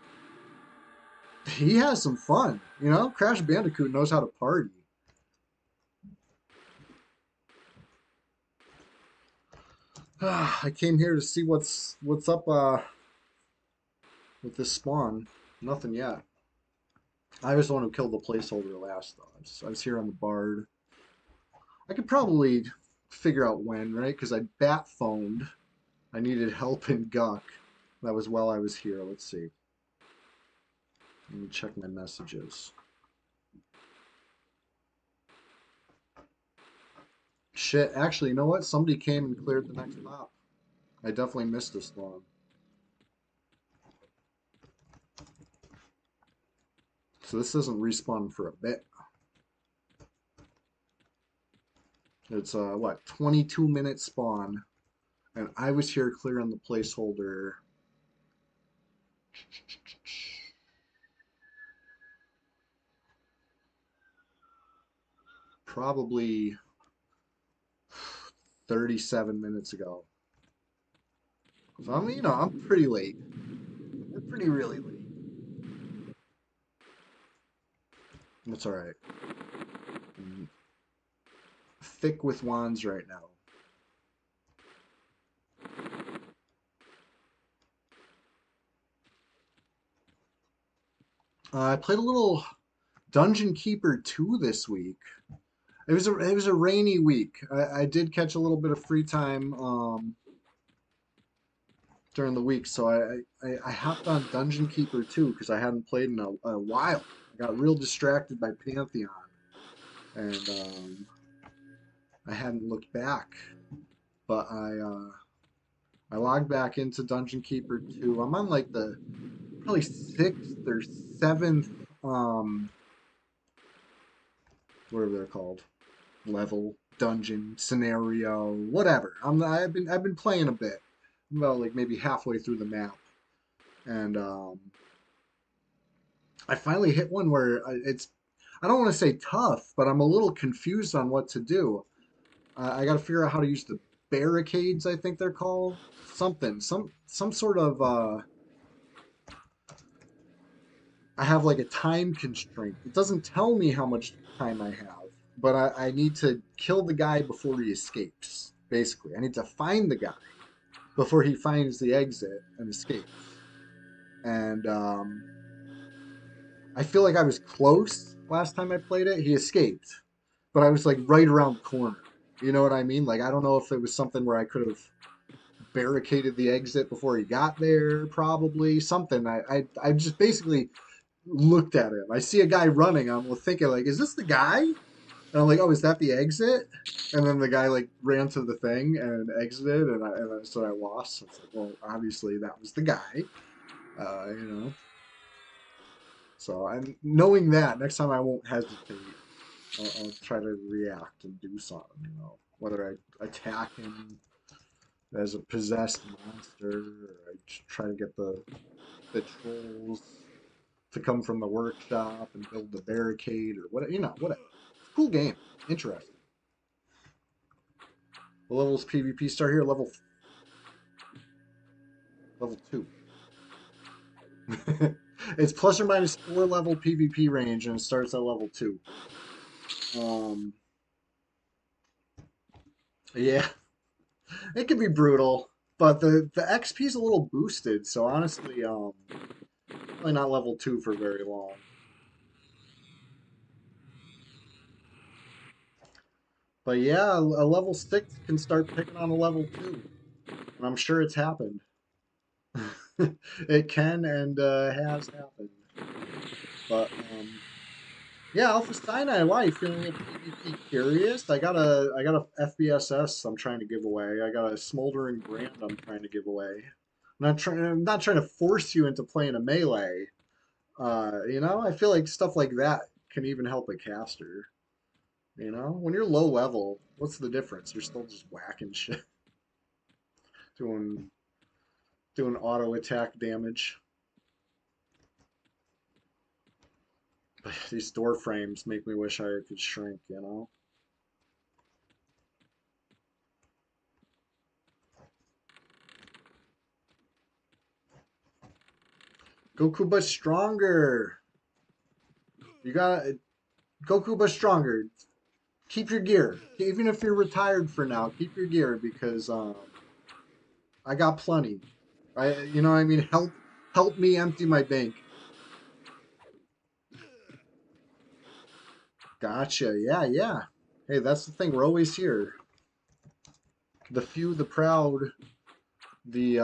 he has some fun, you know. Crash Bandicoot knows how to party. I came here to see what's up with this spawn. Nothing yet. I was the one who killed the placeholder last though. I was here on the Bard. I could probably figure out when, right? Because I bat phoned. I needed help in Guck. That was while I was here. Let's see. Let me check my messages. Shit, actually, you know what? Somebody came and cleared the next map. I definitely missed this one. So this isn't respawn for a bit. It's what, 22-minute spawn. And I was here clearing the placeholder. Probably 37 minutes ago. So I'm pretty late. We're pretty really late. That's all right. I'm thick with wands right now. I played a little Dungeon Keeper 2 this week. It was a rainy week. I did catch a little bit of free time during the week, so I hopped on Dungeon Keeper 2 because I hadn't played in a while. I got real distracted by Pantheon, and I hadn't looked back. But I logged back into Dungeon Keeper 2. I'm on like the probably sixth or seventh whatever they're called, level, dungeon, scenario, whatever. I've been playing a bit. I'm about like maybe halfway through the map, and I finally hit one where I don't want to say tough, but I'm a little confused on what to do. I got to figure out how to use the barricades. I think they're called something, some sort of. I have like a time constraint. It doesn't tell me how much time I have, but I need to kill the guy before he escapes. Basically, I need to find the guy before he finds the exit and escapes. And I feel like I was close last time I played it. He escaped, but I was like right around the corner. You know what I mean? Like I don't know if it was something where I could have barricaded the exit before he got there. Probably something. I just basically looked at him. I see a guy running. I'm thinking like, is this the guy? And I'm like, oh, is that the exit? And then the guy like ran to the thing and exited, so I lost. So it's like, well, obviously that was the guy, you know. So I'm knowing that next time I won't hesitate. I'll try to react and do something, you know. Whether I attack him as a possessed monster, or I just try to get the trolls to come from the workshop and build the barricade or whatever, whatever. Cool game. Interesting. The levels PvP start here, level 2. It's plus or minus 4 level PvP range and it starts at level 2. Um, yeah, it can be brutal, but the XP is a little boosted, so honestly, probably not level 2 for very long. But yeah, a level 6 can start picking on a level 2, and I'm sure it's happened. It can and has happened. But Yeah, Alpha Sinai, why? You feeling a little PvP curious? I got a FBSS I'm trying to give away. I got a smoldering brand I'm trying to give away. I'm not trying to force you into playing a melee. I feel like stuff like that can even help a caster. When you're low level, what's the difference? You're still just whacking shit, doing doing auto attack damage. But these door frames make me wish I could shrink. Goku but stronger. You got Goku but stronger. Keep your gear. Even if you're retired for now, keep your gear because I got plenty. You know what I mean? Help me empty my bank. Gotcha. Yeah, yeah. Hey, that's the thing. We're always here. The few, the proud, the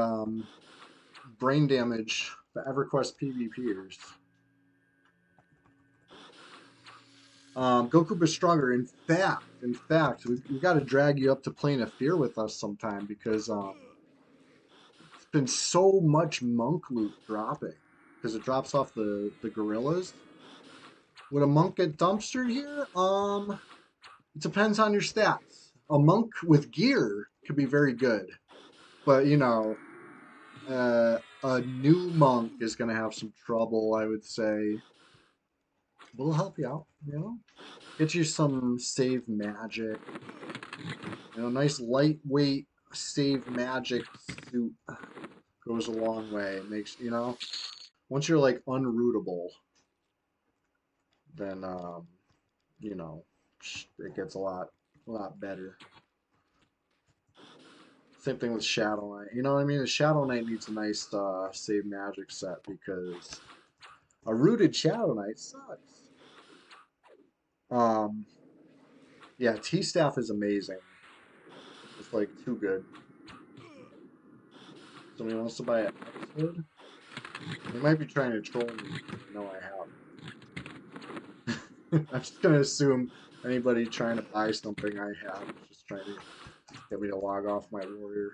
brain damage, the EverQuest PvPers. Goku but stronger. In fact, we got to drag you up to playing a fear with us sometime because it's been so much monk loot dropping because it drops off the gorillas. Would a monk get dumpstered here? It depends on your stats. A monk with gear could be very good, but a new monk is gonna have some trouble, I would say. We'll help you out. Get you some save magic. Nice lightweight save magic suit goes a long way. It makes, once you're like unrootable, then you know, it gets a lot better. Same thing with Shadow Knight. You know what I mean? The Shadow Knight needs a nice save magic set because a rooted Shadow Knight sucks. Um, yeah, T Staff is amazing. It's like too good. Somebody wants to buy an X-Hood? They might be trying to troll me. No, I have. I'm just gonna assume anybody trying to buy something I have is just trying to get me to log off my warrior.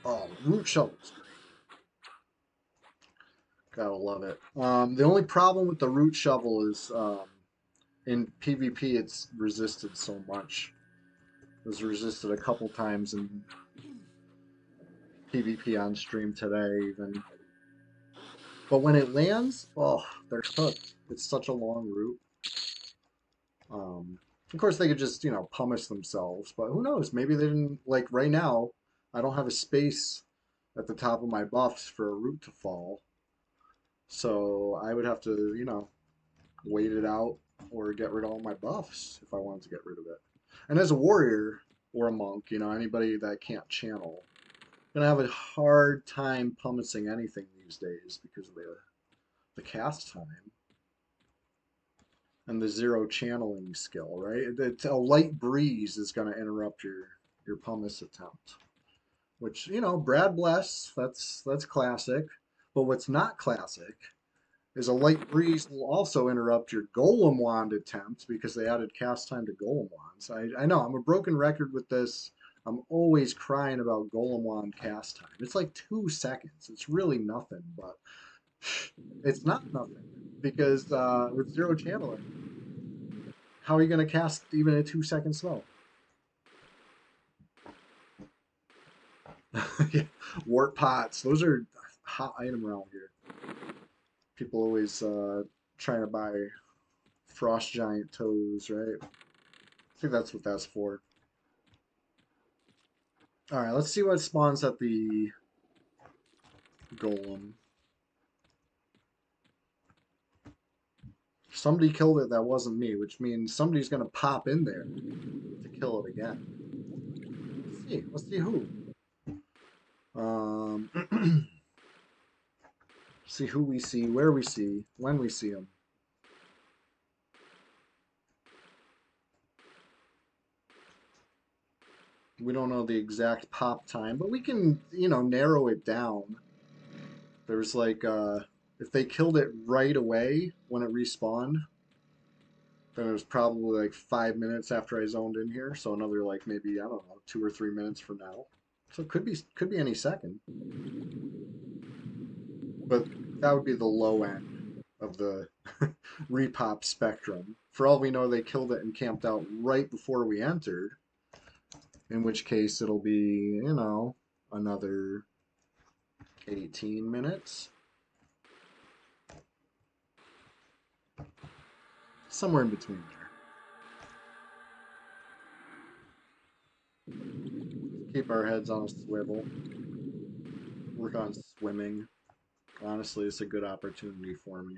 Oh, root shovel's great. Gotta love it. The only problem with the root shovel is in PvP it's resisted so much. It was resisted a couple times in PvP on stream today even. But when it lands, oh, they're cooked. It's such a long route. Of course, they could just punish themselves, but who knows? Maybe they didn't like right now. I don't have a space at the top of my buffs for a root to fall, so I would have to wait it out or get rid of all my buffs if I wanted to get rid of it. And as a warrior or a monk, anybody that can't channel, gonna have a hard time pummeling anything these days because of the cast time and the zero channeling skill, right? A light breeze is going to interrupt your pumice attempt, which Brad bless, that's classic. But what's not classic is a light breeze will also interrupt your golem wand attempt because they added cast time to golem wands. I know I'm a broken record with this. I'm always crying about golem wand cast time. It's like 2 seconds. It's really nothing, but it's not nothing because with zero channeling, how are you going to cast even a 2 second spell? Yeah. Wart pots. Those are a hot item around here. People always trying to buy frost giant toes, right? I think that's what that's for. All right, let's see what spawns at the golem. Somebody killed it that wasn't me, which means somebody's gonna pop in there to kill it again. Let's see. Let's see who. Um, see who we see, where we see, when we see them. We don't know the exact pop time, but we can narrow it down. There was like, if they killed it right away when it respawned, then it was probably like 5 minutes after I zoned in here. So another like maybe, I don't know, 2 or 3 minutes from now. So it could be any second. But that would be the low end of the repop spectrum. For all we know, they killed it and camped out right before we entered, in which case it'll be, another 18 minutes. Somewhere in between there. Keep our heads on a swivel. Work on swimming. Honestly, it's a good opportunity for me.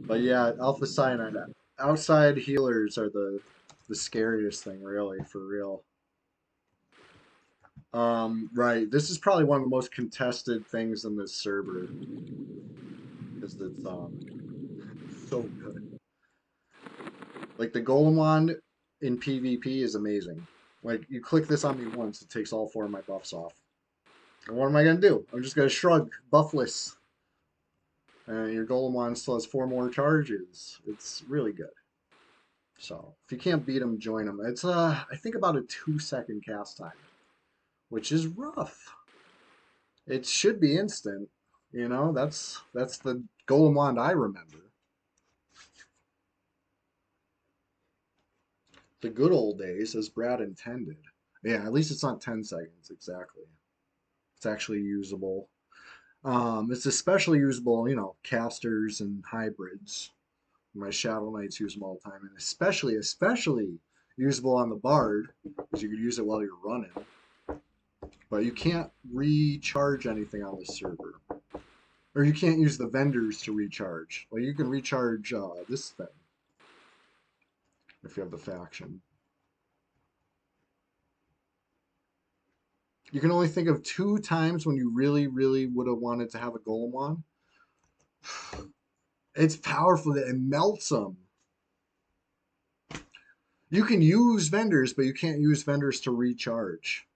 But yeah, alpha cyanide. Outside healers are the scariest thing, really, for real. Right. This is probably one of the most contested things in this server, because it's so good. Like the Golem wand in PvP is amazing. Like you click this on me once, it takes all 4 of my buffs off. And what am I gonna do? I'm just gonna shrug, buffless. And your Golem wand still has 4 more charges. It's really good. So if you can't beat them, join them. It's I think about a 2-second cast time, which is rough. It should be instant. That's the Golem wand I remember. The good old days, as Brad intended. Yeah, at least it's not 10 seconds exactly. It's actually usable. It's especially usable, casters and hybrids. My Shadow Knights use them all the time, and especially usable on the Bard, because you could use it while you're running. But you can't recharge anything on this server. Or you can't use the vendors to recharge. Well, you can recharge this thing if you have the faction. You can only think of 2 times when you really, really would have wanted to have a Golem on. It's powerful. It melts them. You can use vendors, but you can't use vendors to recharge.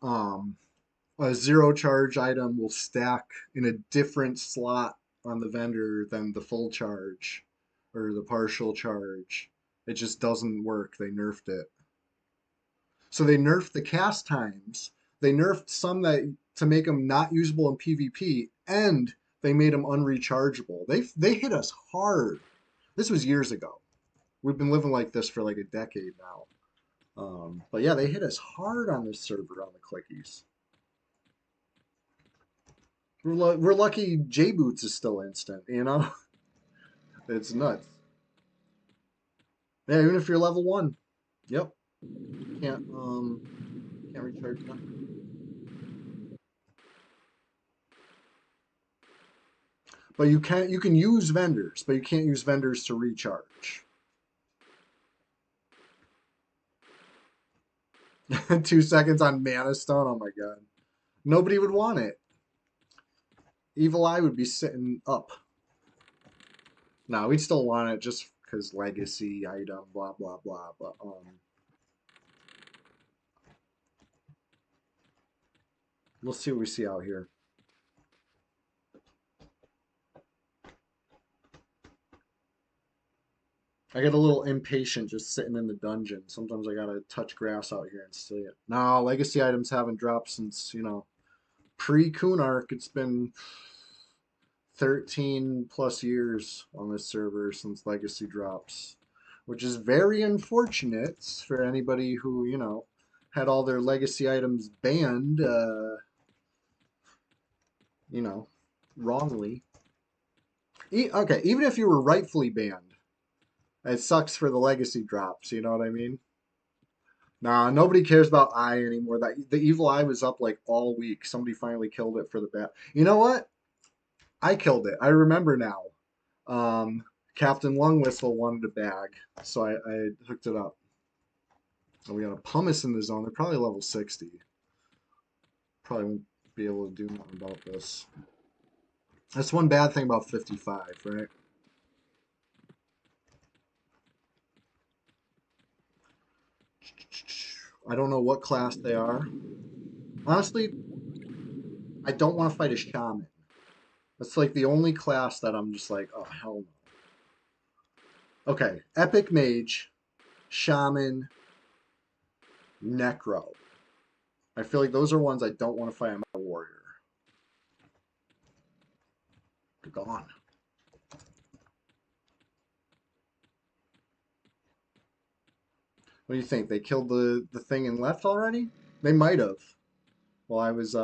Um, a 0 charge item will stack in a different slot on the vendor than the full charge or the partial charge. It just doesn't work. They nerfed it. So they nerfed the cast times. They nerfed some that to make them not usable in PvP, and they made them unrechargeable. They hit us hard. This was years ago. We've been living like this for like a decade now. But yeah, they hit us hard on this server on the clickies. We're lucky J Boots is still instant, It's nuts. Yeah, even if you're level 1. Yep. Can't recharge nothing. But you can use vendors, but you can't use vendors to recharge. 2 seconds on Mana Stone, oh my god. Nobody would want it. Evil Eye would be sitting up. No, we'd still want it just because legacy item, blah blah blah. But we'll see what we see out here. I get a little impatient just sitting in the dungeon. Sometimes I gotta touch grass out here and see it. No, legacy items haven't dropped since, pre-Kunark. It's been 13 plus years on this server since legacy drops, which is very unfortunate for anybody who, had all their legacy items banned, wrongly. Okay, even if you were rightfully banned, it sucks for the legacy drops, you know what I mean? Nah, nobody cares about Eye anymore. That the evil eye was up like all week. Somebody finally killed it for the bat. You know what? I killed it. I remember now. Um, Captain Lung Whistle wanted a bag, so I hooked it up. And we got a pumice in the zone. They're probably level 60. Probably won't be able to do nothing about this. That's one bad thing about 55, right? I don't know what class they are. Honestly, I don't want to fight a shaman. That's like the only class that I'm just like, oh, hell no. Okay, Epic Mage, Shaman, Necro. I feel like those are ones I don't want to fight on my warrior. They're gone. What do you think? They killed the thing and left already? They might have. Well, I was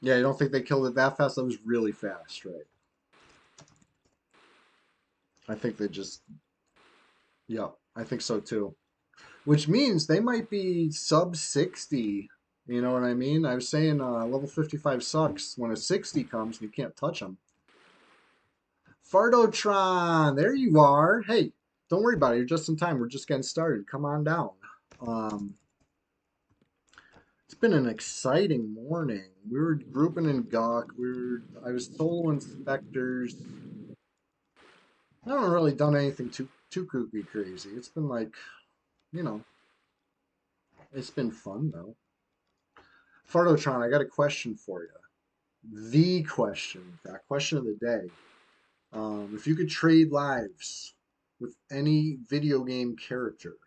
yeah, I don't think they killed it that fast. That was really fast, right? I think they just yeah, I think so too. Which means they might be sub 60. You know what I mean? I was saying level 55 sucks when a 60 comes and you can't touch them. Fardotron, there you are. Hey, don't worry about it. You're just in time. We're just getting started. Come on down. Um, it's been an exciting morning. We were grouping in Gawk. I was soloing Spectres. I haven't really done anything too kooky crazy. It's been like, you know, it's been fun though. Fardotron, I got a question for you. The question, that question of the day. If you could trade lives with any video game character,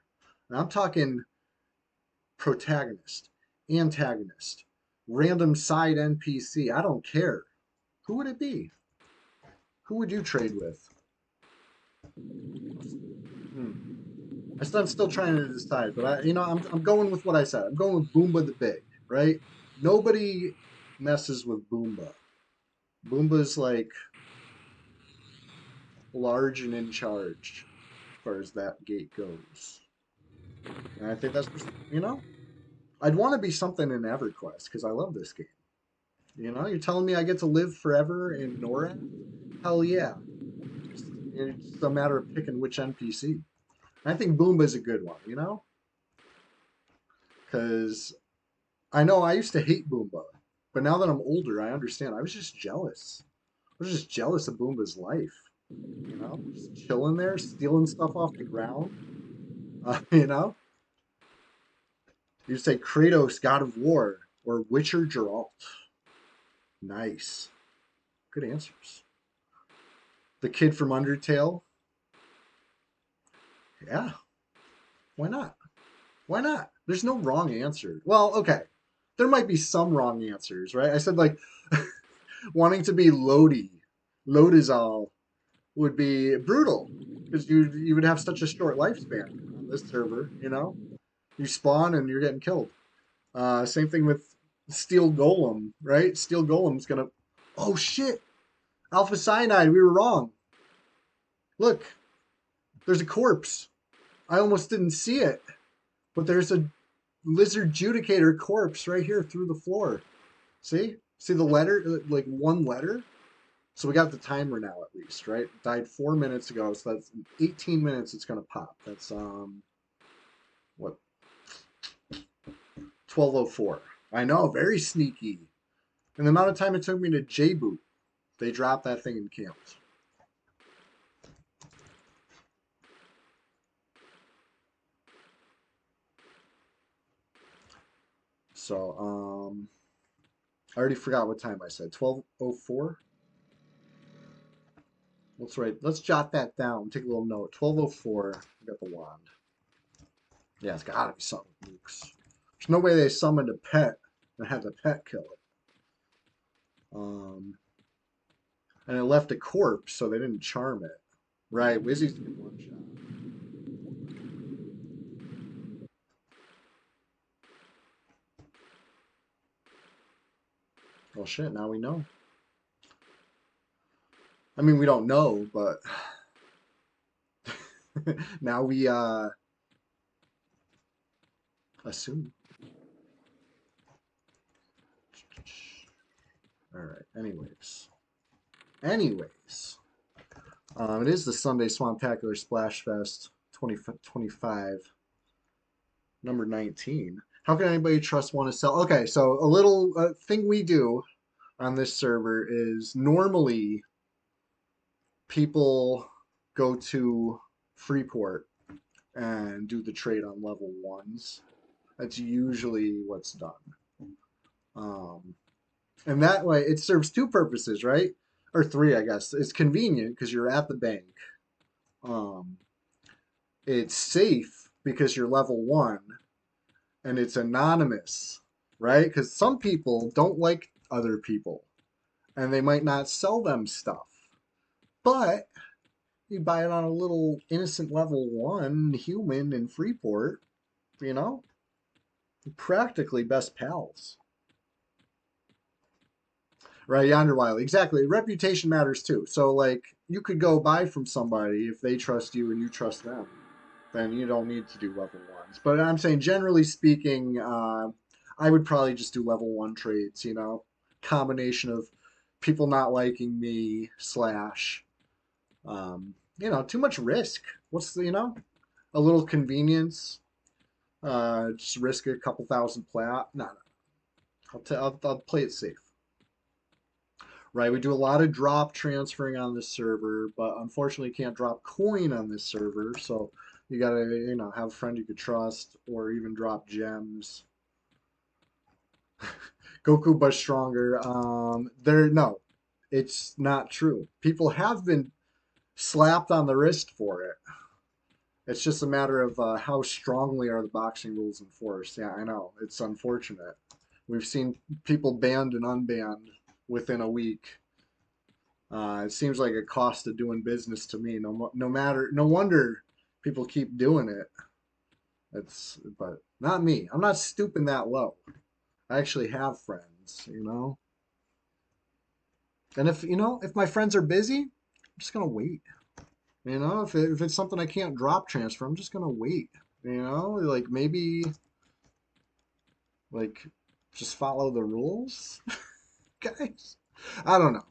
and I'm talking protagonist, antagonist, random side NPC, I don't care. Who would it be? Who would you trade with? Hmm. I'm still trying to decide, but I'm going with what I said. I'm going with Boomba the Big, right? Nobody messes with Boomba. Boomba's like large and in charge as far as that gate goes. And I think that's, I'd want to be something in EverQuest because I love this game. You're telling me I get to live forever in NORAD? Hell yeah. It's just a matter of picking which NPC. I think Boomba's a good one. Because I know I used to hate Boomba, but now that I'm older, I understand. I was just jealous. I was just jealous of Boomba's life. Just chilling there, stealing stuff off the ground. Uh, you know, you say Kratos, God of War, or Witcher Geralt. Nice. Good answers. The kid from Undertale. Yeah, why not? Why not? There's no wrong answer. Well, okay. There might be some wrong answers, right? I said like wanting to be Lodi, Lodizal would be brutal because you would have such a short lifespan on this server. You spawn and you're getting killed. Same thing with Steel Golem, right? Steel Golem's gonna. Oh shit! Alpha Cyanide, we were wrong. Look, there's a corpse. I almost didn't see it, but there's a lizard judicator corpse right here through the floor. See? See the letter? Like one letter? So we got the timer now at least, right? Died 4 minutes ago, so that's 18 minutes it's gonna pop. That's what 12:04. I know, very sneaky. And the amount of time it took me to J-boot, they dropped that thing and camped. So, I already forgot what time I said. 12:04? Let's write. Let's jot that down. Take a little note. 12:04. We got the wand. Yeah, it's gotta be something with nukes. There's no way they summoned a pet and had the pet kill it. Um, and it left a corpse, so they didn't charm it. Right, Wizzy's in one shot. Well, shit. Now we know. I mean, we don't know, but now we assume. All right. Anyways, it is the Sunday Swamptacular Splash Fest 2025. Number 19. How can anybody trust one to sell? Okay, so a little thing we do on this server is normally people go to Freeport and do the trade on level ones. That's usually what's done. Um, and that way it serves two purposes, right? Or three, I guess. It's convenient because you're at the bank. Um, it's safe because you're level one, and it's anonymous, right? Because some people don't like other people and they might not sell them stuff. But you buy it on a little innocent level one human in Freeport, you know, practically best pals. Right, Yonder Wiley. Exactly. Reputation matters too. So, like, you could go buy from somebody if they trust you and you trust them. Then you don't need to do level ones. But I'm saying, generally speaking, I would probably just do level one trades, you know, combination of people not liking me slash, too much risk. What's the, a little convenience, just risk a couple thousand plat. No, no. I'll play it safe. Right, we do a lot of drop transferring on this server, but unfortunately can't drop coin on this server. So you gotta, have a friend you could trust, or even drop gems. Goku but stronger. No, it's not true. People have been slapped on the wrist for it. It's just a matter of how strongly are the boxing rules enforced. Yeah, I know. It's unfortunate. We've seen people banned and unbanned within a week. It seems like a cost of doing business to me. No wonder people keep doing it. But not me. I'm not stooping that low. I actually have friends. And if my friends are busy, I'm just gonna wait. If it's something I can't drop transfer, I'm just gonna wait. Like maybe like just follow the rules, guys. I don't know.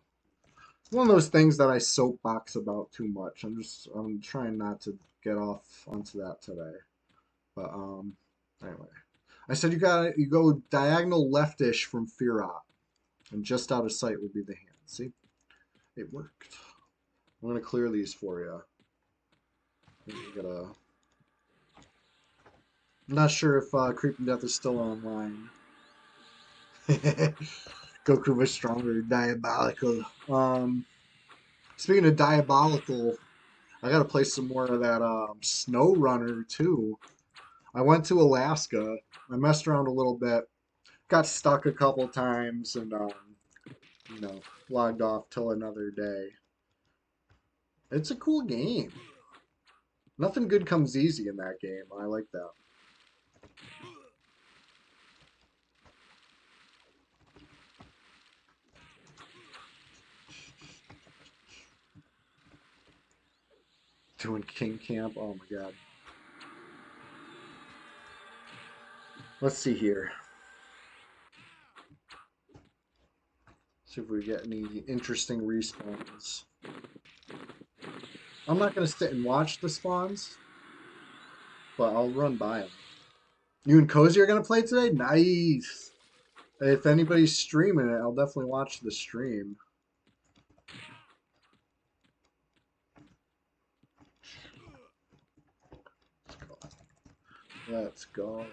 It's one of those things that I soapbox about too much. I'm trying not to get off onto that today. But anyway. I said you go diagonal leftish from Firat, and just out of sight will be the hand. See? It worked. I'm gonna clear these for you. I'm not sure if Creeping Death is still online. Goku was stronger, diabolical. Speaking of diabolical, I gotta play some more of that Snow Runner too. I went to Alaska. I messed around a little bit, got stuck a couple times, and you know, logged off till another day. It's a cool game. Nothing good comes easy in that game. I like that. Doing King Camp. Oh my god. Let's see here. See if we get any interesting respawns. I'm not gonna sit and watch the spawns, but I'll run by them. You and Cozy are gonna play today? Nice. If anybody's streaming it, I'll definitely watch the stream. Let's go.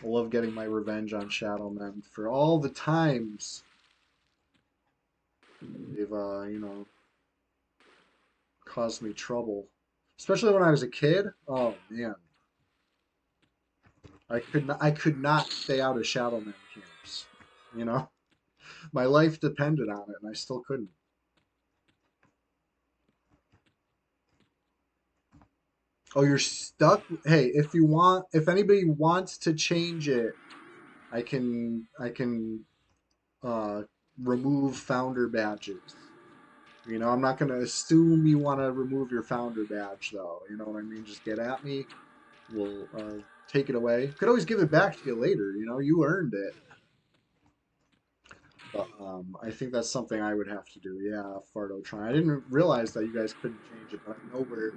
I love getting my revenge on Shadow Men for all the times they've, caused me trouble. Especially when I was a kid. Oh man, I could not stay out of Shadow Men camps. You know, my life depended on it, and I still couldn't. Oh, you're stuck. Hey, if anybody wants to change it, I can uh, remove founder badges. I'm not gonna assume you want to remove your founder badge, though. You know what I mean? Just get at me. We'll take it away. Could always give it back to you later. You earned it. But I think that's something I would have to do. Yeah, Fartotron. I didn't realize that you guys couldn't change it, but I know where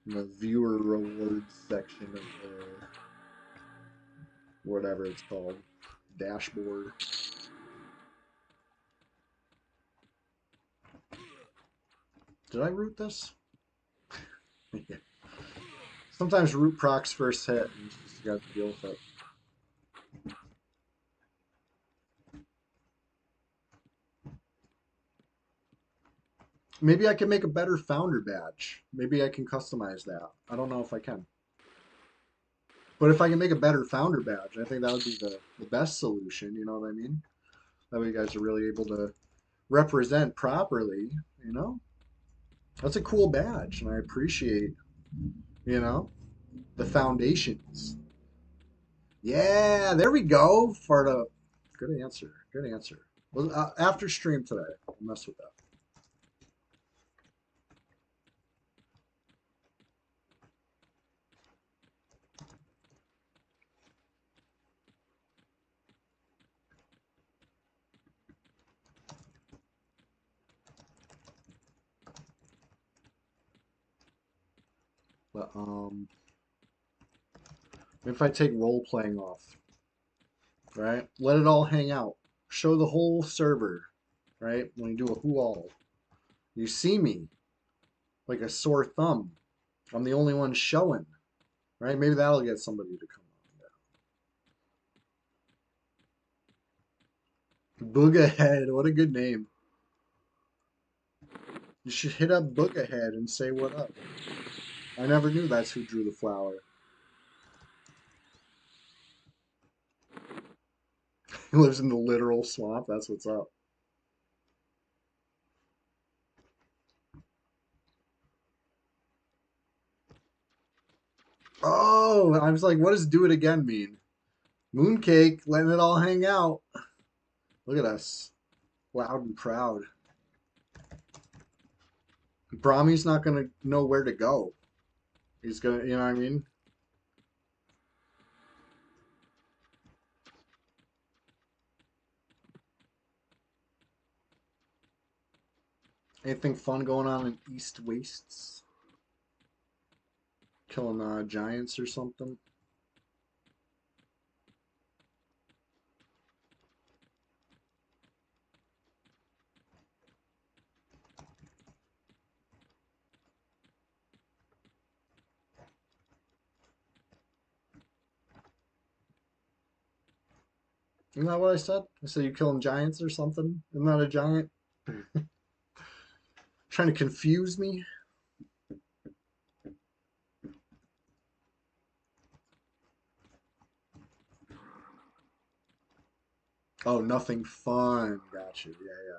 in the viewer rewards section of the whatever it's called dashboard. Did I root this? Yeah. Sometimes root procs first hit, and you just got to deal with it. Maybe I can make a better founder badge. Maybe I can customize that. I don't know if I can. But if I can make a better founder badge, I think that would be the best solution. You know what I mean? That way you guys are really able to represent properly, you know? That's a cool badge, and I appreciate, you know, the foundations. Yeah, there we go. Farta. Good answer. Good answer. Well, after stream today, I'll mess with that. But if I take role playing off, right? Let it all hang out. Show the whole server, right? When you do a who all, you see me like a sore thumb. I'm the only one showing, right? Maybe that'll get somebody to come on. Boogahead, what a good name. You should hit up Boogahead and say what up. I never knew that's who drew the flower. He lives in the literal swamp. That's what's up. Oh, I was like, what does do it again mean? Mooncake, letting it all hang out. Look at us. Loud and proud. Brahmi's not going to know where to go. He's going to, you know what I mean? Anything fun going on in East Wastes? Killing giants or something? Isn't that what I said? I said you killing giants or something? Isn't that a giant? Trying to confuse me? Oh, nothing fun. Got you. Yeah, yeah.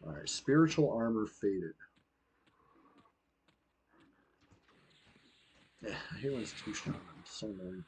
All right, spiritual armor faded. Yeah, I hate when it's too strong. It's so annoying.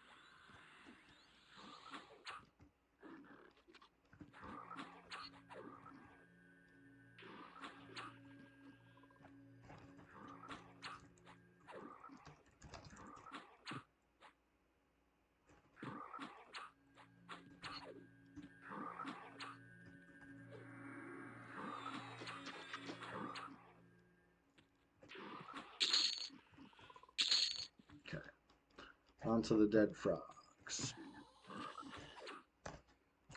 Okay, on to the dead frogs.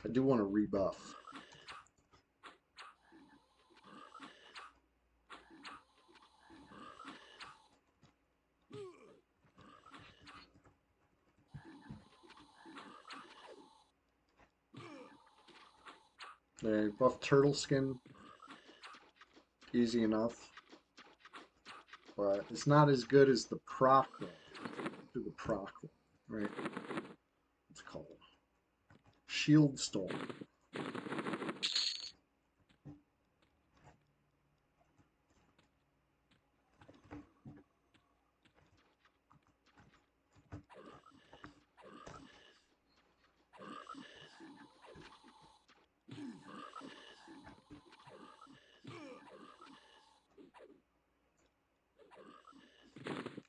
I do want to rebuff. They buff turtle skin, easy enough, but it's not as good as the proc one. Do the proc one, right? It's called Shield Storm.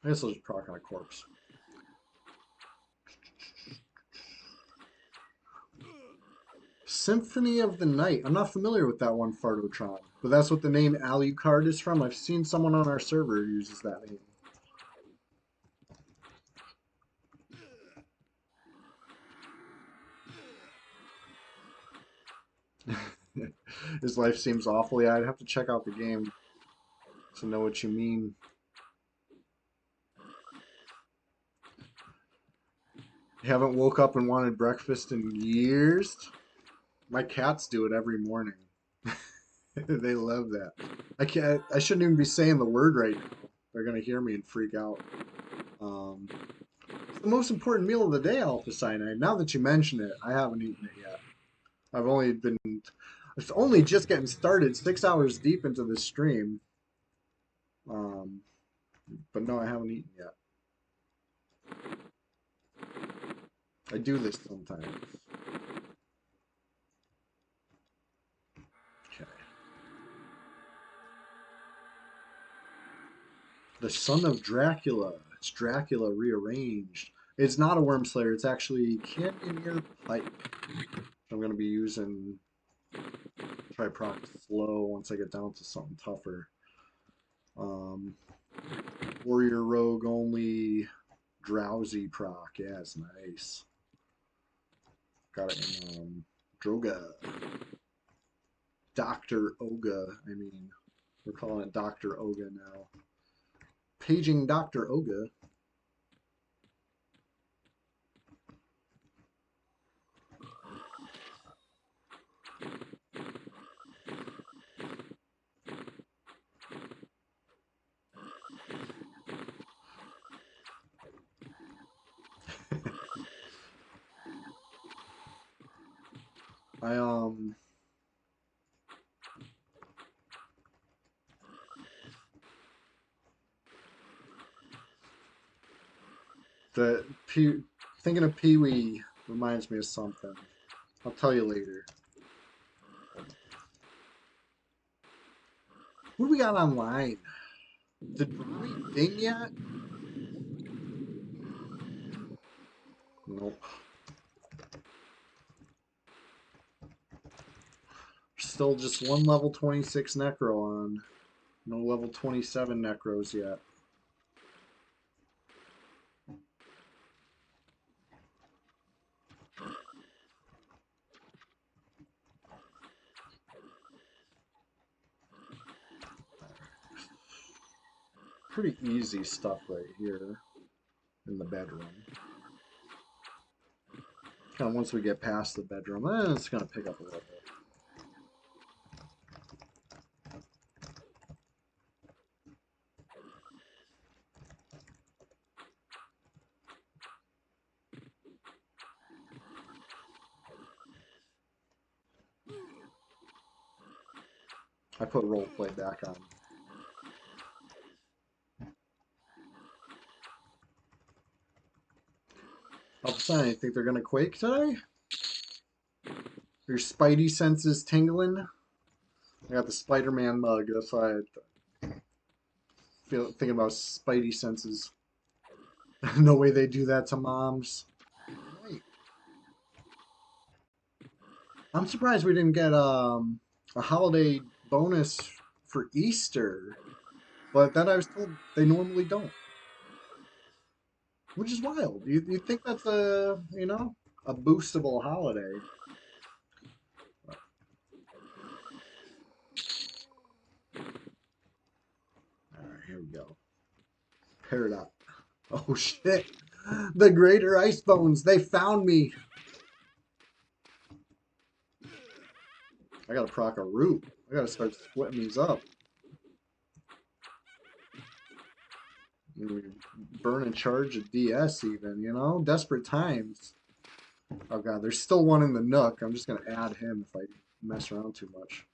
I guess I'll just proc on a corpse. Symphony of the Night. I'm not familiar with that one, Fartotron, but that's what the name Alucard is from. I've seen someone on our server who uses that name. His life seems awful. Yeah, I'd have to check out the game to know what you mean. You haven't woke up and wanted breakfast in years? My cats do it every morning. They love that. I can't. I shouldn't even be saying the word right now. They're gonna hear me and freak out. It's the most important meal of the day, Alpha Cyanide. Now that you mention it, I haven't eaten it yet. I've only been. It's only just getting started. 6 hours deep into the stream. Um, but no, I haven't eaten yet. I do this sometimes. Okay. The Son of Dracula. It's Dracula rearranged. It's not a Worm Slayer. It's actually Canyoneer Pipe. I'm going to be using. Try proc slow once I get down to something tougher. Warrior Rogue only. Drowsy proc. Yeah, it's nice. Got it in Droga. Dr. Oga, I mean. We're calling it Dr. Oga now. Paging Dr. Oga. I the thinking of Pee Wee reminds me of something. I'll tell you later. What do we got online? Did we ding yet? Nope. Still just one level 26 Necro on. No level 27 Necros yet. Pretty easy stuff right here in the bedroom. Kind of once we get past the bedroom, it's going to pick up a little bit. I put roleplay back on. All of a sudden, I think they're going to quake today? Your spidey senses tingling? I got the Spider-Man mug, that's why I thinking about spidey senses. No way they do that to moms. Right. I'm surprised we didn't get a holiday bonus for Easter, but that I was told they normally don't, which is wild. You think that's a boostable holiday? All right, here we go. Paired up. Oh shit! The Greater Ice Bones, they found me. I gotta proc a root. I gotta start splitting these up. Burn and charge a DS even, you know? Desperate times. Oh god, there's still one in the nook. I'm just gonna add him if I mess around too much.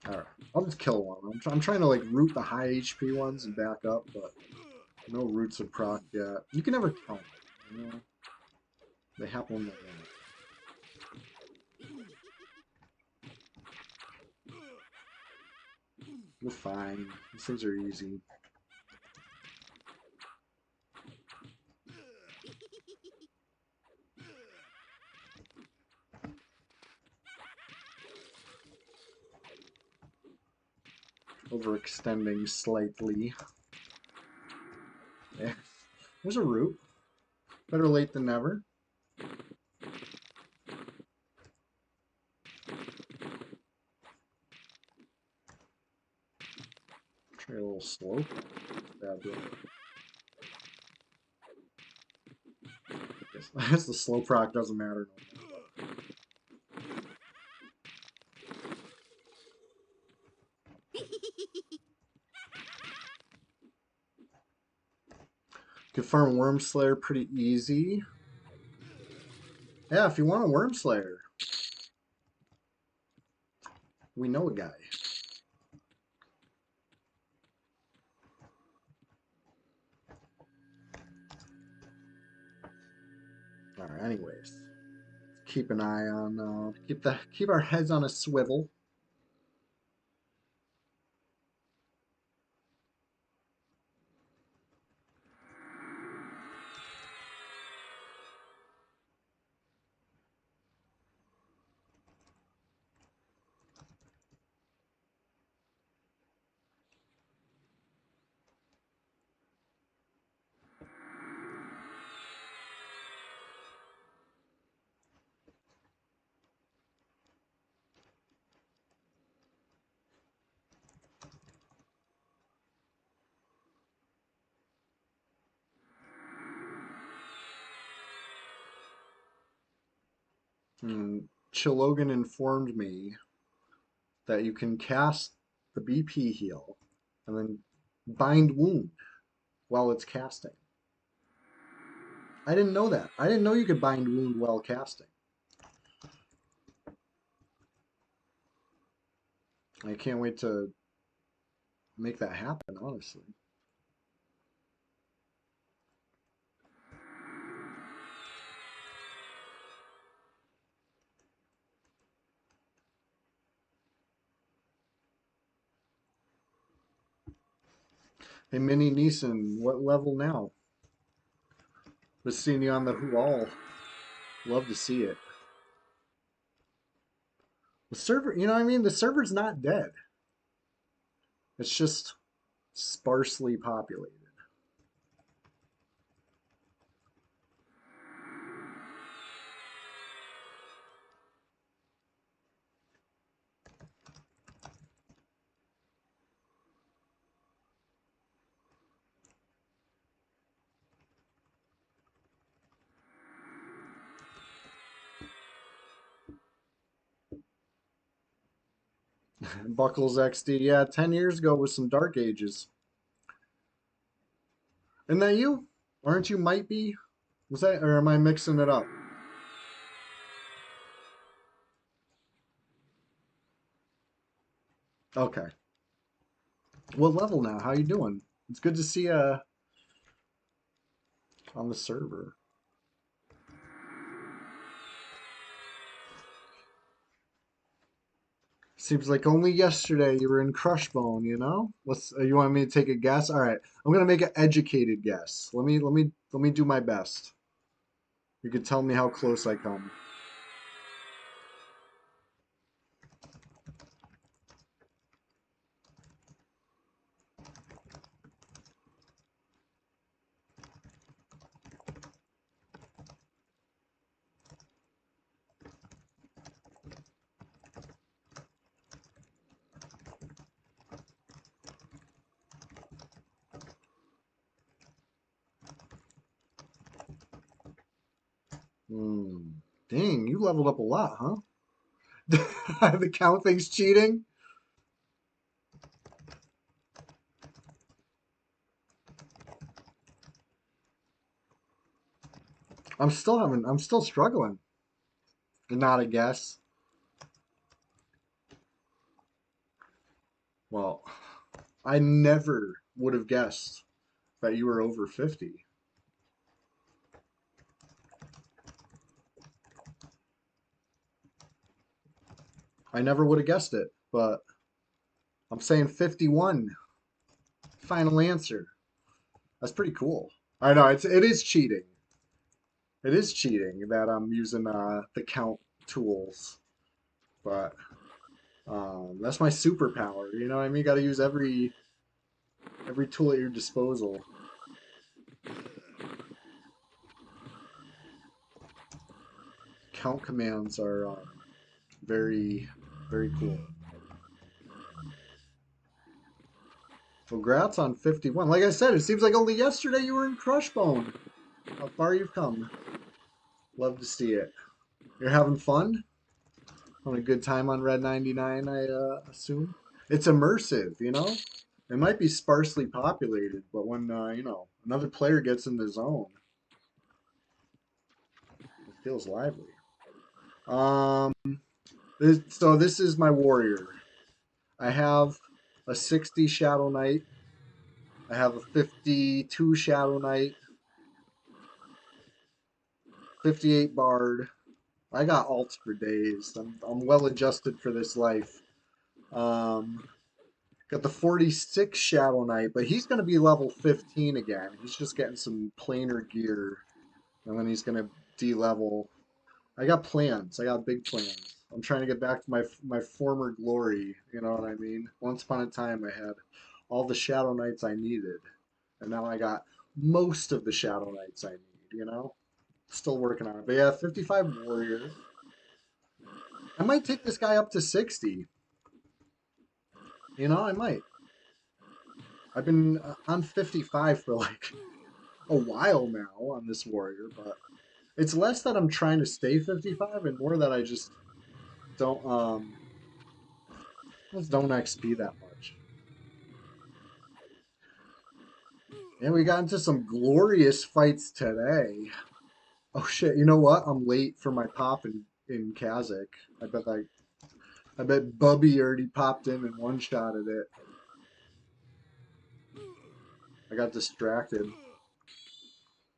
Alright, I'll just kill one. I'm trying to like root the high HP ones and back up, but no roots of proc yet. You can never count them, you know? They happen when they want. We're fine. These things are easy. Overextending slightly. Yeah. There's a root. Better late than never. Try a little slope. Bad deal. I guess the slow proc doesn't matter no more. Could farm Worm Slayer pretty easy. Yeah, if you want a Worm Slayer. We know a guy. Alright, anyways. Keep an eye on keep our heads on a swivel. Chilogan informed me that you can cast the BP heal and then bind wound while it's casting. I didn't know that. I didn't know you could bind wound while casting. I can't wait to make that happen, honestly. Hey, Minnie Neeson, what level now? Was seeing you on the wall. Love to see it. The server, you know what I mean? The server's not dead. It's just sparsely populated. Buckles XD, yeah, 10 years ago was some dark ages. Isn't that you? Aren't you might be? Was that, or am I mixing it up? Okay. What level now? How you doing? It's good to see you on the server. Seems like only yesterday you were in Crushbone, you know? Let's you want me to take a guess? All right. I'm going to make an educated guess. Let me do my best. You can tell me how close I come. Dang, you leveled up a lot, huh? The count thing's cheating? I'm still struggling. Not a guess. Well, I never would have guessed that you were over 50. I never would have guessed it, but I'm saying 51. Final answer. That's pretty cool. I know it is cheating. It is cheating that I'm using the count tools, but that's my superpower. You know what I mean? You got to use every tool at your disposal. Count commands are very very cool. Congrats on 51. Like I said, it seems like only yesterday you were in Crushbone. How far you've come. Love to see it. You're having fun? Having a good time on Red 99, I assume. It's immersive, you know? It might be sparsely populated, but when, another player gets in the zone, it feels lively. Um, so this is my warrior. I have a 60 Shadow Knight. I have a 52 Shadow Knight, 58 Bard. I got alts for days. I'm well adjusted for this life. Um, got the 46 Shadow Knight, but he's going to be level 15 again. He's just getting some planar gear, and then he's going to de-level. I got plans. I got big plans. I'm trying to get back to my former glory. You know what I mean? Once upon a time, I had all the Shadow Knights I needed, and now I got most of the Shadow Knights I need. You know, still working on it. But yeah, 55 warriors. I might take this guy up to 60. You know, I might. I've been on 55 for like a while now on this warrior, but it's less that I'm trying to stay 55 and more that I don't just don't XP that much. And we got into some glorious fights today. Oh shit, you know what? I'm late for my pop in Kazakh. I bet Bubby already popped in and one shotted it. I got distracted.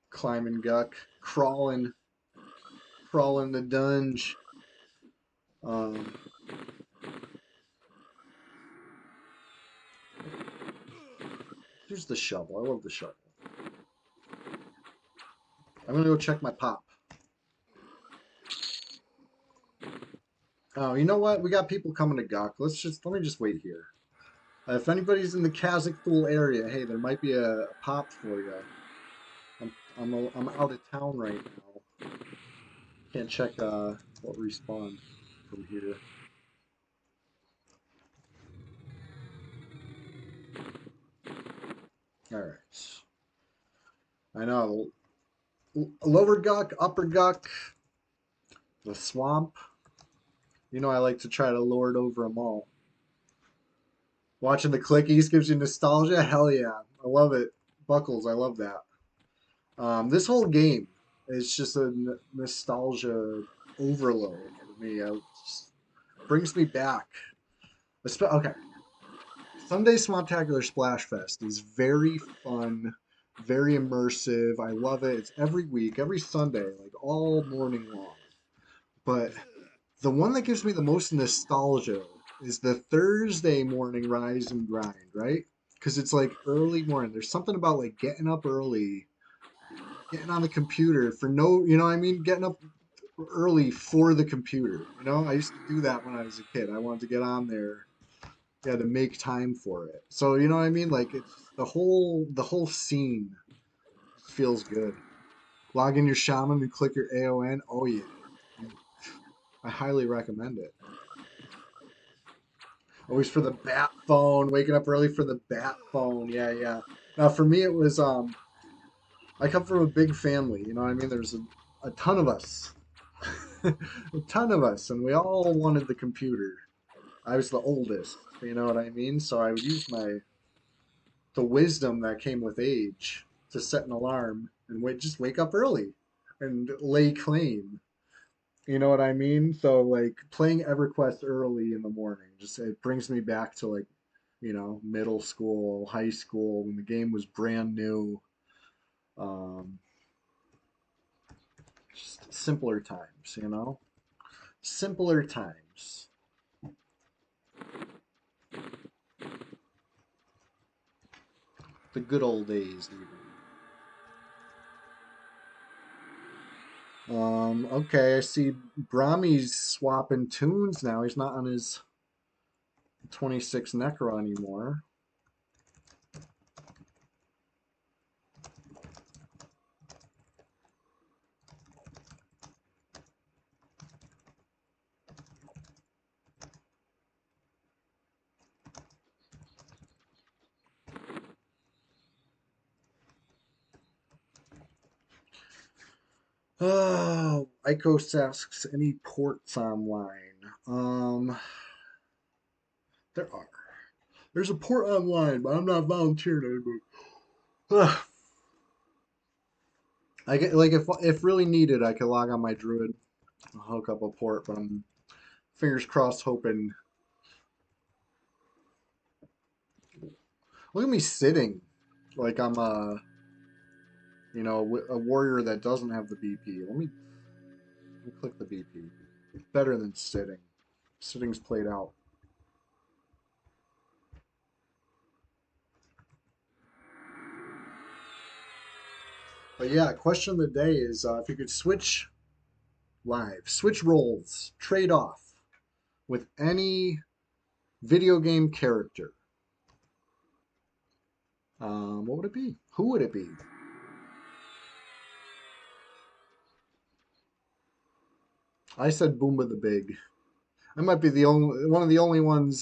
Climbing Guck, crawling the dunge. Um, here's the shovel. I love the shovel. I'm gonna go check my pop. Oh, you know what? We got people coming to Gawk. Let me just wait here. If anybody's in the Kazakh area, hey, there might be a pop for you. I'm out of town right now. Can't check what respawn from here. All right. I know. Lower Gawk, Upper Gawk, the swamp. You know I like to try to lord over them all. Watching the clickies gives you nostalgia. Hell yeah, I love it. Buckles, I love that. This whole game is just a nostalgia overload for me. It just brings me back. Okay, Sunday Swamptacular Splash Fest is very fun, very immersive. I love it. It's every week, every Sunday, like all morning long. But the one that gives me the most nostalgia is the Thursday morning rise and grind, right? Because it's like early morning. There's something about like getting up early, getting on the computer for no, you know what I mean? Getting up early for the computer. You know, I used to do that when I was a kid. I wanted to get on there. Yeah, to make time for it. So you know what I mean? Like it's the whole scene feels good. Log in your shaman and click your AON. Oh yeah. I highly recommend it. Always for the bat phone, waking up early for the bat phone. Yeah, yeah. Now for me it was I come from a big family, you know what I mean? There's a ton of us. A ton of us, and we all wanted the computer. I was the oldest, you know what I mean? So I would use the wisdom that came with age to set an alarm and just wake up early and lay claim. You know what I mean? So like playing EverQuest early in the morning, just it brings me back to like, middle school, high school when the game was brand new. Um, just simpler times, you know? Simpler times. The good old days, even. Okay, I see Brahmi's swapping tunes now. He's not on his 26 Necro anymore. Oh, Icos asks any ports online. There are. There's a port online, but I'm not volunteering anymore. I get like if really needed, I could log on my Druid, hook up a port, but I'm fingers crossed hoping. Look at me sitting like I'm a warrior that doesn't have the BP. Let me click the BP. Better than sitting. Sitting's played out. But yeah, question of the day is if you could switch roles, trade off with any video game character, what would it be? Who would it be? I said Boomba the Big. I might be the only one of the only ones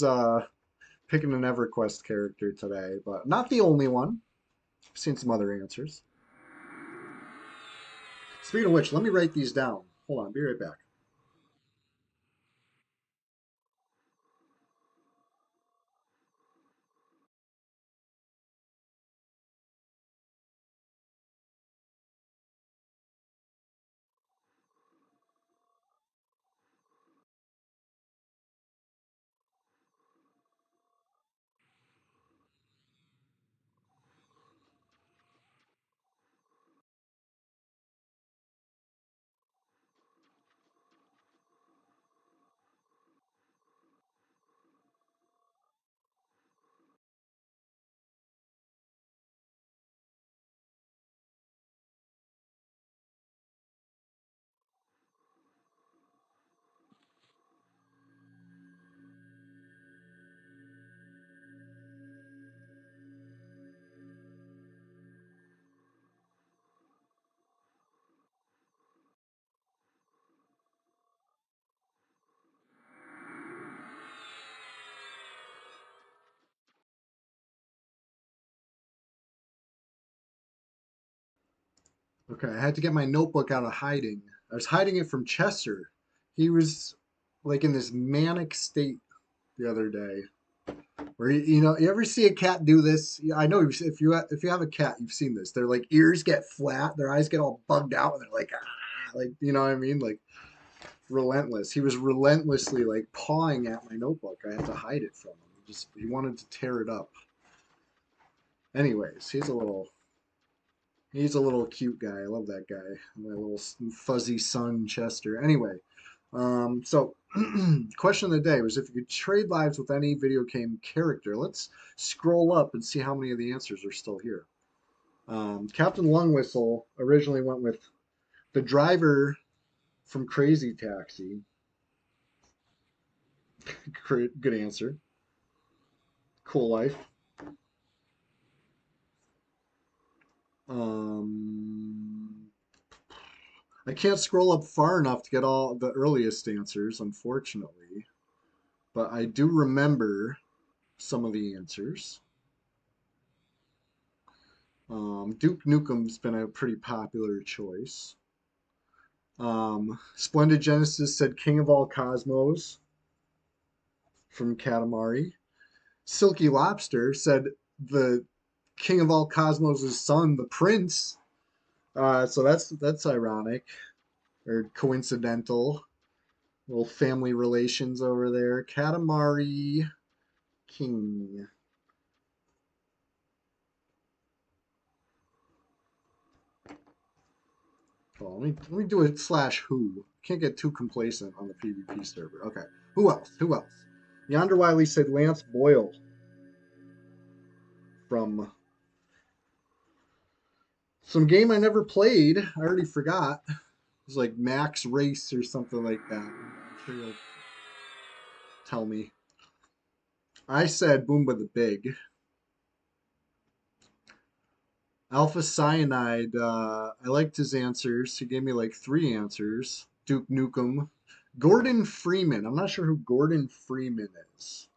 picking an EverQuest character today, but not the only one. I've seen some other answers. Speaking of which, let me write these down. Hold on, be right back. Okay, I had to get my notebook out of hiding. I was hiding it from Chester. He was like in this manic state the other day, where you ever see a cat do this? Yeah, I know if you have a cat, you've seen this. Their like ears get flat, their eyes get all bugged out, and they're like like you know what I mean, like relentless. He was relentlessly like pawing at my notebook. I had to hide it from him. He wanted to tear it up. Anyways, he's a little cute guy. I love that guy. My little fuzzy son, Chester. Anyway, so question of the day was if you could trade lives with any video game character. Let's scroll up and see how many of the answers are still here. Captain Lungwhistle originally went with the driver from Crazy Taxi. Good answer. Cool life. Um, I can't scroll up far enough to get all the earliest answers, unfortunately, but I do remember some of the answers. Duke Nukem's been a pretty popular choice. Splendid Genesis said King of All Cosmos from Katamari. Silky Lobster said the King of All Cosmos' son, the Prince. So that's ironic or coincidental. Little family relations over there. Katamari King. Hold on, let me do a slash who. Can't get too complacent on the PvP server. Okay. Who else? Who else? Yonder Wiley said Lance Boyle from Some game I never played. I already forgot. It was like Max Race or something like that. I'm sure you'll tell me. I said Boomba the Big. Alpha Cyanide. I liked his answers. He gave me like 3 answers. Duke Nukem. Gordon Freeman. I'm not sure who Gordon Freeman is.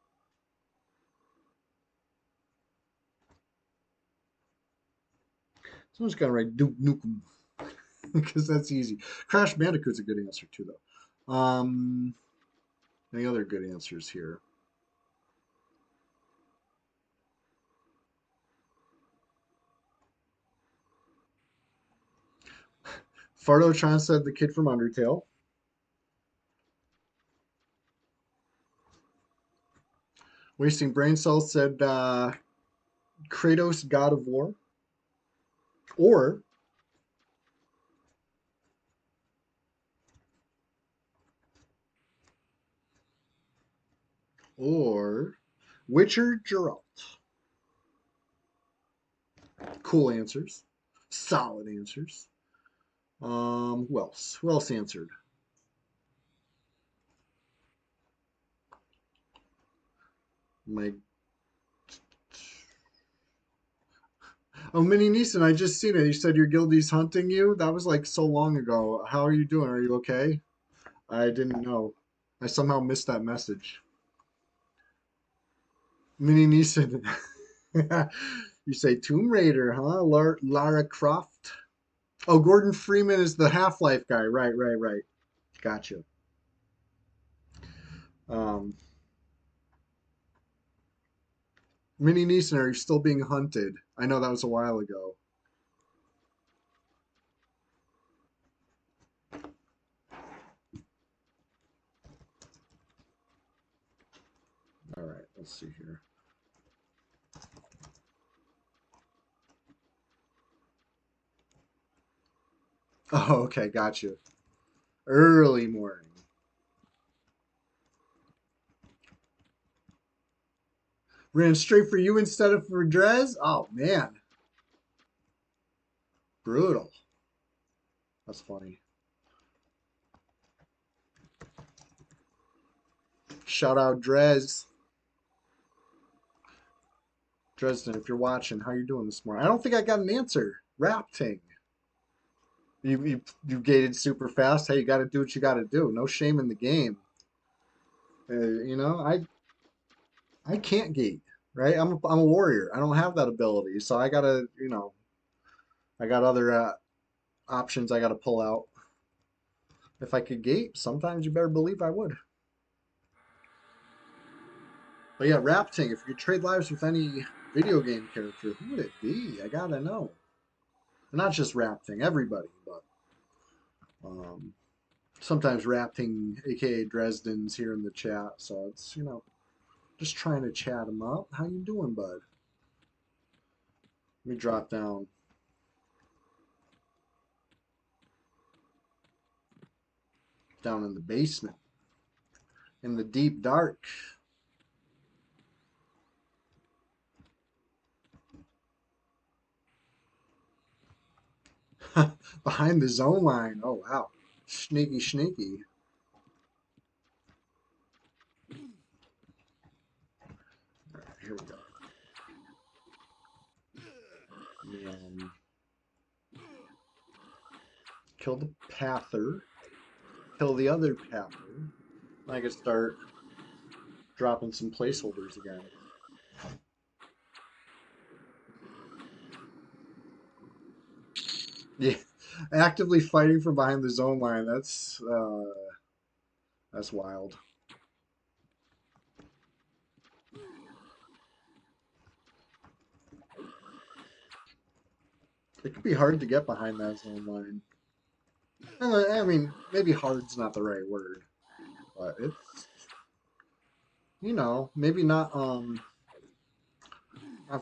Someone's got to write Duke Nukem because that's easy. Crash Bandicoot's a good answer too, though. Any other good answers here? Fardotron said the kid from Undertale. Wasting Brain Cells said Kratos, God of War. Or Witcher Geralt. Cool answers. Solid answers. Who else? Who else answered? My Mini Neeson, I just seen it. You said your guildie's hunting you. That was like so long ago. How are you doing? Are you okay? I didn't know. I somehow missed that message. Mini Neeson. You say Tomb Raider, huh? Lara Croft. Oh, Gordon Freeman is the Half-Life guy. Right, right, right. Gotcha. Um, Mini Neeson, are you still being hunted? I know that was a while ago. All right, let's see here. Oh, okay, gotcha. Early morning. Ran straight for you instead of for Drez? Oh, man. Brutal. That's funny. Shout out Drez. Dresden, if you're watching, how you doing this morning? I don't think I got an answer. Rapting. You gated super fast. Hey, you got to do what you got to do. No shame in the game. You know, I can't gate, right? I'm a warrior. I don't have that ability, so I gotta, I got other options I gotta pull out. If I could gate, sometimes you better believe I would. But yeah, Rapting, if you could trade lives with any video game character, who would it be? I gotta know. Not just Rapting, everybody, but um, sometimes Rapting, aka Dresden's here in the chat, so it's just trying to chat him up. How you doing, bud? Let me drop down in the basement, in the deep dark. Behind the zone line. Oh wow, sneaky, sneaky. All right, here we go. Kill the Pather. Kill the other Pather. I could start dropping some placeholders again. Yeah, actively fighting from behind the zone line. That's wild. It could be hard to get behind that zone line. I mean, maybe hard's not the right word, but it's maybe not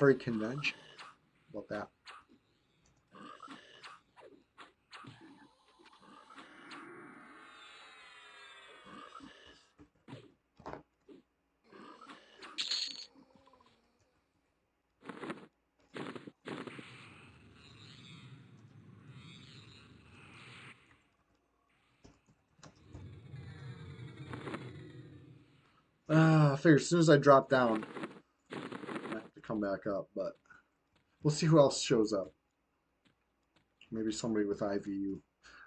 very conventional about that. figure as soon as I drop down, I have to come back up, but we'll see who else shows up. Maybe somebody with IVU.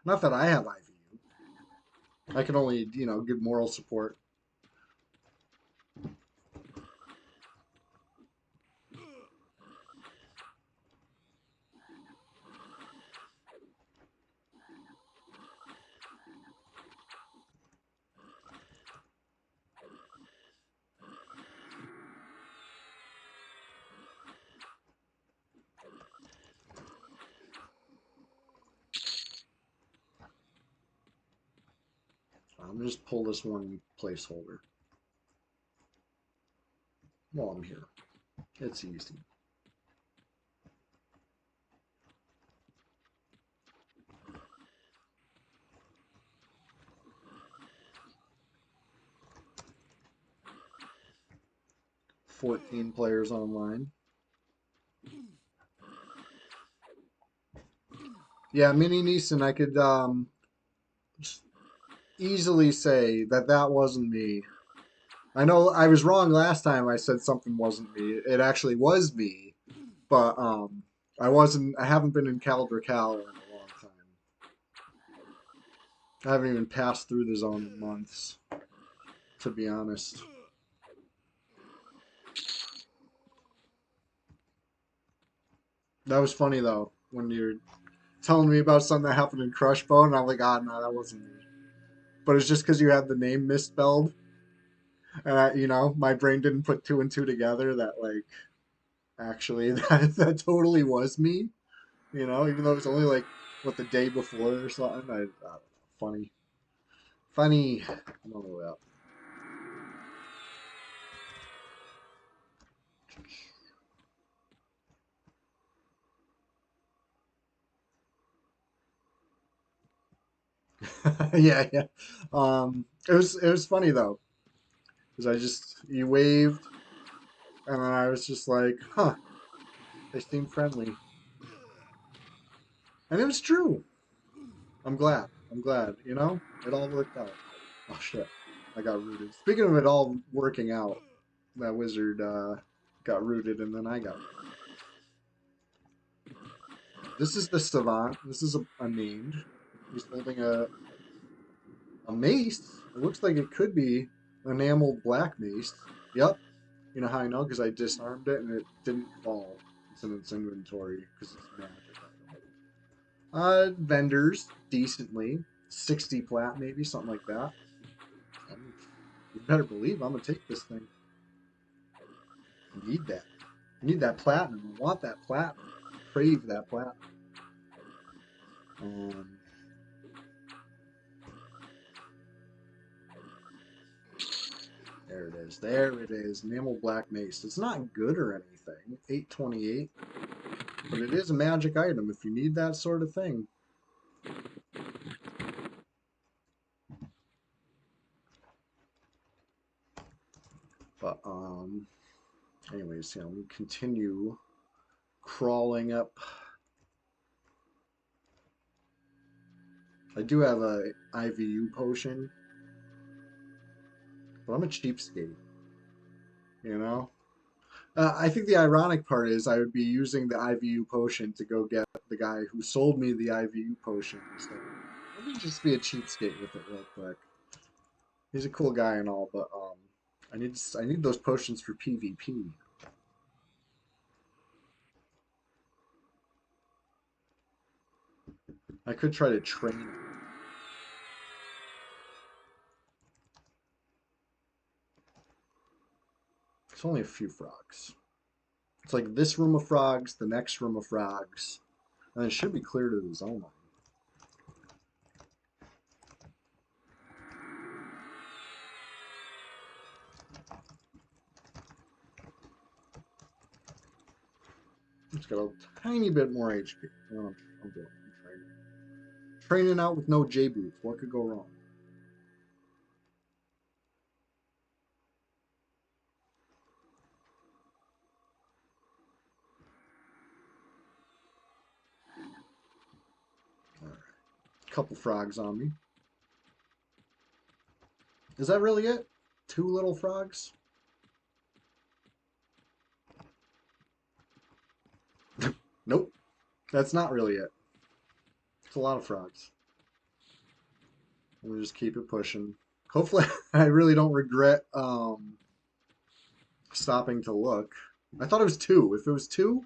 Not that I have IVU. I can only, you know, give moral support. I'm gonna just pull this one placeholder while I'm here. It's easy. $14 players online. Yeah, Mini Neeson, I could easily say that that wasn't me. I know I was wrong last time I said something wasn't me. It actually was me, but I haven't been in Caliber Cal in a long time. I haven't even passed through the zone in months, to be honest. That was funny though, when you're telling me about something that happened in Crushbone, and I'm like, ah, no, that wasn't me. But it's just because you had the name misspelled, and you know, my brain didn't put two and two together that like actually that totally was me. You know, even though it was only like what the day before or something. I don't know. Funny, funny. I don't know that. Yeah, yeah. It was funny though, because you waved, and then I was just like, huh, they seem friendly, and it was true. I'm glad. I'm glad. You know, it all worked out. Oh shit, I got rooted. Speaking of it all working out, that wizard got rooted, and then I got rooted. This is the savant. This is unnamed. He's holding a mace. It looks like it could be enameled black mace. Yep. You know how I know? Because I disarmed it and it didn't fall. It's in its inventory because it's magic. Vendors, decently. 60 plat, maybe, something like that. You better believe I'm going to take this thing. I need that. I need that platinum. I want that platinum. I crave that platinum. Um, There it is. There it is. Enamel Black Mace. It's not good or anything. 828. But it is a magic item if you need that sort of thing. But anyways, yeah, we continue crawling up. I do have a IVU potion, but I'm a cheapskate, you know? I think the ironic part is I would be using the IVU potion to go get the guy who sold me the IVU potion. So let me just be a cheapskate with it real quick. He's a cool guy and all, but I need those potions for PvP. I could try to train him. It's only a few frogs. It's like this room of frogs, the next room of frogs, and it should be clear to the zone line. It's got a tiny bit more HP. I'm doing. I'm training. Training out with no J boots. What could go wrong? All right. Couple frogs on me. Is that really it? Two little frogs? Nope, that's not really it. It's a lot of frogs. We'll just keep it pushing. Hopefully, I really don't regret stopping to look. I thought it was two. If it was two,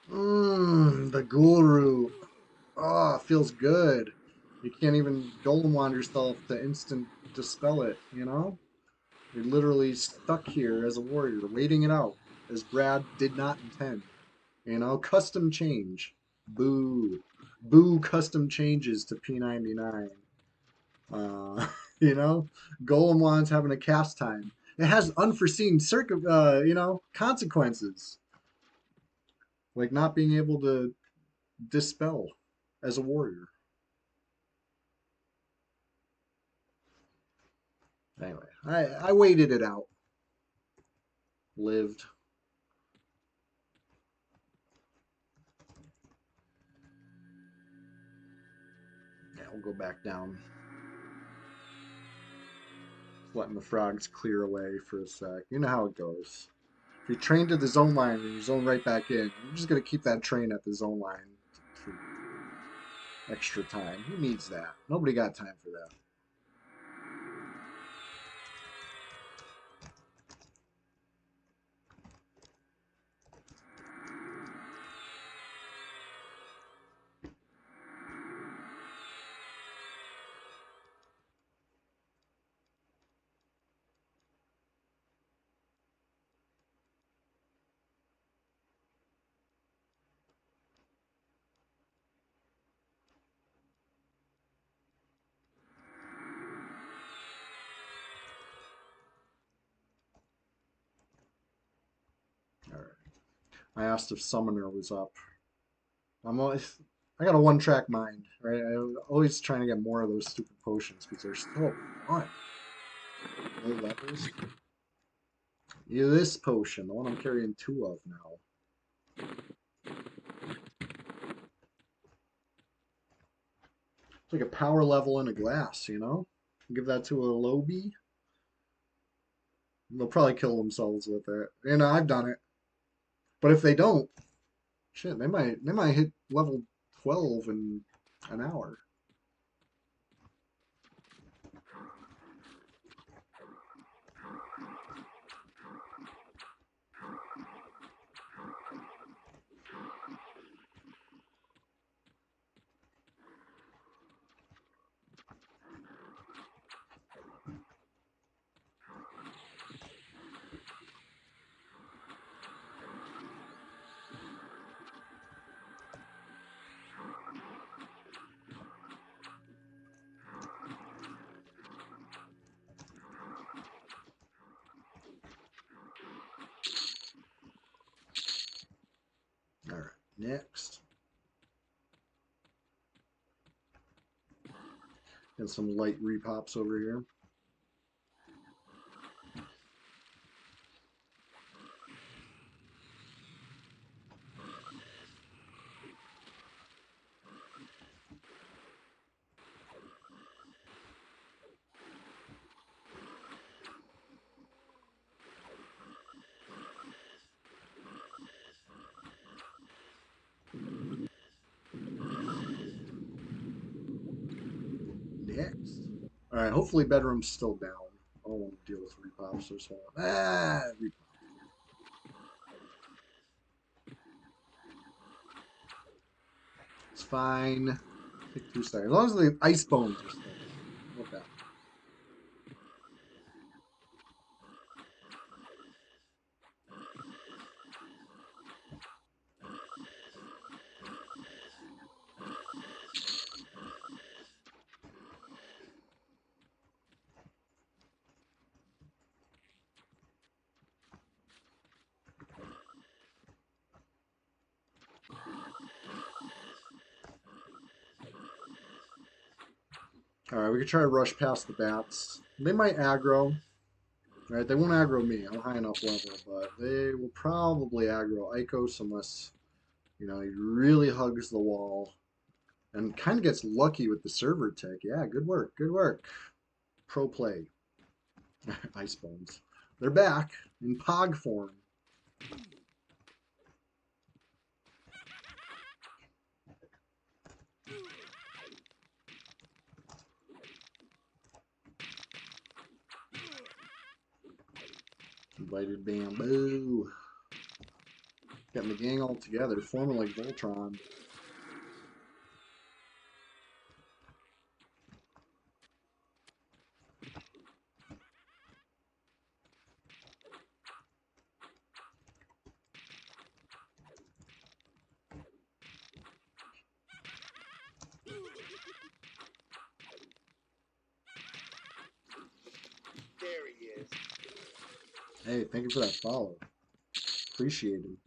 the guru. Oh, it feels good. You can't even golem wand yourself to instant dispel it, you know? You're literally stuck here as a warrior, waiting it out, as Brad did not intend. You know, custom change. Boo. Boo custom changes to P99. Uh, you know, Golem Wand's having a cast time. It has unforeseen consequences. Like not being able to dispel as a warrior. Anyway, I waited it out. Lived. Yeah, we'll go back down. Letting the frogs clear away for a sec. You know how it goes. If you train to the zone line and you zone right back in, you're just going to keep that train at the zone line for extra time. Who needs that? Nobody got time for that. All right. I asked if Summoner was up. I got a one-track mind, right? I'm always trying to get more of those stupid potions because they're so fun. Low levels. Yeah, this potion, the one I'm carrying two of now. It's like a power level in a glass, you know? Give that to a lobby. They'll probably kill themselves with it. You know, I've done it. But if they don't, shit, they might hit level 12 in an hour. All right, next. And some light repops over here. Next. All right, hopefully bedroom's still down. I don't want to deal with repops or so. Repop. It's fine. Take 2 seconds. As long as the ice bones are still there. Okay. All right, we could try to rush past the bats. They might aggro. Right, they won't aggro me. I'm high enough level, but they will probably aggro Icos unless, you know, he really hugs the wall and kind of gets lucky with the server tech. Yeah, good work, good work. Pro play. Ice bones. They're back in Pog form. Invited Bamboo. Getting the gang all together, forming like Voltron. There he is. Hey, thank you for that follow. Appreciate it.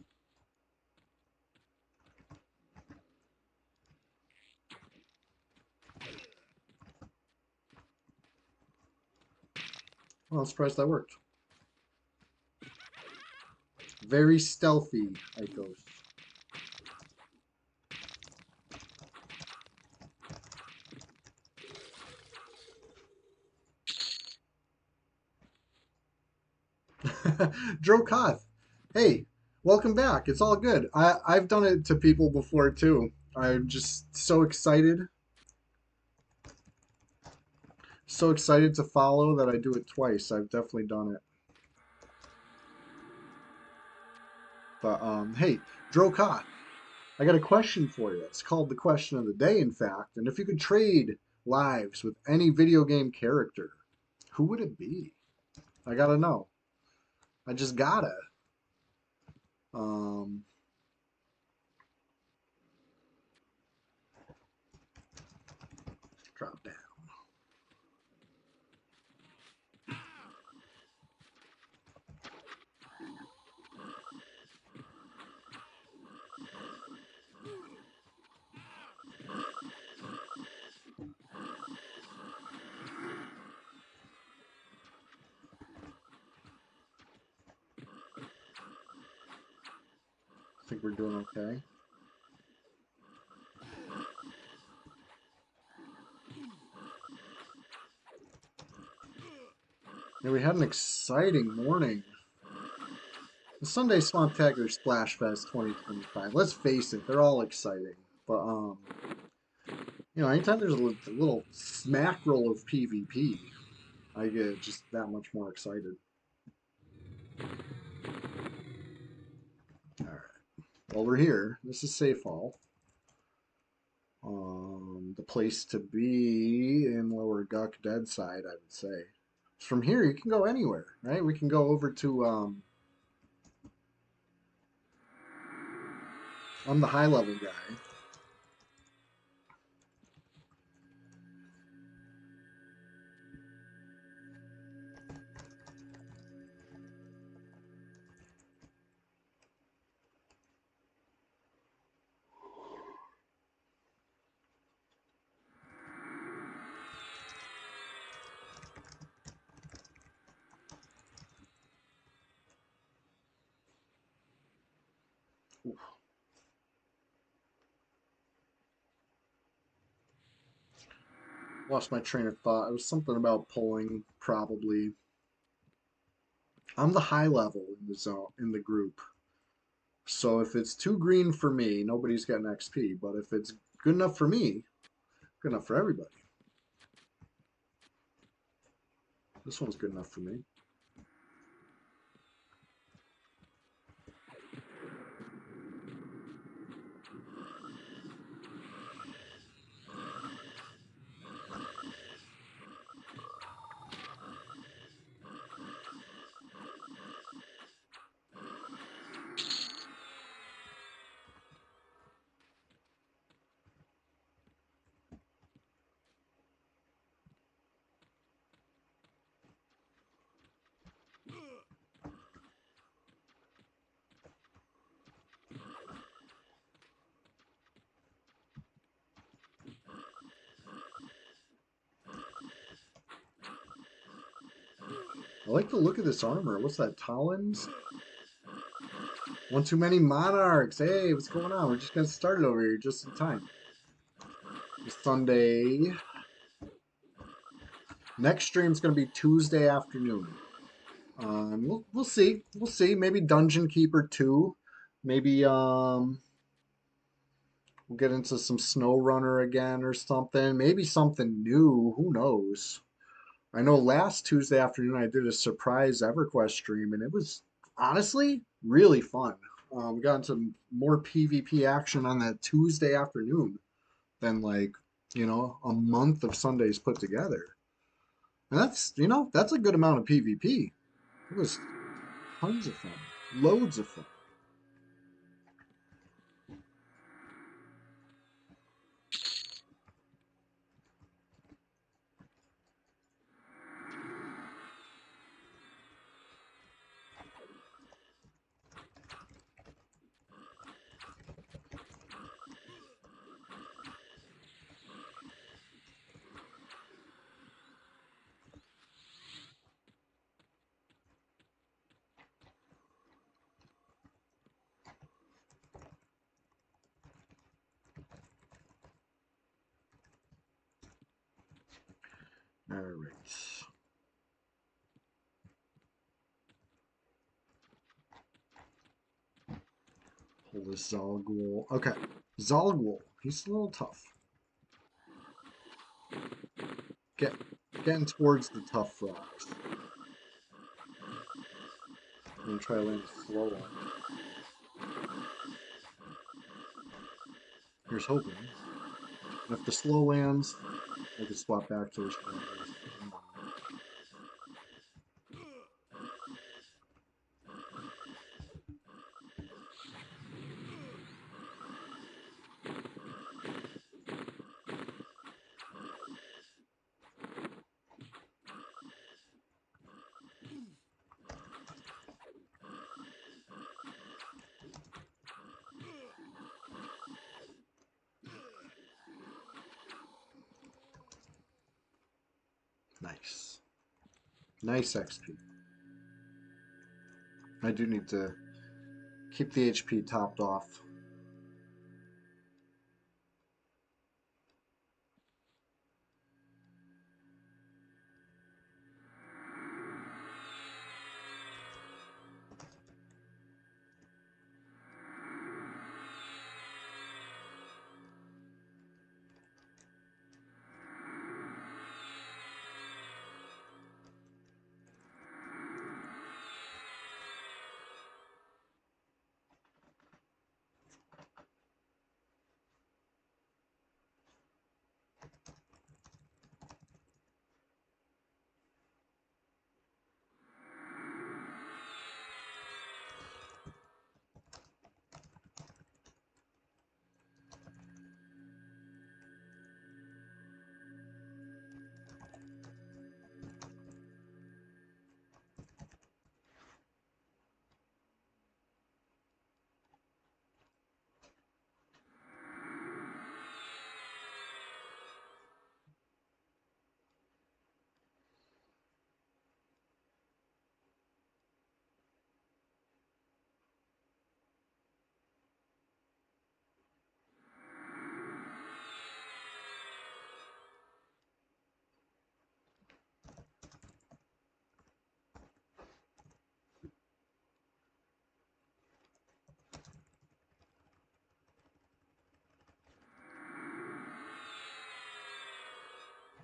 Well, I'm surprised that worked. Very stealthy, Icos. Drokoth, hey, welcome back. It's all good. I've done it to people before too. I'm just so excited. So excited to follow that I do it twice. I've definitely done it. But hey, Drokoth, I got a question for you. It's called the question of the day, in fact. And if you could trade lives with any video game character, who would it be? I gotta know. I just gotta. Um, Drop down. I think we're doing okay. Yeah, we had an exciting morning. The Sunday Swamptacular Splashfest 2025. Let's face it, they're all exciting. But you know, anytime there's a little smack roll of PvP, I get just that much more excited. All right. Well, we're here. This is Safe Hall. The place to be in Lower Guck Dead Side, I would say. From here, you can go anywhere, right? We can go over to I'm the high level guy. Oof. Lost my train of thought. It was something about pulling, probably. I'm the high level in the zone in the group. So if it's too green for me, nobody's getting XP. But if it's good enough for me, good enough for everybody. This one's good enough for me. I like the look of this armor. What's that, Talons? One too many monarchs. Hey, what's going on? We're just getting started over here just in time. It's Sunday. Next stream's gonna be Tuesday afternoon. We'll see. We'll see. Maybe Dungeon Keeper 2. Maybe we'll get into some Snow Runner again or something. Maybe something new. Who knows? I know last Tuesday afternoon I did a surprise EverQuest stream and it was honestly really fun. We got into more PvP action on that Tuesday afternoon than like, a month of Sundays put together. And that's a good amount of PvP. It was tons of fun. Loads of fun. All right. Pull this Zalgul. Okay. Zalgul. He's a little tough. Getting towards the tough frogs. I'm gonna try to land a slow one. Here's hoping. And if the slow lands, I can swap back to the strong. Nice. Nice XP. I do need to keep the HP topped off.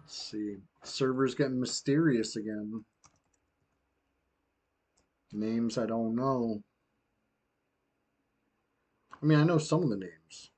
Let's see. Server's getting mysterious again. Names I don't know. I mean, I know some of the names.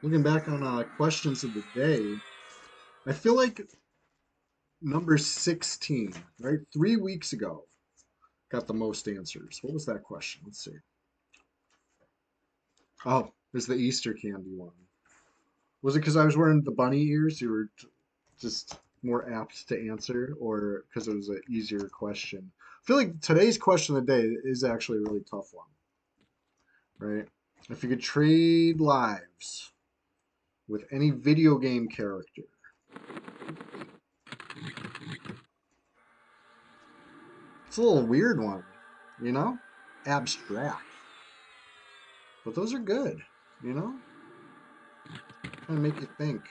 Looking back on questions of the day, I feel like number 16, right? 3 weeks ago, got the most answers. What was that question? Let's see. Oh, is the Easter candy one. Was it because I was wearing the bunny ears? You were just more apt to answer, or because it was an easier question? I feel like today's question of the day is actually a really tough one, right? If you could trade lives with any video game character, it's a little weird one, you know? Abstract. But those are good, you know? Trying to make you think.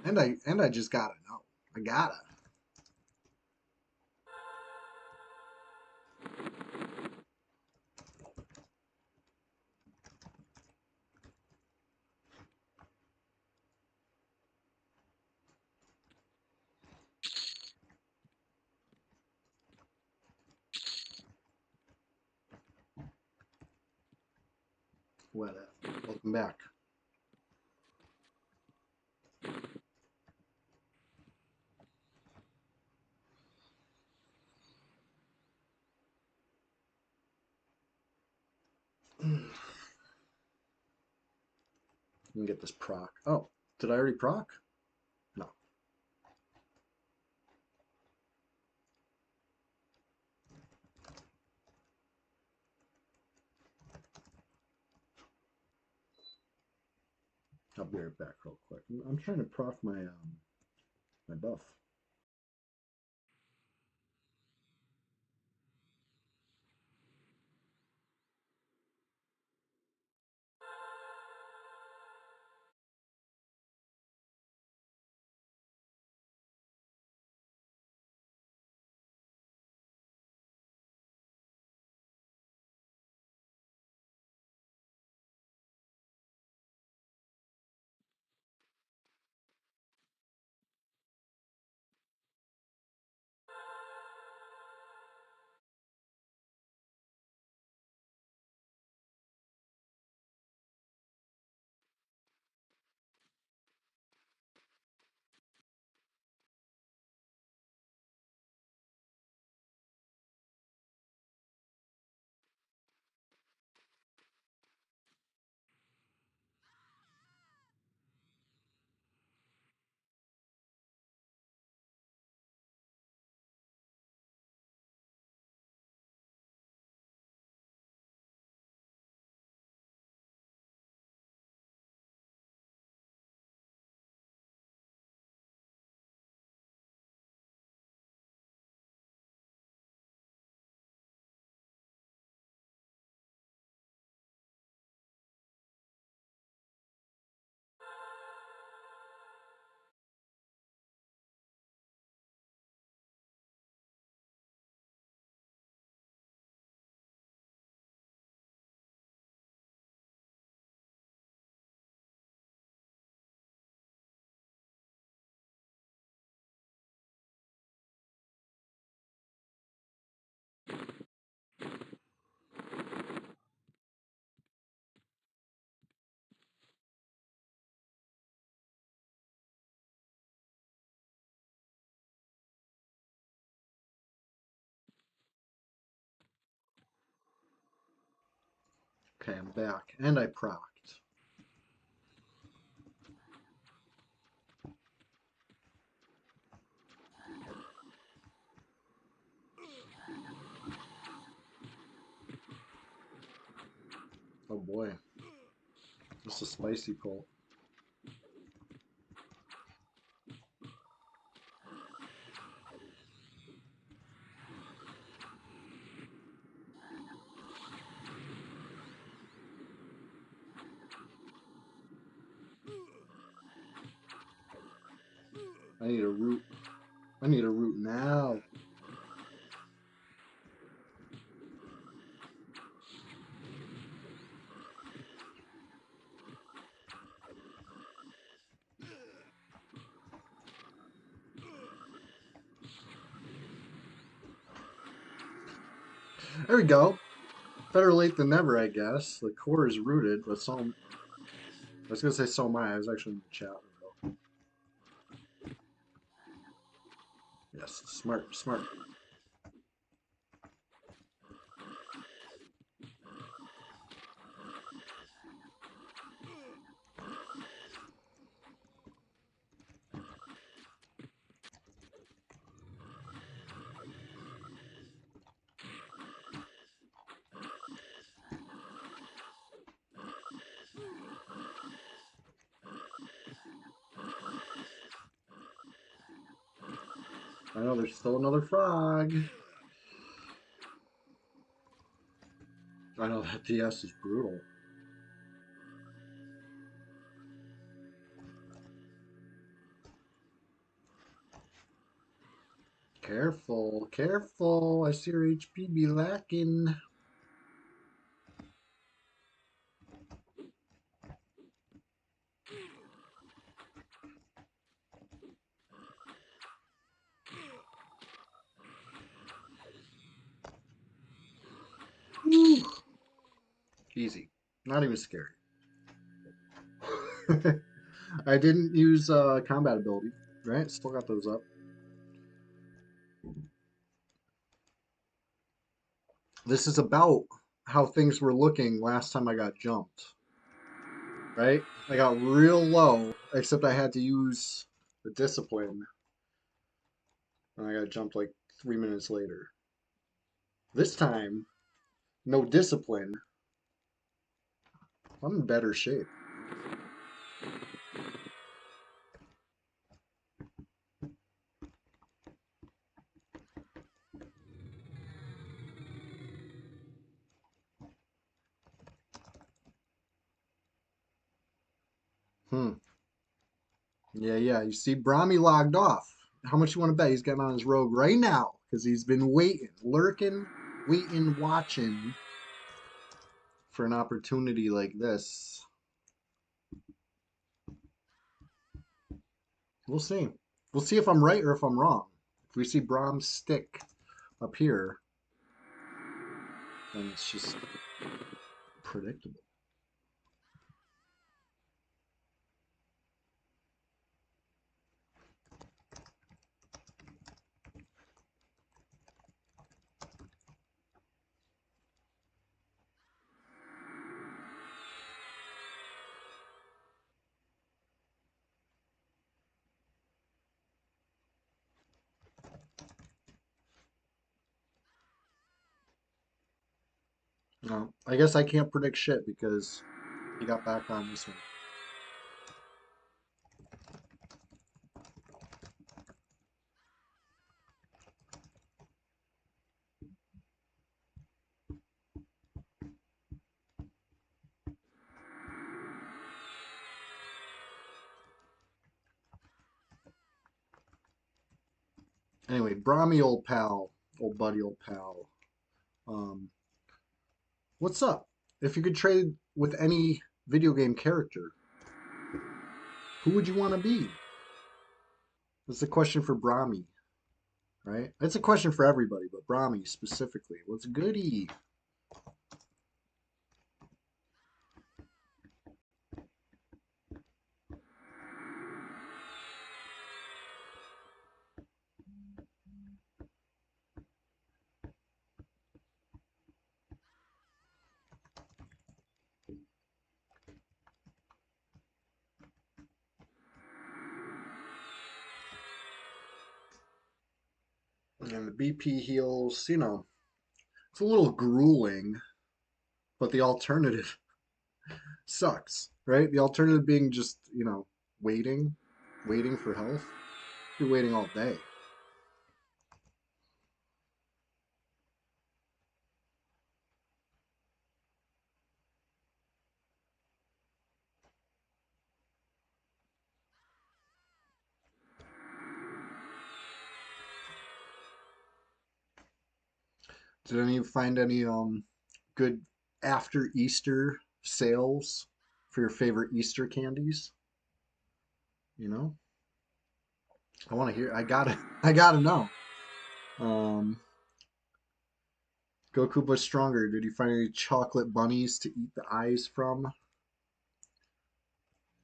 And I just gotta know. I gotta. What? Welcome back. Let me get this proc. Oh, did I already proc? No. I'll be right back real quick. I'm trying to proc my buff. Okay, I'm back. And I procced. Oh boy. This is a spicy pull. I need a root. I need a root now. There we go. Better late than never, I guess. The core is rooted, but so I was gonna say so am I. I was actually in the chat window. Yes, smart, smart. I know there's still another frog. I know that DS is brutal. Careful, careful. I see your HP be lacking. Whew. Easy. Not even scary. I didn't use combat ability, right? Still got those up. This is about how things were looking last time I got jumped, right? I got real low, except I had to use the discipline, and I got jumped like 3 minutes later. This time, no discipline. I'm in better shape. Hmm. Yeah, yeah. You see, Brahmi logged off. How much you want to bet he's getting on his rogue right now? Because he's been waiting, lurking, waiting, watching for an opportunity like this. We'll see. We'll see if I'm right or if I'm wrong. If we see Brahms stick up here, then it's just predictable. No, I guess I can't predict shit because he got back on this one. Anyway, Brahmi, old pal, old buddy, old pal. Um, what's up? If you could trade with any video game character, who would you want to be? That's a question for Brahmi, right? It's a question for everybody, but Brahmi specifically. What's goody? And the BP heals, it's a little grueling, but the alternative sucks, right? The alternative being just, waiting, waiting for health. You're waiting all day. Did any of you find any good after Easter sales for your favorite Easter candies? You know? I want to hear. I gotta know. Um, Goku but stronger. Did you find any chocolate bunnies to eat the eyes from?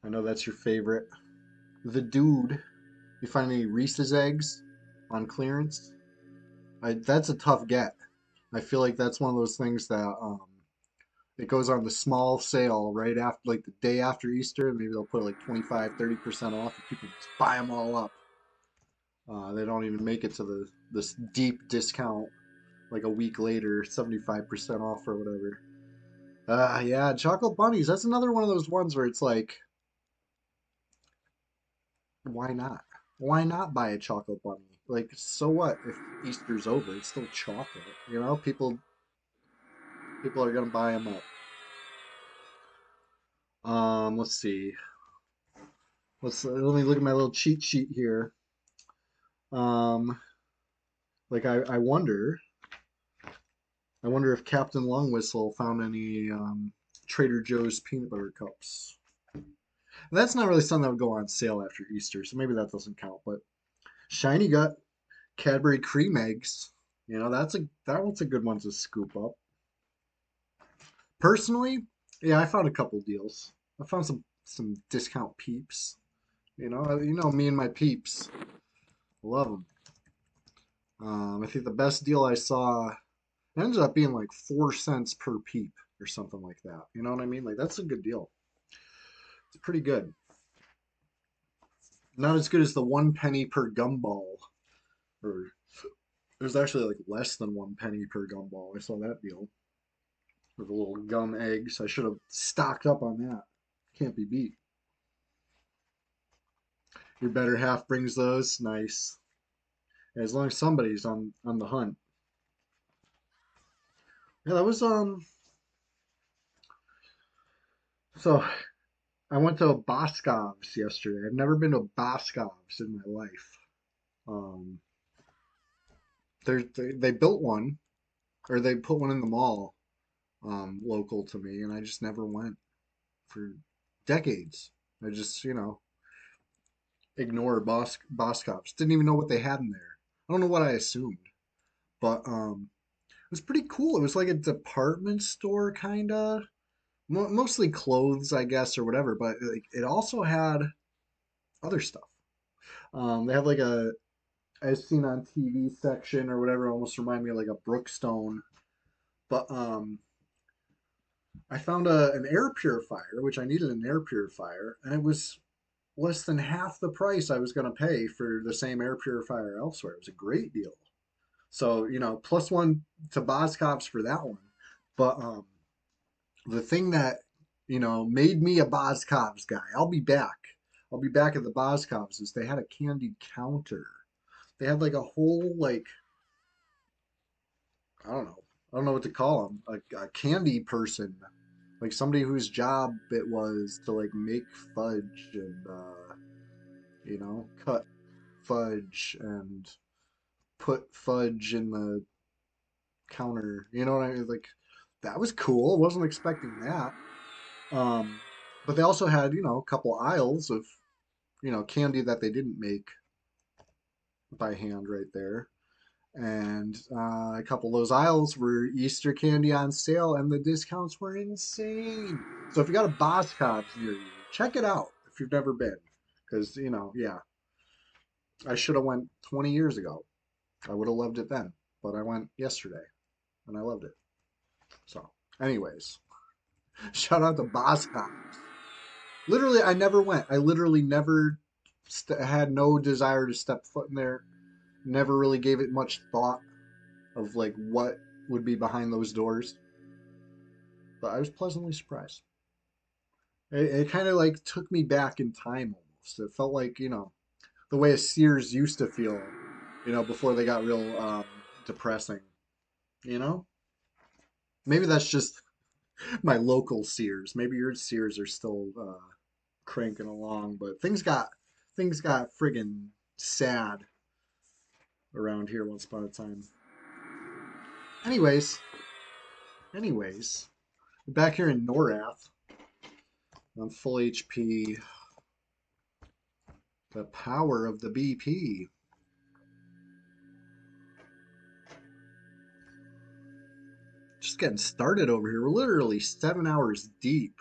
I know that's your favorite. The dude. You find any Reese's eggs? on clearance. That's a tough get. I feel like that's one of those things that it goes on the small sale right after, like the day after Easter, and maybe they'll put like 25, 30% off, and people just buy them all up. They don't even make it to this deep discount like a week later, 75% off or whatever. Yeah, chocolate bunnies. That's another one of those ones where it's like, why not? Why not buy a chocolate bunny? Like, so what if Easter's over? It's still chocolate, you know? People are gonna buy them up. Let's see. Let me look at my little cheat sheet here. Um, like I wonder if Captain Longwhistle found any Trader Joe's peanut butter cups. That's not really something that would go on sale after Easter, so maybe that doesn't count. But Shiny Gut Cadbury cream eggs, that one's a good one to scoop up. Personally, yeah, I found a couple deals. I found some discount peeps. Me and my peeps, love them. I think the best deal I saw ended up being like 4 cents per peep or something like that. You know what I mean? Like that's a good deal. It's pretty good. Not as good as the 1 penny per gumball, or it was actually like less than 1 penny per gumball. I saw that deal with the little gum eggs. I should have stocked up on that. Can't be beat. Your better half brings those. Nice. As long as somebody's on the hunt. Yeah, that was so I went to Boscov's yesterday. I've never been to Boscov's in my life. Um, they built one, or they put one in the mall, local to me, and I just never went for decades. I just, ignore Boscov's. Didn't even know what they had in there. I don't know what I assumed, but it was pretty cool. It was like a department store, kinda, mostly clothes, I guess, or whatever. But like, it also had other stuff. They have like a as seen on TV section or whatever, almost remind me of like a Brookstone. But I found an air purifier, which I needed an air purifier, and it was less than half the price I was going to pay for the same air purifier elsewhere. It was a great deal. So, plus one to Boscov's for that one. But the thing that, made me a Boscov's guy, I'll be back. I'll be back at the Boscov's is they had a candy counter. They had like a whole, like, I don't know. I don't know what to call them. A candy person, like somebody whose job it was to like make fudge and cut fudge and put fudge in the counter. You know what I mean? Like that was cool. I wasn't expecting that. Um, but they also had, a couple aisles of, candy that they didn't make by hand right there. And a couple of those aisles were Easter candy on sale, and the discounts were insane. So if you got a Boscov's near you, check it out if you've never been, because yeah, I should have went 20 years ago. I would have loved it then, but I went yesterday, and I loved it. So, anyways, shout out to Boscov's. Literally, I never went. I literally never had no desire to step foot in there. Never really gave it much thought of like what would be behind those doors, but I was pleasantly surprised. It kind of like took me back in time almost. It felt like the way a Sears used to feel, before they got real depressing. You know, maybe that's just my local Sears. Maybe your Sears are still cranking along, but things got friggin' sad around here once upon a time. Anyways, anyways, back here in Norath, on full HP. The power of the BP. Just getting started over here. We're literally 7 hours deep.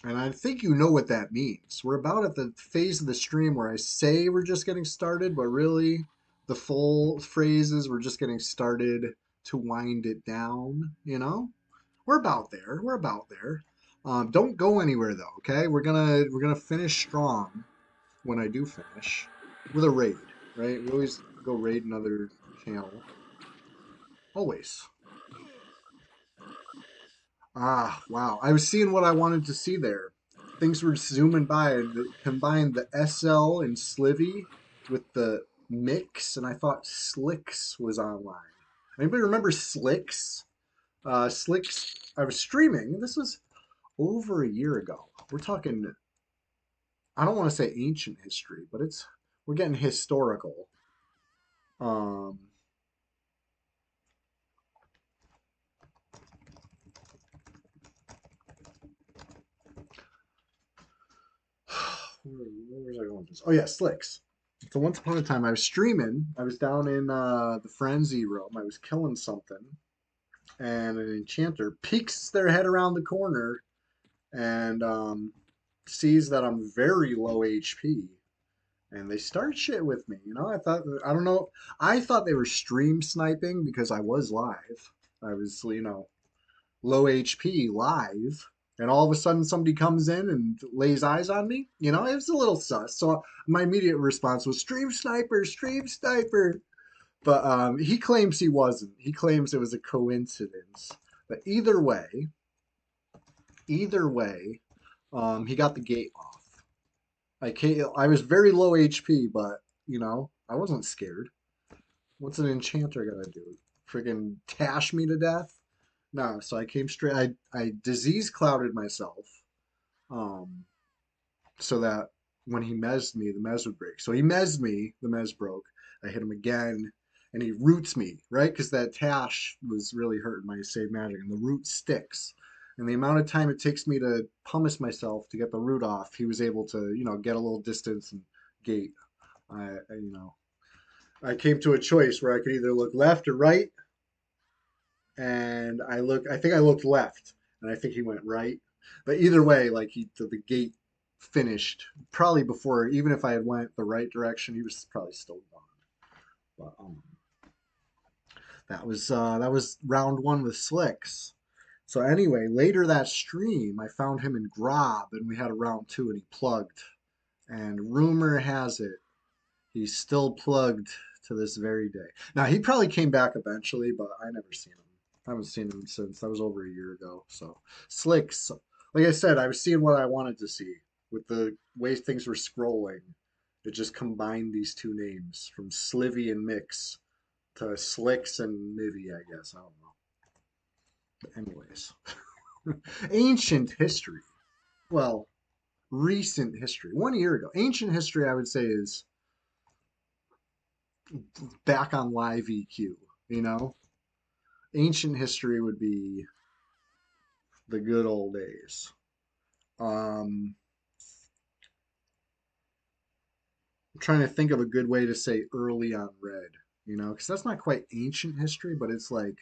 And I think you know what that means. We're about at the phase of the stream where I say we're just getting started, but really the full phrases. We're just getting started to wind it down, you know? We're about there. We're about there. Don't go anywhere though, okay? We're gonna finish strong when I do finish with a raid, right? We always go raid another channel. Always. Ah, wow. I was seeing what I wanted to see there. Things were zooming by and it combined the SL and Slivy with the mix, and I thought Slicks was online. Anybody remember Slicks? Slicks, I was streaming. This was over a year ago. We're talking, I don't want to say ancient history, but we're getting historical. Um, where was I going with this? Oh yeah, Slicks. So once upon a time, I was streaming. I was down in the frenzy room. I was killing something, and an enchanter peeks their head around the corner and sees that I'm very low HP, and they start shit with me. I don't know. I thought they were stream sniping because I was live. I was, low HP live, and all of a sudden somebody comes in and lays eyes on me. It was a little sus. So my immediate response was stream sniper, stream sniper. But he claims he wasn't. He claims it was a coincidence. But either way, he got the gate off. I was very low HP, but I wasn't scared. What's an enchanter gonna do? Friggin' tash me to death? No, so I came straight. I disease clouded myself, um, so that when he mezzed me, the mez would break. So he mezzed me, the mez broke. I hit him again, and he roots me, right? Because that tash was really hurting my save magic, and the root sticks. And the amount of time it takes me to pumice myself to get the root off, he was able to, get a little distance and gate. I came to a choice where I could either look left or right, and I think I looked left, and I think he went right. But either way, like the gate finished probably before, even if I had went the right direction, he was probably still gone. But that was round one with Slicks. So anyway, later that stream, I found him in Grob, and we had a round two, and he plugged. And rumor has it he's still plugged to this very day. Now he probably came back eventually, but I never seen him. I haven't seen him since that was over a year ago. So Slicks, like I said, I was seeing what I wanted to see with the way things were scrolling. It just combined these two names from Slivy and Mix to Slicks and Mivy, I guess. I don't know. But anyways, ancient history. Well, recent history. 1 year ago. Ancient history, I would say, is back on live EQ. You know, ancient history would be the good old days. Um, I'm trying to think of a good way to say early on red, because that's not quite ancient history, but it's like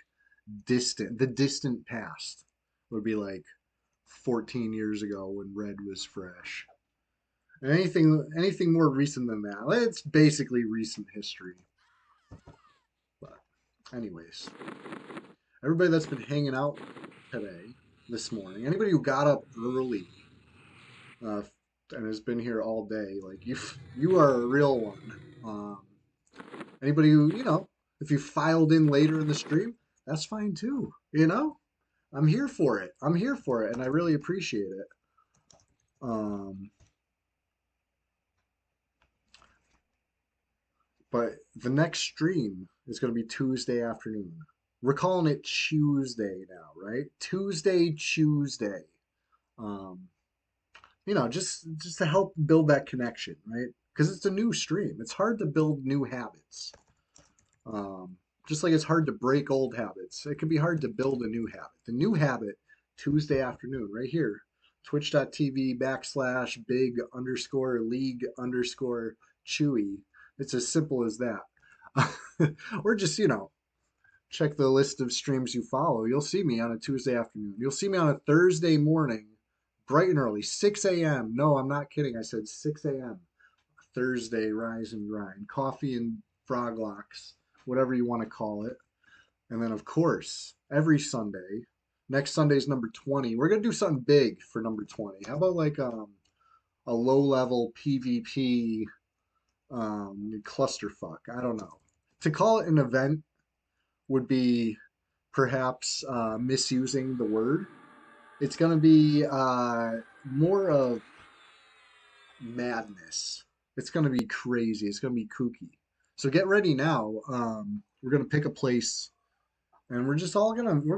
distant. The distant past would be like 14 years ago when red was fresh. And anything more recent than that, it's basically recent history. But anyways, everybody that's been hanging out today, this morning, anybody who got up early uh, and has been here all day, like you are a real one. Anybody who, if you filed in later in the stream, that's fine too. I'm here for it. I'm here for it, and I really appreciate it. Um, but the next stream is going to be Tuesday afternoon. We're calling it Tuesday now, right? Tuesday. Um, just to help build that connection, right? Because it's a new stream. It's hard to build new habits. Just like it's hard to break old habits, it can be hard to build a new habit. The new habit, Tuesday afternoon, right here, twitch.tv /big_league_chewy. It's as simple as that. Or just, check the list of streams you follow. You'll see me on a Tuesday afternoon. You'll see me on a Thursday morning, bright and early, 6 a.m. No, I'm not kidding. I said 6 a.m. Thursday, rise and grind. Coffee and Froglocks, whatever you want to call it. And then, of course, every Sunday, next Sunday's number 20. We're going to do something big for number 20. How about like a low level PvP clusterfuck? I don't know. To call it an event would be perhaps misusing the word. It's going to be more of madness. It's going to be crazy. It's going to be kooky. So get ready now. We're going to pick a place and we're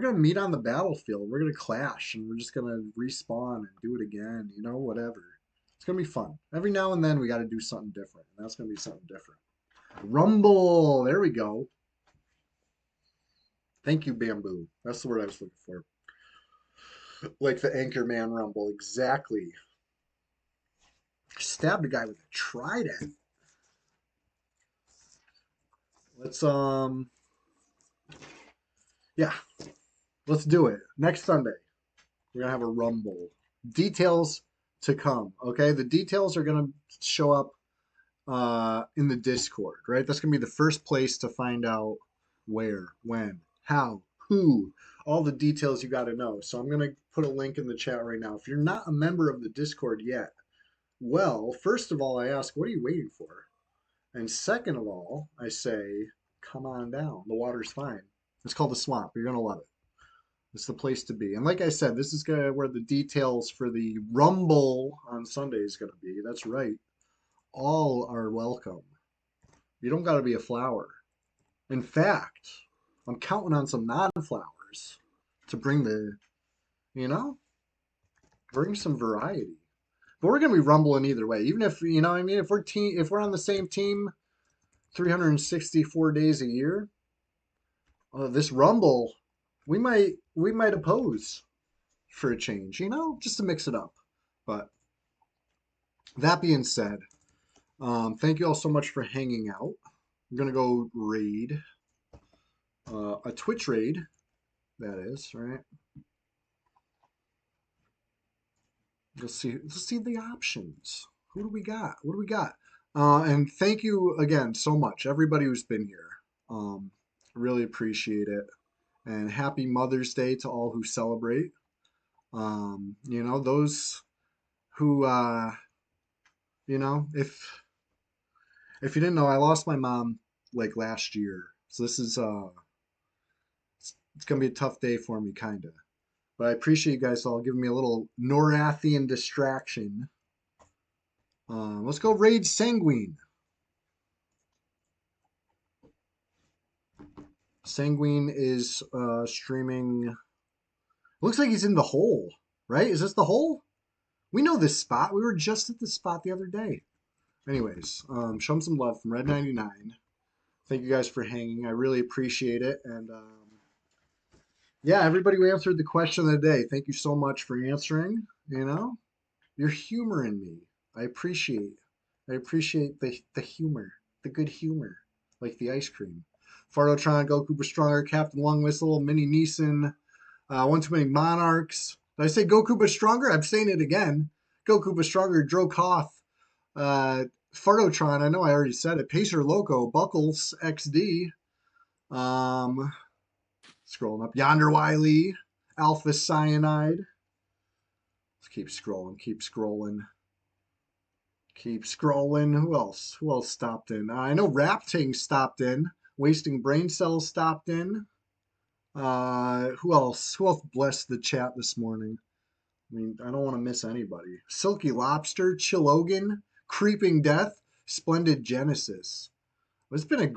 gonna meet on the battlefield. We're gonna clash and we're just gonna respawn and do it again, whatever. It's gonna be fun. Every now and then we gotta do something different, and that's gonna be something different. Rumble, there we go. Thank you, Bamboo. That's the word I was looking for. Like the Anchorman Rumble, exactly. Stabbed a guy with a trident. Let's yeah, let's do it. Next Sunday, we're going to have a Rumble. Details to come, okay? The details are going to show up in the Discord, right? That's going to be the first place to find out where, when, how, who, all the details you got to know. So I'm going to put a link in the chat right now. If you're not a member of the Discord yet, well, first of all, I ask, what are you waiting for? And second of all, I say, come on down. The water's fine. It's called the Swamp. You're going to love it. It's the place to be. And like I said, this is where the details for the Rumble on Sunday is going to be. That's right. All are welcome. You don't got to be a flower. In fact, I'm counting on some non-flowers to bring bring some variety. But we're going to be rumbling either way. Even if, if we're on the same team 364 days a year, this Rumble, we might oppose for a change, just to mix it up. But that being said, thank you all so much for hanging out. I'm gonna go raid a Twitch raid. That is right. Let's see the options. Who do we got? What do we got? And thank you again so much, everybody who's been here. Really appreciate it. And happy Mother's Day to all who celebrate. Those who, if you didn't know, I lost my mom like last year. So this is, it's going to be a tough day for me, kind of. But I appreciate you guys all giving me a little Norathian distraction. Let's go raid Sanguine. Sanguine is streaming. Looks like he's in the hole, right? Is this the hole? We know this spot. We were just at this spot the other day. Anyways, show him some love from Red 99. Thank you guys for hanging. I really appreciate it. And yeah, everybody who answered the question of the day, thank you so much for answering. You're humoring me. I appreciate the humor, the good humor, like the ice cream. Fartotron, Goku was stronger, Captain Long Whistle, Mini Neeson, One Too Many Monarchs. Did I say Goku was stronger? I'm saying it again. Goku was stronger, Drokoth, Fartotron, I know I already said it. Pacer Loco, Buckles, XD. Scrolling up. Yonder Wiley, Alpha Cyanide. Let's keep scrolling, keep scrolling. Keep scrolling. Who else? Who else stopped in? I know Rapting stopped in. Wasting Brain Cells stopped in. Who else? Who else blessed the chat this morning? I mean, I don't want to miss anybody. Silky Lobster, Chilogan, Creeping Death, Splendid Genesis. It's been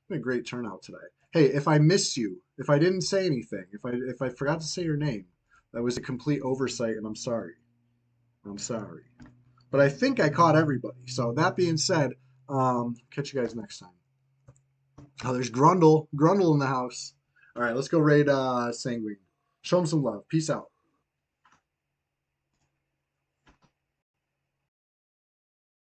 a great turnout today. Hey, if I missed you, if I didn't say anything, if I forgot to say your name, that was a complete oversight, and I'm sorry. I'm sorry. But I think I caught everybody. So that being said, catch you guys next time. Oh, there's Grundle in the house. All right, let's go raid Sanguine. Show him some love. Peace out.